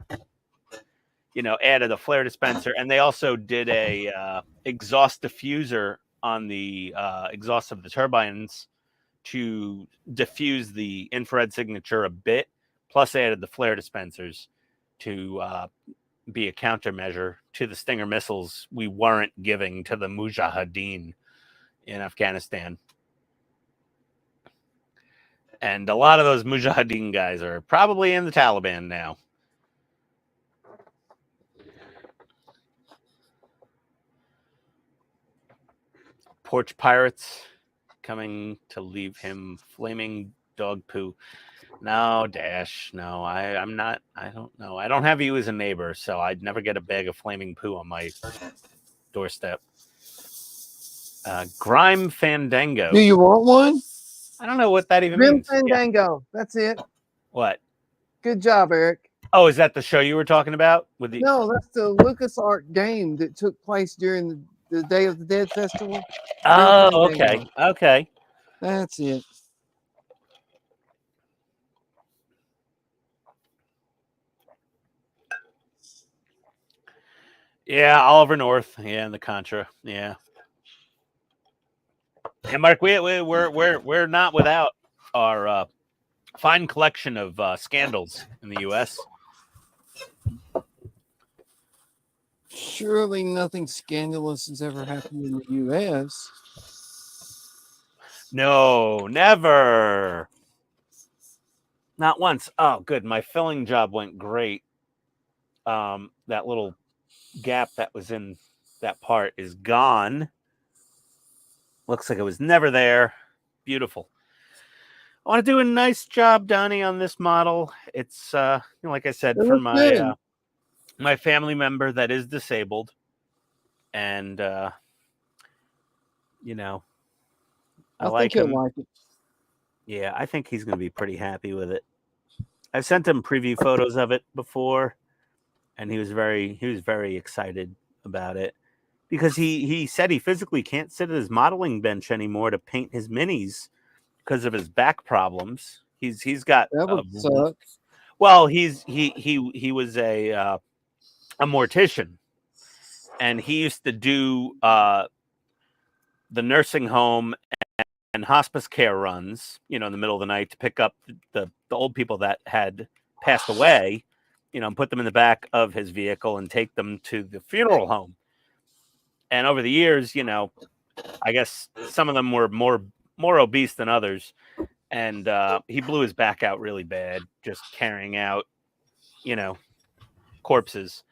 added a flare dispenser. And they also did a exhaust diffuser on the exhaust of the turbines to diffuse the infrared signature a bit. Plus, they added the flare dispensers to be a countermeasure to the Stinger missiles we weren't giving to the Mujahideen in Afghanistan. And a lot of those Mujahideen guys are probably in the Taliban now. Porch pirates coming to leave him flaming dog poo. No, Dash. No, I'm not. I don't know. I don't have you as a neighbor, so I'd never get a bag of flaming poo on my doorstep. Grime Fandango. Do you want one? I don't know what that even Grim means. Fandango. Yeah. That's it. What? Good job, Eric. Oh, is that the show you were talking about? With the No, that's the LucasArts game that took place during the Day of the Dead festival. Oh, okay. Okay. That's it. Yeah, Oliver North. Yeah, and the Contra. Yeah. And Mark, we're not without our fine collection of scandals in the U.S. Surely nothing scandalous has ever happened in the U.S. No, never. Not once. Oh, good. My filling job went great. That little gap that was in that part is gone. Looks like it was never there. Beautiful. I want to do a nice job, Donnie, on this model. It's like I said, It for looks good. my family member that is disabled, and you know, I like think he'll him. like it. Yeah, I think he's going to be pretty happy with it. I've sent him preview photos of it before, and he was very excited about it because he said he physically can't sit at his modeling bench anymore to paint his minis because of his back problems. He's got That would suck. well, he was a mortician, and he used to do the nursing home and hospice care runs, in the middle of the night to pick up the old people that had passed away, and put them in the back of his vehicle and take them to the funeral home. And over the years, I guess some of them were more obese than others, and he blew his back out really bad just carrying out, corpses.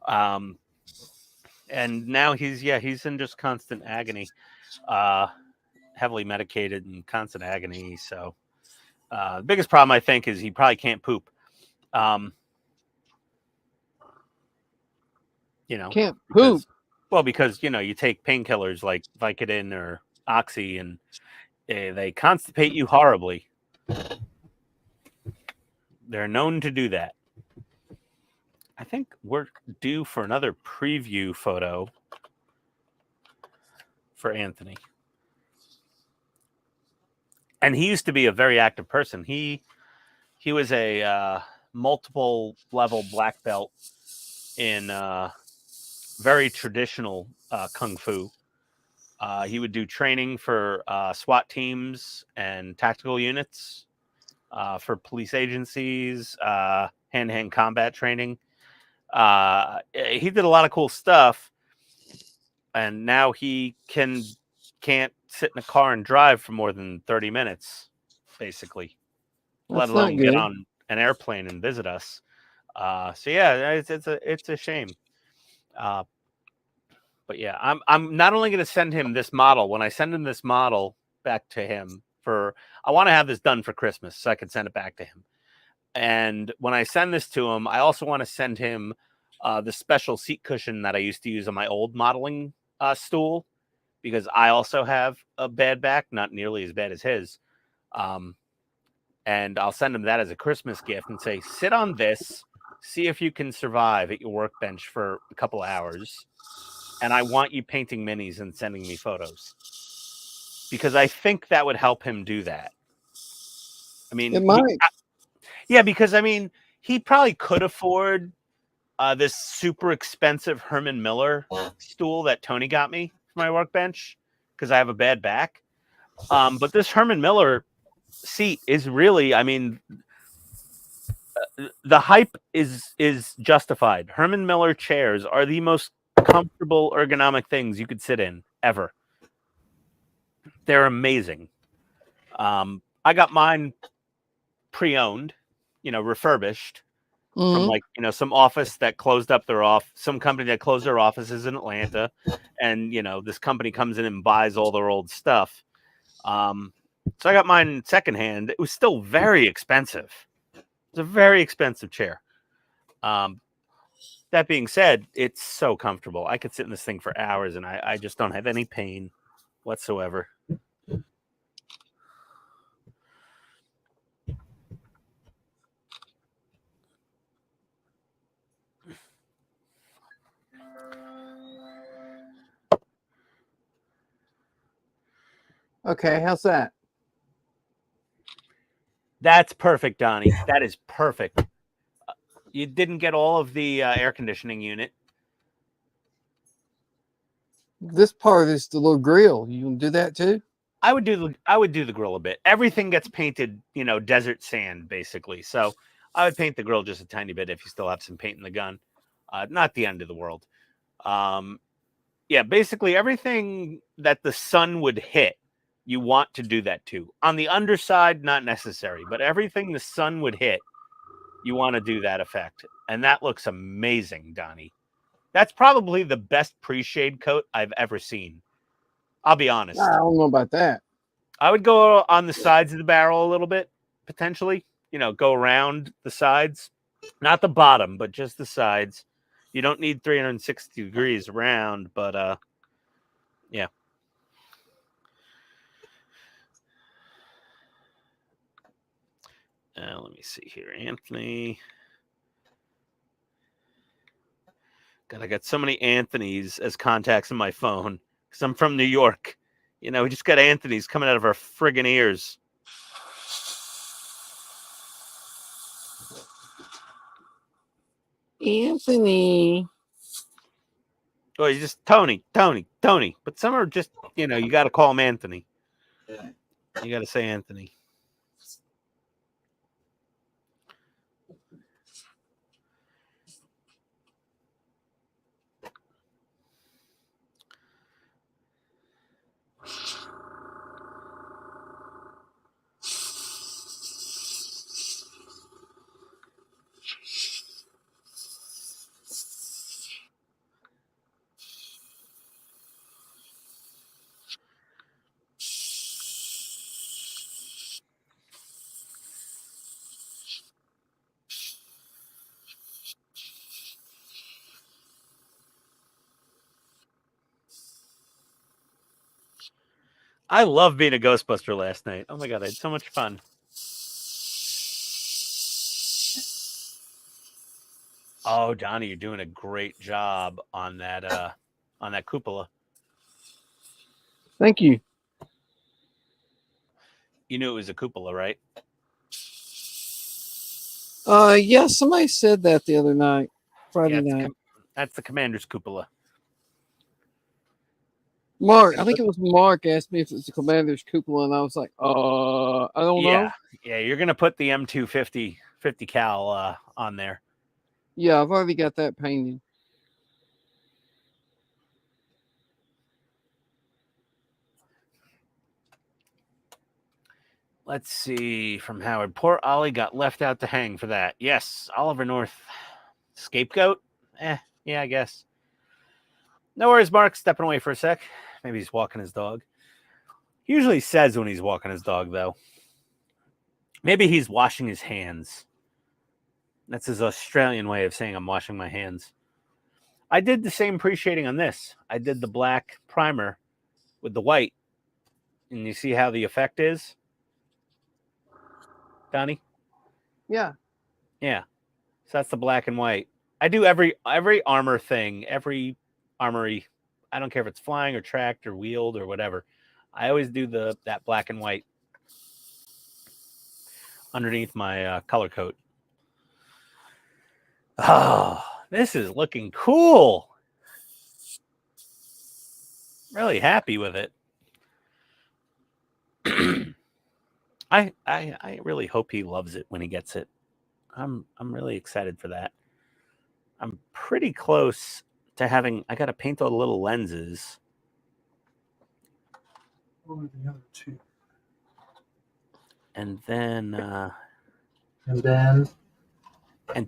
And now he's in just constant agony, heavily medicated and constant agony. So the biggest problem I think is he probably can't poop. Can't because, poop. well, because you take painkillers like Vicodin or Oxy, and they constipate you horribly. They're known to do that. I think we're due for another preview photo for Anthony. And he used to be a very active person. He was a multiple level black belt in very traditional kung fu. He would do training for SWAT teams and tactical units, for police agencies, hand-to-hand combat training. He did a lot of cool stuff, and now he can't sit in a car and drive for more than 30 minutes, basically, let alone get on an airplane and visit us. So yeah, it's a shame. But yeah, I'm not only going to send him this model. When I send him this model back to him I want to have this done for Christmas so I can send it back to him. And when I send this to him, I also want to send him the special seat cushion that I used to use on my old modeling stool, because I also have a bad back, not nearly as bad as his. And I'll send him that as a Christmas gift and say, sit on this, see if you can survive at your workbench for a couple hours. And I want you painting minis and sending me photos, because I think that would help him do that. I mean, it might. Yeah, because I mean, he probably could afford this super expensive Herman Miller stool that Tony got me for my workbench because I have a bad back. But this Herman Miller seat is really, I mean, the hype is justified. Herman Miller chairs are the most comfortable ergonomic things you could sit in ever. They're amazing. I got mine pre-owned, refurbished from some office that closed up some company that closed their offices in Atlanta, and this company comes in and buys all their old stuff. So I got mine secondhand. It was still very expensive. It's a very expensive chair. That being said, it's so comfortable. I could sit in this thing for hours, and I just don't have any pain whatsoever. Okay, how's that? That's perfect, Donnie. That is perfect. You didn't get all of the air conditioning unit. This part is the little grill. You can do that too? I would do the grill a bit. Everything gets painted, you know, desert sand basically. So I would paint the grill just a tiny bit if you still have some paint in the gun. Not the end of the world. Yeah, basically everything that the sun would hit, you want to do that too. On the underside, not necessary, but everything the sun would hit, you want to do that effect. And that looks amazing, Donnie. That's probably the best pre-shade coat I've ever seen. I'll be honest. I don't know about that. I would go on the sides of the barrel a little bit, potentially. You know, go around the sides. Not the bottom, but just the sides. You don't need 360 degrees around, but yeah. Let me see here. Anthony. God, I got so many Anthonys as contacts in my phone because I'm from New York. You know, we just got Anthony's coming out of our friggin' ears. Anthony. Oh, you just Tony. But some are just, you know, you got to call him Anthony. You got to say Anthony. I love being a Ghostbuster last night. Oh my God, I had so much fun. Oh, Donnie, you're doing a great job on that cupola. Thank you. You knew it was a cupola, right? Yeah, somebody said that the other night, Friday night. That's the commander's cupola. Mark, I think it was Mark asked me if it's the commander's cupola, and I was like, I don't know. Yeah, you're gonna put the M250 50 cal on there. Yeah, I've already got that painted. Let's see from Howard. Poor Ollie got left out to hang for that. Yes, Oliver North. Scapegoat? Yeah, I guess. No worries, Mark. Stepping away for a sec. Maybe he's walking his dog. He usually says when he's walking his dog, though. Maybe he's washing his hands. That's his Australian way of saying I'm washing my hands. I did the same pre-shading on this. I did the black primer with the white. And you see how the effect is? Donnie? Yeah. Yeah. So that's the black and white. I do every armor thing, every armory. I don't care if it's flying or tracked or wheeled or whatever. I always do that black and white underneath my color coat. Oh, this is looking cool. Really happy with it. I really hope he loves it when he gets it. I'm really excited for that. I'm pretty close to having. I got to paint all the little lenses. What were the other two? And then And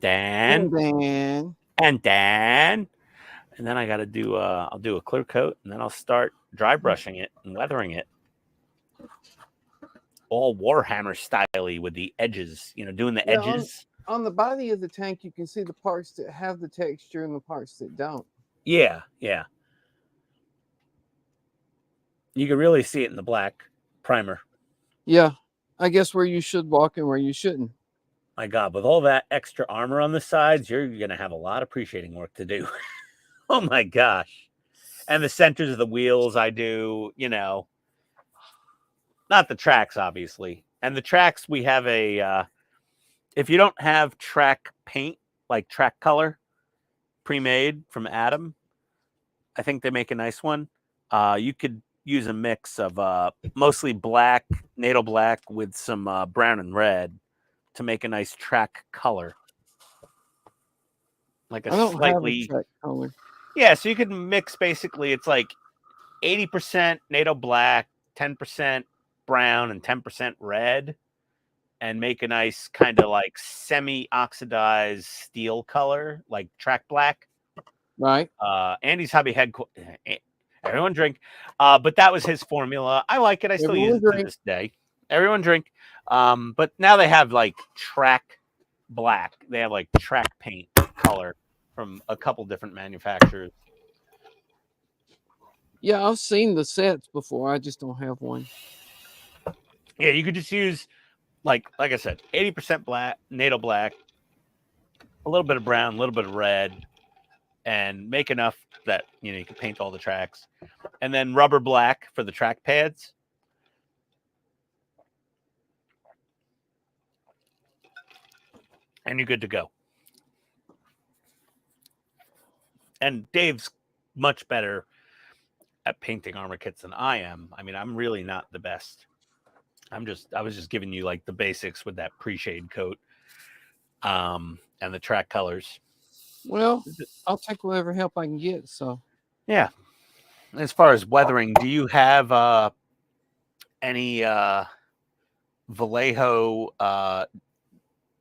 then I got to do I'll do a clear coat, and then I'll start dry brushing it and weathering it. All Warhammer style-y with the edges, you know, doing the edges. On the body of the tank, you can see the parts that have the texture and the parts that don't. Yeah. You can really see it in the black primer. Yeah. I guess where you should walk and where you shouldn't. My God, with all that extra armor on the sides, you're going to have a lot of pre-shading work to do. Oh my gosh. And the centers of the wheels I do, you know. Not the tracks, obviously. And the tracks, we have a... if you don't have track paint, like track color, pre-made from Adam, I think they make a nice one. you could use a mix of mostly black, NATO black with some brown and red to make a nice track color. Like a I don't have a slightly, track color. yeah. So you could mix basically. It's like 80% NATO black, 10% brown, and 10% red, and make a nice kind of like semi-oxidized steel color, like track black. Right. Andy's hobby headquarters. Everyone drink. But that was his formula. I like it. I still use it to this day. Everyone drink. But now they have like track black. They have like track paint color from a couple different manufacturers. Yeah, I've seen the sets before. I just don't have one. Yeah, you could just use like I said, 80% black, NATO black, a little bit of brown, a little bit of red, and make enough that you can paint all the tracks. And then rubber black for the track pads. And you're good to go. And Dave's much better at painting armor kits than I am. I mean, I'm really not the best. I was just giving you like the basics with that pre-shade coat and the track colors. Well, I'll take whatever help I can get. So yeah. As far as weathering, do you have any Vallejo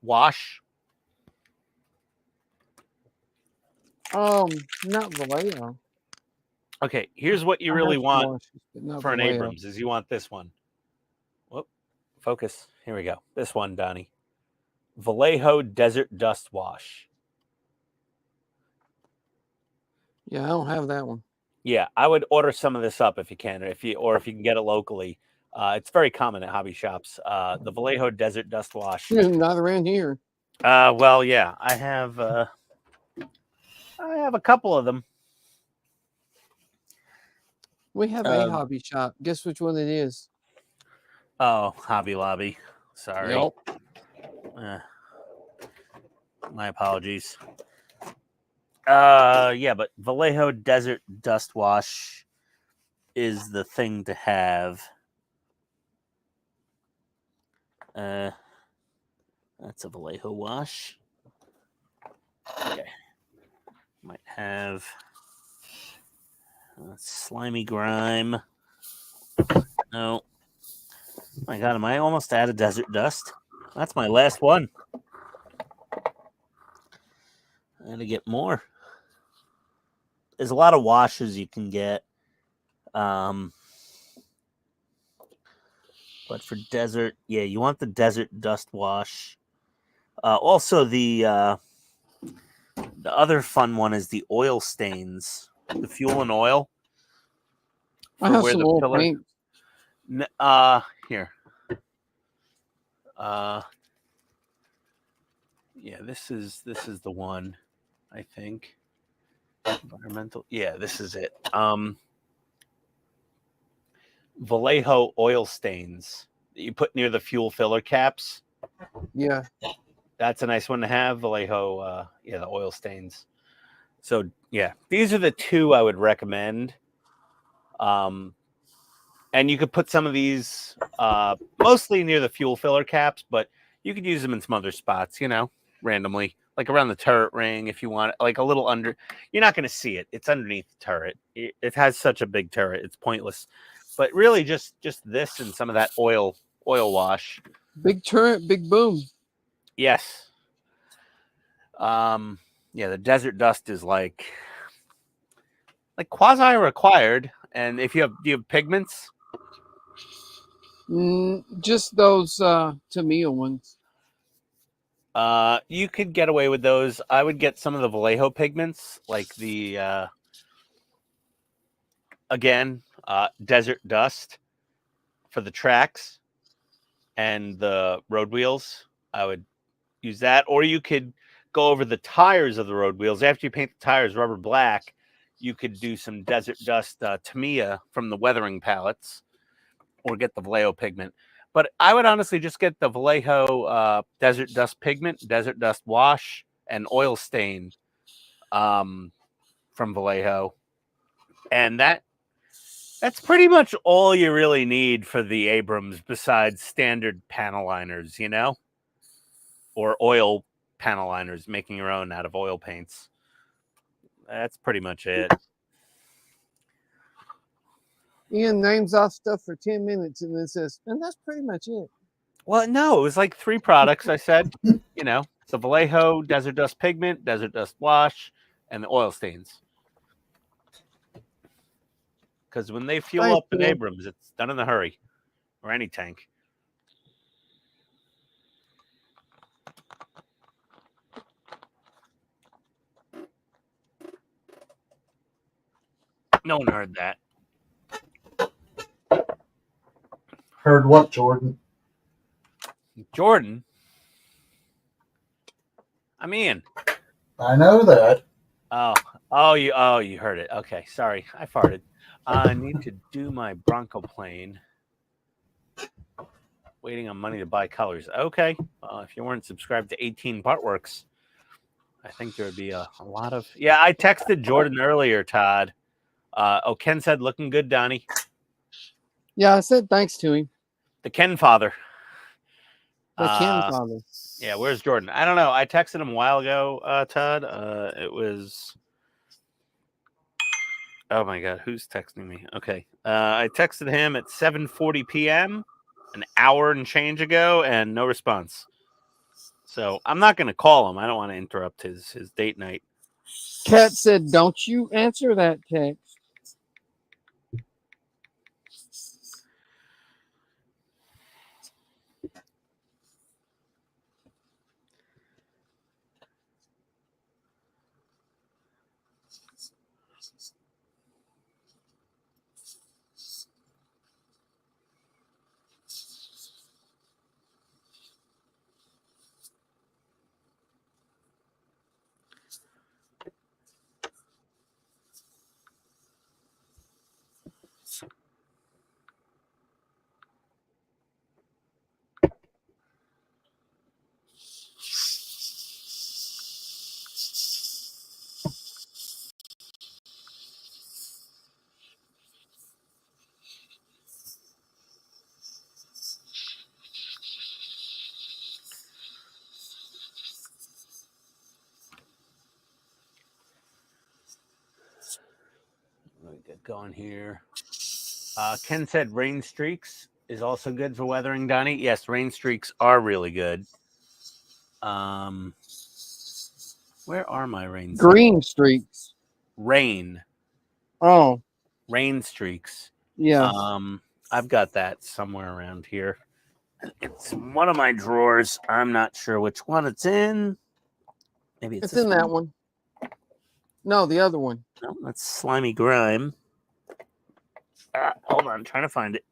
wash? not Vallejo. Okay, here's what you really want washes, for an Vallejo. Abrams is you want this one. Whoop, focus. Here we go. This one, Donnie. Vallejo Desert Dust Wash. Yeah, I don't have that one. Yeah, I would order some of this up if you can, or if you can get it locally. It's very common at hobby shops. The Vallejo Desert Dust Wash. Not around here. Well, yeah, I have a couple of them. We have a hobby shop. Guess which one it is? Oh, Hobby Lobby. Sorry. Yep. My apologies. Yeah, but Vallejo Desert Dust Wash is the thing to have. That's a Vallejo wash. Okay. Might have slimy grime. No. My God, am I almost out of desert dust? That's my last one. I gotta get more. There's a lot of washes you can get. But for desert, yeah, you want the desert dust wash. Also, the other fun one is the oil stains, the fuel and oil. I have some oil paint. Here. Yeah, this is the one, I think. Environmental. Yeah, this is it. Vallejo oil stains that you put near the fuel filler caps. Yeah. That's a nice one to have. Vallejo, yeah, the oil stains. So, yeah, these are the two I would recommend. And you could put some of these mostly near the fuel filler caps, but you could use them in some other spots, randomly, like around the turret ring if you want, like a little under. You're not going to see it. It's underneath the turret. It has such a big turret. It's pointless. But really just this and some of that oil wash. Big turret, big boom. Yes. Yeah, the desert dust is like quasi required. And if do you have pigments? Just those Tamiya ones. You could get away with those. I would get some of the Vallejo pigments, like the desert dust for the tracks and the road wheels. I would use that, or you could go over the tires of the road wheels. After you paint the tires rubber black, you could do some desert dust Tamiya from the weathering palettes, or get the Vallejo pigment. But I would honestly just get the Vallejo desert dust pigment, desert dust wash, and oil stain from Vallejo. And that That's pretty much all you really need for the Abrams besides standard panel liners, you know? Or oil panel liners, making your own out of oil paints. That's pretty much it. Ian names off stuff for 10 minutes and then says, and that's pretty much it. Well, no, it was like 3 products I said. You know, it's the Vallejo, Desert Dust Pigment, Desert Dust Wash, and the oil stains. Because when they fuel Thanks, up an Ian. Abrams, it's done in a hurry. Or any tank. No one heard that. Heard what, Jordan? Jordan? I'm Ian. I know that. Oh, you heard it. Okay, sorry. I farted. I need to do my Bronco plane. Waiting on money to buy colors. Okay. If you weren't subscribed to 18 Partworks, I think there would be a lot of... Yeah, I texted Jordan earlier, Todd. Ken said, looking good, Donnie. Yeah, I said thanks to him. The Ken father. The Ken father. Yeah, where's Jordan? I don't know. I texted him a while ago, Todd. It was... Oh, my God. Who's texting me? Okay. I texted him at 7:40 p.m., an hour and change ago, and no response. So I'm not going to call him. I don't want to interrupt his date night. Kat said, don't you answer that text. Let me get going here. Ken said rain streaks is also good for weathering, Donnie. Yes, rain streaks are really good. Where are my rain streaks? Green streaks. Rain. Oh. Rain streaks. Yeah. I've got that somewhere around here. It's one of my drawers. I'm not sure which one it's in. Maybe It's in that one. No, the other one. No, that's Slimy Grime. Hold on, I'm trying to find it.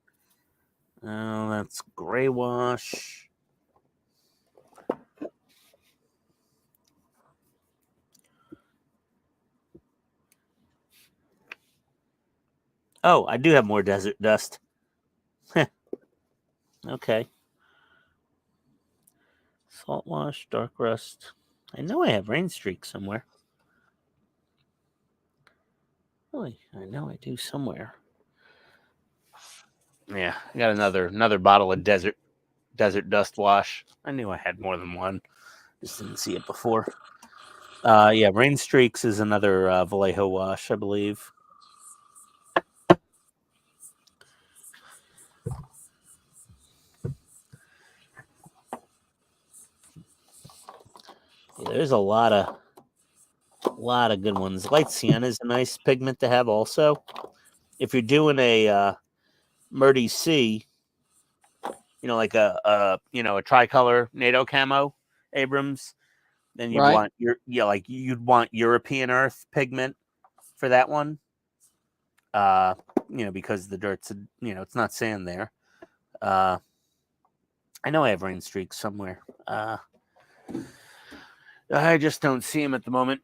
Oh, that's Gray Wash. Oh, I do have more Desert Dust. Okay. Salt Wash, Dark Rust. I know I have Rain Streak somewhere. Really, I know I do somewhere. Yeah, I got another bottle of Desert Dust Wash. I knew I had more than one. Just didn't see it before. Yeah, Rain Streaks is another Vallejo wash, I believe. Yeah, there's a lot of good ones. Light Sienna is a nice pigment to have also. If you're doing a Murdy C, you know, like a tricolor NATO camo Abrams, then you'd want you'd want European Earth pigment for that one. Because the dirt's it's not sand there. I know I have Rain Streaks somewhere. I just don't see him at the moment.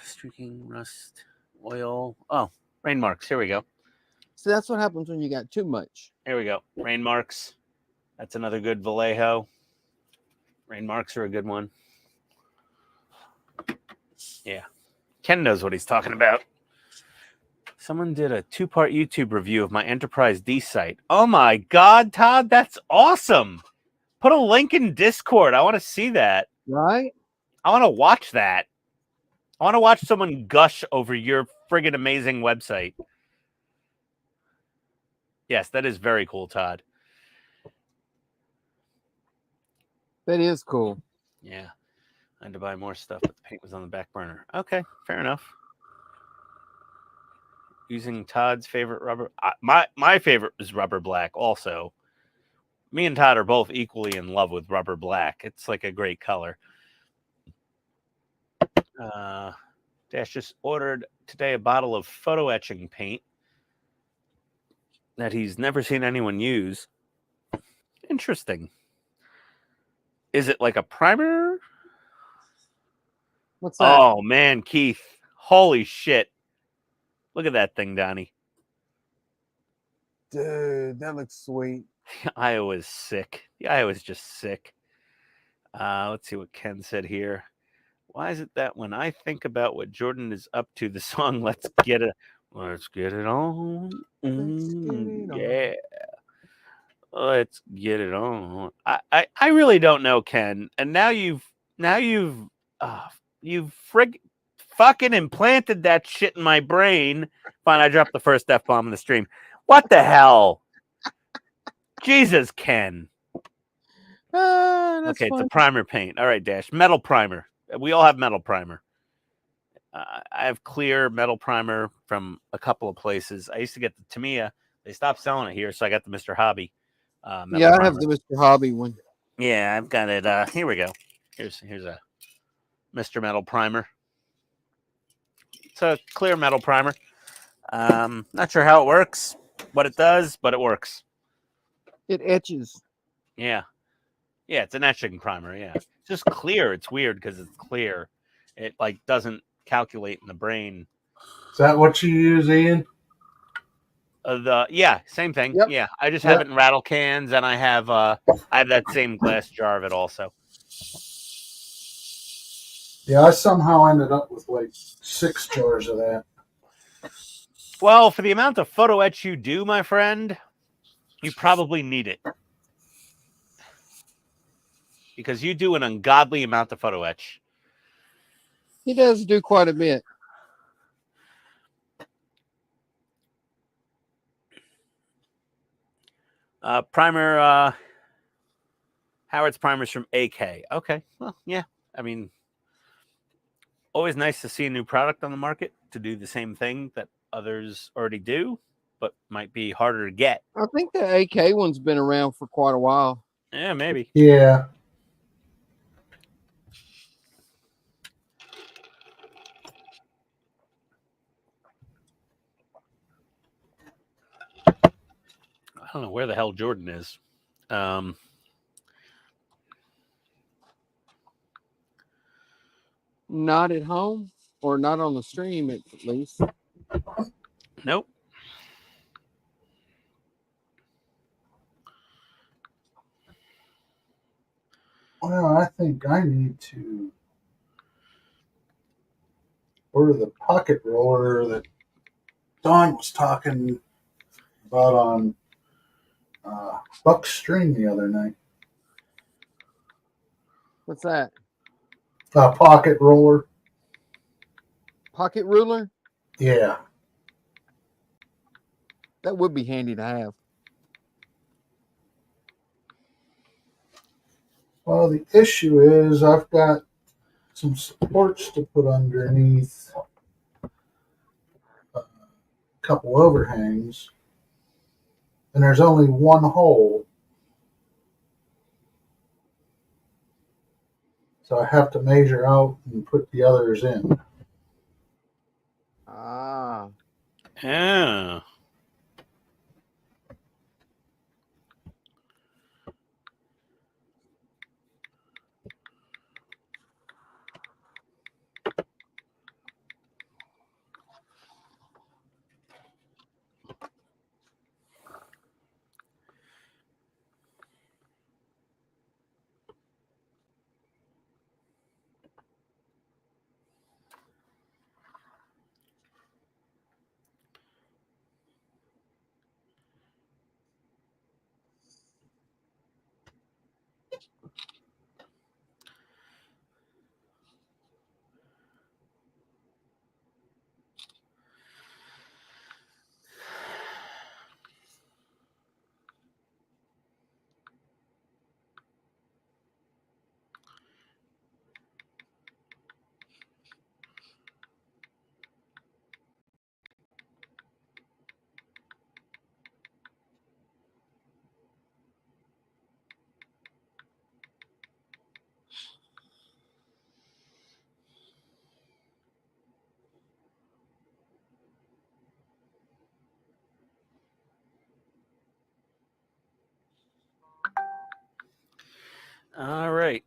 Streaking, rust, oil. Oh, rain marks. Here we go. So that's what happens when you got too much. Here we go. Rain marks. That's another good Vallejo. Rain marks are a good one. Yeah. Ken knows what he's talking about. Someone did a 2-part YouTube review of my Enterprise D site. Oh my God, Todd, that's awesome. Put a link in Discord. I want to see that. Right? I want to watch that. I want to watch someone gush over your friggin' amazing website. Yes, that is very cool, Todd. That is cool. Yeah. I had to buy more stuff, but the paint was on the back burner. Okay, fair enough. Using Todd's favorite rubber. My favorite is rubber black also. Me and Todd are both equally in love with rubber black. It's like a great color. Dash just ordered today a bottle of photo etching paint that he's never seen anyone use. Interesting. Is it like a primer? What's that? Oh, man, Keith. Holy shit. Look at that thing, Donnie. Dude, that looks sweet. Iowa's sick. Iowa's just sick. Let's see what Ken said here. Why is it that when I think about what Jordan is up to, the song Let's Get It On. Let's get it on. Yeah. Let's get it on. I really don't know, Ken. And now you've fucking implanted that shit in my brain. Fine, I dropped the first F-bomb in the stream. What the hell? Jesus, Ken. That's Okay, fun. it's a primer paint. All right, Dash. Metal primer. We all have metal primer. I have clear metal primer from a couple of places. I used to get the Tamiya. They stopped selling it here, so I got the Mr. Hobby. Metal Yeah, I primer. have the Mr. Hobby one. Yeah, I've got it. Here we go. Here's a Mr. Metal primer. It's a clear metal primer. Not sure how it works, what it does, but it works. It etches. Yeah. Yeah, it's an etching primer. Yeah. It's just clear. It's weird because it's clear. It like doesn't calculate in the brain. Is that what you use, Ian? Yeah, same thing. Yep. Yeah. I just Yep. have it in rattle cans, and I have that same glass jar of it also. Yeah, I somehow ended up with like 6 jars of that. Well, for the amount of photo etch you do, my friend, you probably need it. Because you do an ungodly amount of photo etch. He does do quite a bit. Primer, Howard's primers from AK. Okay, well, yeah. I mean, always nice to see a new product on the market to do the same thing that others already do, but might be harder to get. I think the AK one's been around for quite a while. Yeah, maybe. Yeah. I don't know where the hell Jordan is. Not at home, or not on the stream at least. Nope. Well, I think I need to order the pocket roller that Don was talking about on Buck's stream the other night. What's that? Pocket roller. Pocket ruler? Yeah. That would be handy to have. Well, the issue is I've got some supports to put underneath a couple overhangs, and there's only one hole. So I have to measure out and put the others in. Ah. Yeah. All right.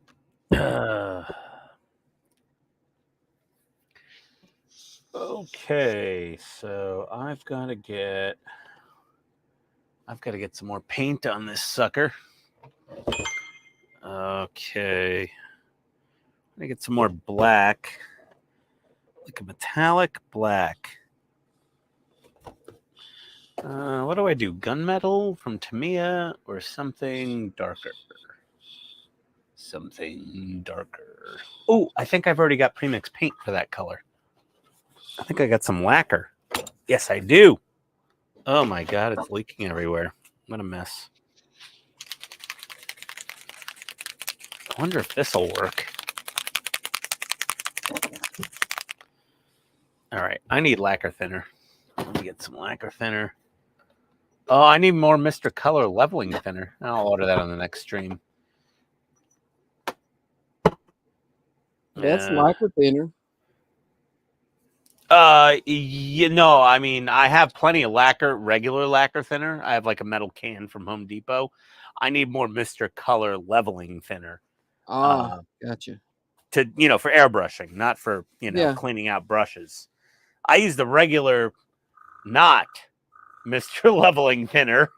Okay, so I've got to get some more paint on this sucker. Okay. I'm gonna get some more black, like a metallic black. What do I do? Gunmetal from Tamiya or something darker? Something darker. Oh, I think I've already got premix paint for that color. I think I got some lacquer. Yes, I do. Oh my God, it's leaking everywhere. What a mess. I wonder if this will work. All right, I need lacquer thinner. Let me get some lacquer thinner. Oh, I need more Mr. Color leveling thinner. I'll order that on the next stream. That's lacquer thinner. You know, I mean, I have plenty of lacquer, regular lacquer thinner. I have like a metal can from Home Depot. I need more Mr. Color leveling thinner. Gotcha. To, you know, for airbrushing, not for, you know, cleaning out brushes. I use the regular, not Mr. Leveling thinner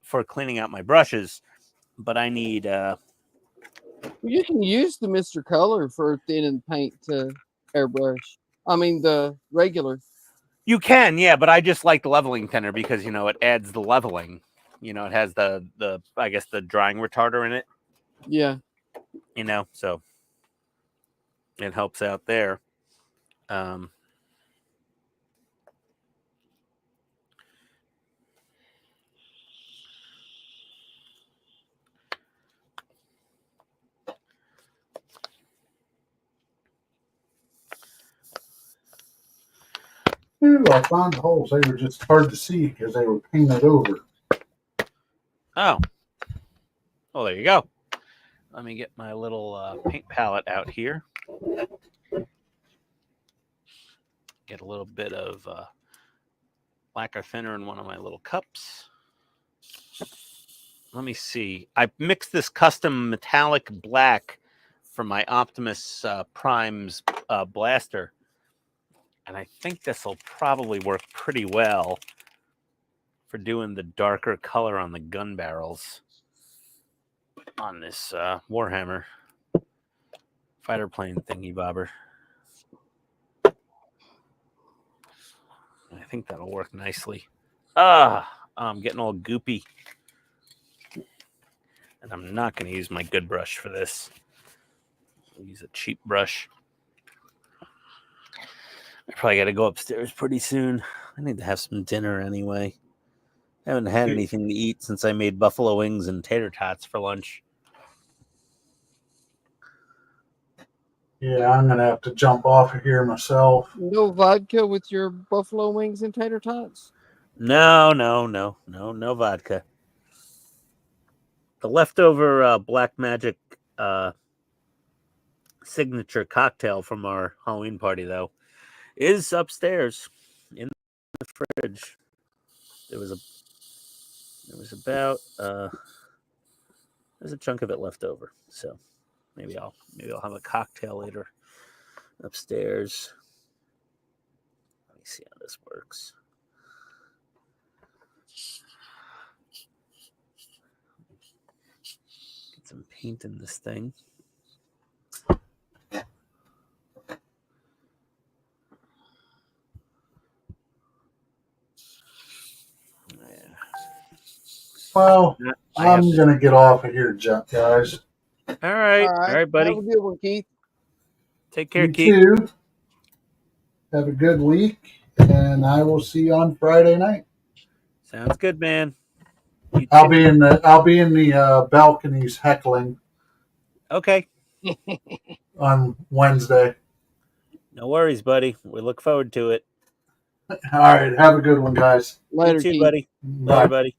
for cleaning out my brushes, but I need... You can use the Mr. Color for thinning paint to airbrush. I mean, the regular. You can, yeah, but I just like the leveling thinner because, you know, it adds the leveling. You know, it has the I guess, the drying retarder in it. Yeah. You know, so it helps out there. Ooh, I found the holes. They were just hard to see because they were painted over. Oh. Well, there you go. Let me get my little paint palette out here. Get a little bit of lacquer thinner in one of my little cups. Let me see. I mixed this custom metallic black for my Optimus Prime's blaster. And I think this will probably work pretty well for doing the darker color on the gun barrels on this Warhammer fighter plane thingy bobber. I think that'll work nicely. I'm getting all goopy. And I'm not going to use my good brush for this. I'll use a cheap brush. I probably got to go upstairs pretty soon. I need to have some dinner anyway. I haven't had anything to eat since I made buffalo wings and tater tots for lunch. Yeah, I'm going to have to jump off of here myself. No vodka with your buffalo wings and tater tots? No vodka. The leftover Black Magic signature cocktail from our Halloween party, though, is upstairs in the fridge. There's a chunk of it left over, so maybe I'll have a cocktail later upstairs. Let me see how this works. Get some paint in this thing. Well, I'm going to get off of here, guys. All right. All right. All right, buddy. Have a good one, Keith. Take care, You Keith. too. Have a good week, and I will see you on Friday night. Sounds good, man. You I'll too. be in the balconies heckling Okay. on Wednesday. No worries, buddy. We look forward to it. All right. Have a good one, guys. Later, You too, Keith. buddy. Bye. Later, buddy.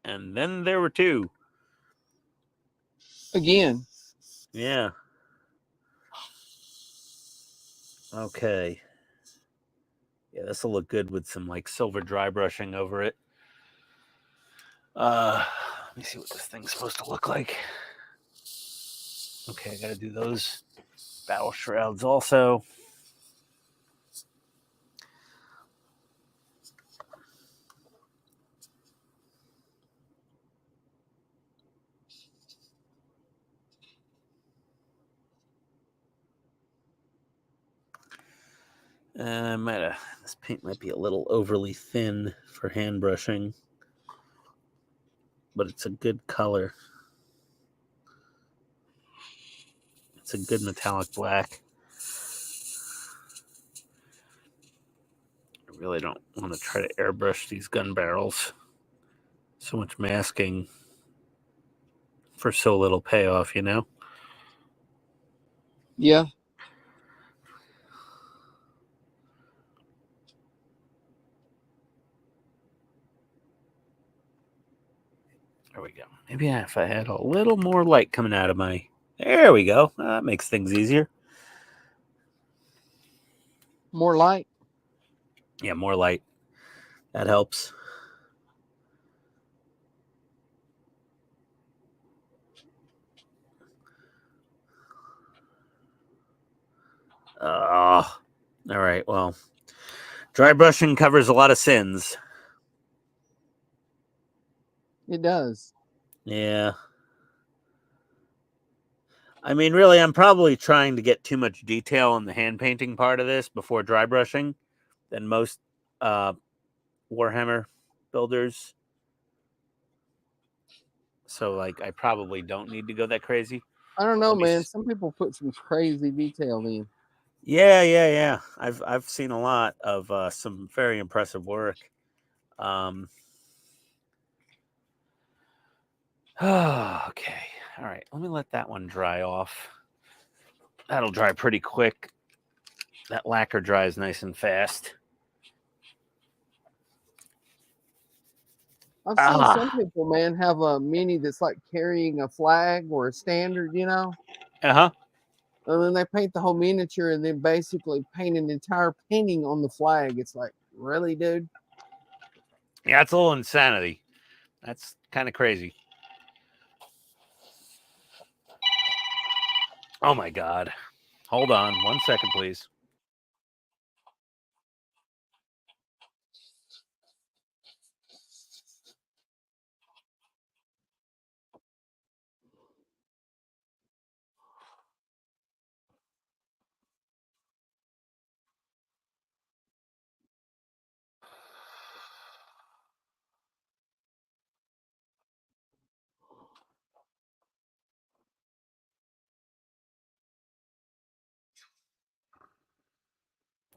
And then there were two. Again. Yeah. Okay. Yeah, this will look good with some like silver dry brushing over it. Let me see what this thing's supposed to look like. Okay, I gotta do those battle shrouds also. This paint might be a little overly thin for hand brushing, but it's a good color. It's a good metallic black. I really don't want to try to airbrush these gun barrels. So much masking for so little payoff, you know? Yeah. There we go. Maybe if I had a little more light coming out of my... There we go. That makes things easier. More light. Yeah, more light. That helps. All right. Well, dry brushing covers a lot of sins. It does. Yeah. I mean, really, I'm probably trying to get too much detail in the hand painting part of this before dry brushing than most Warhammer builders. So, like, I probably don't need to go that crazy. I don't know, Let me man. s- Some people put some crazy detail in. Yeah. I've seen a lot of some very impressive work. Okay. All right. Let me let that one dry off. That'll dry pretty quick. That lacquer dries nice and fast. I've seen some people, man, have a mini that's like carrying a flag or a standard, you know, Uh-huh. and then they paint the whole miniature and then basically paint an entire painting on the flag. It's like, really, dude? Yeah, it's a little insanity. That's kind of crazy. Oh my God. Hold on 1 second, please.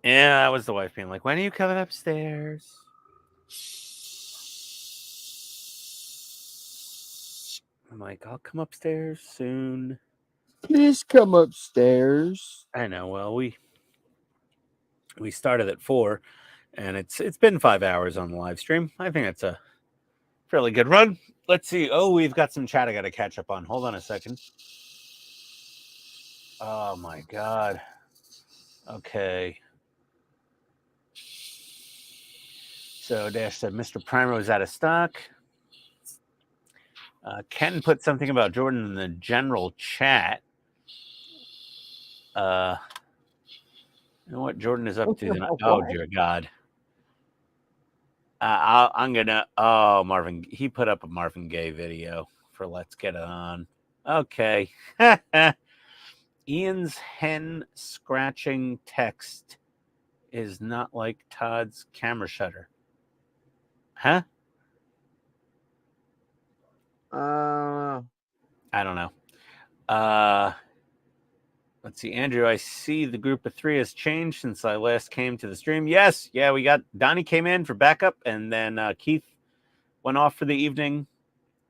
Yeah, that was the wife being like, when are you coming upstairs? I'm like, I'll come upstairs soon. Please come upstairs. I know. Well, we started at 4, and it's been 5 hours on the live stream. I think that's a fairly good run. Let's see. Oh, we've got some chat I got to catch up on. Hold on a second. Oh my God. Okay. So Dash said Mr. Primer is out of stock. Ken put something about Jordan in the general chat. You know what Jordan is up to tonight? What? Oh, dear God. I'm going to... Oh, Marvin. He put up a Marvin Gaye video for Let's Get It On. Okay. Ian's hen scratching text is not like Todd's camera shutter. Huh? I don't know. Let's see, Andrew, I see the group of 3 has changed since I last came to the stream. Yes, yeah, we got Donnie came in for backup, and then Keith went off for the evening.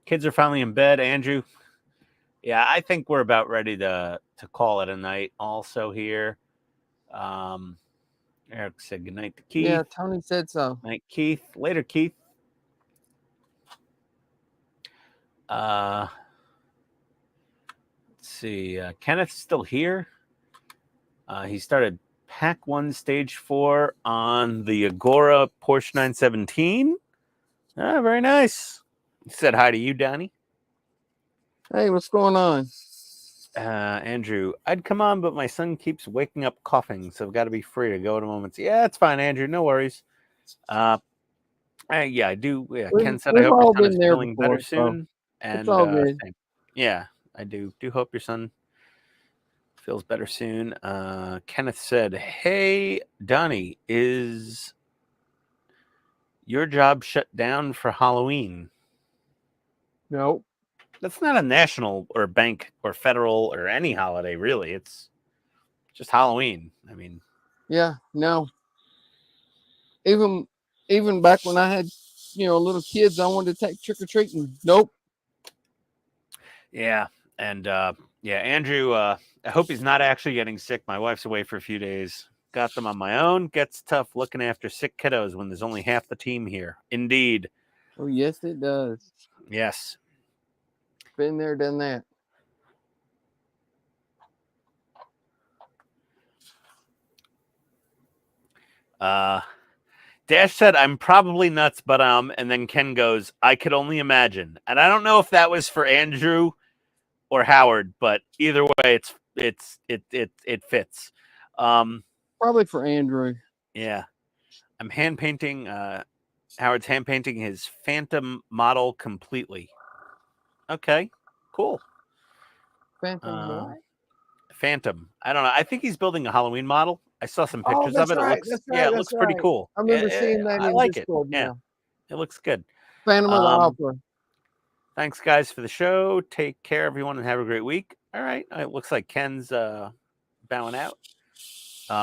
Kids are finally in bed. Andrew, yeah, I think we're about ready to call it a night. Also here, Eric said good night to Keith. Yeah, Tony said so. Night, Keith. Later, Keith. Let's see. Kenneth's still here. He started Pack 1 Stage 4 on the Agora Porsche 917. Ah, very nice. He said hi to you, Donnie. Hey, what's going on? Andrew, I'd come on, but my son keeps waking up coughing, so I've got to be free to go at a moment. Yeah, it's fine, Andrew. No worries. Yeah, I do. Yeah, Ken said I hope your son is feeling better soon. And it's all good. Yeah, I do hope your son feels better soon. Kenneth said, hey, Donnie, is your job shut down for Halloween? Nope. That's not a national or bank or federal or any holiday, really. It's just Halloween. I mean, yeah, no. Even back when I had, little kids, I wanted to take trick or treating. Nope. Yeah, and yeah, Andrew. I hope he's not actually getting sick. My wife's away for a few days. Got them on my own. Gets tough looking after sick kiddos when there's only half the team here. Indeed. Oh yes, it does. Yes. Been there, done that. Dash said, I'm probably nuts, but and then Ken goes, I could only imagine. And I don't know if that was for Andrew or Howard, but either way, it fits. Probably for Andrew. Yeah. I'm hand painting Howard's hand painting his Phantom model completely. Okay, cool. Phantom what? Phantom. I don't know. I think he's building a Halloween model. I saw some pictures of it. Right, It looks pretty cool. I remember seeing that I in like Discord. it. Yeah, it looks good. Phantom of the Opera. Thanks, guys, for the show. Take care, everyone, and have a great week. All right. It looks like Ken's bowing out.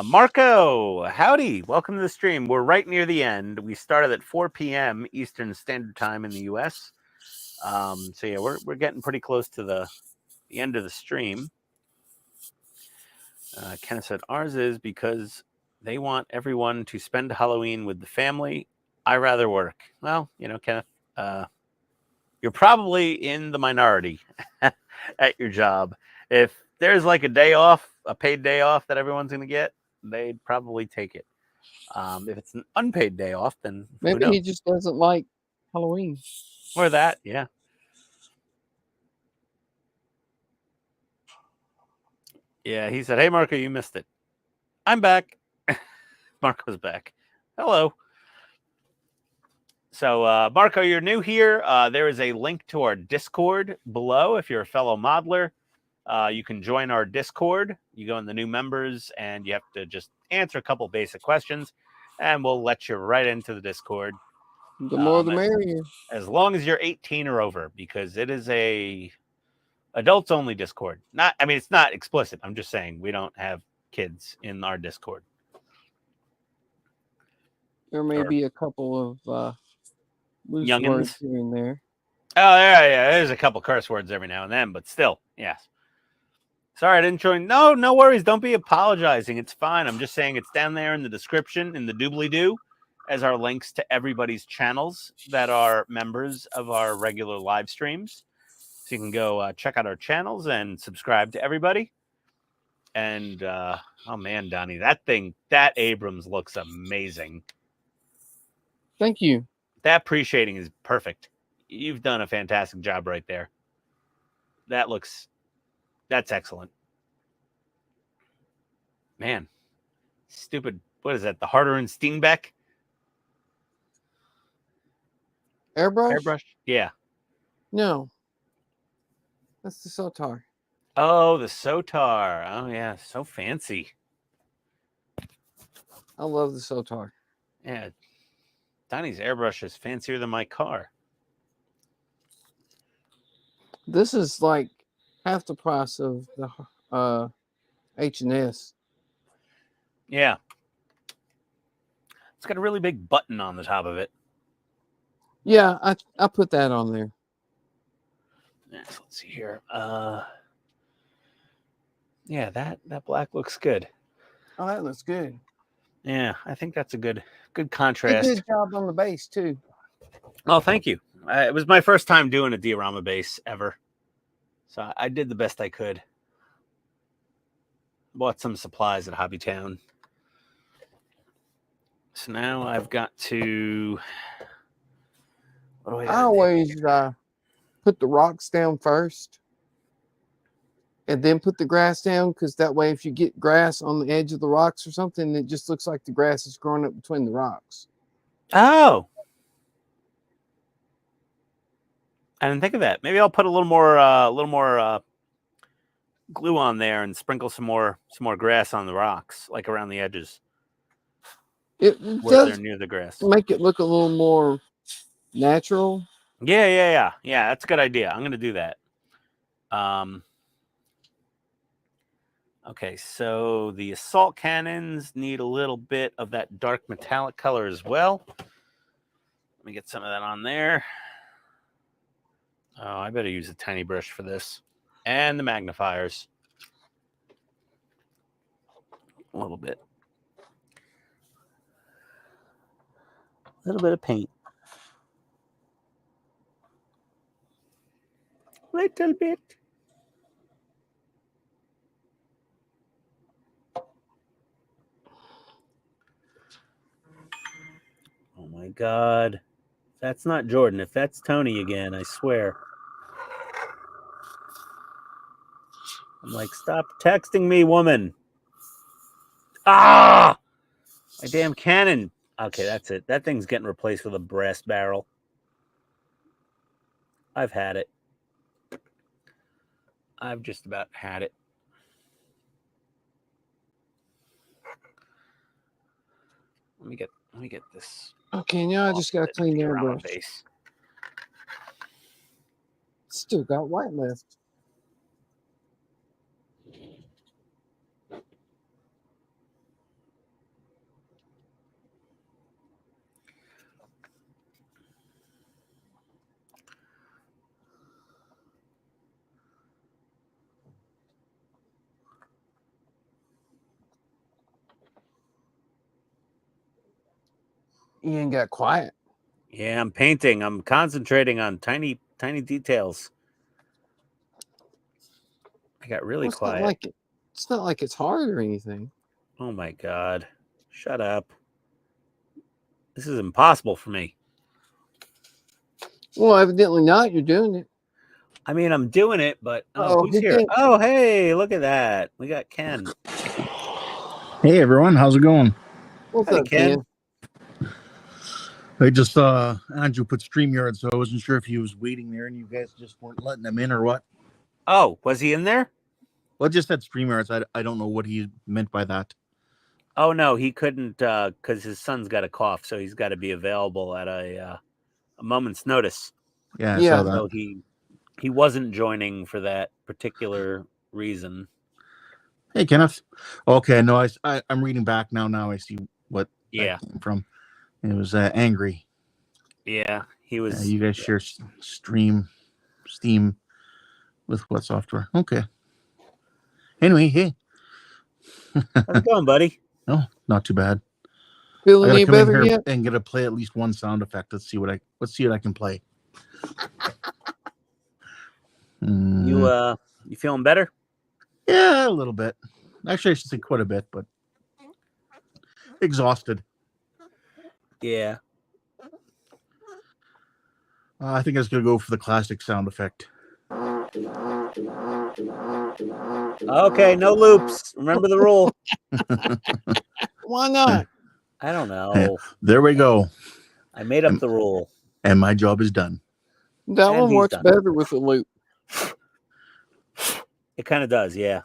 Marco, howdy. Welcome to the stream. We're right near the end. We started at 4 p.m. Eastern Standard Time in the U.S. So, yeah, we're getting pretty close to the end of the stream. Kenneth said, ours is because they want everyone to spend Halloween with the family. I rather work. Well, Kenneth, you're probably in the minority at your job. If there's like a day off, a paid day off that everyone's going to get, they'd probably take it. If it's an unpaid day off, then maybe he just doesn't like Halloween. Or that, yeah. Yeah, he said, hey, Marco, you missed it. I'm back. Marco's back. Hello. So, Marco, you're new here. There is a link to our Discord below. If you're a fellow modeler, you can join our Discord. You go in the new members, and you have to just answer a couple basic questions, and we'll let you right into the Discord. The more the merrier. As long as you're 18 or over, because it is a adults only Discord. It's not explicit. I'm just saying we don't have kids in our Discord. There may be a couple of loose words here and there. Oh, yeah. There's a couple curse words every now and then, but still, yes. Sorry, I didn't join. No worries. Don't be apologizing. It's fine. I'm just saying it's down there in the description, in the doobly-doo, as our links to everybody's channels that are members of our regular live streams. So you can go check out our channels and subscribe to everybody. And, oh, man, Donnie, that Abrams looks amazing. Thank you. That pre-shading is perfect. You've done a fantastic job right there. That's excellent. Man, Stupid. What is that? The Harder and Steenbeck Airbrush? Yeah. No. That's the Sotar. Oh, the Sotar. Oh yeah, so fancy. I love the Sotar. Yeah. Donnie's airbrush is fancier than my car. This is like half the price of the H&S. Yeah. It's got a really big button on the top of it. Yeah, I put that on there. Yes, let's see here. Yeah, that black looks good. Oh, that looks good. Yeah, I think that's a good A contrast. good job on the base too. Oh, thank you. It was my first time doing a diorama base ever, so I did the best I could. Bought some supplies at Hobbytown. So now I've got to. What do I I gotta do? always put the rocks down first and then put the grass down, because that way if you get grass on the edge of the rocks or something, it just looks like the grass is growing up between the rocks. Oh, I didn't think of that. Maybe I'll put a little more glue on there and sprinkle some more grass on the rocks, like around the edges It where does they're near the grass. make it look a little more natural. Yeah. That's a good idea. I'm gonna do that. Okay, so the assault cannons need a little bit of that dark metallic color as well. Let me get some of that on there. Oh, I better use a tiny brush for this. And the magnifiers. A little bit. A little bit of paint. Little bit. Oh my God. That's not Jordan. If that's Tony again, I swear. I'm like, stop texting me, woman. Ah! My damn cannon. Okay, that's it. That thing's getting replaced with a brass barrel. I've had it. I've just about had it. Let me get this. Okay, now I just got to clean the diorama airbrush. base. Still got white left. Ian got quiet. Yeah, I'm painting. I'm concentrating on tiny details. I got really Well, quiet. It's not like it's hard or anything. Oh my God. Shut up. This is impossible for me. Well, evidently not. You're doing it. I mean, I'm doing it, but Oh, who's here? Oh, hey, look at that. We got Ken. Hey everyone, how's it going? What's Howdy, up, Ken? Ken? I just saw Andrew put StreamYard, so I wasn't sure if he was waiting there and you guys just weren't letting him in or what. Oh, was he in there? Well, it just said StreamYards. I don't know what he meant by that. Oh no, he couldn't because his son's got a cough, so he's got to be available at a moment's notice. Yeah, I Yeah. saw that. So he wasn't joining for that particular reason. Hey Kenneth. Okay, no, I'm reading back now. Now I see what Yeah, that came from. It was angry. yeah, he was. You guys share Steam with what software? Okay. Anyway, hey. How's it going, buddy? No, not too bad. Feeling I any gotta come in better here yet? and get to play at least one sound effect. Let's see what I can play. You feeling better? Yeah, a little bit. Actually, I should say quite a bit, but exhausted. Yeah. I think I was gonna go for the classic sound effect. Okay, no loops. Remember the rule. Why not? I don't know. There we go. I made up the rule. And my job is done. That And one he's works done. better with a loop. It kind of does, yeah.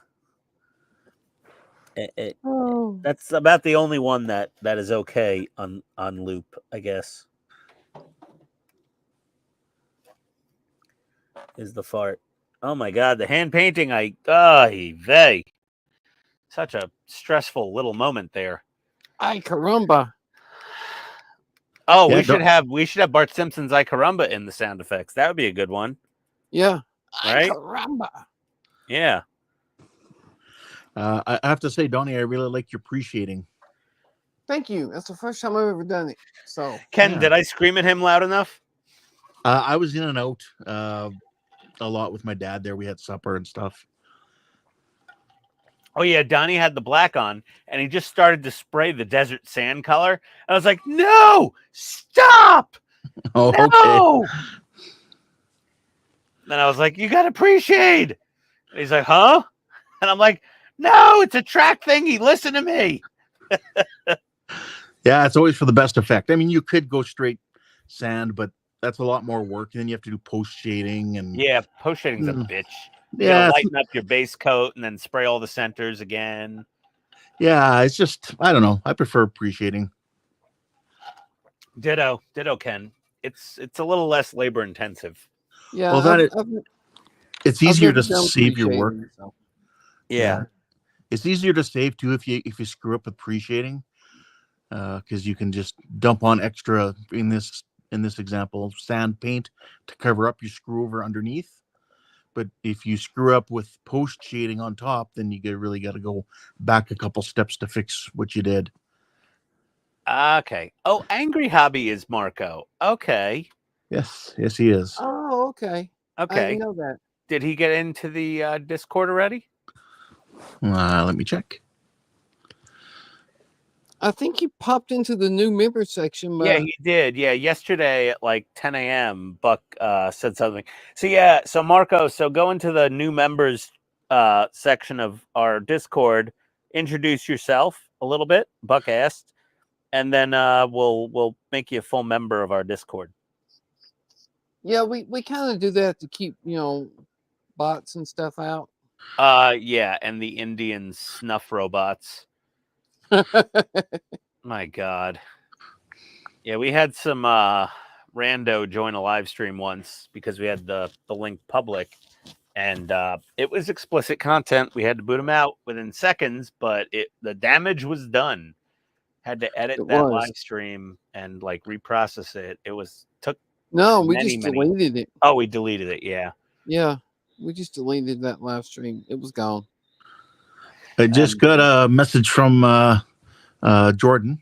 Oh. That's about the only one that is okay on loop, I guess. Is the fart. Oh my god, the hand painting, vey. Such a stressful little moment there. Ay caramba. Oh, Yeah, we should have Bart Simpson's "I Caramba" in the sound effects. That would be a good one. Yeah. Right? Ay caramba. Yeah. I have to say, Donnie, I really like your appreciating. Thank you. That's the first time I've ever done it. So Ken, Yeah. did I scream at him loud enough? I was in and out a lot with my dad there. We had supper and stuff. Oh yeah, Donnie had the black on, and he just started to spray the desert sand color. I was like, "No, stop! Oh, okay. No!" Then I was like, "You got to appreciate." And he's like, "Huh?" And I'm like, "No, it's a track thingy. Listen to me." Yeah, it's always for the best effect. I mean, you could go straight sand, but that's a lot more work. And then you have to do post shading and Yeah, post shading's a bitch. You yeah, gotta lighten up your base coat and then spray all the centers again. yeah. It's just I don't know. I prefer appreciating. Ditto, Ken. It's a little less labor intensive. yeah, Well, it's easier to never done save your work. pre-shading, so. Yeah. It's easier to save too if you screw up with pre-shading, because you can just dump on extra in this example sand paint to cover up your screw over underneath. But if you screw up with post shading on top, then you really got to go back a couple steps to fix what you did. Okay. Oh, Angry Hobby is Marco. Okay. Yes, he is. Oh, okay. I Okay. didn't know that. Did he get into the Discord already? Let me check. I think he popped into the new member section. But Yeah, he did. Yeah, yesterday at like 10 a.m., Buck said something. So yeah, so Marco, so go into the new members section of our Discord, introduce yourself a little bit, Buck asked, and then we'll make you a full member of our Discord. yeah, we kind of do that to keep bots and stuff out. Yeah, and the Indian snuff robots. My God. Yeah, we had some rando join a live stream once because we had the link public, and it was explicit content. We had to boot him out within seconds, but the damage was done. Had to edit that live stream and like reprocess it. No, we just deleted it. Oh, we deleted it. Yeah. Yeah, we just deleted that live stream. It was gone. I just got a message from Jordan.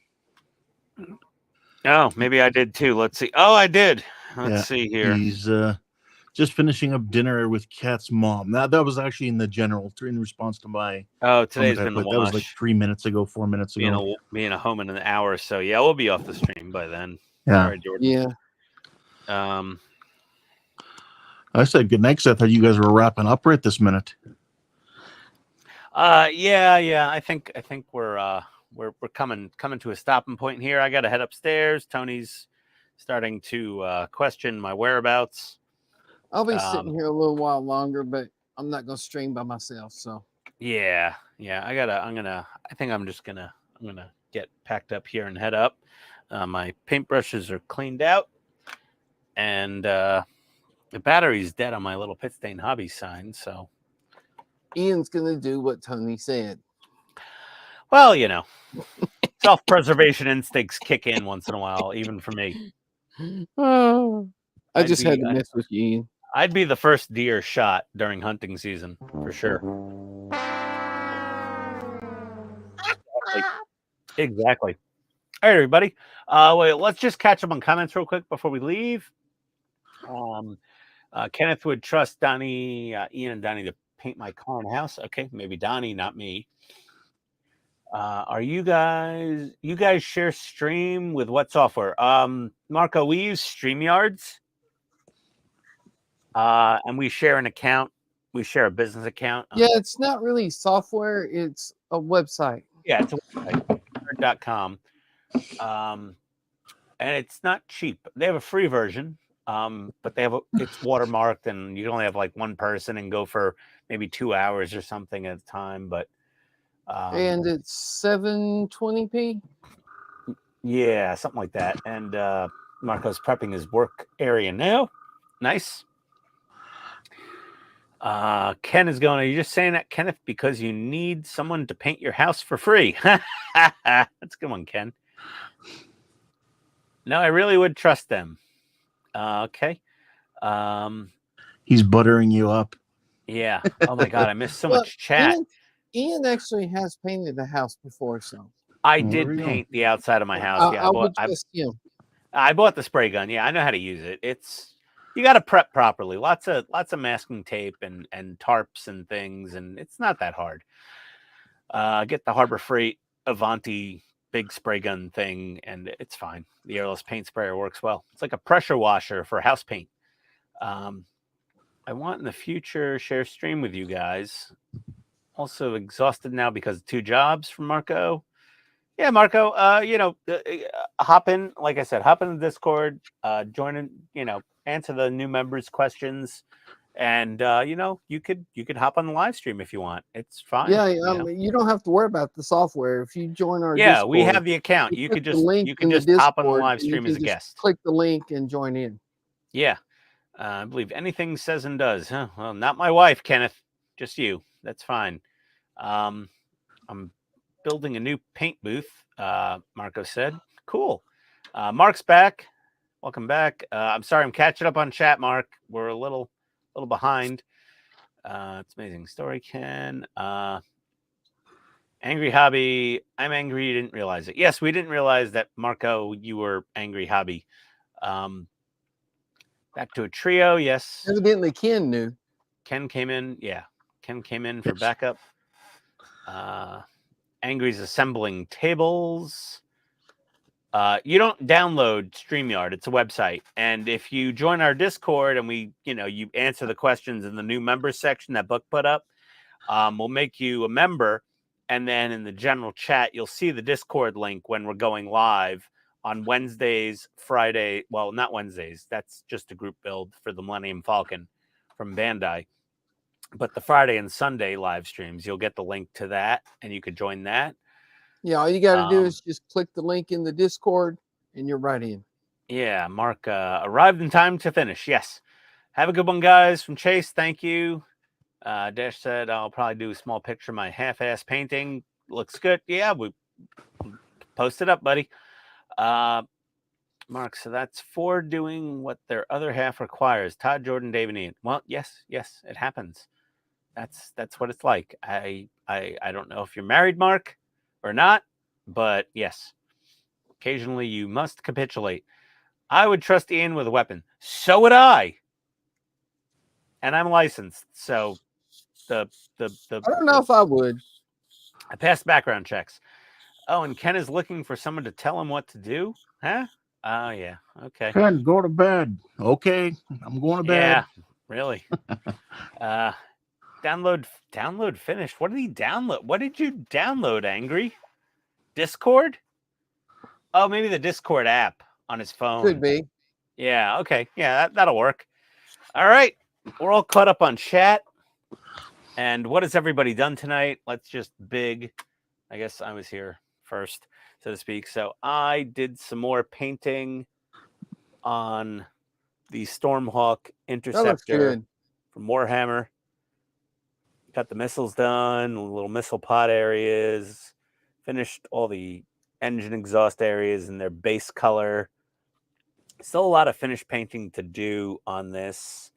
Oh, maybe I did too. Let's see. Oh, I did. Let's see here. He's just finishing up dinner with Kat's mom. That was actually in response to my. Oh, today's been the that was like 4 minutes ago. Being a home in an hour or so. Yeah, we'll be off the stream by then. Yeah. Sorry, Jordan. Yeah. I said good night because I thought you guys were wrapping up right this minute. Yeah. I think we're coming to a stopping point here. I got to head upstairs. Tony's starting to question my whereabouts. I'll be sitting here a little while longer, but I'm not gonna stream by myself. So yeah. I think I'm gonna get packed up here and head up. My paintbrushes are cleaned out, and the battery's dead on my little PITSTAIN hobby sign. So Ian's gonna do what Tony said. Well, self-preservation instincts kick in once in a while, even for me. I just had to mess with you, Ian. I'd be the first deer shot during hunting season, for sure. Exactly. All right, everybody. Wait, let's just catch up on comments real quick before we leave. Kenneth would trust Donnie, Ian and Donnie to paint my car and house. Okay, maybe Donnie, not me. Are you guys share stream with what software? Marco, we use StreamYards. And we share an account. We share a business account. Yeah, it's not really software, it's a website. Yeah, it's a website. Discord.com. And it's not cheap. They have a free version, but it's watermarked, and you can only have like one person and go for maybe 2 hours or something at a time. But and it's 720p. yeah, something like that. And Marco's prepping his work area now. Nice. Ken is going, are you just saying that, Kenneth, because you need someone to paint your house for free? That's a good one, Ken. No, I really would trust them. Okay. He's buttering you up. Yeah. Oh my God, I missed so much chat. Ian actually has painted the house before, so I There did we go. paint the outside of my house. Yeah, I would trust him. I bought the spray gun. Yeah, I know how to use it. You got to prep properly. Lots of masking tape and tarps and things, and it's not that hard. Get the Harbor Freight Avanti big spray gun thing, and it's fine. The airless paint sprayer works well. It's like a pressure washer for house paint. I want in the future share stream with you guys. Also exhausted now because of 2 jobs from Marco. Yeah, Marco, hop in, like I said, hop in the Discord, join in, answer the new members' questions. And you could hop on the live stream if you want. It's fine. Yeah, you don't have to worry about the software. If you join our yeah, Discord, we have the account. You could just hop on the live stream as a guest. Click the link and join in. Yeah. I believe anything says and does. Huh? Well, not my wife, Kenneth. Just you. That's fine. I'm building a new paint booth, Marco said. Cool. Mark's back. Welcome back. I'm sorry I'm catching up on chat, Mark. We're a little behind. It's amazing story, Ken. Angry Hobby. I'm angry you didn't realize it. Yes, we didn't realize that, Marco, you were Angry Hobby. Back to a trio. Yes. Evidently, Ken knew. Ken came in. Yeah. Ken came in for backup. Angry's assembling tables. You don't download StreamYard. It's a website. And if you join our Discord and you answer the questions in the new members section that Book put up, we'll make you a member. And then in the general chat, you'll see the Discord link when we're going live on Wednesdays, Friday. Well, not Wednesdays. That's just a group build for the Millennium Falcon from Bandai. But the Friday and Sunday live streams, you'll get the link to that, and you could join that. Yeah, all you got to do is just click the link in the Discord, and you're right in. Yeah, Mark arrived in time to finish. Yes. Have a good one, guys. From Chase, thank you. Dash said, I'll probably do a small picture of my half-ass painting. Looks good. Yeah, we post it up, buddy. Mark, so that's 4 doing what their other half requires. Todd, Jordan, Dave, and Ian. Well, yes, it happens. That's what it's like. I don't know if you're married, Mark, or not, but yes, occasionally you must capitulate. I would trust Ian with a weapon. So would I. And I'm licensed, so I don't know if I would. I passed background checks. Oh, and Ken is looking for someone to tell him what to do? Huh? Oh, yeah. Okay. Ken, go to bed. Okay, I'm going to bed. Yeah, really. Download finished. What did he download? What did you download, Angry? Discord? Oh, maybe the Discord app on his phone. Could be. Yeah, okay. Yeah, that'll work. All right. We're all caught up on chat. And what has everybody done tonight? Let's just I guess I was here first, so to speak. So I did some more painting on the Stormhawk Interceptor from Warhammer. Got the missiles done, little missile pod areas, finished all the engine exhaust areas in their base color. Still a lot of finished painting to do on this.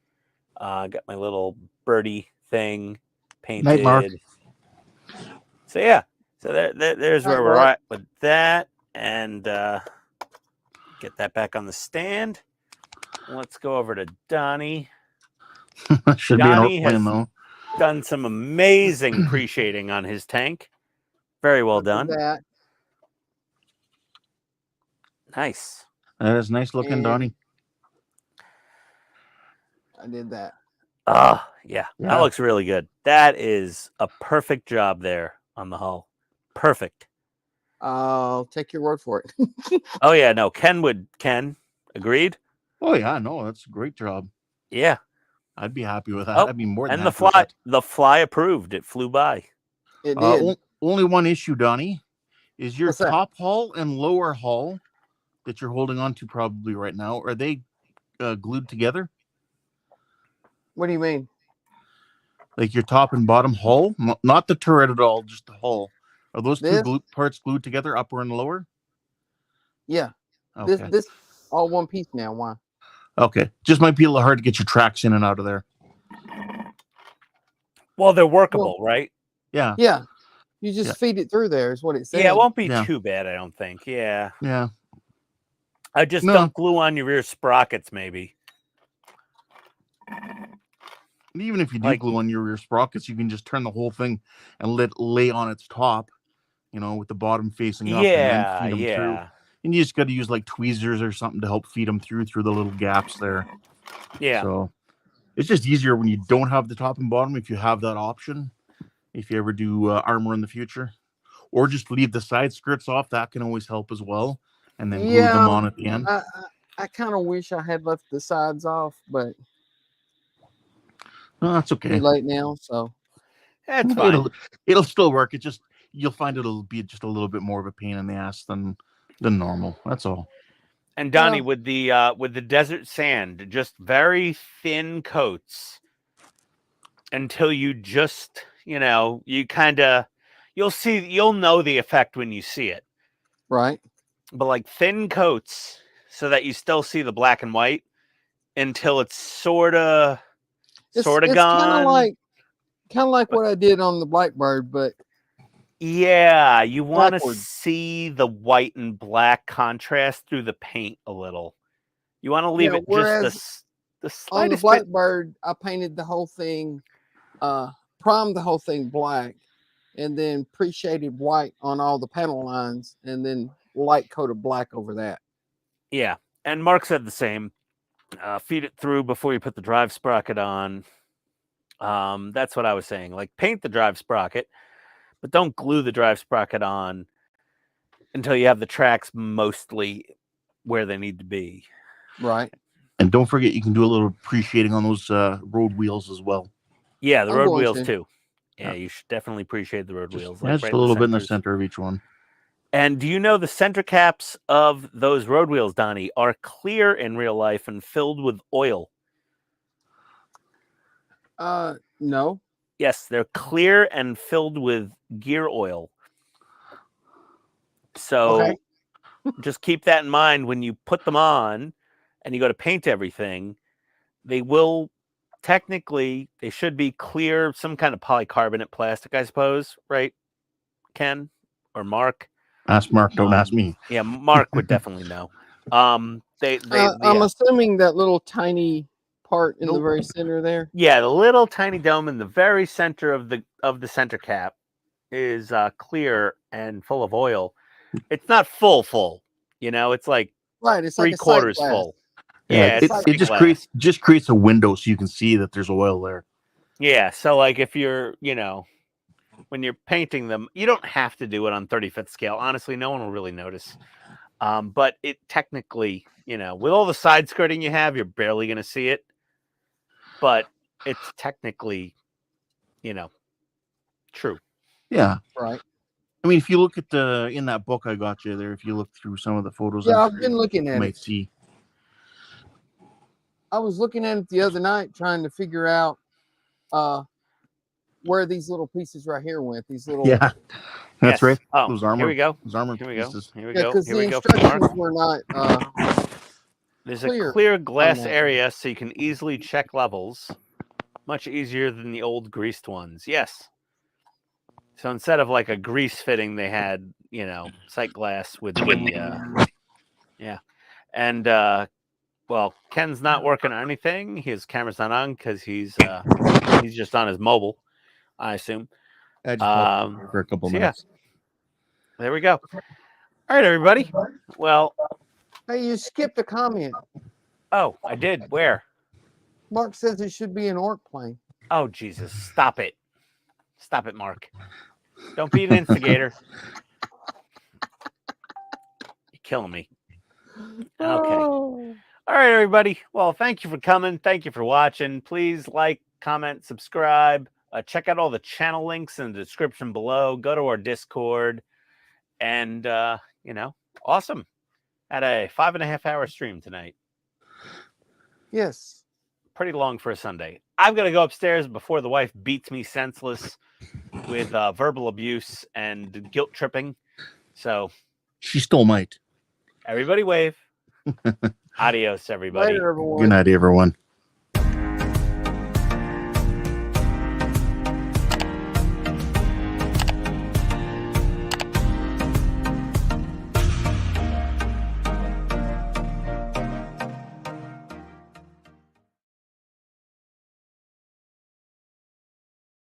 Got my little birdie thing painted. Night, Mark. So yeah, so there's where we're at with that, and get that back on the stand. Let's go over to Donnie. Should Donnie be an airplane, though. Done some amazing pre-shading on his tank. Very well done. Nice. That is nice looking, Donnie. I did that. Oh, yeah. That looks really good. That is a perfect job there on the hull. Perfect. I'll take your word for it. Oh yeah, no, Ken agreed. Oh yeah, no, that's a great job. Yeah. I'd be happy with that. Oh, I'd be more than and the happy with fly, that. the fly approved. It flew by. It did. Only one issue, Donnie, is your What's that? top hull and lower hull that you're holding on to probably right now. Are they glued together? What do you mean? Like your top and bottom hull, not the turret at all, just the hull. Are those This? two parts glued together, upper and lower? Yeah. Okay. This all one piece now. Why? Okay. Just might be a little hard to get your tracks in and out of there. Well, they're workable, right? Yeah. Yeah. You just feed it through there is what it said. Yeah, it won't be Yeah. too bad, I don't think. Yeah. Yeah. I just No. don't glue on your rear sprockets, maybe. And even if you do Like- glue on your rear sprockets, you can just turn the whole thing and let it lay on its top, with the bottom facing up. Yeah, and then feed them through. yeah. And you just got to use like tweezers or something to help feed them through the little gaps there. Yeah. So it's just easier when you don't have the top and bottom, if you have that option, if you ever do armor in the future. Or just leave the side skirts off. That can always help as well. And then glue them on at the end. I kind of wish I had left the sides off, but No, that's okay. too late now. So That's fine. It'll still work. You'll find it'll be just a little bit more of a pain in the ass than normal. That's all. And Donnie, Yeah. with the desert sand, just very thin coats until you just, you know, you kind of, you'll know the effect when you see it. right. But like thin coats so that you still see the black and white until it's sort of It's gone. Kind of like what I did on the Blackbird, but Yeah, you want to Backward. see the white and black contrast through the paint a little. You want to leave Yeah, it whereas just the on the slightest bit. Blackbird, I painted the whole thing, primed the whole thing black, and then pre-shaded white on all the panel lines, and then light coated black over that. Yeah, and Mark said the same. Feed it through before you put the drive sprocket on. That's what I was saying. Like paint the drive sprocket, but don't glue the drive sprocket on until you have the tracks mostly where they need to be. Right. And don't forget, you can do a little pre-shading on those road wheels as well. Yeah, the I'm road going wheels to. too. Yeah, Yeah. you should definitely appreciate the road wheels. Yeah, Like just right a little bit in the centers. center of each one. And do you know the center caps of those road wheels, Donnie, are clear in real life and filled with oil? No. Yes, they're clear and filled with gear oil. So Okay. just keep that in mind when you put them on and you go to paint everything. They will technically, they should be clear, some kind of polycarbonate plastic, I suppose, right, Ken or Mark? Ask Mark, don't ask me. Yeah, Mark would definitely know. I'm assuming that little tiny part in the very center there. Yeah, the little tiny dome in the very center of the center cap is clear and full of oil. It's not full, you know, it's like Right. It's like a sight 3/4 glass. full. Yeah, it's it just glass. creates a window so you can see that there's oil there. Yeah, so like if you're, you know, when you're painting them, you don't have to do it on 35th scale. Honestly, no one will really notice. But it technically, you know, with all the side skirting you have, you're barely going to see it. But it's technically, you know, true. Yeah. Right. I mean, if you look at in that book I got you there, if you look through some of the photos, Yeah, I'm I've sure been looking you at might it. see. I was looking at it the other night trying to figure out where these little pieces right here went. These little Yeah, that's Yes. right. Oh, Those armor, here we go. those armor Here we go. pieces. Here we yeah, go. because Here the we go. For Mark. instructions were not There's clear a clear glass that. area so you can easily check levels. Much easier than the old greased ones. Yes. So instead of like a grease fitting, they had, you know, sight glass with the, yeah. And, well, Ken's not working on anything. His camera's not on because he's just on his mobile, I assume. I just popped over for a couple so yeah. minutes. There we go. All right, everybody. Well, Hey, you skipped a comment. oh, I did. Where? Mark says it should be an orc plane. Oh, Jesus. Stop it. Stop it, Mark. Don't be an instigator. killing me. Okay. Oh. All right, everybody. Well, thank you for coming. Thank you for watching. Please like, comment, subscribe. Check out all the channel links in the description below. Go to our Discord. And, awesome. Had a 5.5 hour stream tonight. Yes. Pretty long for a Sunday. I've got to go upstairs before the wife beats me senseless with verbal abuse and guilt tripping. So She still might. everybody wave. Adios, everybody. Later, everyone. Good night, everyone.